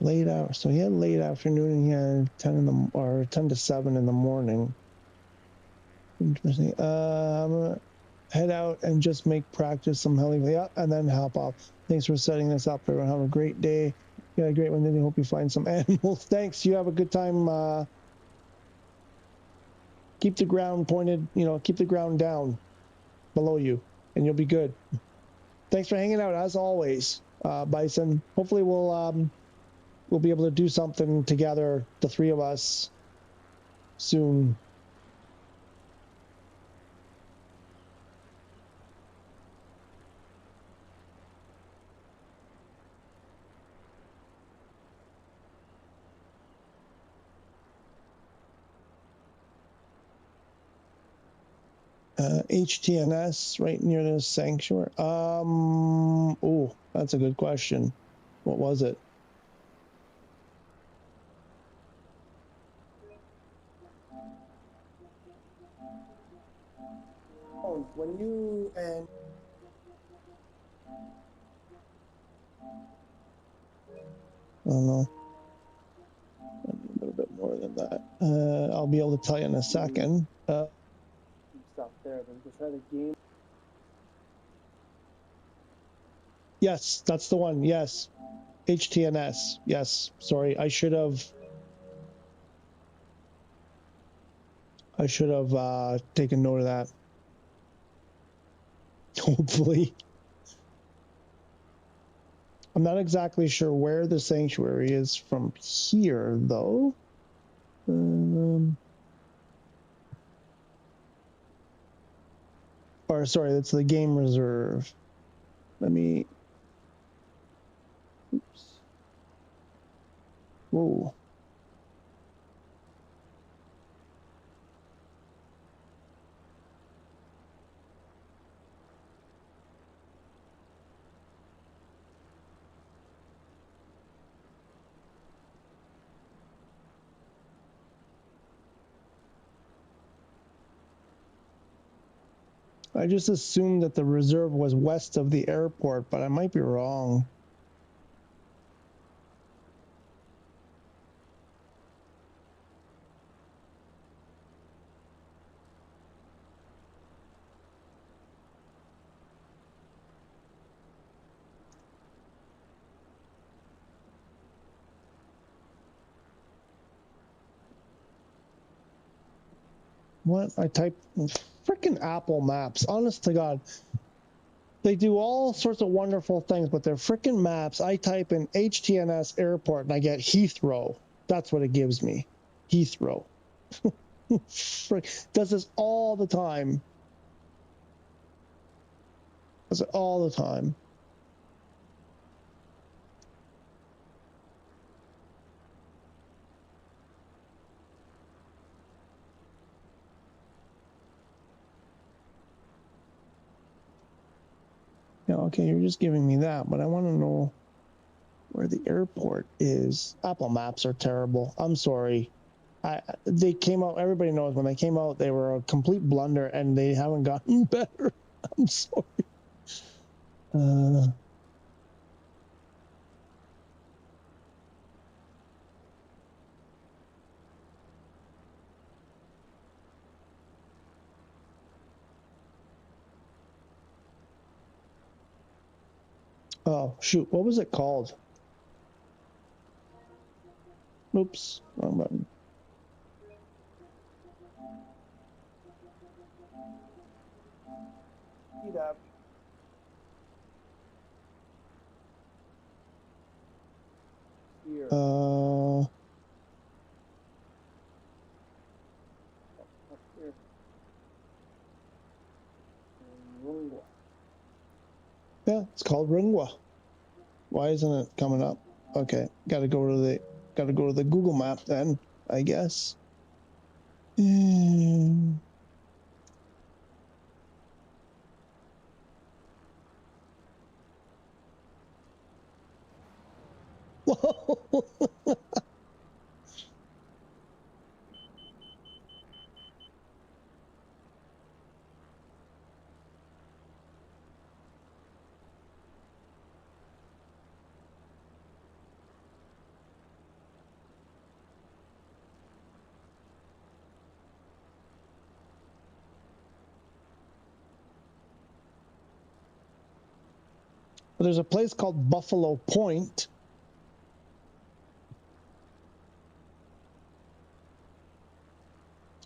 late hour. So he had late afternoon and he had 10 in the or 10 to 7 in the morning. Interesting. I'm gonna head out and just make practice some heli, yeah, and then hop off. Thanks for setting this up, everyone. Have a great day. Yeah, a great one. Then I hope you find some animals. Thanks. You have a good time. Keep the ground pointed. You know, keep the ground down below you, and you'll be good. Thanks for hanging out as always, Bison. Hopefully we'll be able to do something together, the three of us, soon. HTNS right near the sanctuary. Oh, that's a good question. What was it? When you and I don't know, a little bit more than that. I'll be able to tell you in a second. Stop there. Then just had a game. Yes, that's the one. Yes, HTNS. Yes, sorry, I should have taken note of that. Hopefully. I'm not exactly sure where the sanctuary is from here, though. Or sorry, that's the game reserve. Let me. Oops. Whoa. I just assumed that the reserve was west of the airport, but I might be wrong. What? I typed freaking Apple Maps. Honest to God. They do all sorts of wonderful things, but they're freaking maps. I type in HTNS airport and I get Heathrow. That's what it gives me. Heathrow. Does this all the time. Does it all the time. Yeah, okay, you're just giving me that, but I want to know where the airport is. Apple Maps are terrible. I'm sorry. They came out, everybody knows when they came out, they were a complete blunder and they haven't gotten better. I'm sorry. Oh, shoot. What was it called? Oops. Wrong button. Speed up. Here. Up here. Rungwa. Yeah, it's called Rungwa. Why isn't it coming up? Okay, gotta go to the Google map then, I guess. Whoa. But there's a place called Buffalo Point.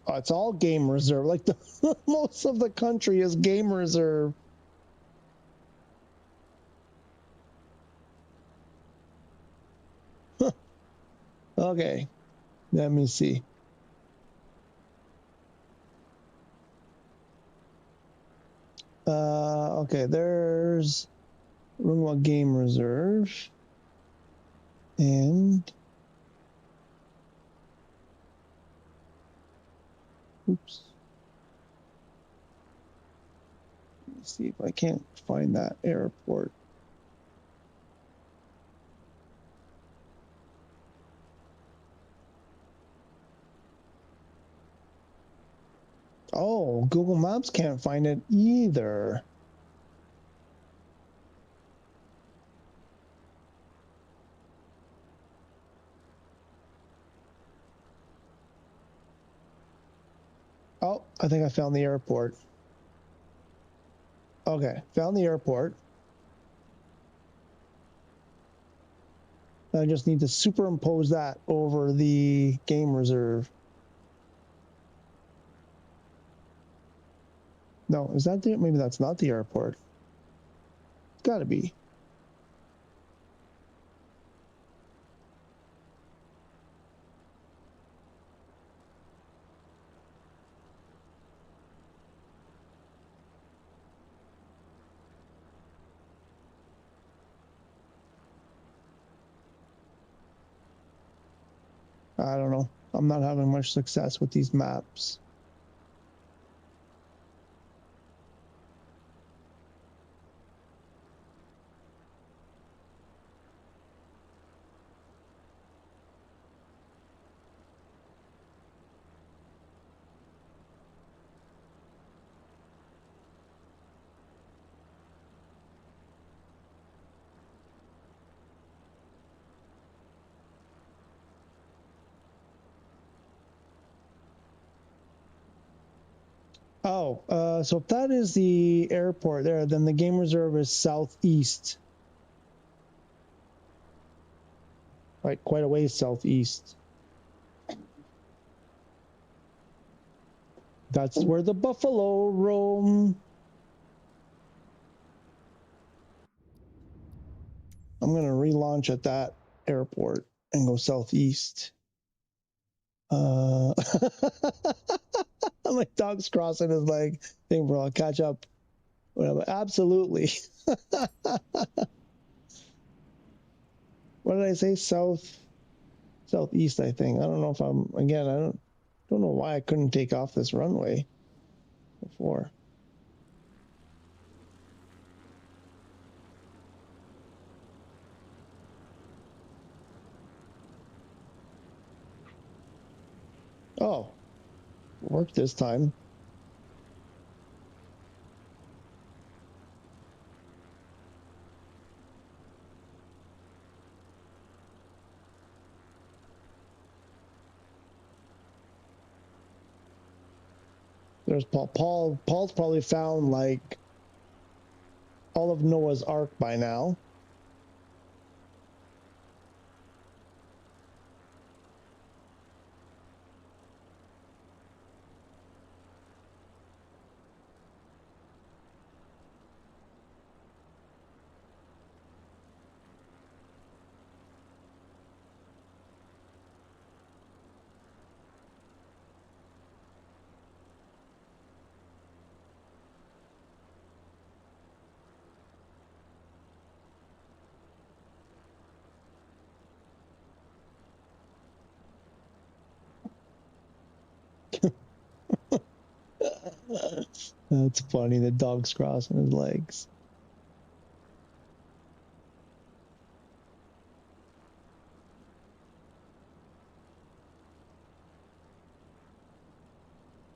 Oh, it's all game reserve. Like most of the country is game reserve. Okay, let me see. Okay, there's Runwa Game Reserve. And oops. Let me see if I can't find that airport. Oh, Google Maps can't find it either. Oh, I think I found the airport. Okay, found the airport. I just need to superimpose that over the game reserve. No, is that the, maybe that's not the airport. It's gotta be. I don't know. I'm not having much success with these maps. Oh, so if that is the airport there, then the game reserve is southeast. Right, quite a ways southeast. That's where the buffalo roam. I'm gonna relaunch at that airport and go southeast. My dog's crossing his leg. Think bro, I'll catch up. Whatever. Absolutely. What did I say? Southeast, I think. I don't know if I'm again. I don't know why I couldn't take off this runway before. Oh, worked this time. There's Paul. Paul's probably found like all of Noah's Ark by now. That's funny. The dog's crossing his legs.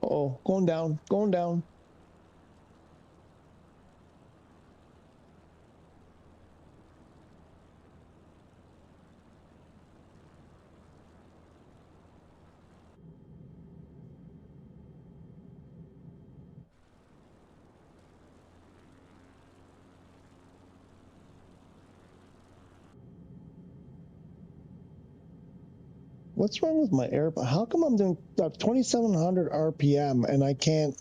Oh, going down, going down. What's wrong with my air? How come I'm doing 2,700 RPM and I can't?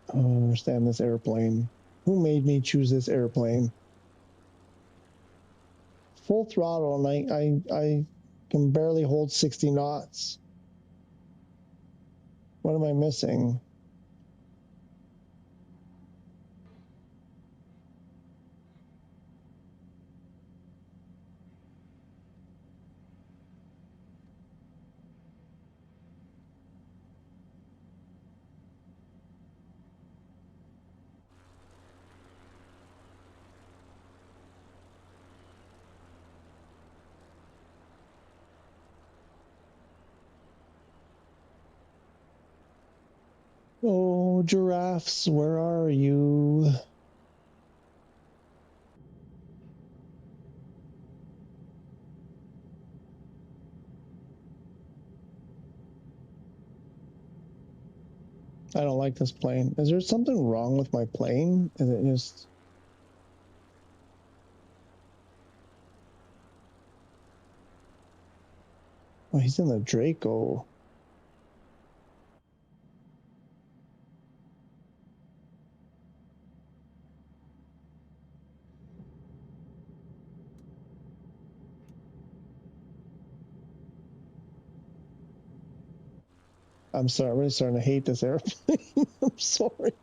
I don't understand this airplane. Who made me choose this airplane? Full throttle and I can barely hold 60 knots. What am I missing? Oh, giraffes, where are you? I don't like this plane. Is there something wrong with my plane? Is it just... Oh, he's in the Draco. I'm sorry, I'm really starting to hate this airplane. I'm sorry.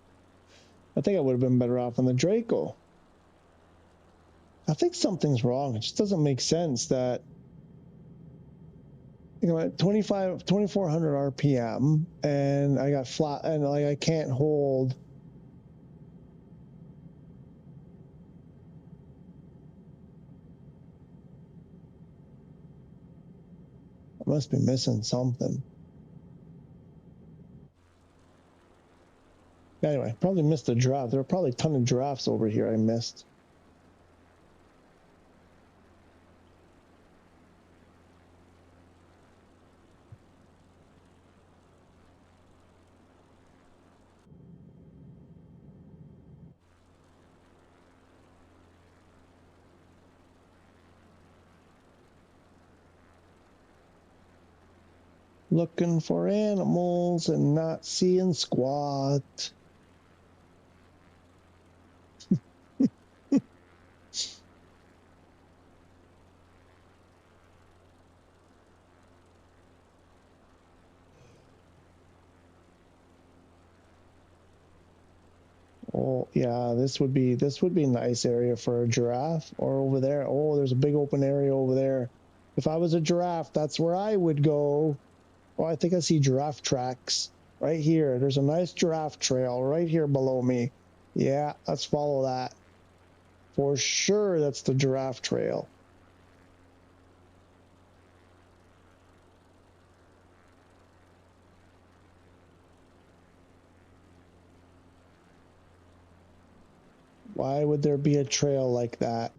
I think I would have been better off on the Draco. I think something's wrong. It just doesn't make sense that, you know, at 2,400 RPM and I got flat and like I can't hold. I must be missing something. Anyway, probably missed a giraffe. There were probably a ton of giraffes over here I missed. Looking for animals and not seeing squat. Oh yeah, this would be a nice area for a giraffe. Or over there. Oh, there's a big open area over there. If I was a giraffe, that's where I would go. Oh, I think I see giraffe tracks right here. There's a nice giraffe trail right here below me. Yeah, let's follow that. For sure, that's the giraffe trail. Why would there be a trail like that?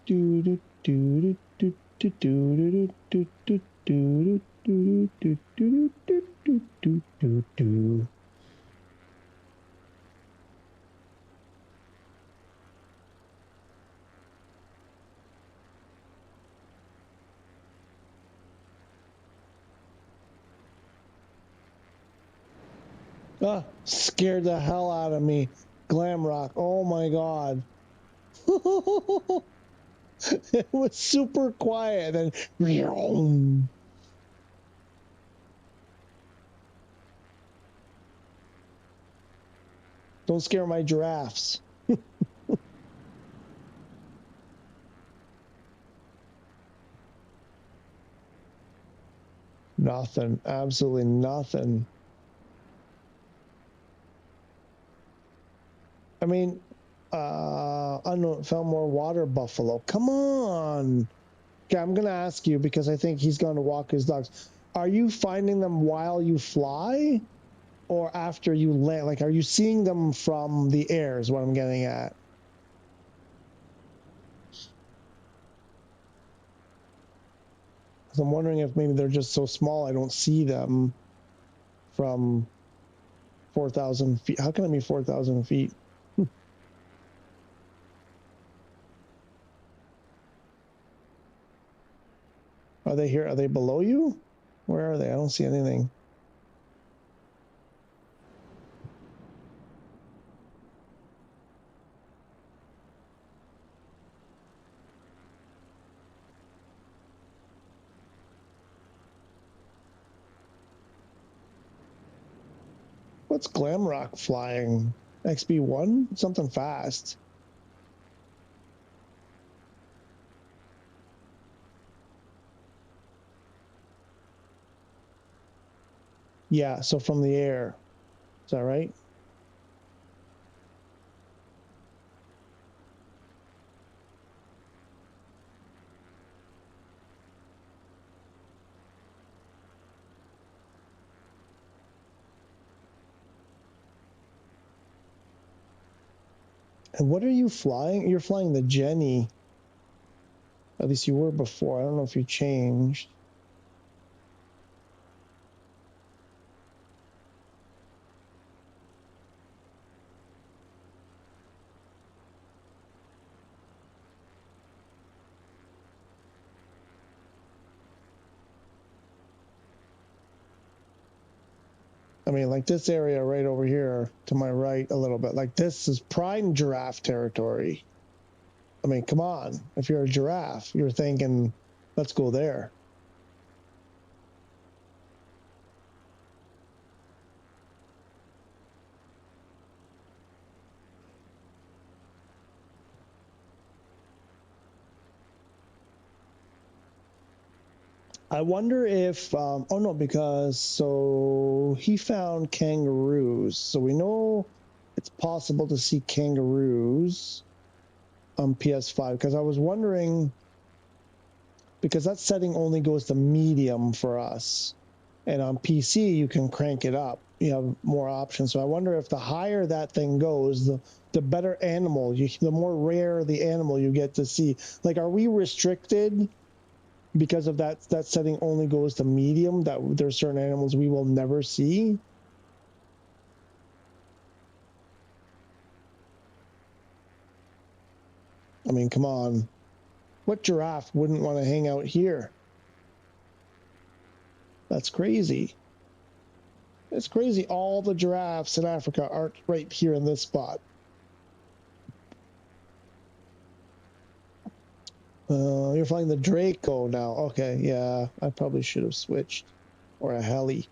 Do do do do do do do do do do do do do do do do. Ah, scared the hell out of me. Glam rock. Oh my god. It was super quiet and don't scare my giraffes. Nothing. Absolutely nothing. I mean, unknown Fillmore water buffalo. Come on. Okay, I'm going to ask you because I think he's going to walk his dogs. Are you finding them while you fly or after you land? Like, are you seeing them from the air is what I'm getting at. So I'm wondering if maybe they're just so small I don't see them from 4,000 feet. How can it be 4,000 feet? Are they here? Are they below you? Where are they? I don't see anything. What's Glamrock flying? XB1? Something fast. Yeah, so from the air. Is that right? And what are you flying? You're flying the Jenny. At least you were before. I don't know if you changed. I mean, like this area right over here to my right a little bit. Like this is prime giraffe territory. I mean, come on. If you're a giraffe, you're thinking, let's go there. I wonder if, oh no, because, so he found kangaroos. So we know it's possible to see kangaroos on PS5, because I was wondering, because that setting only goes to medium for us. And on PC, you can crank it up. You have more options. So I wonder if the higher that thing goes, the better animal, the more rare the animal you get to see. Like, are we restricted because of that setting only goes to medium, that there's certain animals we will never see? I mean, come on. What giraffe wouldn't want to hang out here? That's crazy. It's crazy. All the giraffes in Africa aren't right here in this spot. You're flying the Draco now. Okay, yeah. I probably should have switched. Or a heli.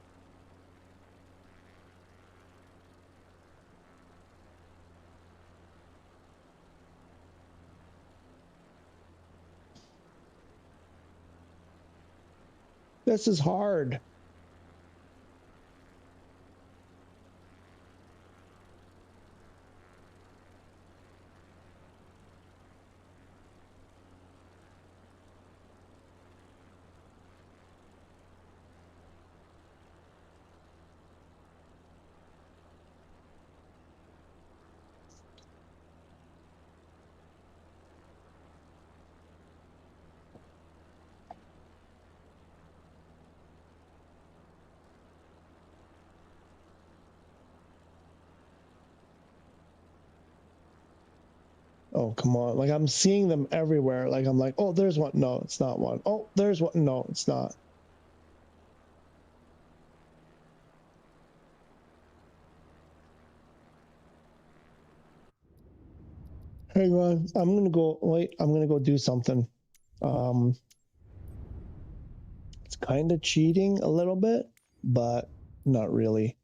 This is hard. Oh, come on. Like, I'm seeing them everywhere. Like, I'm like, oh, there's one. No, it's not one. Oh, there's one. No, it's not. Hang on. I'm going to go, wait, I'm going to go do something. It's kind of cheating a little bit, but not really.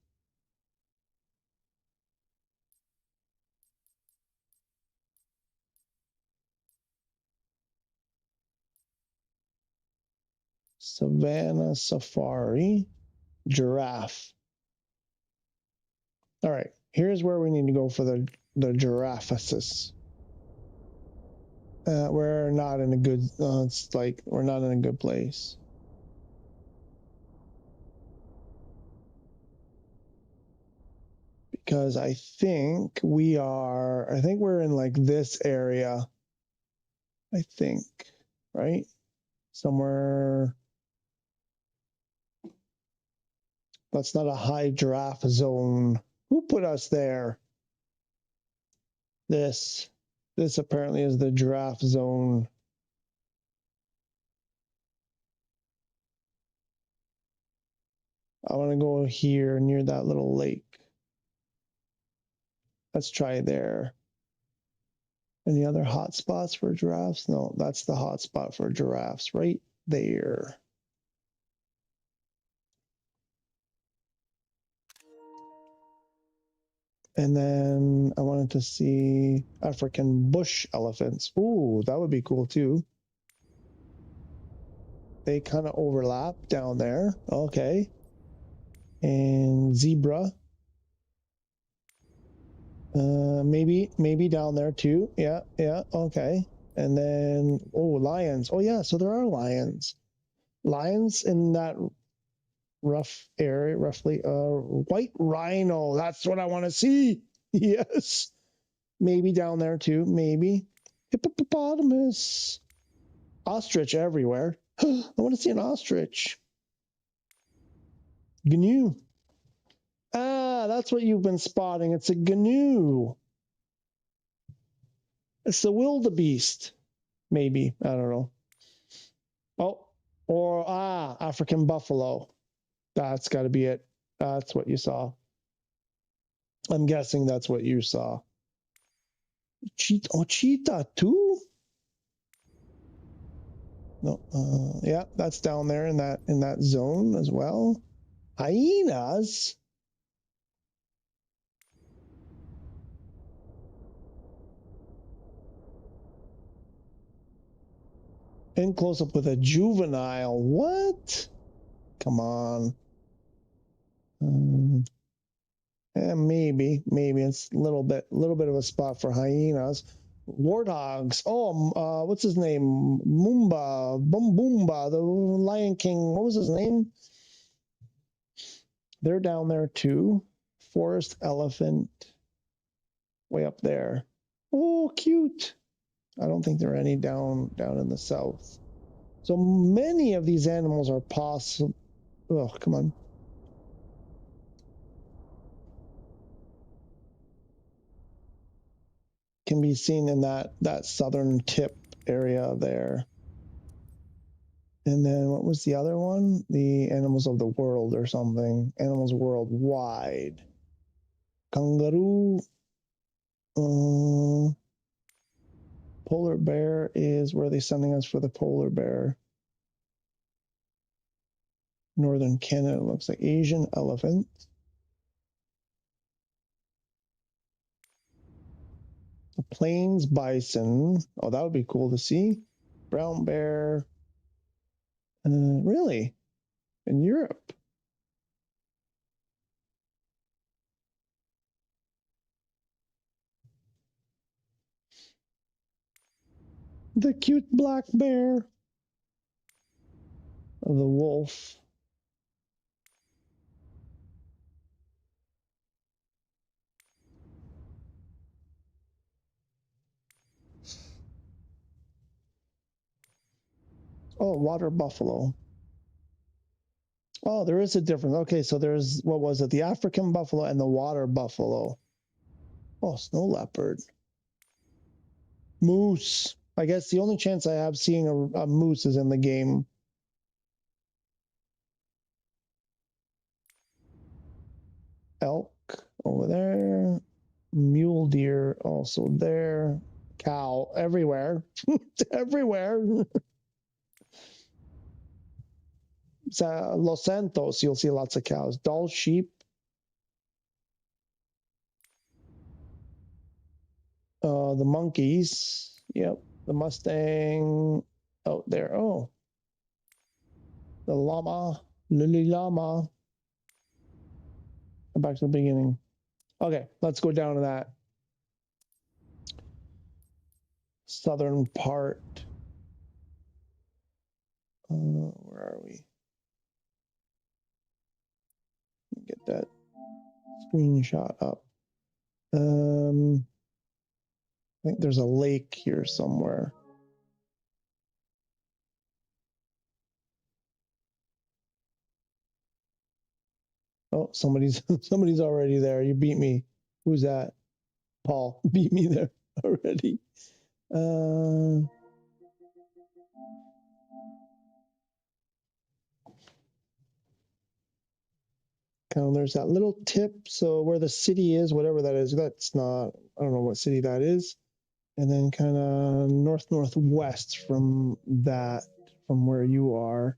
Savannah Safari, giraffe. All right, here's where we need to go for the giraffes. We're not in a good, it's like, we're not in a good place. Because I think we're in like this area. I think, right? Somewhere That's not a high giraffe zone. Who put us there? This apparently is the giraffe zone. I want to go here near that little lake. Let's try there. Any other hot spots for giraffes? No, that's the hot spot for giraffes right there. And then I wanted to see African bush elephants. Ooh, that would be cool too. They kind of overlap down there. Okay. And zebra. Maybe down there too. Yeah, okay. And then, oh, lions. Oh yeah, so there are lions. Lions in that rough area, roughly. White rhino. That's what I want to see. Yes. Maybe down there too. Maybe. Hippopotamus. Ostrich everywhere. I want to see an ostrich. Gnu. Ah, that's what you've been spotting. It's a gnu. It's the wildebeest. Maybe. I don't know. Oh, or African buffalo. That's got to be it. That's what you saw. I'm guessing that's what you saw. Cheetah too? No. Yeah, that's down there in that zone as well. Hyenas. In close up with a juvenile. What? Come on. Maybe it's a little bit of a spot for hyenas. Warthogs. Oh, what's his name? Boomba, the Lion King. What was his name? They're down there too. Forest elephant. Way up there. Oh, cute. I don't think there are any down in the south. So many of these animals are possible. Oh, come on. Can be seen in that southern tip area there. And then what was the other one? The animals of the world or something. Animals worldwide. Kangaroo. Polar bear is where are they sending us for the polar bear? Northern Canada looks like. Asian elephant. The plains bison. Oh, that would be cool to see. Brown bear. Really? In Europe? The cute black bear. The wolf. Oh, water buffalo. Oh, there is a difference. Okay, so there's, what was it? The African buffalo and the water buffalo. Oh, snow leopard. Moose. I guess the only chance I have seeing a moose is in the game. Elk over there. Mule deer also there. Cow everywhere. Everywhere. Los Santos, you'll see lots of cows. Dull sheep. The monkeys. Yep. The Mustang out there. Oh. The llama. Lily llama. Back to the beginning. Okay, let's go down to that southern part. Where are we? Get that screenshot up. I think there's a lake here somewhere. Oh, somebody's already there. You beat me. Who's that? Paul beat me there already. Kind of, there's that little tip. So where the city is, whatever that is, that's not, I don't know what city that is. And then kind of northwest from that, from where you are,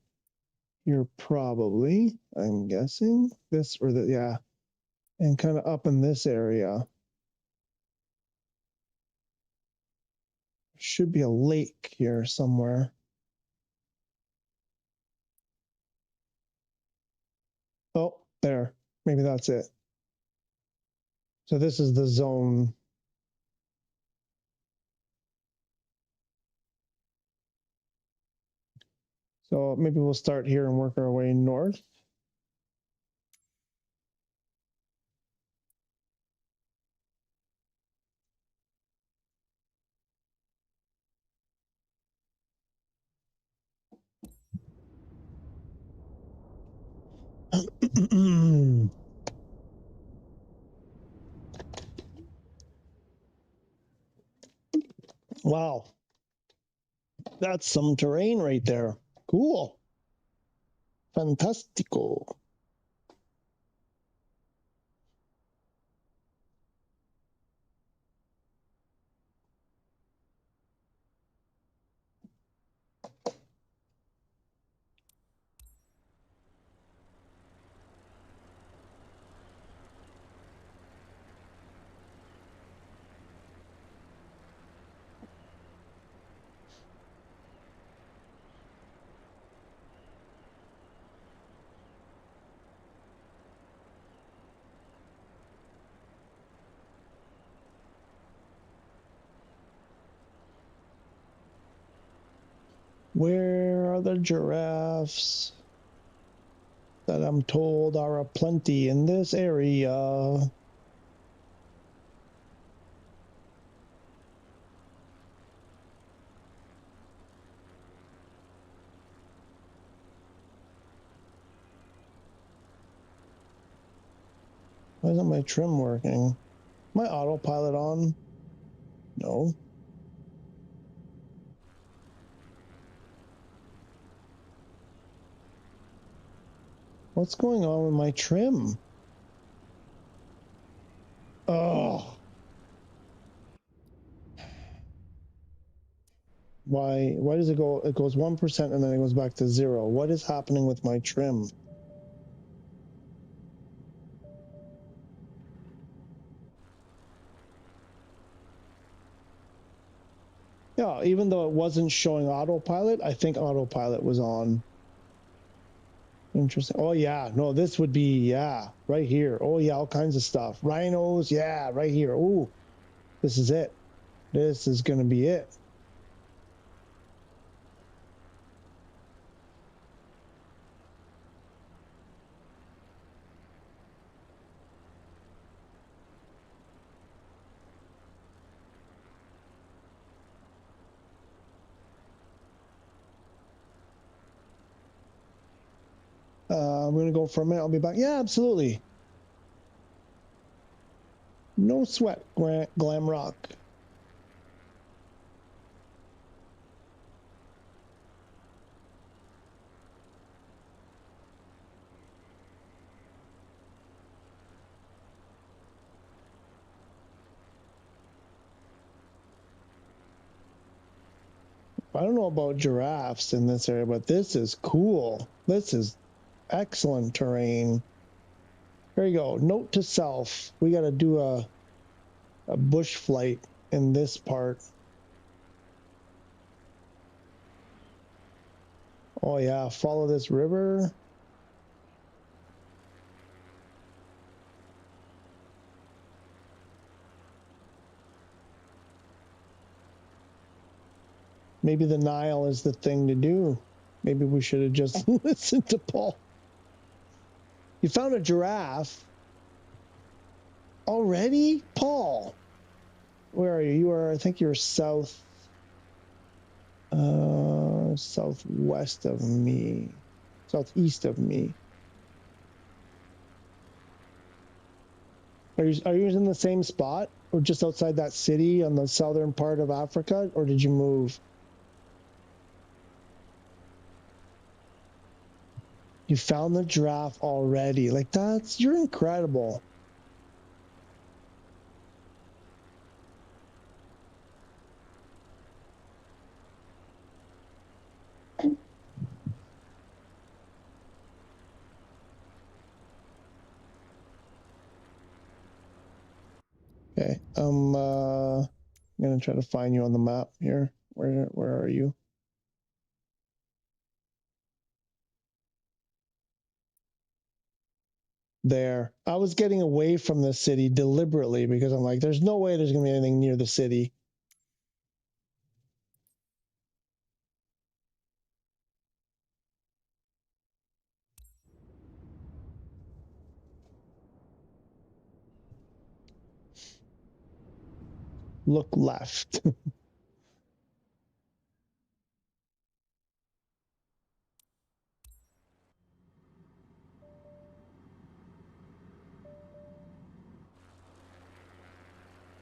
you're probably, I'm guessing, this or the, yeah. And kind of up in this area. Should be a lake here somewhere. Oh, there. Maybe that's it. So this is the zone. So maybe we'll start here and work our way north. Wow. That's some terrain right there. Cool. Fantastico. Where are the giraffes that I'm told are aplenty in this area? Why isn't my trim working? My autopilot on? No. What's going on with my trim? Oh. Why does it go? It goes 1% and then it goes back to 0. What is happening with my trim? Yeah, even though it wasn't showing autopilot, I think autopilot was on. Interesting. Oh yeah, no, this would be, yeah, right here. Oh yeah, all kinds of stuff. Rhinos, yeah, right here. Ooh, this is it. This is gonna be it. I'm gonna go for a minute. I'll be back. Yeah, absolutely. No sweat, Glam Rock. I don't know about giraffes in this area, but this is cool. This is excellent terrain. There you go. Note to self. We got to do a bush flight in this part. Oh yeah, follow this river. Maybe the Nile is the thing to do. Maybe we should have just listened to Paul. You found a giraffe already? Paul, where are you? You are, I think you're southwest of me, southeast of me. Are you in the same spot or just outside that city on the southern part of Africa, or did you move? You found the giraffe already. Like you're incredible. Okay, I'm gonna try to find you on the map here. Where are you? There. I was getting away from the city deliberately because I'm like, there's no way there's gonna be anything near the city. Look left.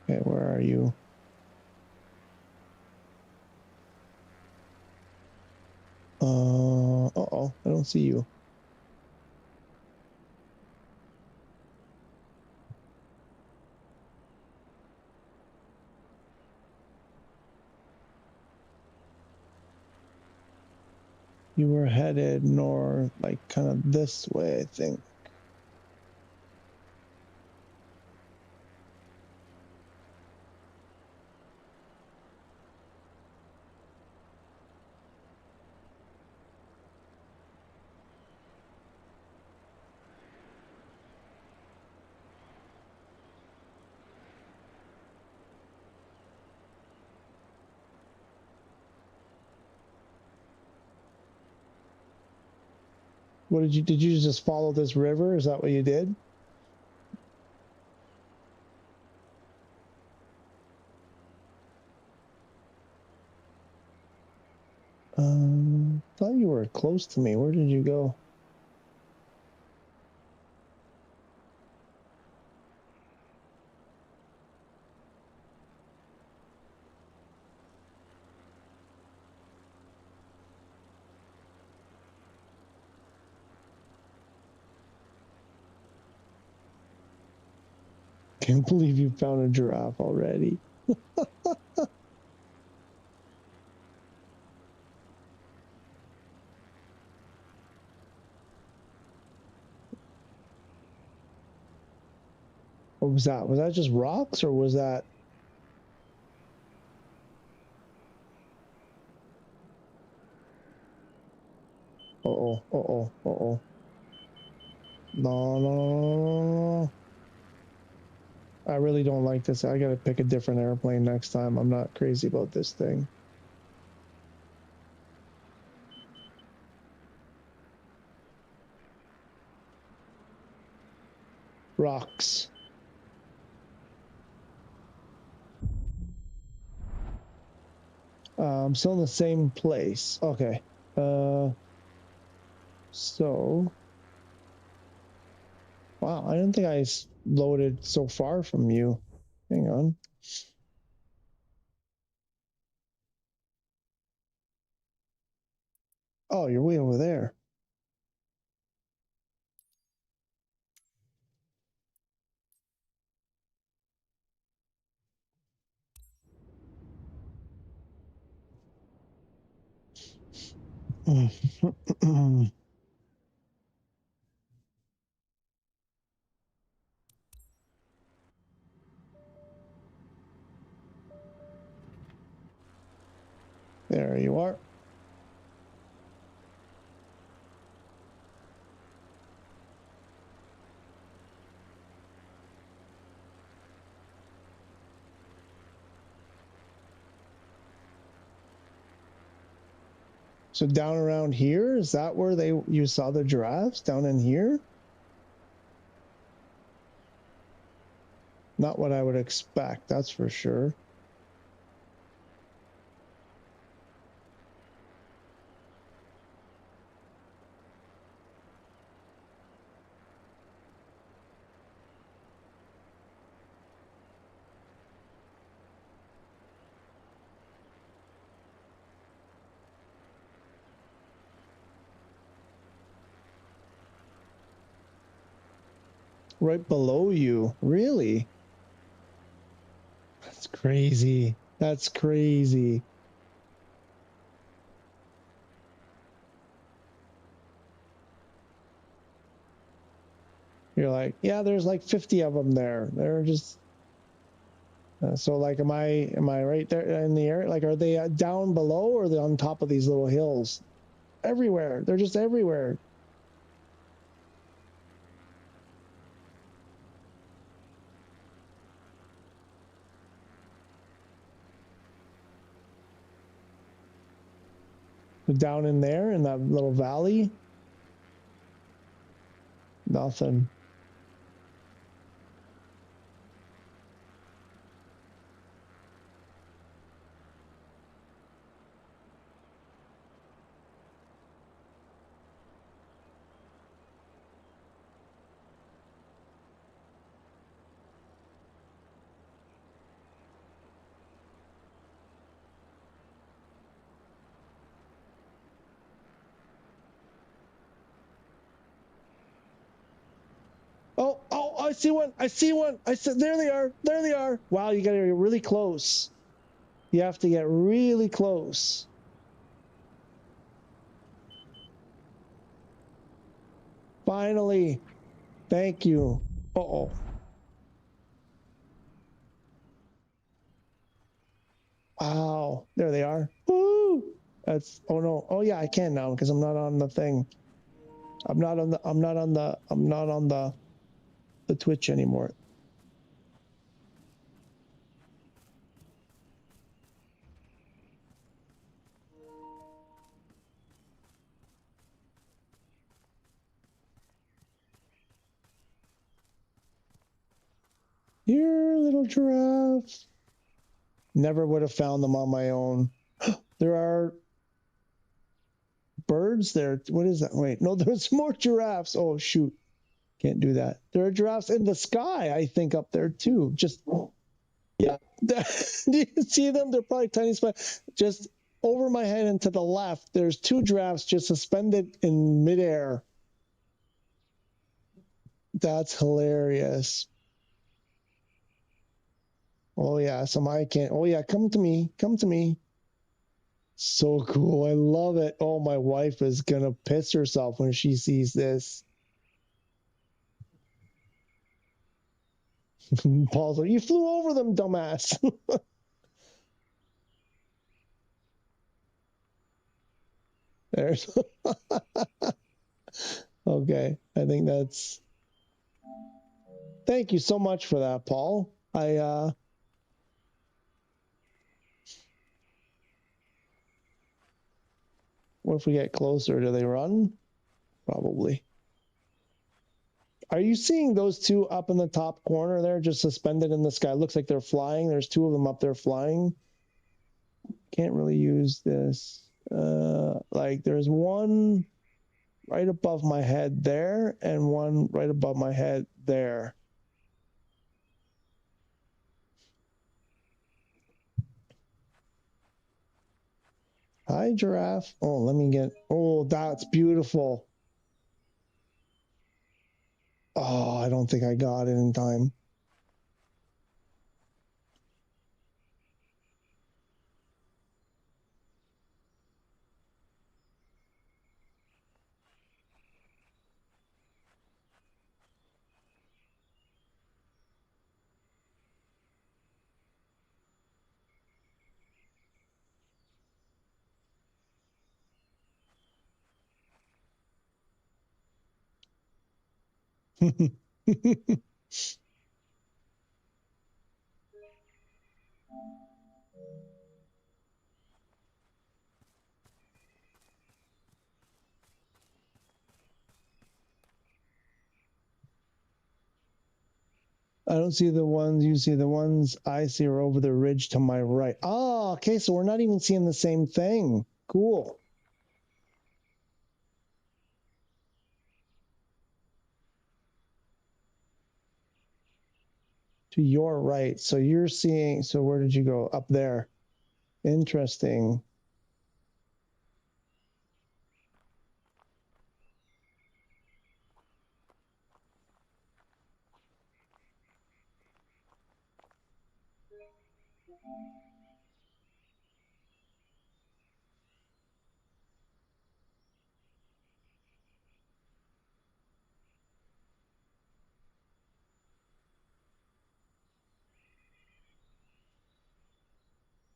Okay, where are you? Uh-oh, I don't see you. You were headed north, like kind of this way, I think. What did you just follow this river? Is that what you did? Thought you were close to me. Where did you go? Can't believe you found a giraffe already. What was that? Was that just rocks or was that? Uh-oh, uh-oh, uh-oh. No, no, no, no, no, no. I really don't like this. I gotta pick a different airplane next time. I'm not crazy about this thing. Rocks. I'm still in the same place. Okay. So, wow, I didn't think I loaded so far from you. Hang on. Oh, you're way over there. There you are. So down around here, is that where you saw the giraffes? Down in here? Not what I would expect, that's for sure. Right below you. Really? That's crazy. That's crazy. You're like, yeah, there's like 50 of them there. They're just so like, am I right there in the area? Like, are they down below or are they on top of these little hills? Everywhere. They're just everywhere. Down in there in that little valley. Nothing. Oh, I see one. I see one. I said, there they are. There they are. Wow, you got to get really close. You have to get really close. Finally. Thank you. Uh-oh. Wow. There they are. Woo! That's, oh no. Oh yeah, I can now because I'm not on the thing. I'm not on the Twitch anymore. Here, little giraffe. Never would have found them on my own. There are birds there. What is that? Wait, no, there's more giraffes. Oh, shoot. Can't do that. There are giraffes in the sky, I think, up there too. Just, yeah. Do you see them? They're probably tiny spots. Just over my head and to the left, there's two giraffes just suspended in midair. That's hilarious. Oh, yeah. Somebody can't. Oh, yeah. Come to me. Come to me. So cool. I love it. Oh, my wife is going to piss herself when she sees this. Paul's like, you flew over them, dumbass. There's. Okay. I think that's. Thank you so much for that, Paul. What if we get closer? Do they run? Probably. Are you seeing those two up in the top corner there, just suspended in the sky? Looks like they're flying. There's two of them up there flying. Can't really use this. Like there's one right above my head there and one right above my head there. Hi, giraffe. Oh, let me get. Oh, that's beautiful. Oh, I don't think I got it in time. I don't see the ones you see. The ones I see are over the ridge to my right. Oh, okay. So we're not even seeing the same thing. Cool. To your right. So you're seeing. So where did you go? Up there. Interesting.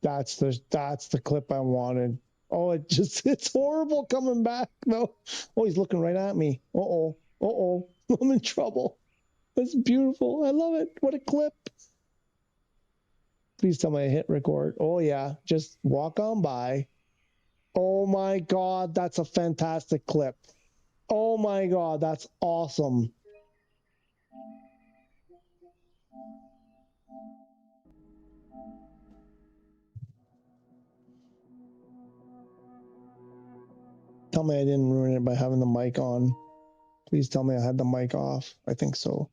That's the clip I wanted. Oh, it's horrible coming back though. Oh, he's looking right at me. Uh-oh. Uh-oh. I'm in trouble. That's beautiful. I love it. What a clip. Please tell me I hit record. Oh yeah. Just walk on by. Oh my God, that's a fantastic clip. Oh my God, that's awesome. Tell me I didn't ruin it by having the mic on. Please tell me I had the mic off. I think so.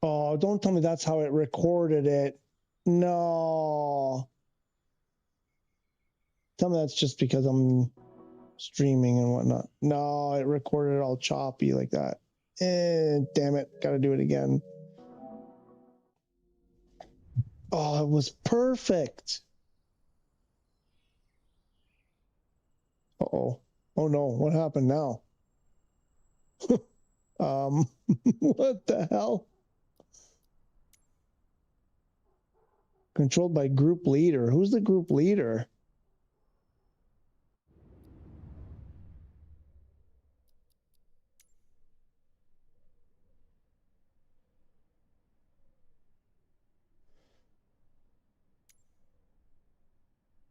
Oh, don't tell me that's how it recorded it. No. Tell me that's just because I'm streaming and whatnot. No, it recorded it all choppy like that. Damn it. Gotta do it again. Oh, it was perfect. Uh-oh. Oh no, what happened now? What the hell? Controlled by group leader. Who's the group leader?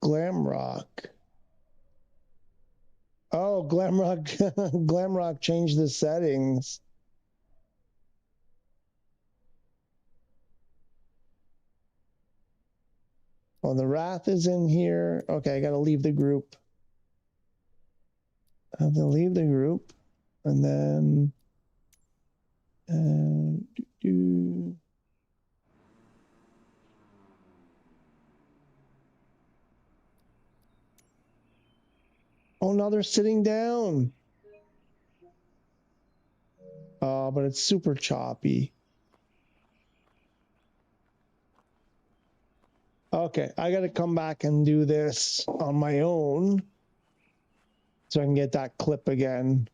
Glamrock. Oh, Glamrock. Glamrock changed the settings. Oh, the Wrath is in here. Okay, I gotta leave the group. I have to leave the group. And then... Oh, now they're sitting down. Oh, but it's super choppy. Okay, I got to come back and do this on my own so I can get that clip again.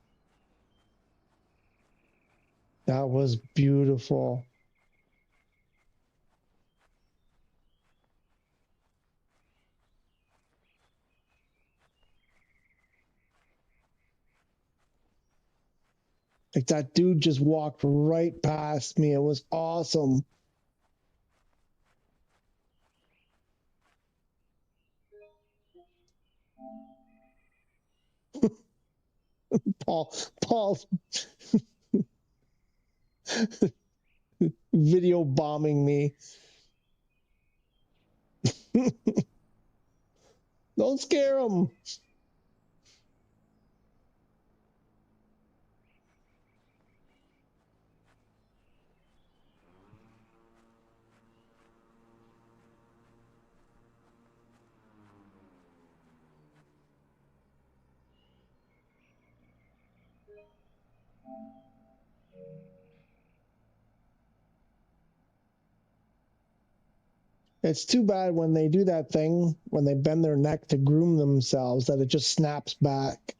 That was beautiful. Like that dude just walked right past me. It was awesome. Paul's video bombing me. Don't scare him. It's too bad when they do that thing, when they bend their neck to groom themselves, that it just snaps back.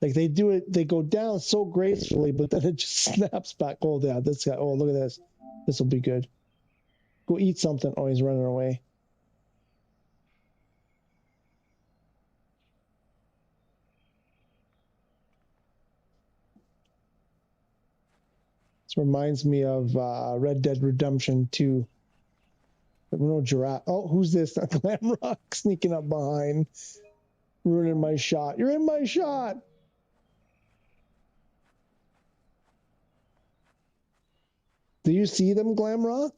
Like they do it, they go down so gracefully, but then it just snaps back. Oh, yeah, this guy. Oh, look at this. This will be good. Go eat something. Oh, he's running away. This reminds me of Red Dead Redemption 2. No giraffe. Oh, who's this? Glamrock sneaking up behind, ruining my shot. You're in my shot. Do you see them, Glamrock?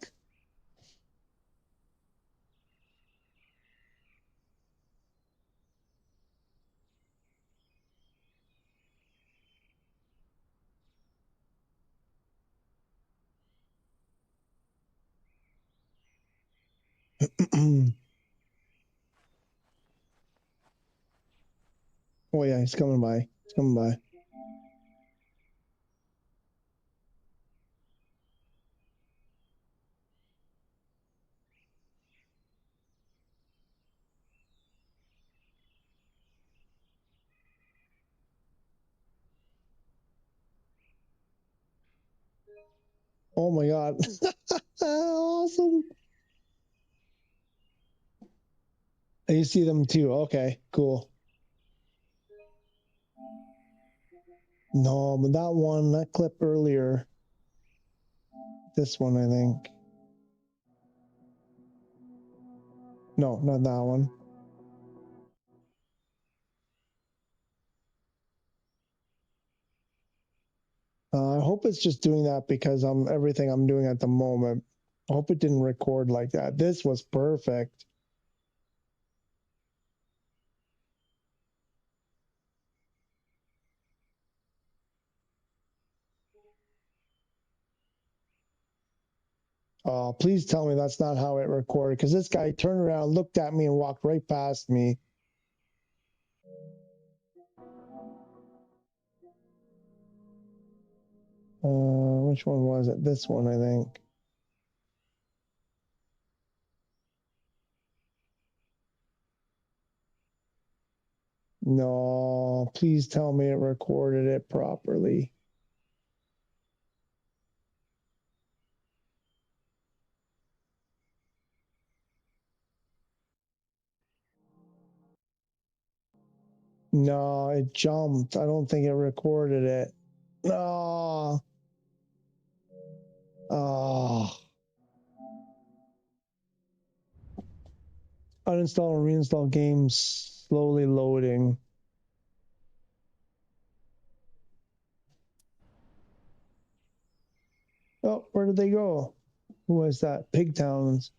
Oh yeah, he's coming by. He's coming by. Oh my God. Awesome. You see them too. Okay, cool. No, but that clip earlier. This one, I think. No, not that one. I hope it's just doing that because everything I'm doing at the moment. I hope it didn't record like that. This was perfect. Oh, please tell me that's not how it recorded, because this guy turned around, looked at me, and walked right past me. Which one was it? This one, I think. No, please tell me it recorded it properly. No, it jumped. I don't think it recorded it. No. Oh. Uninstall and reinstall games, slowly loading. Oh, where did they go? Who was that? Pigtowns.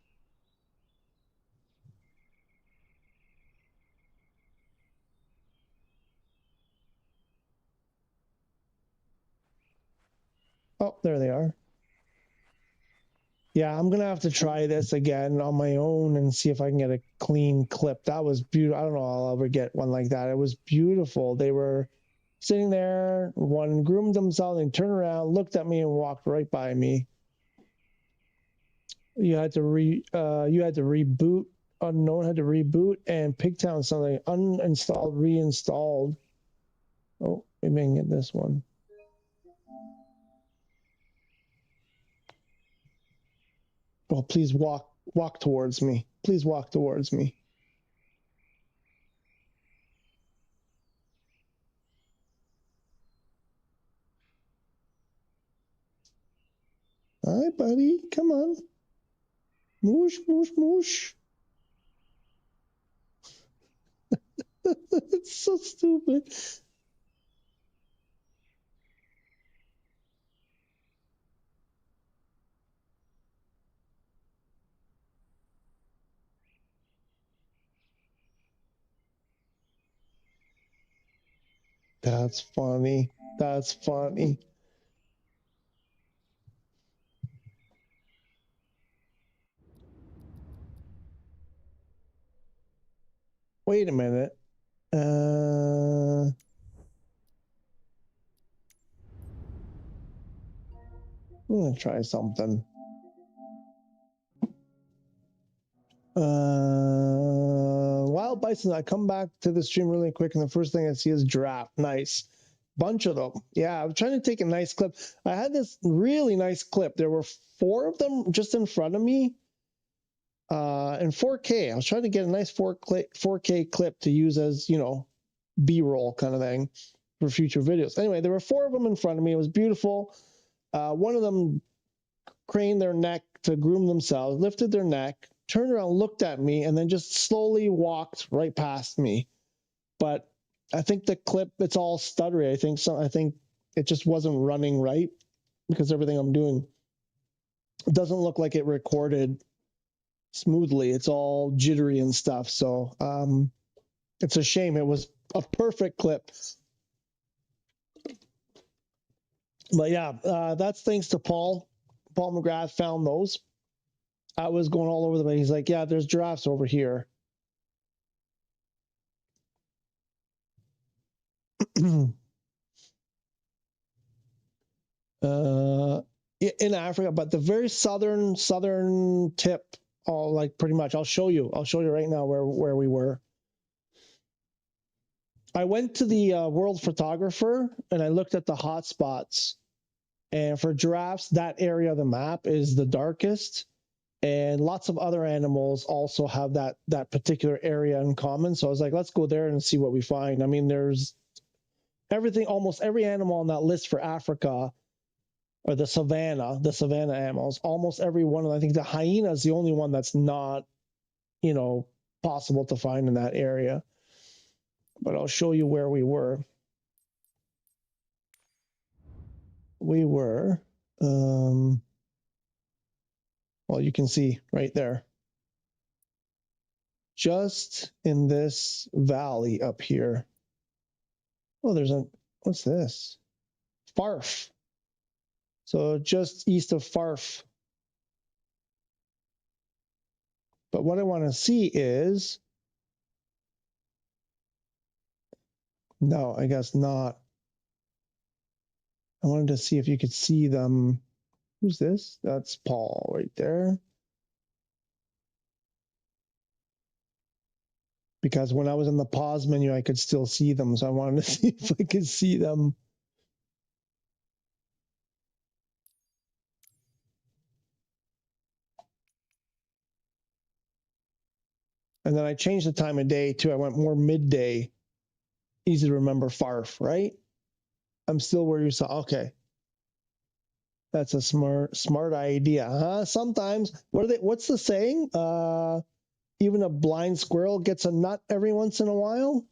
Oh, there they are. Yeah, I'm gonna have to try this again on my own and see if I can get a clean clip. That was beautiful. I don't know I'll ever get one like that. It was beautiful. They were sitting there, one groomed themselves and turned around, looked at me and walked right by me. You had to reboot. Unknown had to reboot, and Pigtown something uninstalled, reinstalled. Oh, maybe I can get this one. Oh, please walk towards me. Please walk towards me. Hi, buddy. Come on. Moosh, moosh, moosh. It's so stupid. That's funny. That's funny. Wait a minute. I'm gonna try something. Wild Bison, I come back to the stream really quick, and the first thing I see is giraffe. Nice. Bunch of them. Yeah, I'm trying to take a nice clip. I had this really nice clip. There were 4 of them just in front of me in 4K. I was trying to get a nice 4K clip to use as, B-roll kind of thing for future videos. Anyway, there were 4 of them in front of me. It was beautiful. One of them craned their neck to groom themselves, lifted their neck, turned around, looked at me, and then just slowly walked right past me. But I think the clip, it's all stuttery. I think it just wasn't running right because everything I'm doing, it doesn't look like it recorded smoothly. It's all jittery and stuff. So it's a shame. It was a perfect clip. But yeah, that's thanks to Paul. Paul McGrath found those. I was going all over the place. He's like, yeah, there's giraffes over here. In Africa, but the very southern tip, like pretty much. I'll show you right now where we were. I went to the World Photographer and I looked at the hot spots And for giraffes, that area of the map is the darkest. And lots of other animals also have that particular area in common. So I was like, let's go there and see what we find. I mean, there's everything, almost every animal on that list for Africa, or the savannah animals, almost every one of them. I think the hyena is the only one that's not, possible to find in that area. But I'll show you where we were. We were, well, you can see right there, just in this valley up here. Oh, what's this? Farf. So just east of Farf. But what I want to see is, no, I guess not. I wanted to see if you could see them. Who's this? That's Paul right there. Because when I was in the pause menu, I could still see them. So I wanted to see if I could see them. And then I changed the time of day too. I went more midday. Easy to remember, Farf, right? I'm still where you saw. Okay. That's a smart idea, huh? Sometimes, what's the saying? Even a blind squirrel gets a nut every once in a while.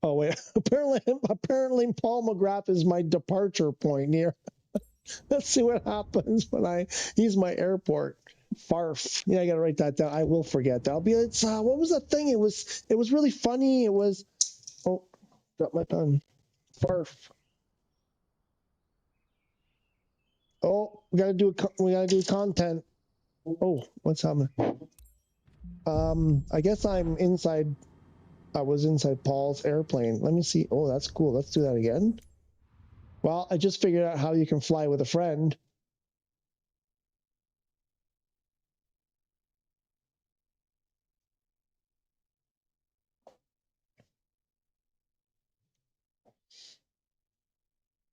Oh wait, apparently Paul McGrath is my departure point here. Let's see what happens when use my airport. Farf. Yeah, I gotta write that down. I will forget that. What was that thing? It was really funny. It was, oh, got my pen. Farf. Oh, we gotta do content. Oh, what's happening? I guess I was inside Paul's airplane. Let me see. Oh, that's cool. Let's do that again. Well, I just figured out how you can fly with a friend.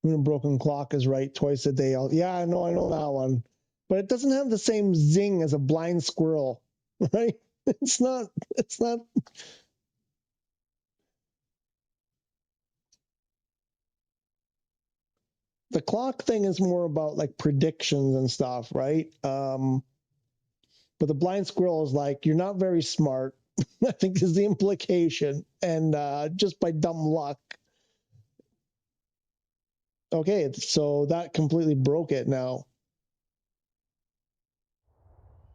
Even a broken clock is right twice a day. Yeah, I know that one. But it doesn't have the same zing as a blind squirrel, right? It's not. The clock thing is more about like predictions and stuff, right? But the blind squirrel is like, you're not very smart, I think is the implication. And just by dumb luck. Okay, so that completely broke it now.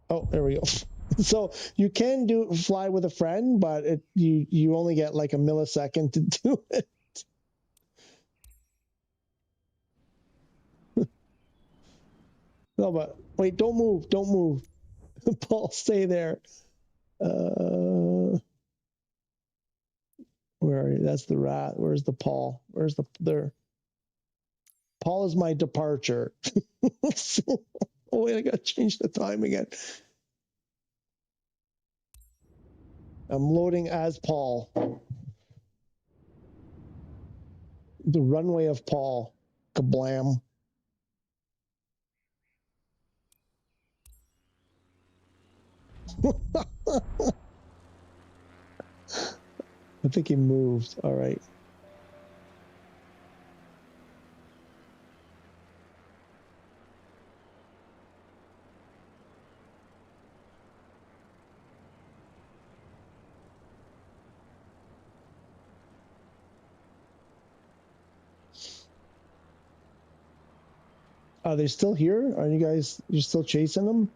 Oh, there we go. So you can fly with a friend, but you only get like a millisecond to do it. No, but wait, don't move. Paul, stay there. Where are you? That's the rat. Where's the Paul? Where's there? Paul is my departure. Oh wait, I gotta change the time again. I'm loading as Paul. The runway of Paul. Kablam. I think he moved. All right. Are they still here? Are you're still chasing them?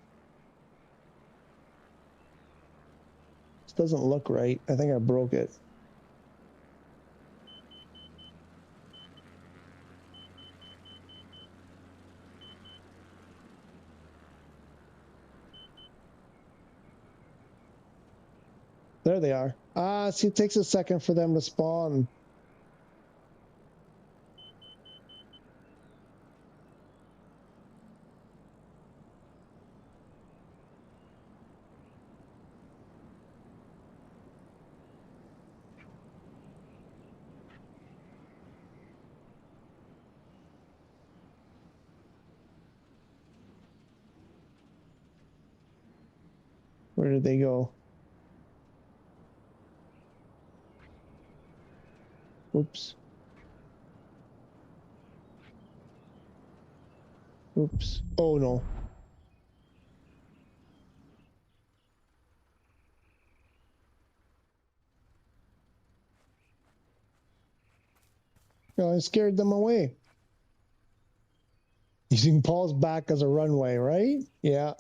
This doesn't look right. I think I broke it. There they are. See, it takes a second for them to spawn. Where did they go? Oops. Oops. Oh no. No, I scared them away. Using Paul's back as a runway, right? Yeah.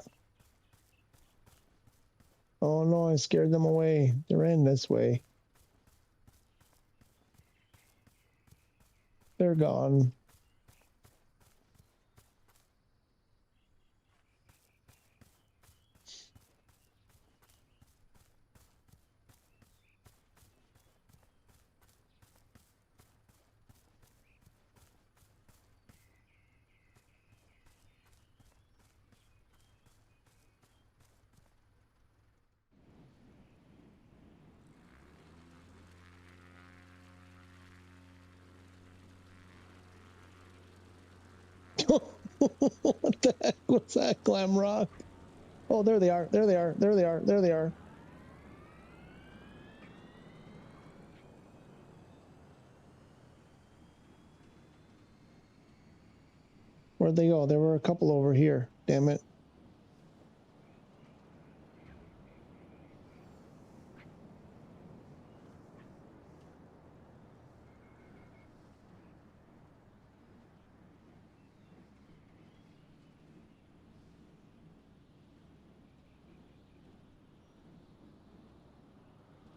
Oh no, I scared them away. They ran this way. They're gone. What the heck was that, Glam Rock? Oh, there they are. There they are. There they are. There they are. Where'd they go? There were a couple over here. Damn it.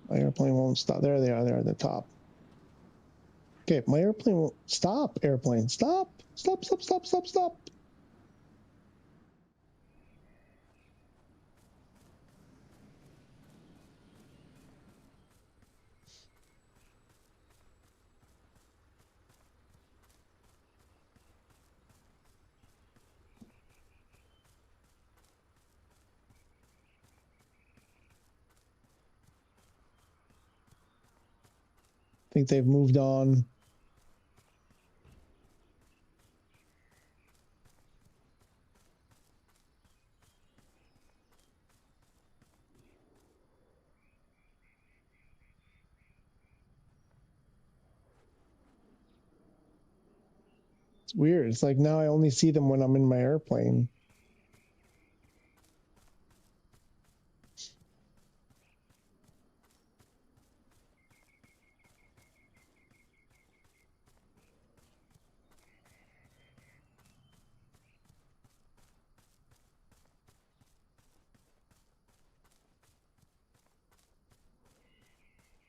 My airplane won't stop. There they are. They're at the top. Okay, my airplane won't stop. Airplane, stop. Stop, stop, stop, stop, stop. I think they've moved on. It's weird. It's like now I only see them when I'm in my airplane.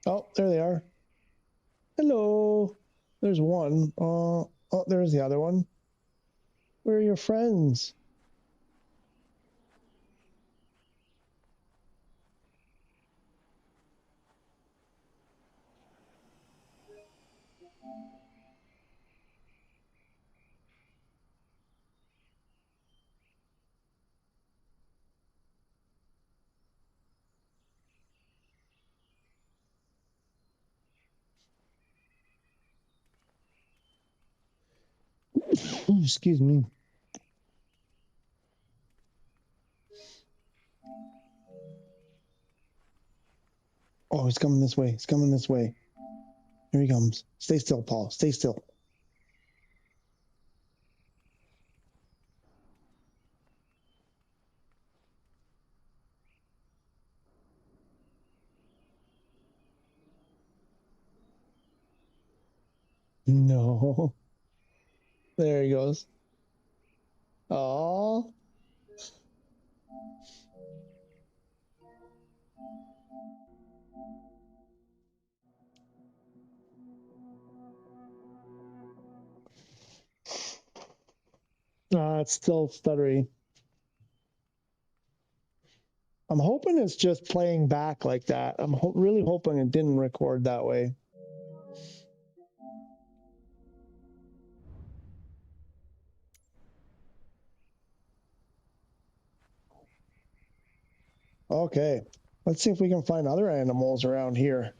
Oh, there they are. Hello. There's one. Oh, there's the other one. Where are your friends? Excuse me. Oh, he's coming this way. He's coming this way. Here he comes. Stay still, Paul. Stay still. No. There he goes. Oh. It's still stuttery. I'm hoping it's just playing back like that. I'm really hoping it didn't record that way. Okay. Let's see if we can find other animals around here.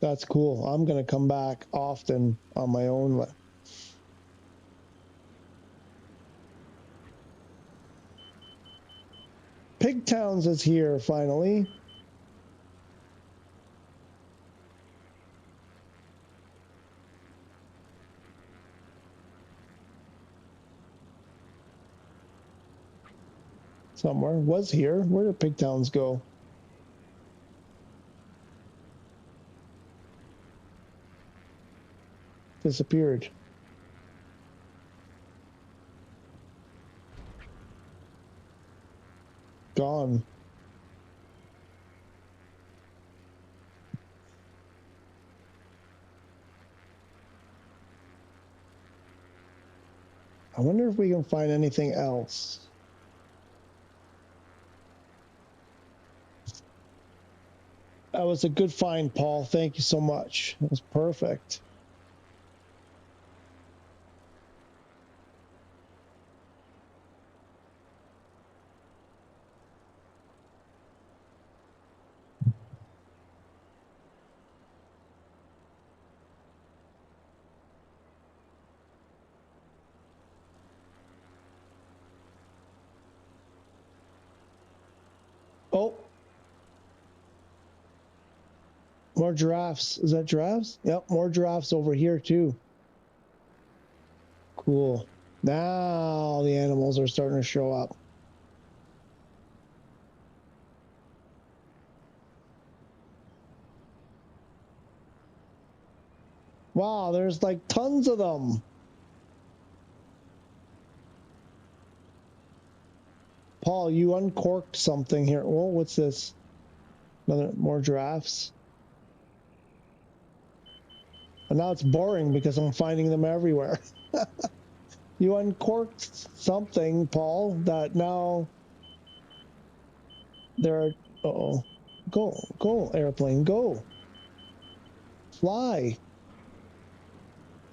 That's cool. I'm going to come back often on my own. Pigtowns is here finally. Somewhere. Was here. Where did Pigtowns go? Disappeared. Gone. I wonder if we can find anything else. That was a good find, Paul. Thank you so much. That was perfect. Oh. More giraffes. Is that giraffes? Yep, more giraffes over here too. Cool. Now the animals are starting to show up. Wow, there's like tons of them. Paul, you uncorked something here. Whoa, what's this? More giraffes. And now it's boring because I'm finding them everywhere. You uncorked something, Paul, that now there are... Uh-oh. Go, airplane, go. Fly.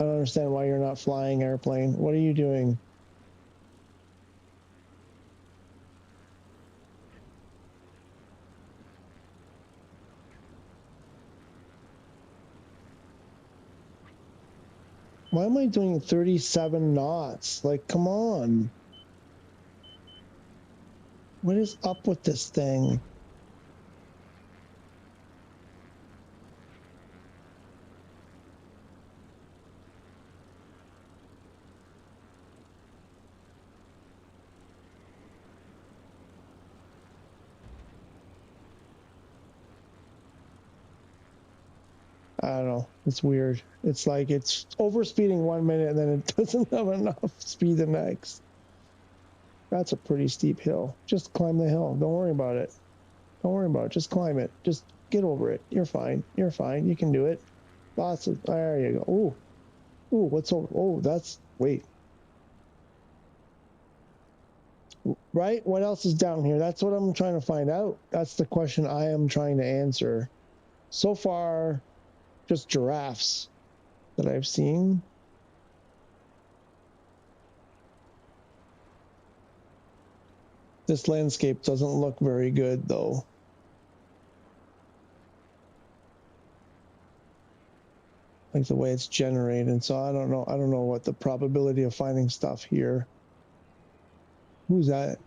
I don't understand why you're not flying, airplane. What are you doing? Why am I doing 37 knots? Like, come on. What is up with this thing? I don't know. It's weird. It's like it's overspeeding 1 minute and then it doesn't have enough speed the next. That's a pretty steep hill. Just climb the hill. Don't worry about it. Don't worry about it. Just climb it. Just get over it. You're fine. You're fine. You can do it. Lots of... There you go. Ooh. Ooh, what's over? Oh, that's... Wait. Right? What else is down here? That's what I'm trying to find out. That's the question I am trying to answer. So far, just giraffes that I've seen. This landscape doesn't look very good, though. Like the way it's generated. So I don't know. I don't know what the probability of finding stuff here. Who's that?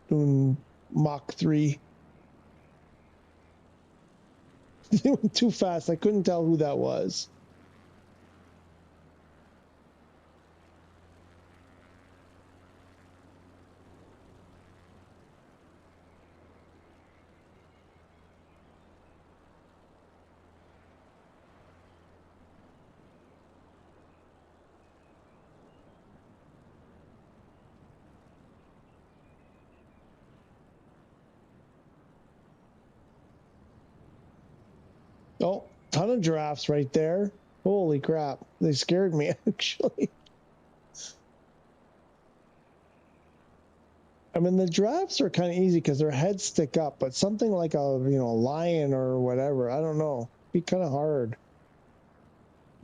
Doing Mach 3. Doing too fast. I couldn't tell who that was. Oh, ton of giraffes right there. Holy crap. They scared me, actually. I mean, the giraffes are kind of easy because their heads stick up, but something like a, lion or whatever, I don't know. It'd be kind of hard.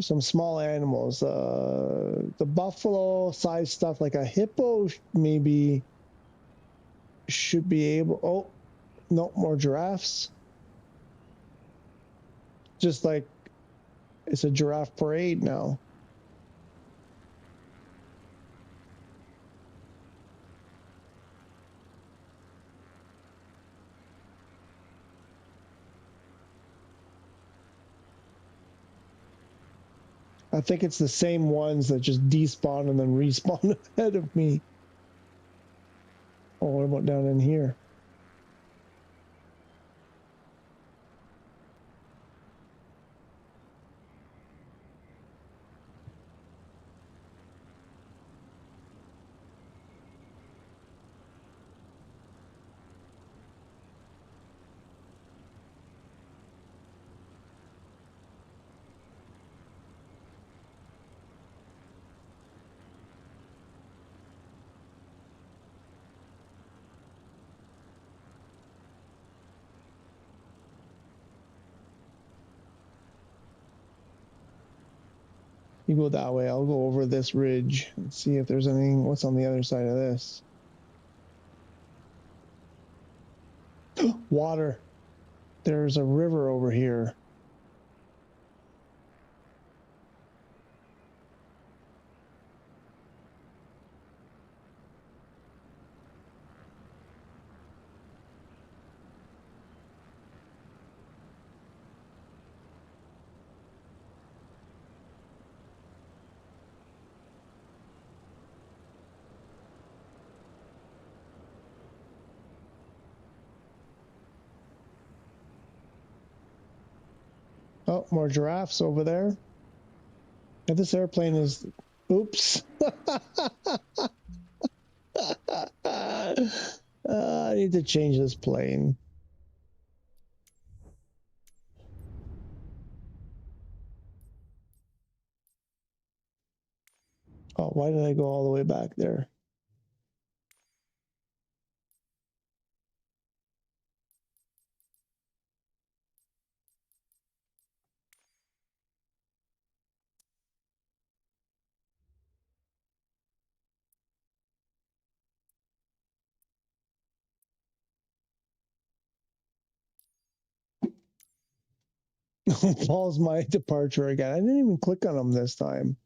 Some small animals. The buffalo size stuff, like a hippo, maybe should be able... Oh, no, more giraffes. Just like it's a giraffe parade now. I think it's the same ones that just despawn and then respawn ahead of me. Oh, what about down in here? You go that way. I'll go over this ridge and see if there's anything. What's on the other side of this? Water. There's a river over here. Oh, more giraffes over there. Yeah, this airplane is... Oops. I need to change this plane. Oh, why did I go all the way back there? Pause my departure again. I didn't even click on them this time.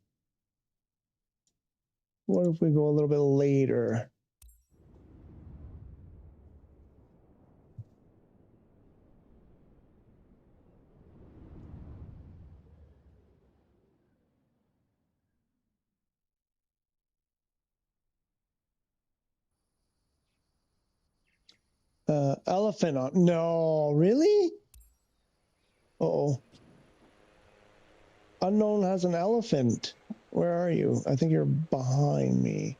What if we go a little bit later? Elephant on... No, really? Uh-oh. Unknown has an elephant. Where are you? I think you're behind me.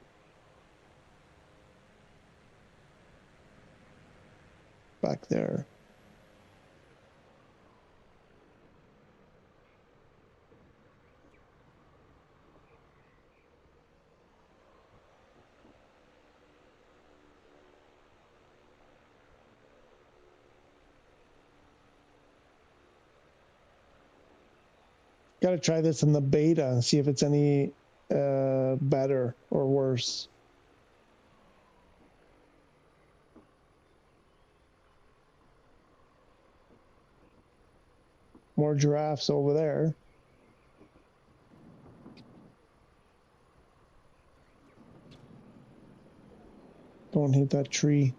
Back there. Got to try this in the beta and see if it's any better or worse. More giraffes over there. Don't hit that tree.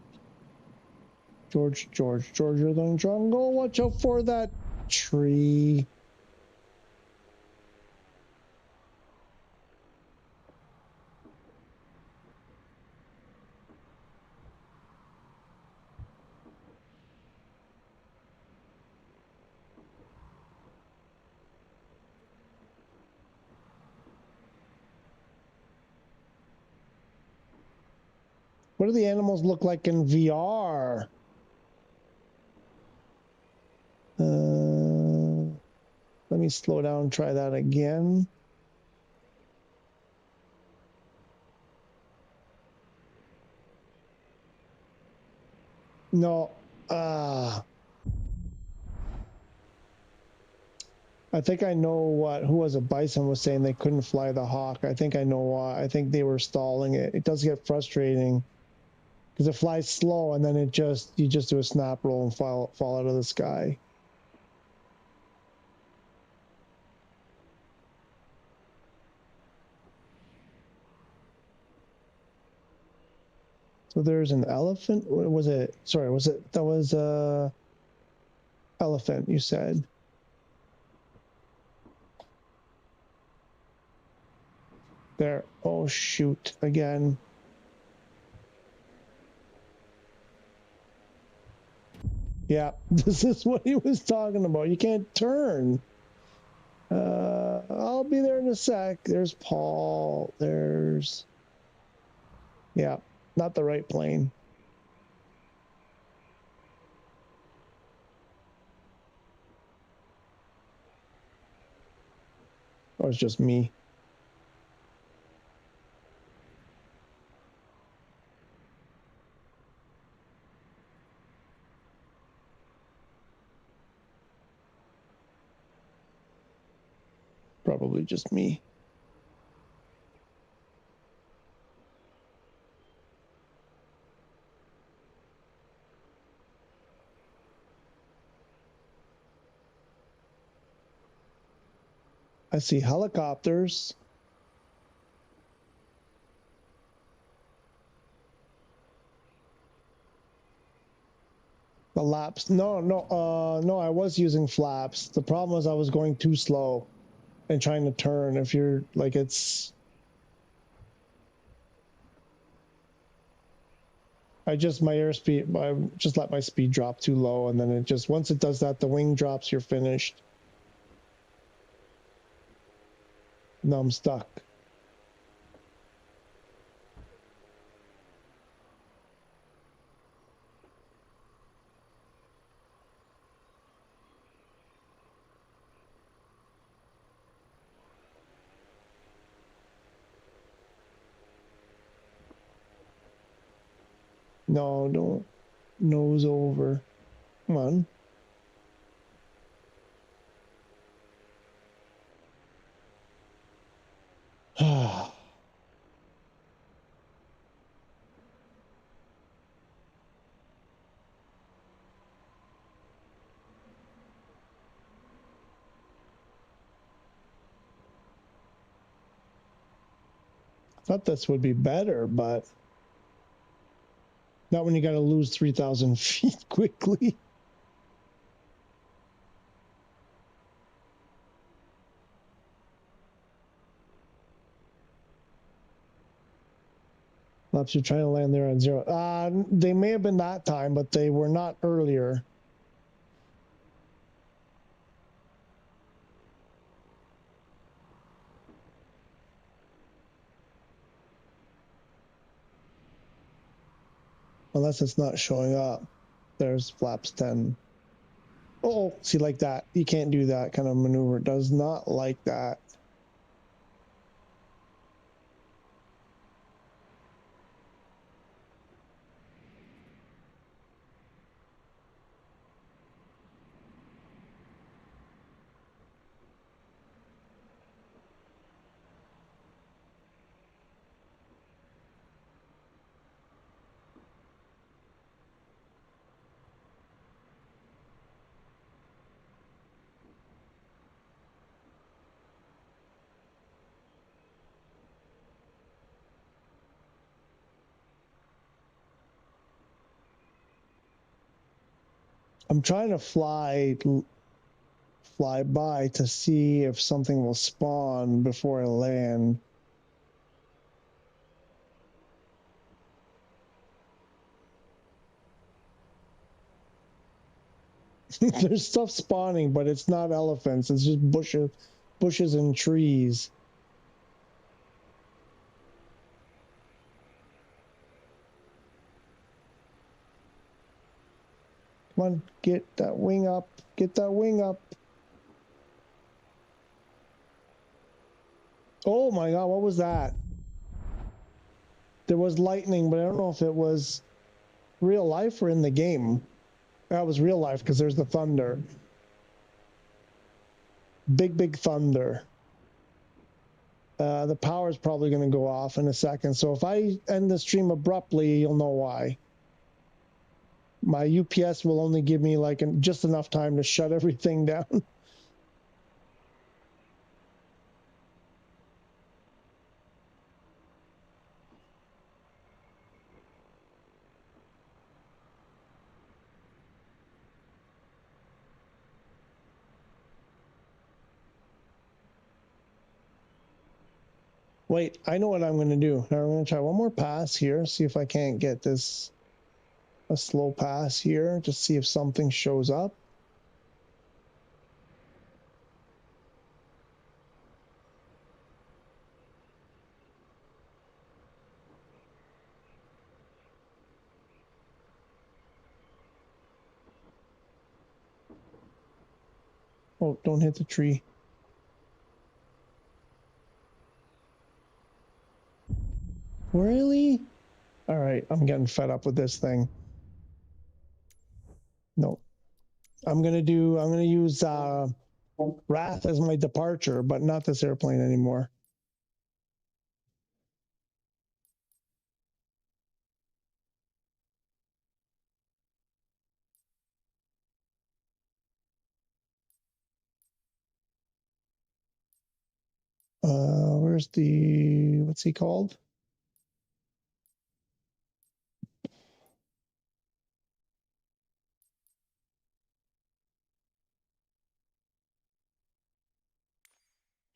George, you're the jungle. Watch out for that tree. What do the animals look like in VR? Let me slow down and try that again. No. I think I know what, who was a bison was saying they couldn't fly the hawk. I think I know why. I think they were stalling it. It does get frustrating because it flies slow and then you just do a snap roll and fall out of the sky. So there's an elephant. What was it? Sorry, that was elephant you said. There. Oh, shoot. Again. Yeah, this is what he was talking about. You can't turn. I'll be there in a sec. There's Paul. There's... Yeah, not the right plane. Or it's just me. Probably just me. I see helicopters. The laps. No, I was using flaps. The problem was I was going too slow and trying to turn. If you're like, it's... my airspeed, I just let my speed drop too low, and then it just, once it does that, the wing drops, you're finished. Now I'm stuck. No, don't nose over. Come on. Thought this would be better, but not when you got to lose 3,000 feet quickly. Laps, you're trying to land there on 0. They may have been that time, but they were not earlier. Unless it's not showing up. There's flaps 10. Oh, see, like that. You can't do that kind of maneuver. It does not like that. I'm trying to fly by to see if something will spawn before I land. There's stuff spawning, but it's not elephants. It's just bushes and trees. Come on, get that wing up. Get that wing up. Oh my God, what was that? There was lightning, but I don't know if it was real life or in the game. That was real life because there's the thunder. Big thunder. The power's probably going to go off in a second. So if I end the stream abruptly, you'll know why. My UPS will only give me like just enough time to shut everything down. Wait, I know what I'm going to do. Now I'm going to try one more pass here, see if I can't get this a slow pass here, just see if something shows up. Oh, don't hit the tree. Really? All right, I'm getting fed up with this thing. No. I'm gonna use Wrath as my departure, but not this airplane anymore. Where's the, what's he called?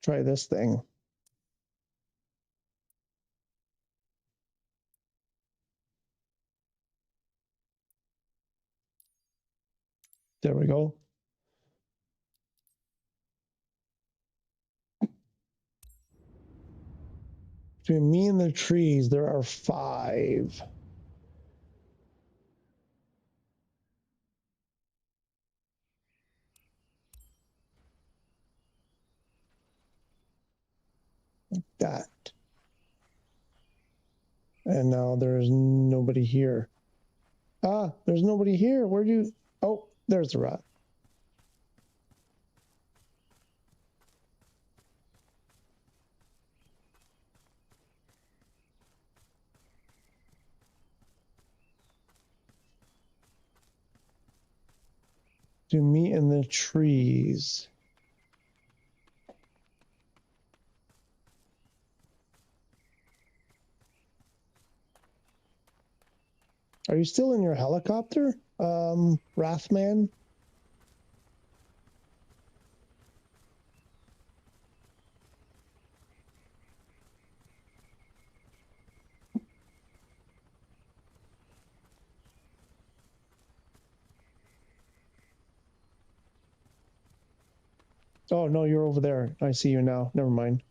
Try this thing. There we go. Between me and the trees, there are 5. Like that. And now there's nobody here. Ah, there's nobody here. Where'd you? Oh, there's the rat. To me in the trees. Are you still in your helicopter, Wrathman? Oh, no, you're over there. I see you now. Never mind.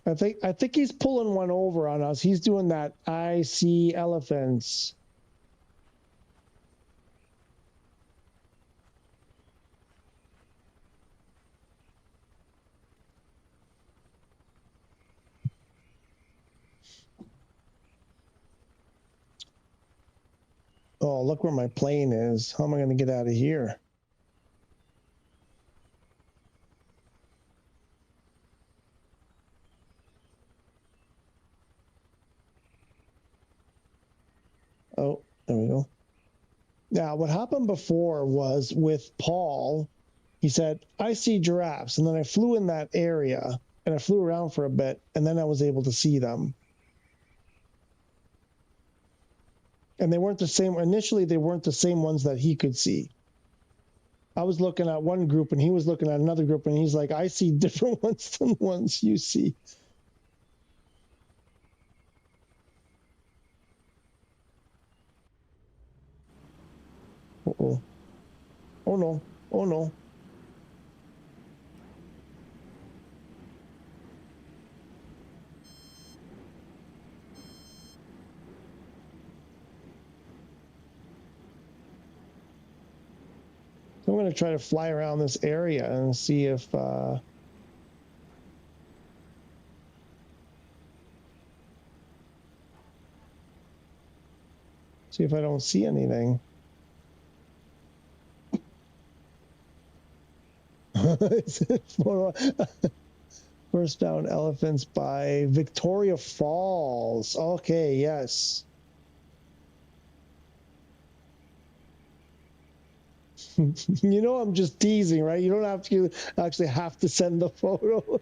I think he's pulling one over on us. He's doing that I see elephants. Oh, look where my plane is. How am I going to get out of here? Oh, there we go. Now, what happened before was with Paul, he said, I see giraffes. And then I flew in that area and I flew around for a bit and then I was able to see them. And they weren't the same. Initially, they weren't the same ones that he could see. I was looking at one group and he was looking at another group and he's like, I see different ones than the ones you see. Uh-oh. Oh no. Oh no. So I'm going to try to fly around this area and see if I don't see anything. First down elephants by Victoria Falls. Okay, yes. You know I'm just teasing, right? You don't have to actually have to send the photo.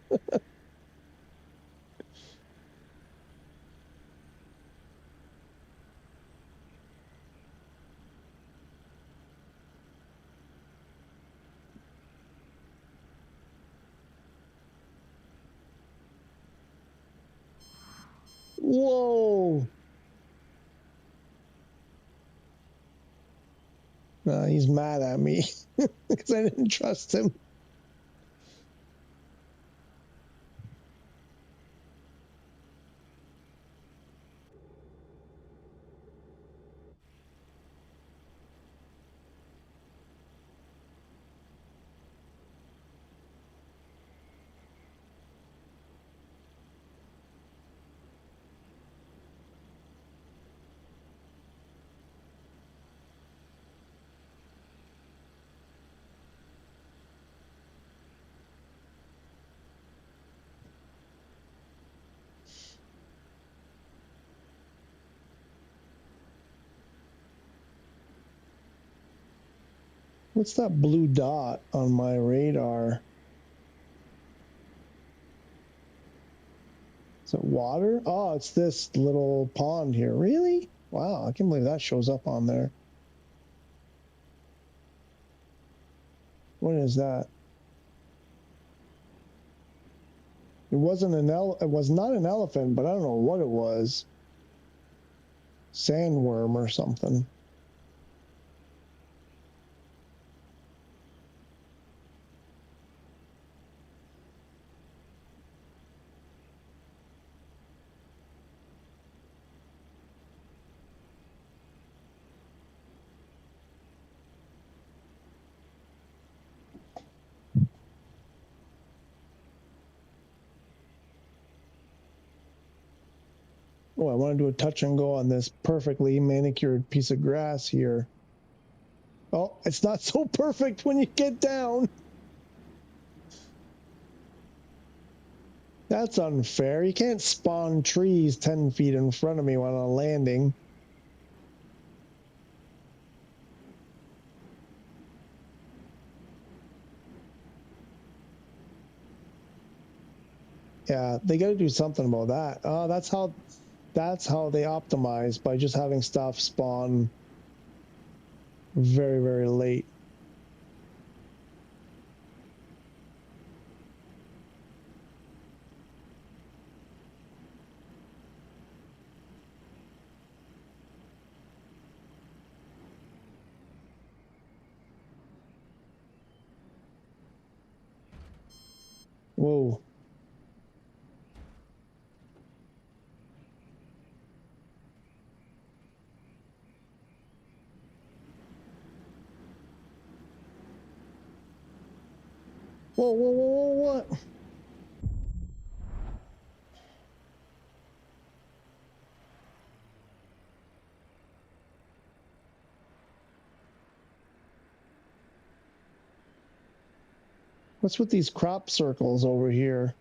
Whoa. He's mad at me because I didn't trust him. What's that blue dot on my radar? Is it water? Oh, it's this little pond here. Really? Wow, I can't believe that shows up on there. What is that? It wasn't it was not an elephant, but I don't know what it was. Sandworm or something. Oh, I want to do a touch and go on this perfectly manicured piece of grass here. Oh, it's not so perfect when you get down. That's unfair. You can't spawn trees 10 feet in front of me while I'm landing. Yeah, they got to do something about that. Oh, that's how they optimize, by just having stuff spawn very, very late. Whoa. Whoa, whoa, whoa, whoa, what? What's with these crop circles over here?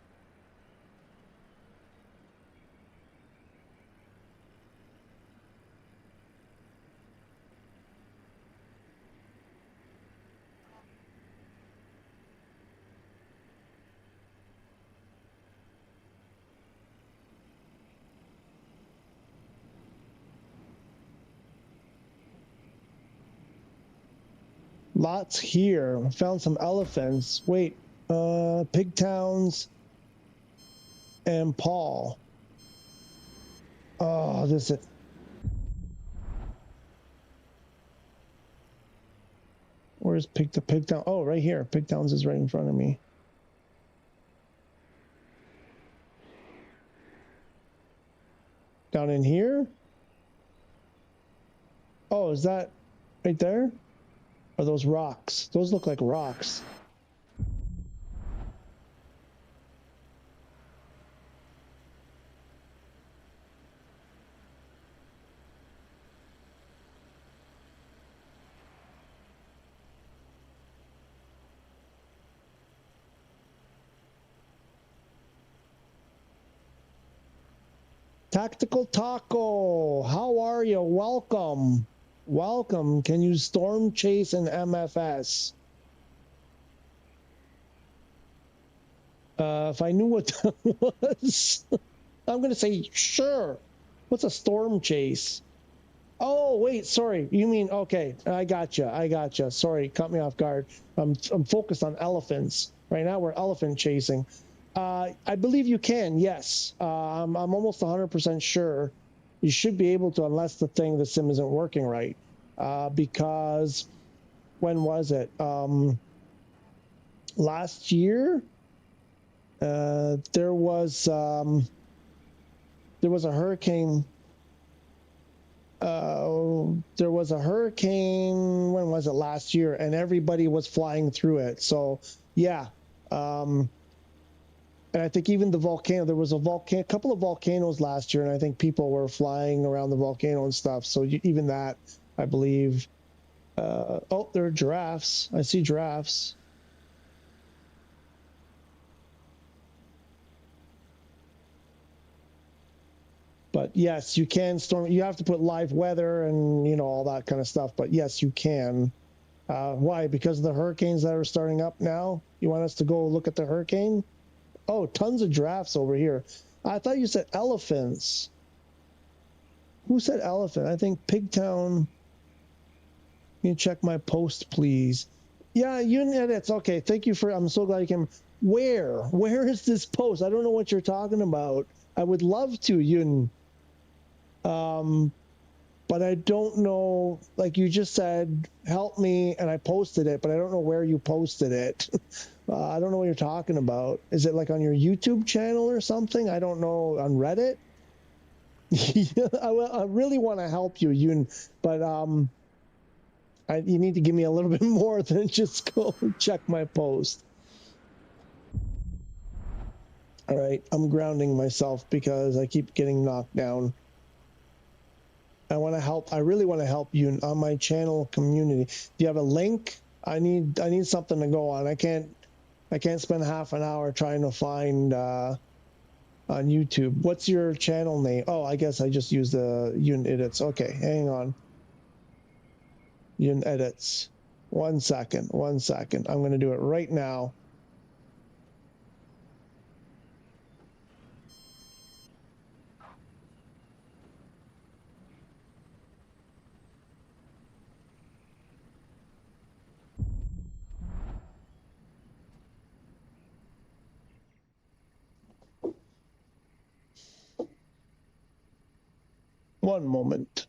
Lots here. I found some elephants. Wait, Pigtowns and Paul. Oh, this is... Where's Pigtown? Oh, right here. Pigtowns is right in front of me. Down in here? Oh, is that right there? Are those rocks? Those look like rocks. Tactical Taco, how are you? Welcome. Welcome. Can you storm chase an MFS? If I knew what that was, I'm going to say, sure. What's a storm chase? Oh, wait, sorry. You mean, okay, I gotcha. Sorry, caught me off guard. I'm focused on elephants. Right now we're elephant chasing. I believe you can, yes. I'm almost 100% sure you should be able to, unless the sim isn't working right. Because when was it? Last year, there was a hurricane. There was a hurricane. When was it? Last year, and everybody was flying through it. So yeah. And I think even the volcano, there was a couple of volcanoes last year, and I think people were flying around the volcano and stuff. So even that, I believe. Oh, there are giraffes. I see giraffes. But yes, you can storm. You have to put live weather and, you know, all that kind of stuff. But yes, you can. Why? Because of the hurricanes that are starting up now? You want us to go look at the hurricane? Oh, tons of giraffes over here. I thought you said elephants. Who said elephant? I think Pigtown. Can you check my post, please? Yeah, Yun edits. Okay, thank you for. I'm so glad you came. Where is this post? I don't know what you're talking about. I would love to, Yun. But I don't know. Like you just said, help me, and I posted it, but I don't know where you posted it. I don't know what you're talking about. Is it like on your YouTube channel or something? I don't know. On Reddit? I really want to help you, Yun, but you need to give me a little bit more than just go check my post. All right, I'm grounding myself because I keep getting knocked down. I want to help. I really want to help you on my channel community. Do you have a link? I need something to go on. I can't spend half an hour trying to find on YouTube. What's your channel name? Oh, I guess I just used the Yun Edits. Okay, hang on. Yun Edits. 1 second. 1 second. I'm going to do it right now. One moment.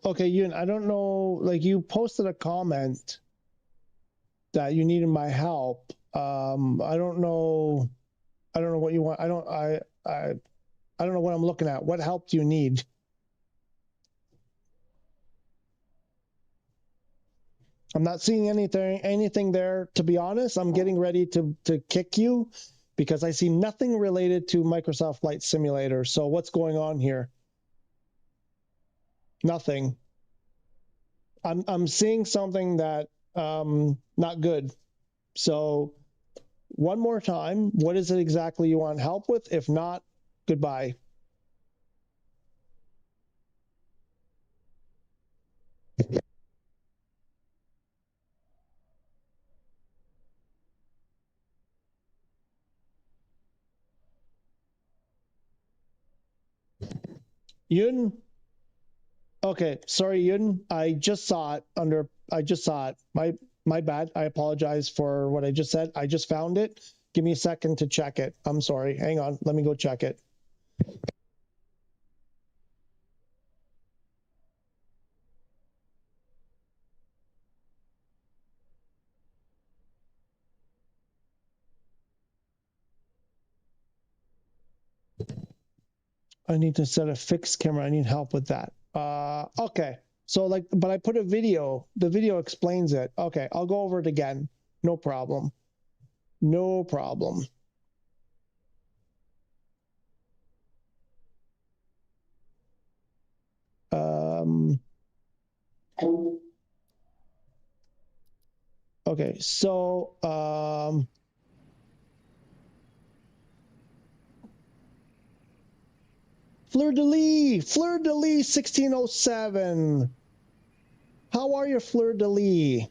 Okay, Yun, I don't know, like you posted a comment that you needed my help. I don't know what you want. I don't know what I'm looking at. What help do you need? I'm not seeing anything there. To be honest, I'm getting ready to kick you because I see nothing related to Microsoft Flight Simulator. So what's going on here? Nothing. I'm seeing something that not good. So one more time, what is it exactly you want help with? If not, goodbye. Yun, Okay, sorry, Yun. I just saw it under. I just saw it. My bad. I apologize for what I just said. I just found it. Give me a second to check it. I'm sorry. Hang on. Let me go check it. I need to set a fixed camera. I need help with that. Okay. So like, but I put a video. The video explains it. Okay, I'll go over it again. No problem. No problem. Okay, so Fleur de Lis 1607. How are you, Fleur de Lis?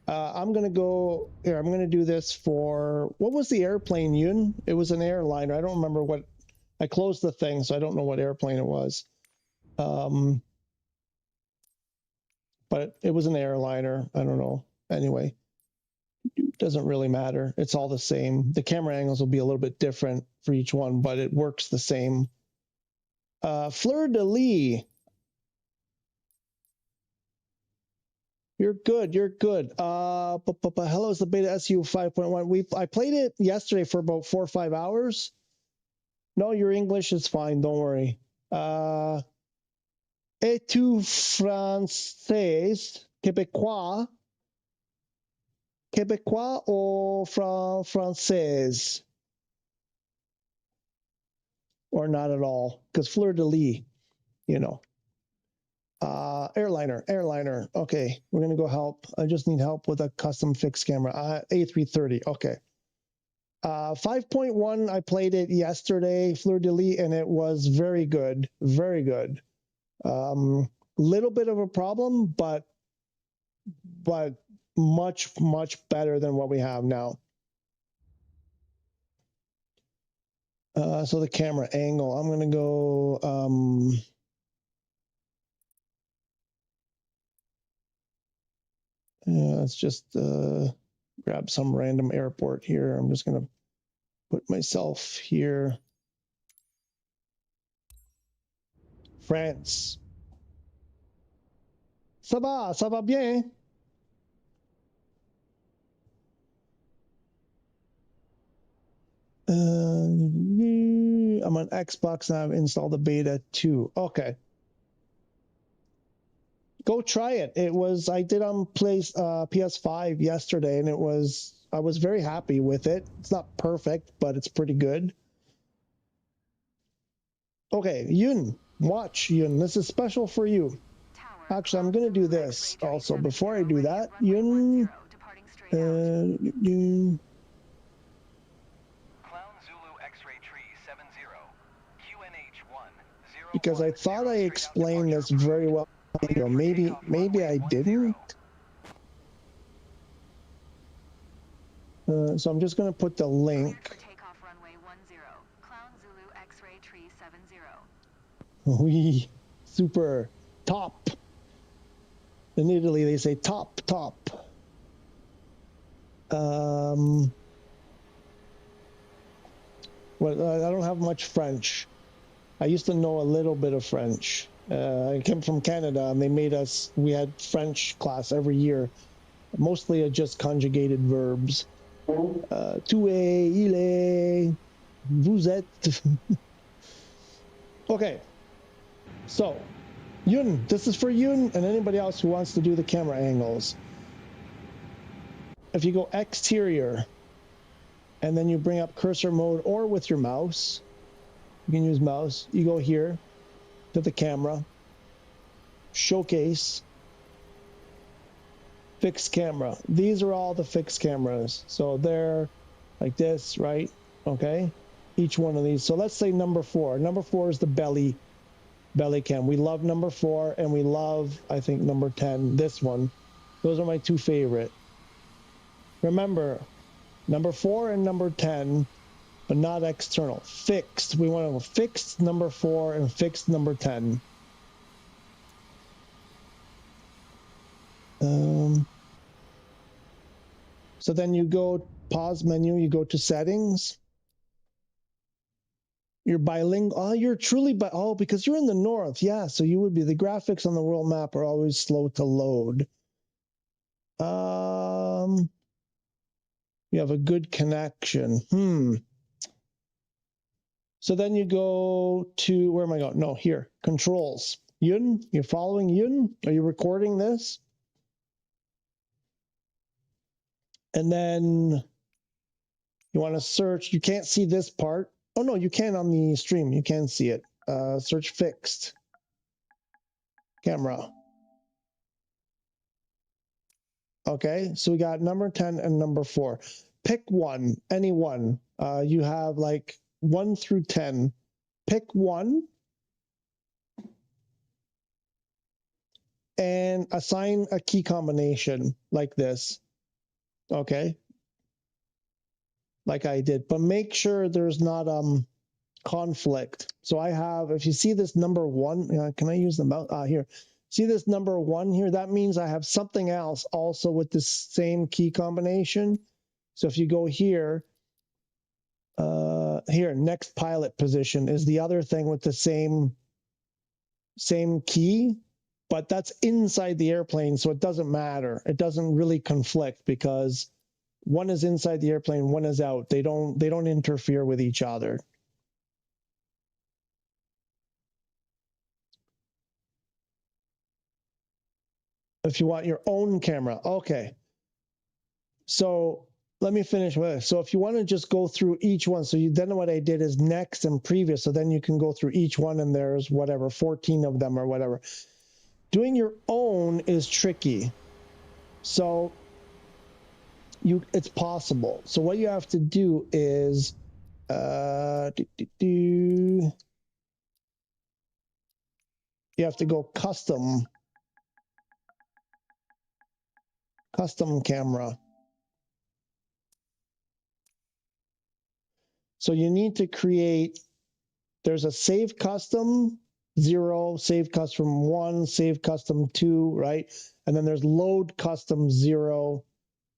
I'm gonna go here. I'm gonna do this for, what was the airplane, Yun? It was an airliner. I don't remember what. I closed the thing, so I don't know what airplane it was. But it was an airliner. I don't know. Anyway, it doesn't really matter. It's all the same. The camera angles will be a little bit different for each one, but it works the same. Fleur de Lis. You're good. You're good. Hello, it's the Beta SU 5.1. I played it yesterday for about 4 or 5 hours. No, your English is fine. Don't worry. Es-tu français, québécois? Québécois or française? Or not at all? Because Fleur de Lis, you know. Airliner. Okay, we're gonna go help. I just need help with a custom fixed camera. A330. Okay. 5.1. I played it yesterday, Fleur de Lis, and it was very good. Very good. Little bit of a problem, but much better than what we have now. So the camera angle. I'm gonna go. Let's just grab some random airport here. I'm just gonna put myself here. France. Ça va bien. I'm on Xbox and I've installed the beta too. Okay. Go try it. I did on PS5 yesterday, and I was very happy with it. It's not perfect, but it's pretty good. Okay, Yun, watch, Yun. This is special for you. Actually, I'm going to do this also. Before I do that, Yun, because I thought I explained this very well. Maybe I didn't. So I'm just going to put the link. We super top. In Italy, they say top. Well, I don't have much French. I used to know a little bit of French. I came from Canada, and we had French class every year, mostly just conjugated verbs. Tu es, il est, vous êtes. Okay, so Yun, this is for Yun and anybody else who wants to do the camera angles. If you go exterior, and then you bring up cursor mode or with your mouse, you can use mouse, you go here to the camera, showcase, fixed camera. These are all the fixed cameras. So they're like this, right? Okay, each one of these. So let's say number 4. Number 4 is the belly cam. We love number 4, and we love, I think, number 10, this one. Those are my 2 favorite. Remember, number 4 and number 10, but not external. Fixed. We want to fixed number 4 and fixed number 10. So then you go pause menu, you go to settings. You're bilingual. Oh, you're truly because you're in the north. Yeah, so you would be. The graphics on the world map are always slow to load. You have a good connection. So then you go to, where am I going? No, here, controls. Yun, you're following Yun? Are you recording this? And then you want to search. You can't see this part. Oh, no, you can on the stream. You can see it. Search fixed. Camera. Okay, so we got number 10 and number 4. Pick one, any one. You have like 1 through 10. Pick one and assign a key combination like this. Okay, like I did, but make sure there's not conflict. So I have, if you see this number 1, can I use the mouse? Here. See this number 1 here? That means I have something else also with the same key combination. So if you go here, here, next pilot position is the other thing with the same key, but that's inside the airplane, so it doesn't matter. It doesn't really conflict because one is inside the airplane, one is out. They don't interfere with each other. If you want your own camera, okay. So let me finish with this. So if you want to just go through each one, so then what I did is next and previous, so then you can go through each one and there's whatever, 14 of them or whatever. Doing your own is tricky. So it's possible. So what you have to do is you have to go custom camera. So you need to create, there's a save custom 0, save custom 1, save custom 2, right? And then there's load custom 0,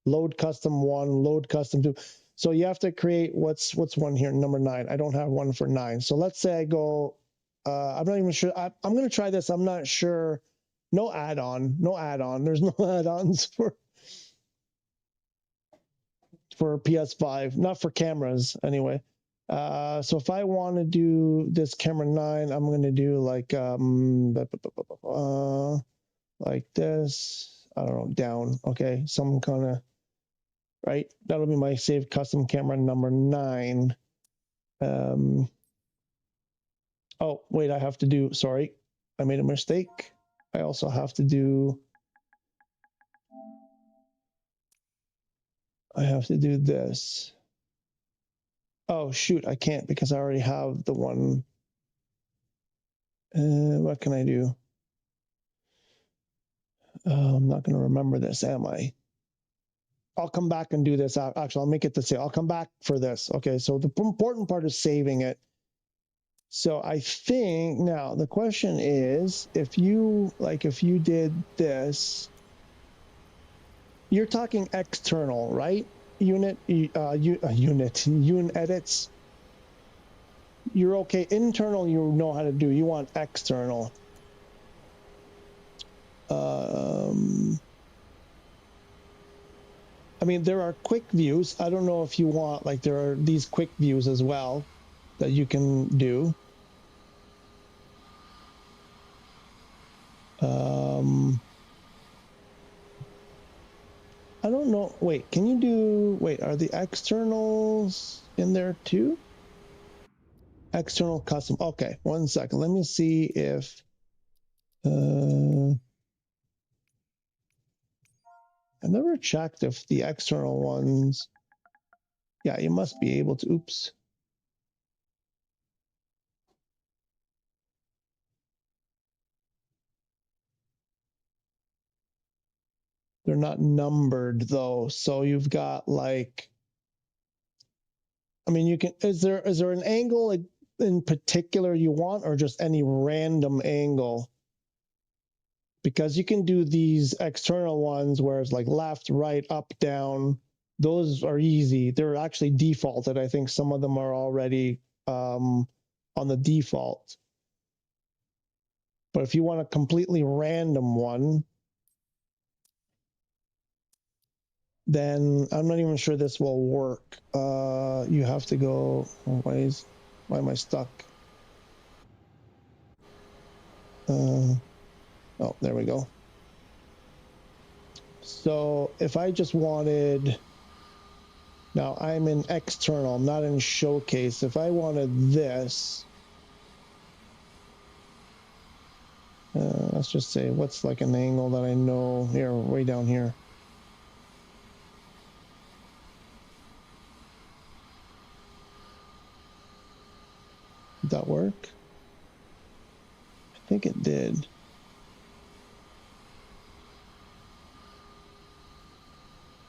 load custom 1, load custom 2. So you have to create, what's one here, number 9. I don't have one for 9. So let's say I go, I'm not even sure. I'm going to try this. I'm not sure. No add-on. There's no add-ons for PS5, not for cameras anyway. So if I want to do this camera 9, I'm going to do like this. I don't know, down. Okay, some kind of, right? That'll be my save custom camera number 9. Oh, wait, I have to do, sorry, I made a mistake. I also have to do, this. Oh, shoot, I can't because I already have the one. What can I do? I'm not going to remember this, am I? I'll come back and do this. Actually, I'll make it the same. I'll come back for this. Okay, so the important part is saving it. So I think now the question is, if you did this, you're talking external, right? Unit edits. You're okay. Internal, you know how to do. You want external. I mean, there are quick views. I don't know if you want, like, there are these quick views as well that you can do. I don't know. Wait, can you do, wait, are the externals in there too? External custom. Okay, 1 second. Let me see if, I never checked if the external ones, yeah, you must be able to, oops. They're not numbered though. So you've got like, I mean, you can, is there an angle in particular you want or just any random angle? because you can do these external ones where it's like left, right, up, down. Those are easy. They're actually defaulted. I think some of them are already on the default. But if you want a completely random one, then I'm not even sure this will work. You have to go, why am I stuck? Oh, there we go. So if I just wanted, now I'm in external, not in showcase. If I wanted this, let's just say, what's like an angle that I know here, way down here. Did that work? I think it did.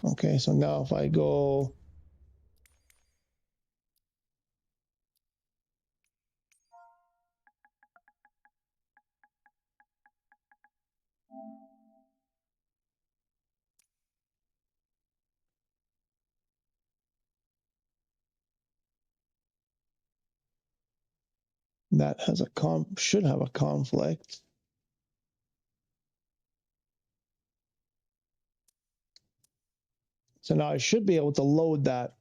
Okay, so now if I go, that has a should have a conflict. So now I should be able to load that,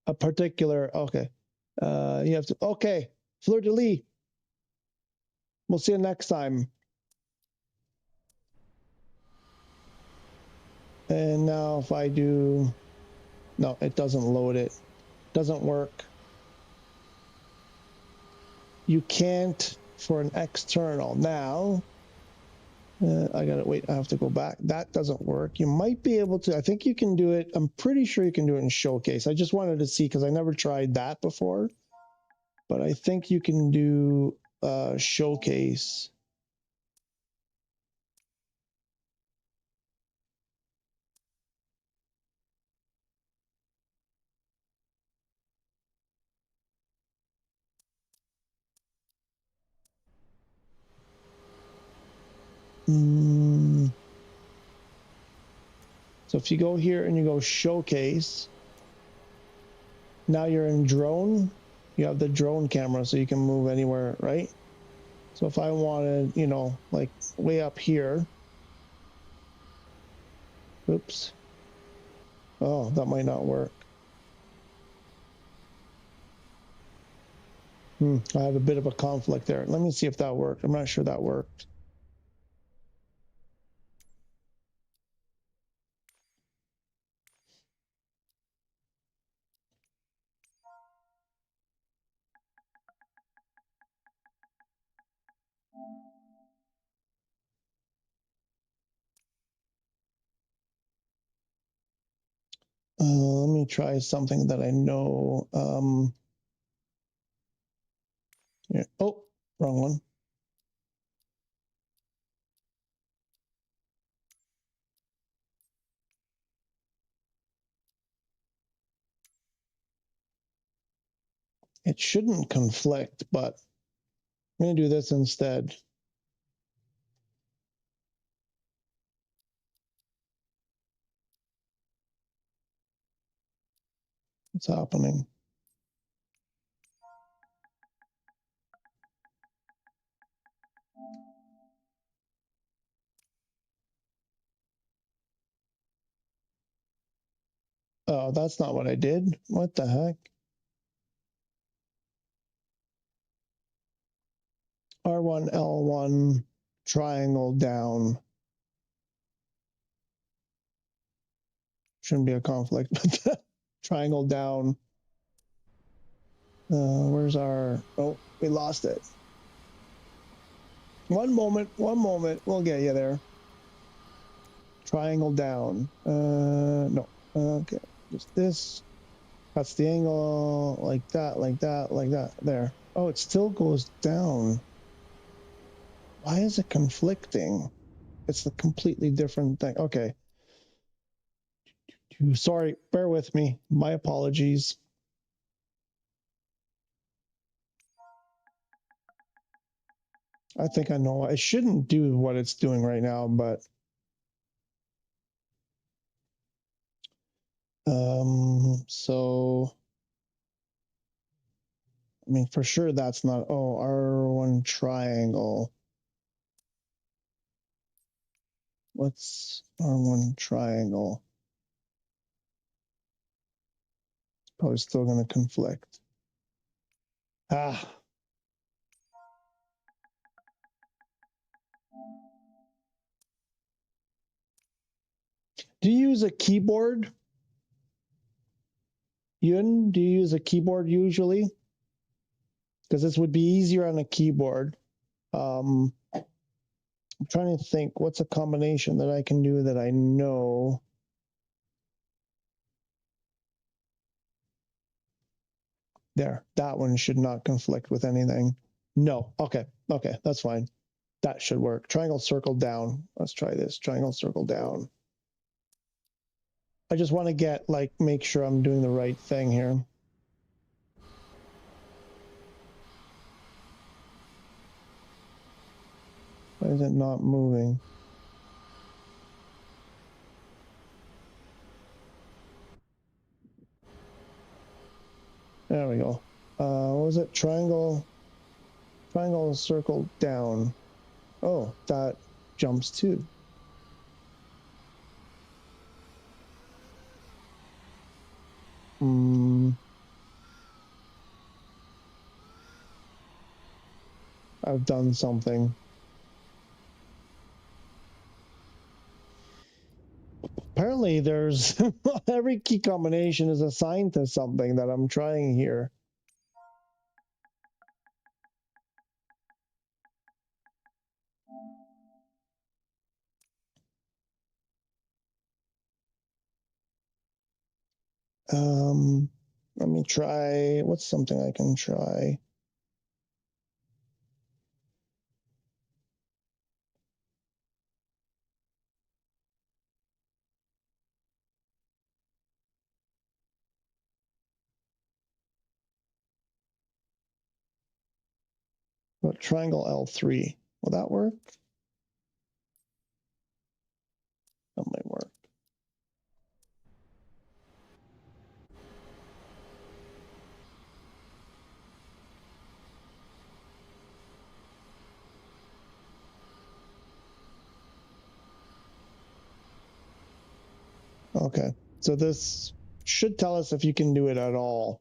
a particular, okay. You have to, okay, fleur-de-lis. We'll see you next time. And now if I do, no, it doesn't load it. Doesn't work. You can't for an external. Now, I gotta wait, I have to go back. That doesn't work. You might be able to, I think you can do it. I'm pretty sure you can do it in showcase. I just wanted to see because I never tried that before. But I think you can do showcase. So if you go here and you go showcase, now you're in drone. You have the drone camera so you can move anywhere, right? So if I wanted, you know, like way up here, oops. Oh, that might not work. I have a bit of a conflict there. Let me see if that worked. I'm not sure that worked. Let me try something that I know. Yeah. Oh, wrong one. It shouldn't conflict, but I'm going to do this instead. What's happening? Oh, that's not what I did. What the heck? R1, L1, triangle down. Shouldn't be a conflict, but triangle down. Where's our, oh, we lost it. One moment, we'll get you there. Triangle down. No, okay, just this. That's the angle, like that, like that, like that, there. Oh, it still goes down. Why is it conflicting? It's a completely different thing. Okay. Sorry, bear with me. My apologies. I think I know. It shouldn't do what it's doing right now, but so I mean, for sure that's not. Oh, R1 triangle. What's R1 triangle? Probably still going to conflict. Ah. Do you use a keyboard? Yun, do you use a keyboard usually? Because this would be easier on a keyboard. I'm trying to think, what's a combination that I can do that I know? There, that one should not conflict with anything. No, okay, that's fine. That should work. Triangle, circle, down. Let's try this. Triangle, circle, down. I just want to get, like, make sure I'm doing the right thing here. Why is it not moving? There we go. What was it? Triangle, circle, down. Oh, that jumps too. I've done something. Apparently there's every key combination is assigned to something that I'm trying here. Let me try, what's something I can try? What, triangle L3? Will that work? That might work. Okay, so this should tell us if you can do it at all.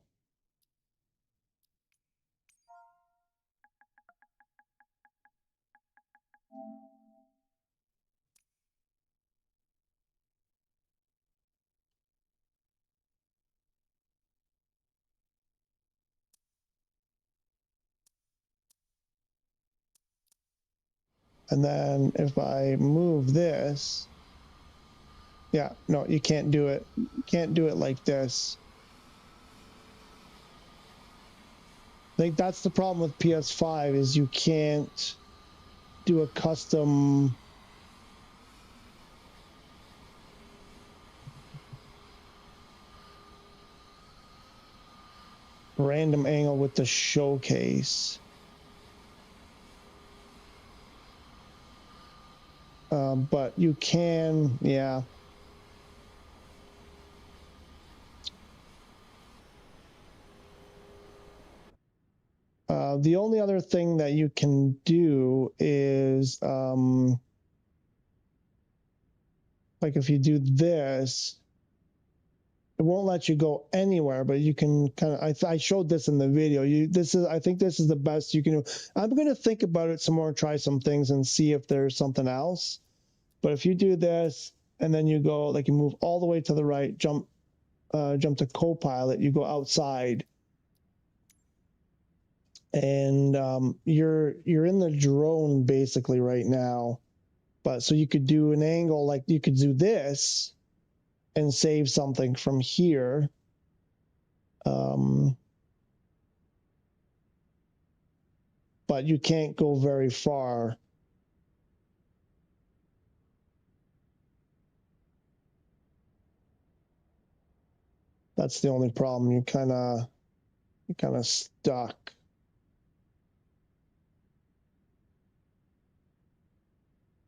And then if I move this, yeah, no, you can't do it. You can't do it like this. I think that's the problem with PS5 is you can't do a custom random angle with the showcase. But you can, yeah. The only other thing that you can do is, like if you do this, it won't let you go anywhere, but you can kind of, I showed this in the video. I think this is the best you can do. I'm going to think about it some more, try some things and see if there's something else. But if you do this and then you go, like you move all the way to the right, jump to Copilot, you go outside, and you're in the drone basically right now. But so you could do an angle, like you could do this and save something from here. But you can't go very far. That's the only problem. You're kind of stuck.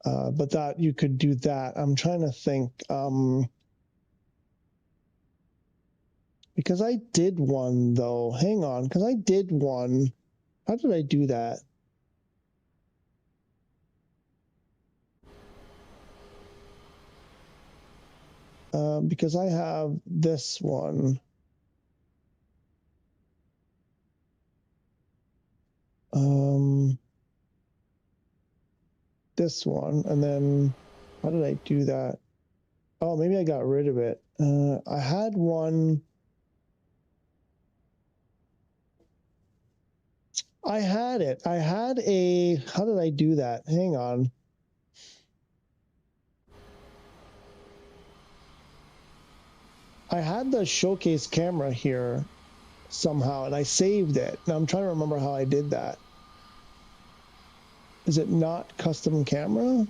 But that you could do that. I'm trying to think. Because I did one though. Hang on, because I did one. How did I do that? Because I have this one. This one, and then how did I do that? Oh, maybe I got rid of it. I had one. I had it. I had a. How did I do that? Hang on. I had the showcase camera here somehow, and I saved it. Now I'm trying to remember how I did that. Is it not custom camera?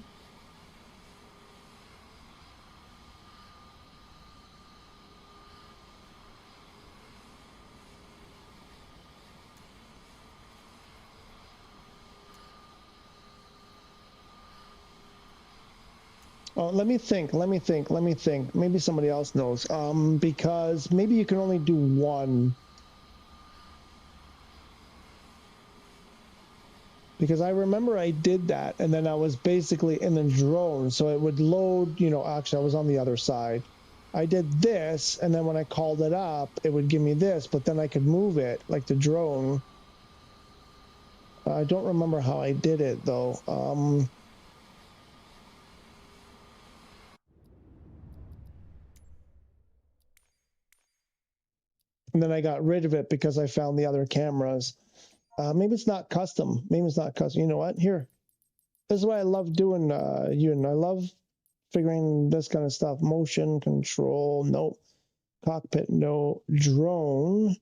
Oh, let me think. Maybe somebody else knows. Because maybe you can only do one. Because I remember I did that, and then I was basically in the drone, so it would load, actually I was on the other side. I did this, and then when I called it up, it would give me this, but then I could move it, like the drone. I don't remember how I did it, though. And then I got rid of it because I found the other cameras. Maybe it's not custom. Maybe it's not custom. You know what? Here. This is why I love doing I love figuring this kind of stuff. Motion control, no. Cockpit, no. Drone.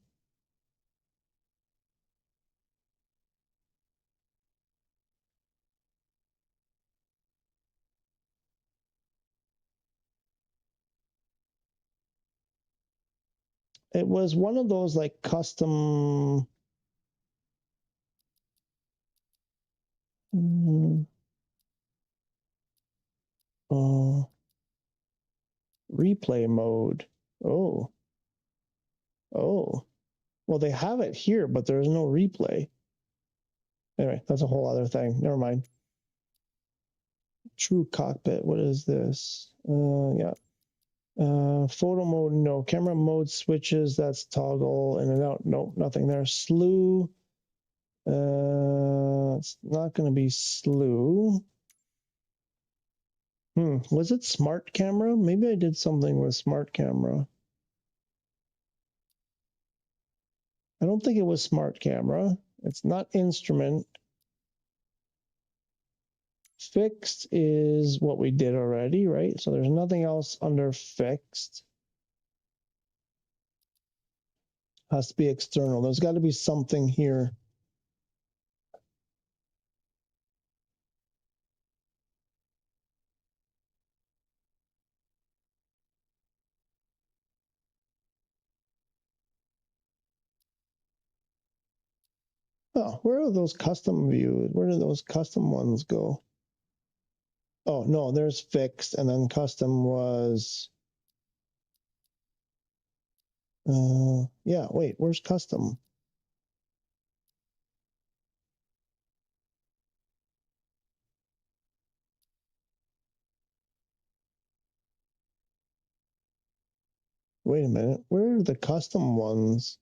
It was one of those like custom. Replay mode. Oh. Well, they have it here, but there's no replay. Anyway, that's a whole other thing. Never mind. True cockpit. What is this? Yeah. Photo mode, no. Camera mode switches, that's toggle in and out. No, nothing there. Slew. It's not going to be slew. Was it smart camera? Maybe I did something with smart camera. I don't think it was smart camera. It's not instrument. Fixed is what we did already, right? So there's nothing else under fixed. Has to be external. There's got to be something here. Oh, where are those custom views? Where do those custom ones go? Oh, no, there's fixed, and then custom was... yeah, wait, where's custom? Wait a minute, where are the custom ones?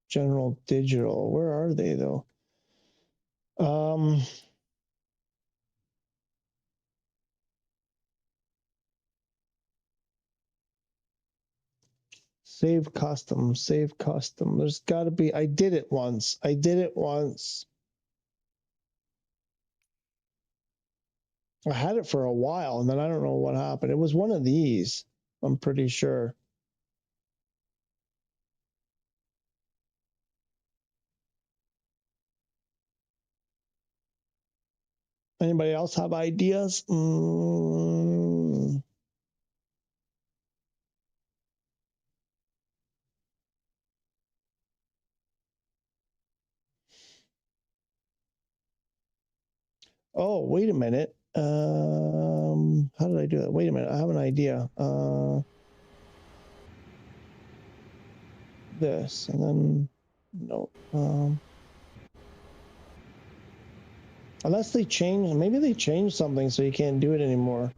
General digital, where are they though? Save custom. There's got to be, I did it once. I had it for a while, and then I don't know what happened. It was one of these, I'm pretty sure. Anybody else have ideas? Oh, wait a minute. How did I do that? Wait a minute. I have an idea. This and then no. Unless they change, maybe they changed something so you can't do it anymore.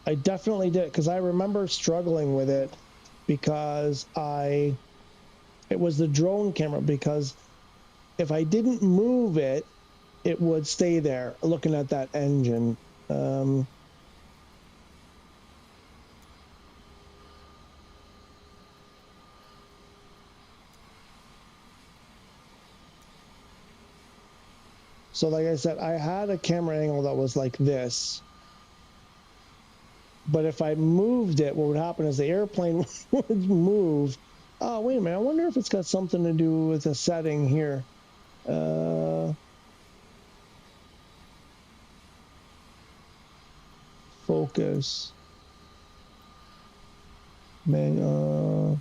I definitely did, because I remember struggling with it because it was the drone camera, because if I didn't move it, it would stay there looking at that engine. So like I said, I had a camera angle that was like this. But if I moved it, what would happen is the airplane would move. Oh, wait a minute. I wonder if it's got something to do with a setting here. Focus. Man,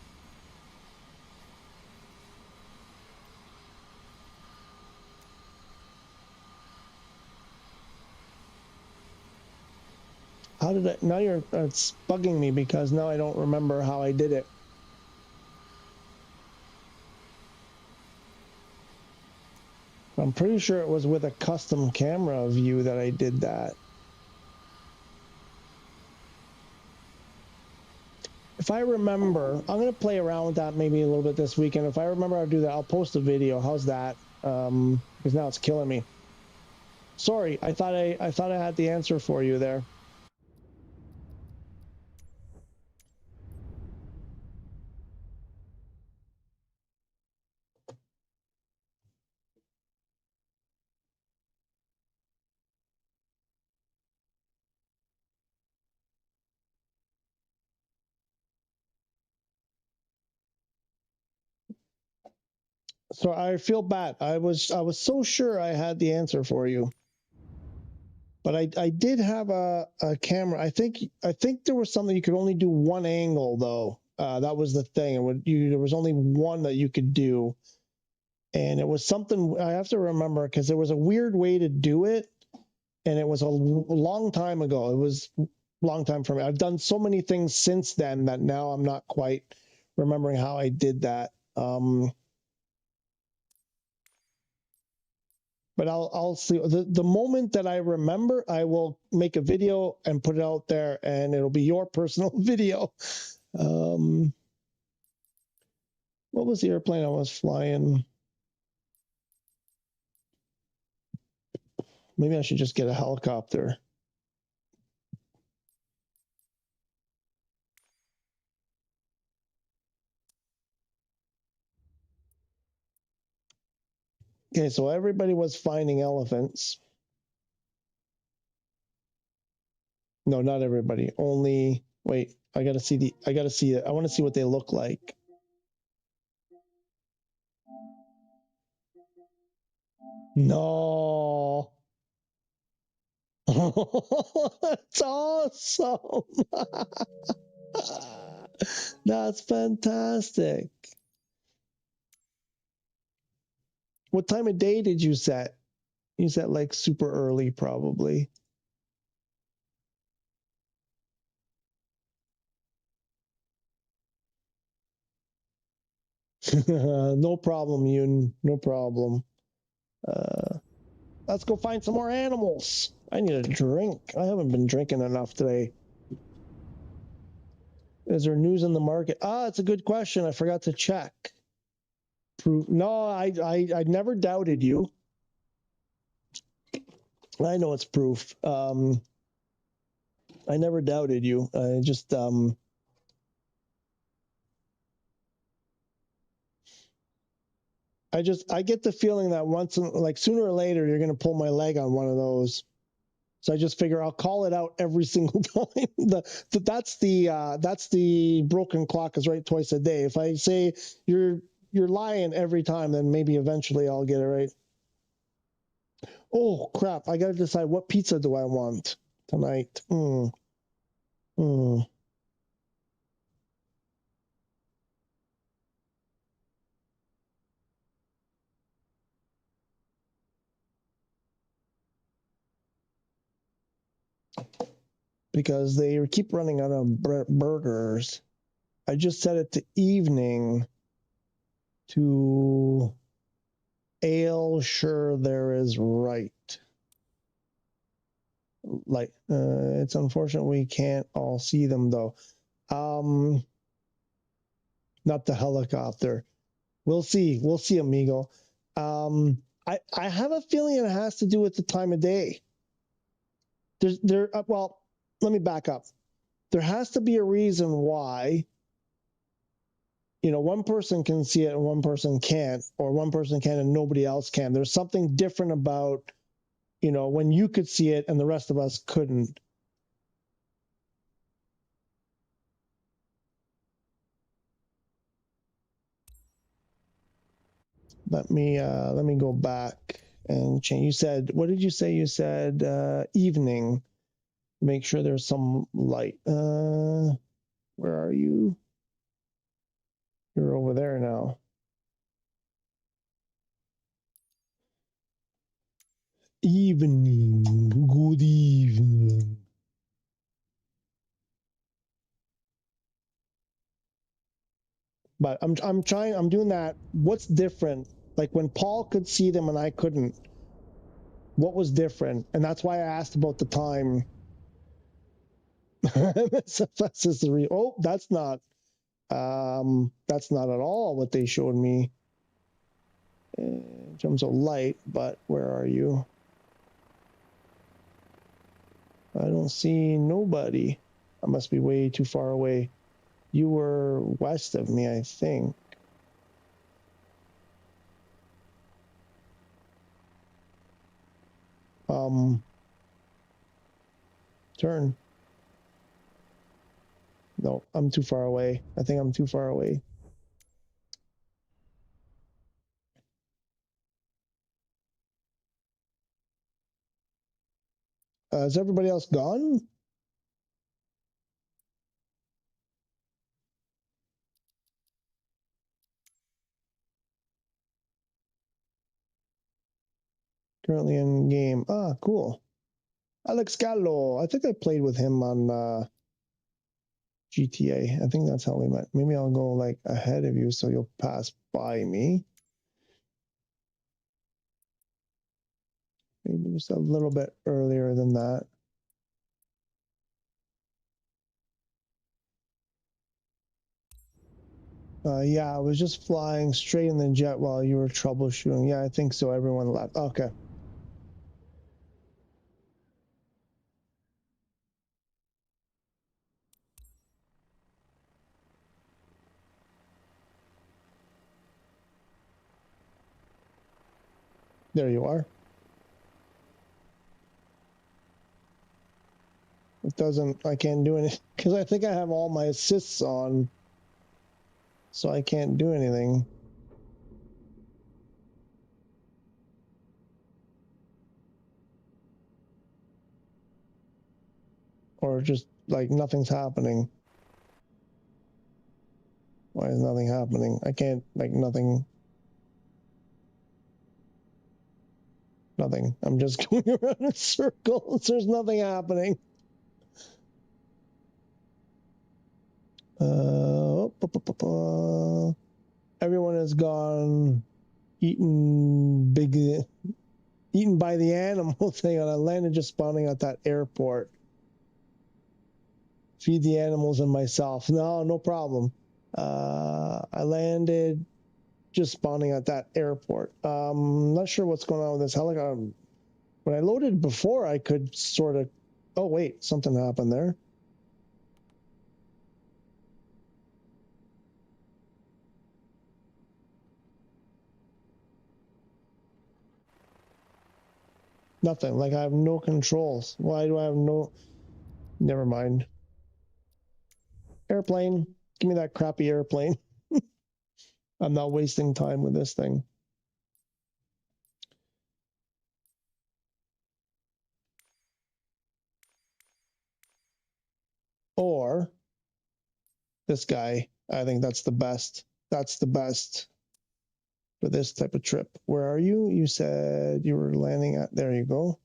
how did I, now it's bugging me because now I don't remember how I did it. I'm pretty sure it was with a custom camera view that I did that. If I remember, I'm going to play around with that maybe a little bit this weekend. If I remember how to do that, I'll post a video. How's that? Because now it's killing me. Sorry, I thought I had the answer for you there. So I feel bad. I was so sure I had the answer for you. But I did have a camera. I think there was something you could only do one angle though. That was the thing. There was only one that you could do. And it was something I have to remember because there was a weird way to do it. And it was a long time ago. It was a long time for me. I've done so many things since then that now I'm not quite remembering how I did that. But I'll see. The moment that I remember, I will make a video and put it out there, and it'll be your personal video. What was the airplane I was flying? Maybe I should just get a helicopter. Okay, so everybody was finding elephants. No, not everybody. Only, wait, I gotta see it. I want to see what they look like. No. That's awesome. That's fantastic. What time of day did you set? You set like super early, probably. No problem, Yoon. No problem. Let's go find some more animals. I need a drink. I haven't been drinking enough today. Is there news in the market? It's a good question. I forgot to check. No, I never doubted you. I know it's proof. I never doubted you. I just I get the feeling that like sooner or later you're gonna pull my leg on one of those. So I just figure I'll call it out every single time. That's the broken clock is right twice a day. If I say you're lying every time, then maybe eventually I'll get it right. Oh crap! I gotta decide what pizza do I want tonight. because they keep running out of burgers. I just set it to evening to ale. Sure, there is right. Like, it's unfortunate we can't all see them though. Not the helicopter. We'll see. We'll see, amigo. I have a feeling it has to do with the time of day. Well, let me back up. There has to be a reason why, one person can see it and one person can't, or one person can and nobody else can. There's something different about, when you could see it and the rest of us couldn't. Let me go back and change. You said, what did you say? You said evening. Make sure there's some light. Where are you? You're over there now. Evening. Good evening. But I'm doing that. What's different? Like when Paul could see them and I couldn't. What was different? And that's why I asked about the time. Oh, that's not at all what they showed me in terms of light, but where are you? I don't see nobody. I must be way too far away. You were west of me, I think. Turn. No, I'm too far away. I think I'm too far away. Is everybody else gone? Currently in game. Ah, cool. Alex Gallo. I think I played with him on GTA. I think that's how we met. Maybe I'll go like ahead of you so you'll pass by me. Maybe just a little bit earlier than that. Yeah, I was just flying straight in the jet while you were troubleshooting. Yeah, I think so. Everyone left. Okay. There you are. It doesn't, I can't do anything because I think I have all my assists on, so I can't do anything. Or just like nothing's happening. Why is nothing happening? I can't, like nothing. Nothing. I'm just going around in circles. There's nothing happening. Everyone has gone eaten by the animals. Hang on, I landed just spawning at that airport. Feed the animals and myself. No problem. I landed just spawning at that airport. Not sure what's going on with this helicopter. When I loaded before, I could sort of... Oh, wait, something happened there. Nothing. Like, I have no controls. Why do I have no... Never mind. Airplane. Give me that crappy airplane. I'm not wasting time with this thing. Or this guy. I think that's the best. That's the best for this type of trip. Where are you? You said you were landing at... There you go.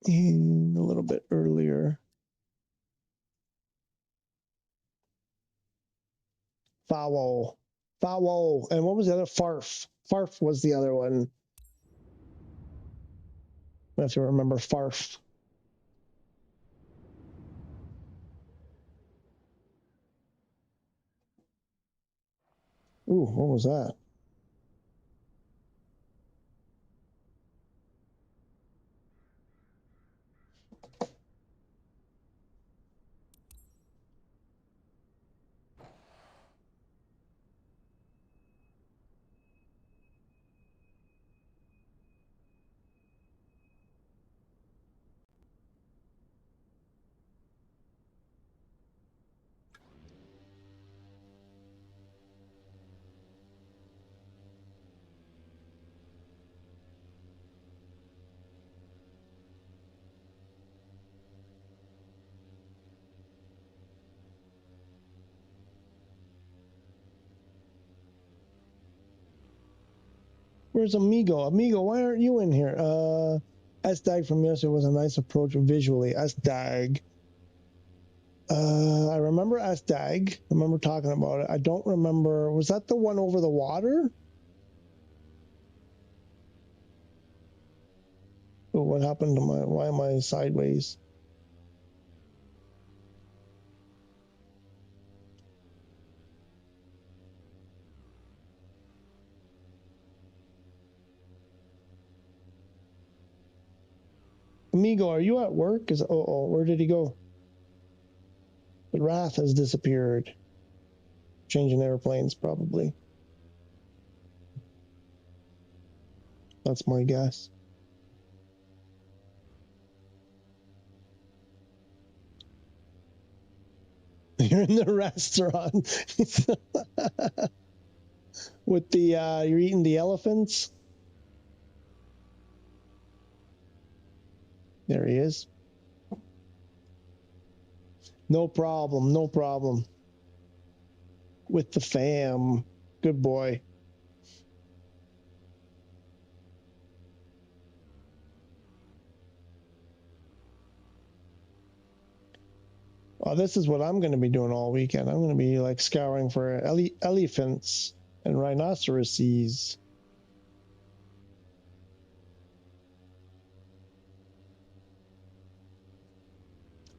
And a little bit earlier. Foul. Foul. And what was the other? Farf. Farf was the other one. I have to remember Farf. Ooh, what was that? Where's Amigo? Amigo, why aren't you in here? S-Dag from yesterday was a nice approach visually. S-Dag. I remember S-Dag. I remember talking about it. I don't remember. Was that the one over the water? Oh, what happened to my... Why am I sideways? Amigo, are you at work? Oh, where did he go? The Wrath has disappeared. Changing airplanes, probably. That's my guess. You're in the restaurant. With the, you're eating the elephants? There he is. No problem, no problem. With the fam. Good boy. Well, this is what I'm going to be doing all weekend. I'm going to be like scouring for elephants and rhinoceroses.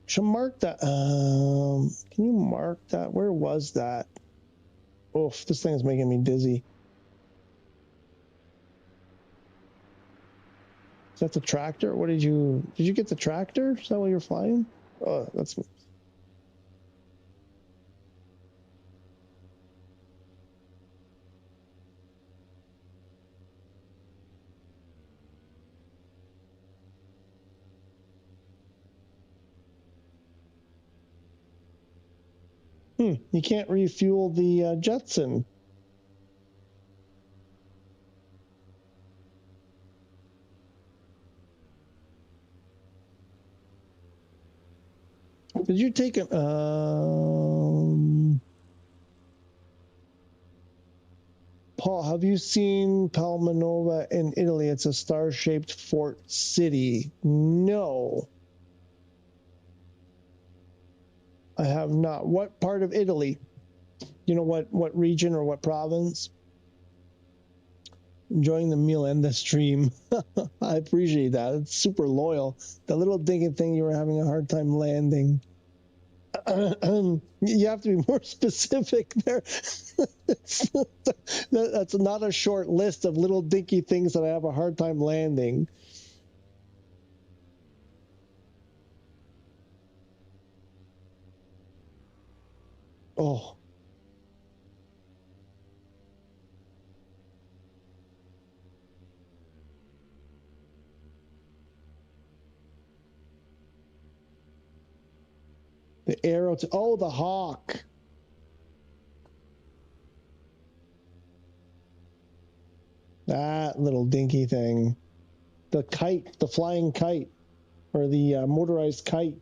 Should mark that. Can you mark that? Where was that? Oof, this thing is making me dizzy. Is that the tractor? What did you get the tractor? Is that what you're flying? Oh, that's... You can't refuel the Jetson. Did you take an... Paul, have you seen Palmanova in Italy? It's a star-shaped fort city. No. I have not. What part of Italy? You know what region or what province? Enjoying the meal and the stream. I appreciate that. It's super loyal. The little dinky thing you were having a hard time landing. You have to be more specific there. That's not a short list of little dinky things that I have a hard time landing. Oh. The arrow to... Oh, the hawk. That little dinky thing. The kite, the flying kite, or the motorized kite.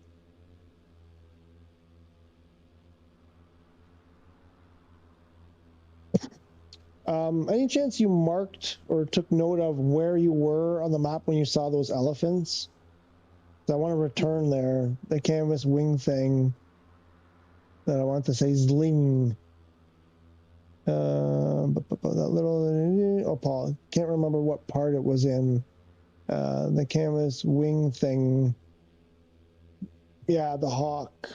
Any chance you marked or took note of where you were on the map when you saw those elephants? I want to return there. The canvas wing thing that I want to say Zling. That little, oh, Paul, can't remember what part it was in. The canvas wing thing. Yeah, the hawk.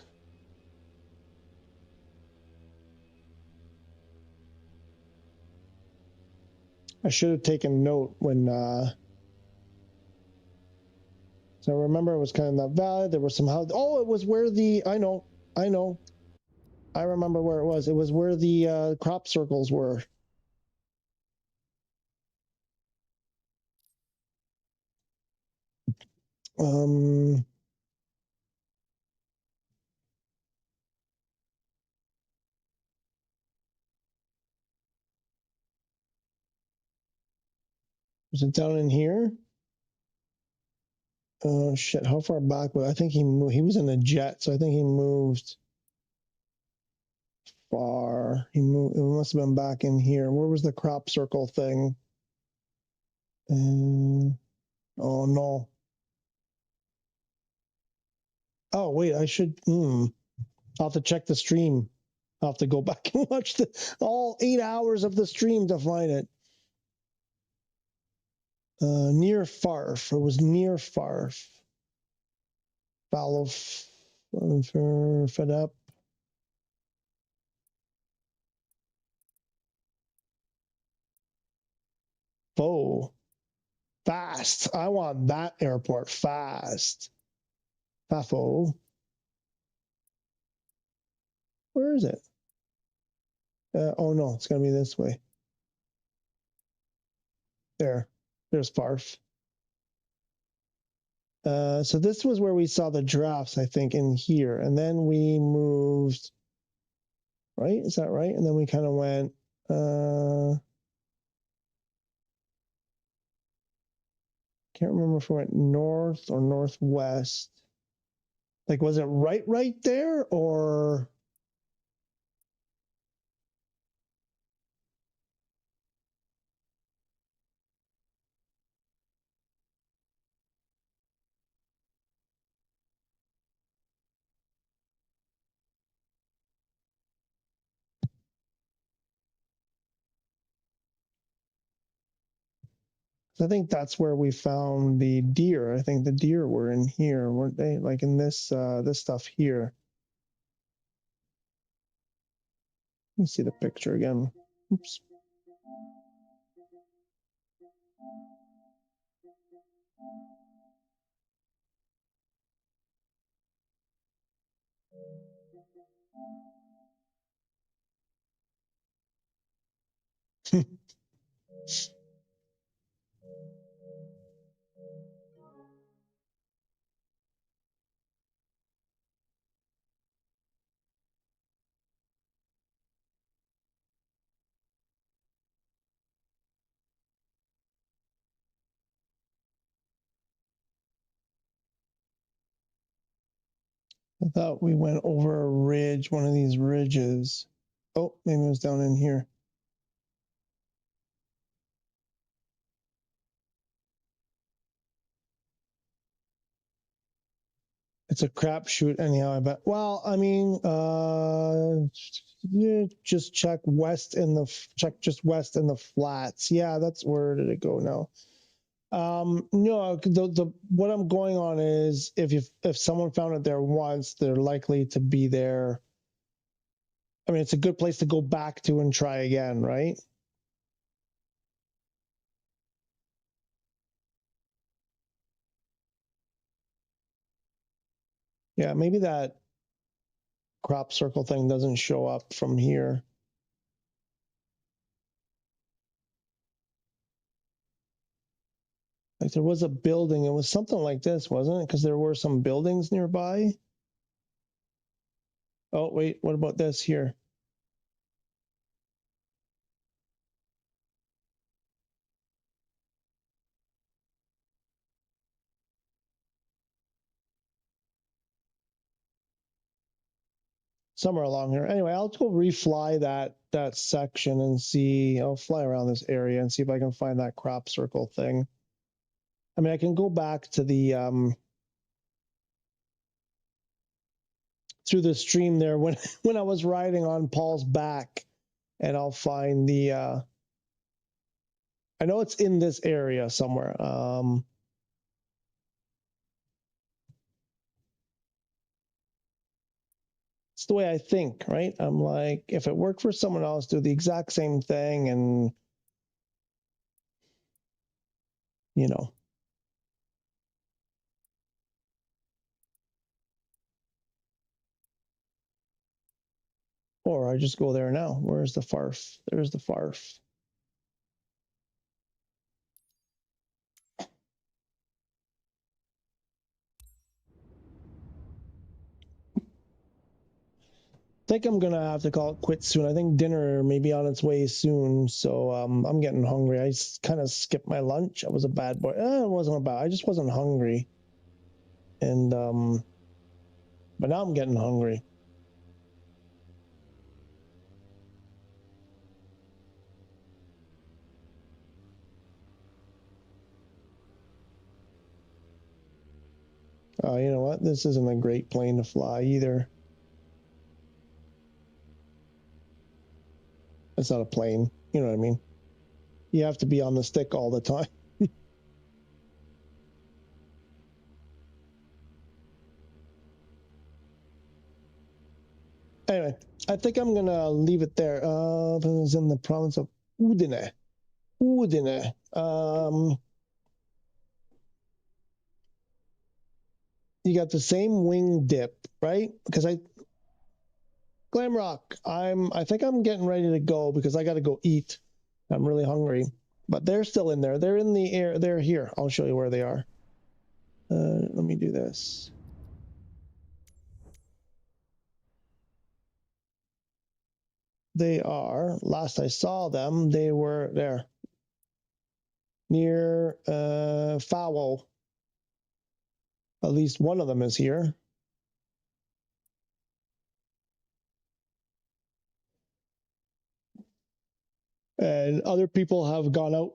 I should have taken note when, so I remember it was kind of in that valley. There was some house. Oh, it was where the, I know. I remember where it was. It was where the crop circles were. Was it down in here? Oh shit! How far back was? I think he moved. He was in a jet, so I think he moved far. He moved. It must have been back in here. Where was the crop circle thing? Oh no. Oh wait, I should. I'll have to check the stream. I'll have to go back and watch all 8 hours of the stream to find it. Near Farf. It was near Farf. Foul of fed up. Foe. Fast. I want that airport fast. Fafo. Where is it? Oh no, it's gonna be this way. There's Farf. So this was where we saw the drafts, I think, in here, and then we moved. Right? Is that right? And then we kind of went. Can't remember if we went north or northwest. Like, was it right there, or? I think that's where we found the deer. I think the deer were in here, weren't they? Like in this this stuff here. Let me see the picture again. Oops. I thought we went over a ridge, one of these ridges. Oh, maybe it was down in here. It's a crapshoot anyhow, I bet. Well, I mean, just check west in the just west in the flats. Yeah, that's where did it go now? No, the what I'm going on is if someone found it there once, they're likely to be there. I mean, it's a good place to go back to and try again, right? Yeah, maybe that crop circle thing doesn't show up from here. Like there was a building. It was something like this, wasn't it? Because there were some buildings nearby. Oh, wait, what about this here? Somewhere along here. Anyway, I'll go refly that section and see. I'll fly around this area and see if I can find that crop circle thing. I mean, I can go back to the through the stream there when when I was riding on Paul's back, and I'll find the. I know it's in this area somewhere. It's the way I think, right? I'm like, if it worked for someone else, do the exact same thing, and you know. Or I just go there now. Where's the FARF? There's the FARF. I think I'm gonna have to call it quits soon. I think dinner may be on its way soon, so I'm getting hungry. I kind of skipped my lunch. I was a bad boy. It wasn't about. I just wasn't hungry, and but now I'm getting hungry. You know what? This isn't a great plane to fly either. It's not a plane. You know what I mean? You have to be on the stick all the time. Anyway, I think I'm gonna leave it there. It was in the province of Udine. Udine. You got the same wing dip, right? Because Glamrock, I think I'm getting ready to go because I got to go eat. I'm really hungry, but they're still in there. They're in the air. They're here. I'll show you where they are. Let me do this. They are, last I saw them, they were there near Fowl. At least one of them is here. And other people have gone out,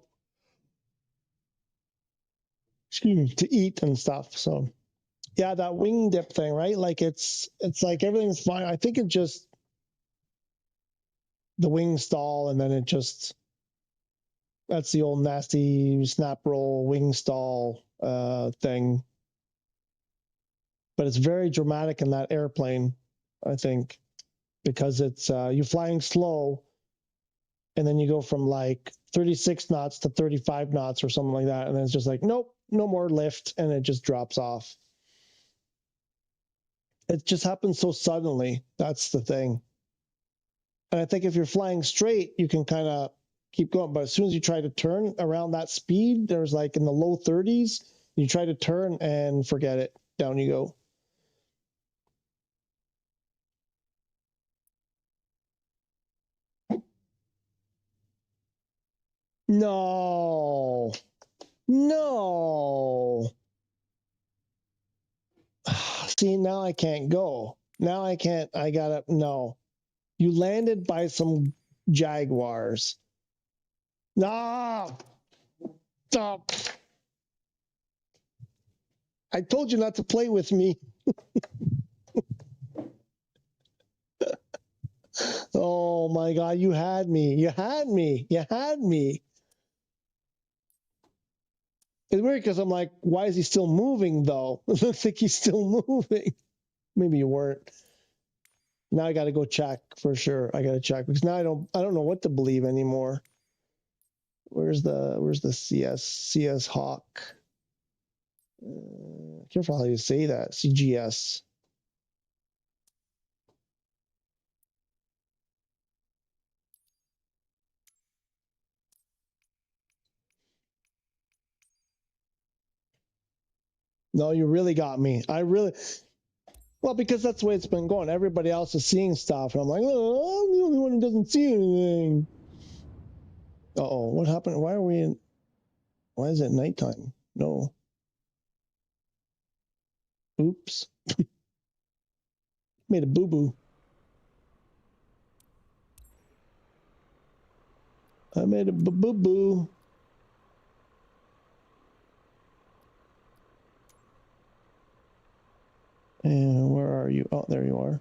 excuse me, to eat and stuff. So yeah, that wing dip thing, right? Like it's like everything's fine. I think it just the wing stall, and then it just, that's the old nasty snap roll wing stall thing. But it's very dramatic in that airplane, I think, because it's you're flying slow, and then you go from like 36 knots to 35 knots or something like that, and then it's just like, nope, no more lift, and it just drops off. It just happens so suddenly. That's the thing. And I think if you're flying straight, you can kind of keep going. But as soon as you try to turn around that speed, there's like in the low 30s, you try to turn and forget it. Down you go. No. No. See, now I can't go. Now I can't. I gotta, no. You landed by some Jaguars. No. Stop. I told you not to play with me. Oh my God, you had me. You had me. You had me. It's weird because I'm like, why is he still moving though? I don't think he's still moving. Maybe you weren't. Now I got to go check for sure. I got to check because now I don't know what to believe anymore. Where's the CS Hawk? Careful how you say that. CGS. No, you really got me. Well, because that's the way it's been going. Everybody else is seeing stuff, and I'm like, oh, I'm the only one who doesn't see anything. Uh-oh, what happened? Why is it nighttime? No. Oops. Made a boo-boo. I made a boo-boo. And where are you? Oh, there you are.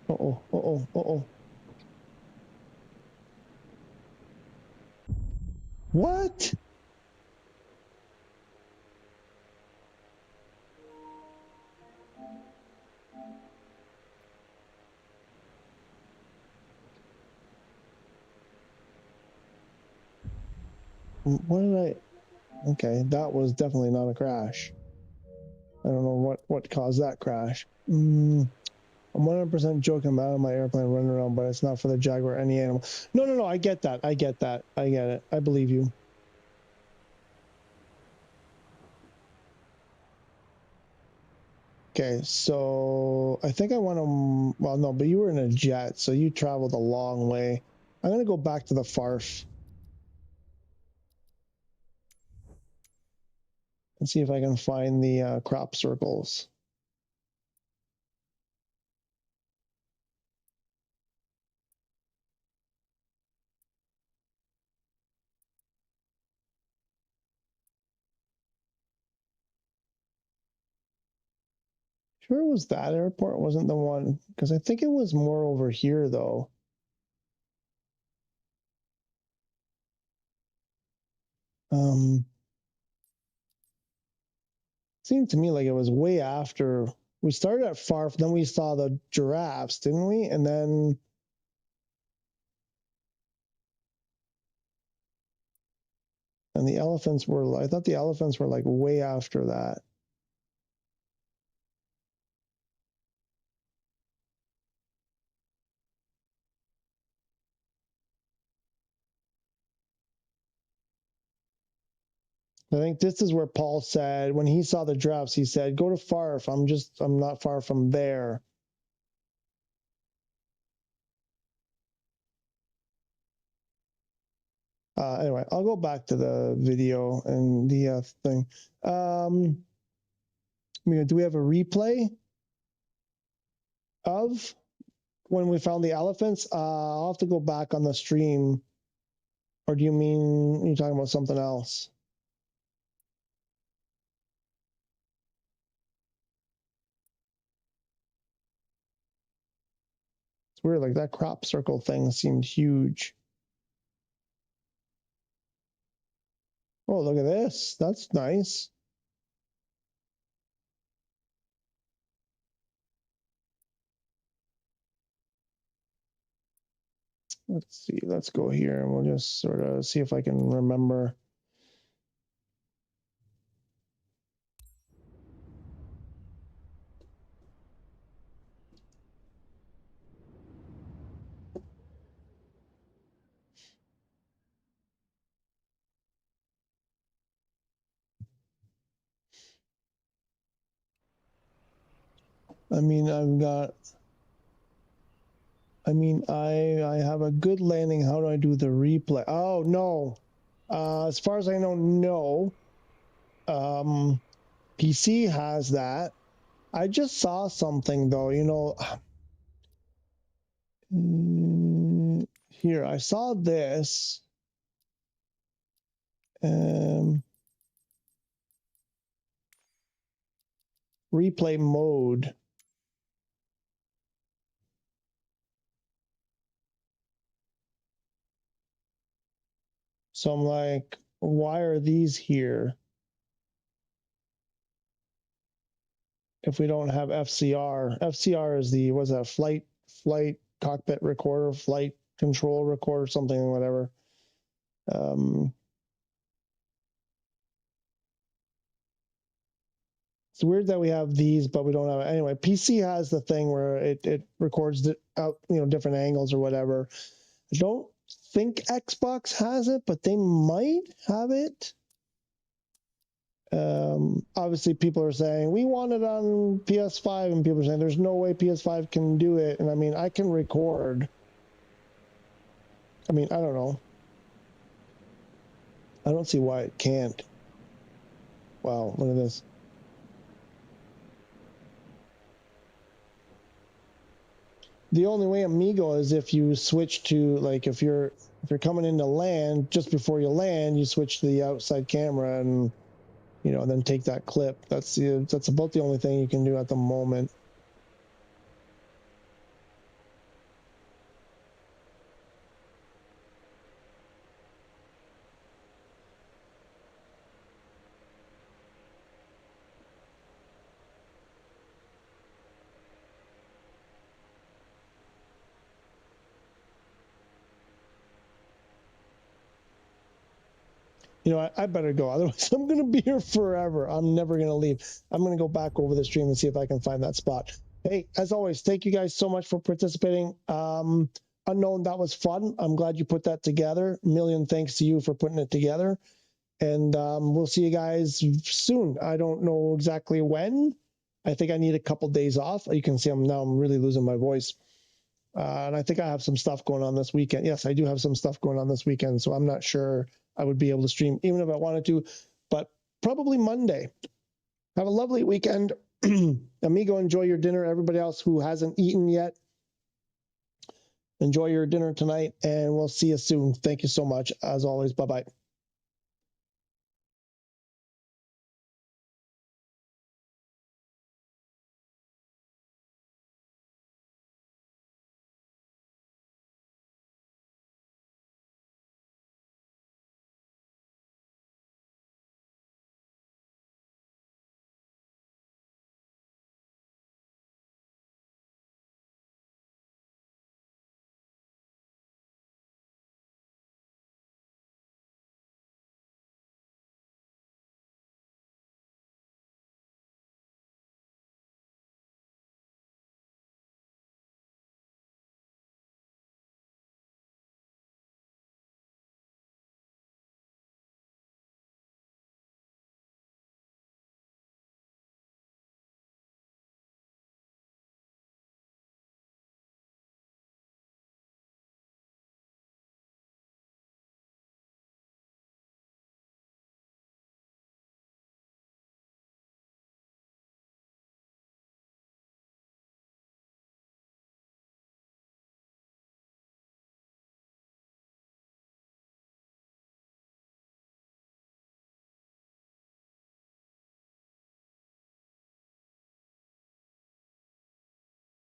Uh-oh, uh-oh, uh-oh. What? What did I... Okay, that was definitely not a crash. I don't know what caused that crash. I'm 100% joking. I'm out of my airplane running around, but it's not for the Jaguar, any animal. No, no, no, I get that. I get that. I get it. I believe you. Okay, so I think I want to... Well, no, but you were in a jet, so you traveled a long way. I'm going to go back to the FARF and see if I can find the crop circles. Sure it was that airport, wasn't the one, because I think it was more over here though. Seemed to me like it was way after we started at FARF, then we saw the giraffes, didn't we? And then the elephants were, I thought the elephants were like way after that. I think this is where Paul said, when he saw the giraffes, he said, go to FARF. I'm not far from there. Anyway, I'll go back to the video and the thing. Do we have a replay of when we found the elephants? I'll have to go back on the stream. Or do you mean you're talking about something else? It's weird, like that crop circle thing seemed huge. Oh, look at this. That's nice. Let's see. Let's go here and we'll just sort of see if I can remember. I mean, I have a good landing. How do I do the replay? Oh, no. As far as I know, no. PC has that. I just saw something though, you know. Here, I saw this. Replay mode. So I'm like, why are these here if we don't have FCR? FCR is the, what's that, flight cockpit recorder, flight control recorder, something, whatever. It's weird that we have these, but we don't have it. Anyway, PC has the thing where it records out, you know, different angles or whatever. I don't think Xbox has it, but they might have it. Obviously, people are saying we want it on PS5, and people are saying there's no way PS5 can do it. And I mean, I can record. I mean, I don't know. I don't see why it can't. Wow, look at this. The only way Amigo is if you switch to, like, if you're coming into land, just before you land, you switch to the outside camera and, you know, then take that clip. That's about the only thing you can do at the moment. You know, I better go. Otherwise, I'm going to be here forever. I'm never going to leave. I'm going to go back over the stream and see if I can find that spot. Hey, as always, thank you guys so much for participating. Unknown, that was fun. I'm glad you put that together. A million thanks to you for putting it together. And we'll see you guys soon. I don't know exactly when. I think I need a couple days off. You can see I'm really losing my voice. And I think I have some stuff going on this weekend. Yes, I do have some stuff going on this weekend, so I'm not sure I would be able to stream even if I wanted to, but probably Monday. Have a lovely weekend. Amigo, enjoy your dinner. Everybody else who hasn't eaten yet, enjoy your dinner tonight, and we'll see you soon. Thank you so much. As always, bye-bye.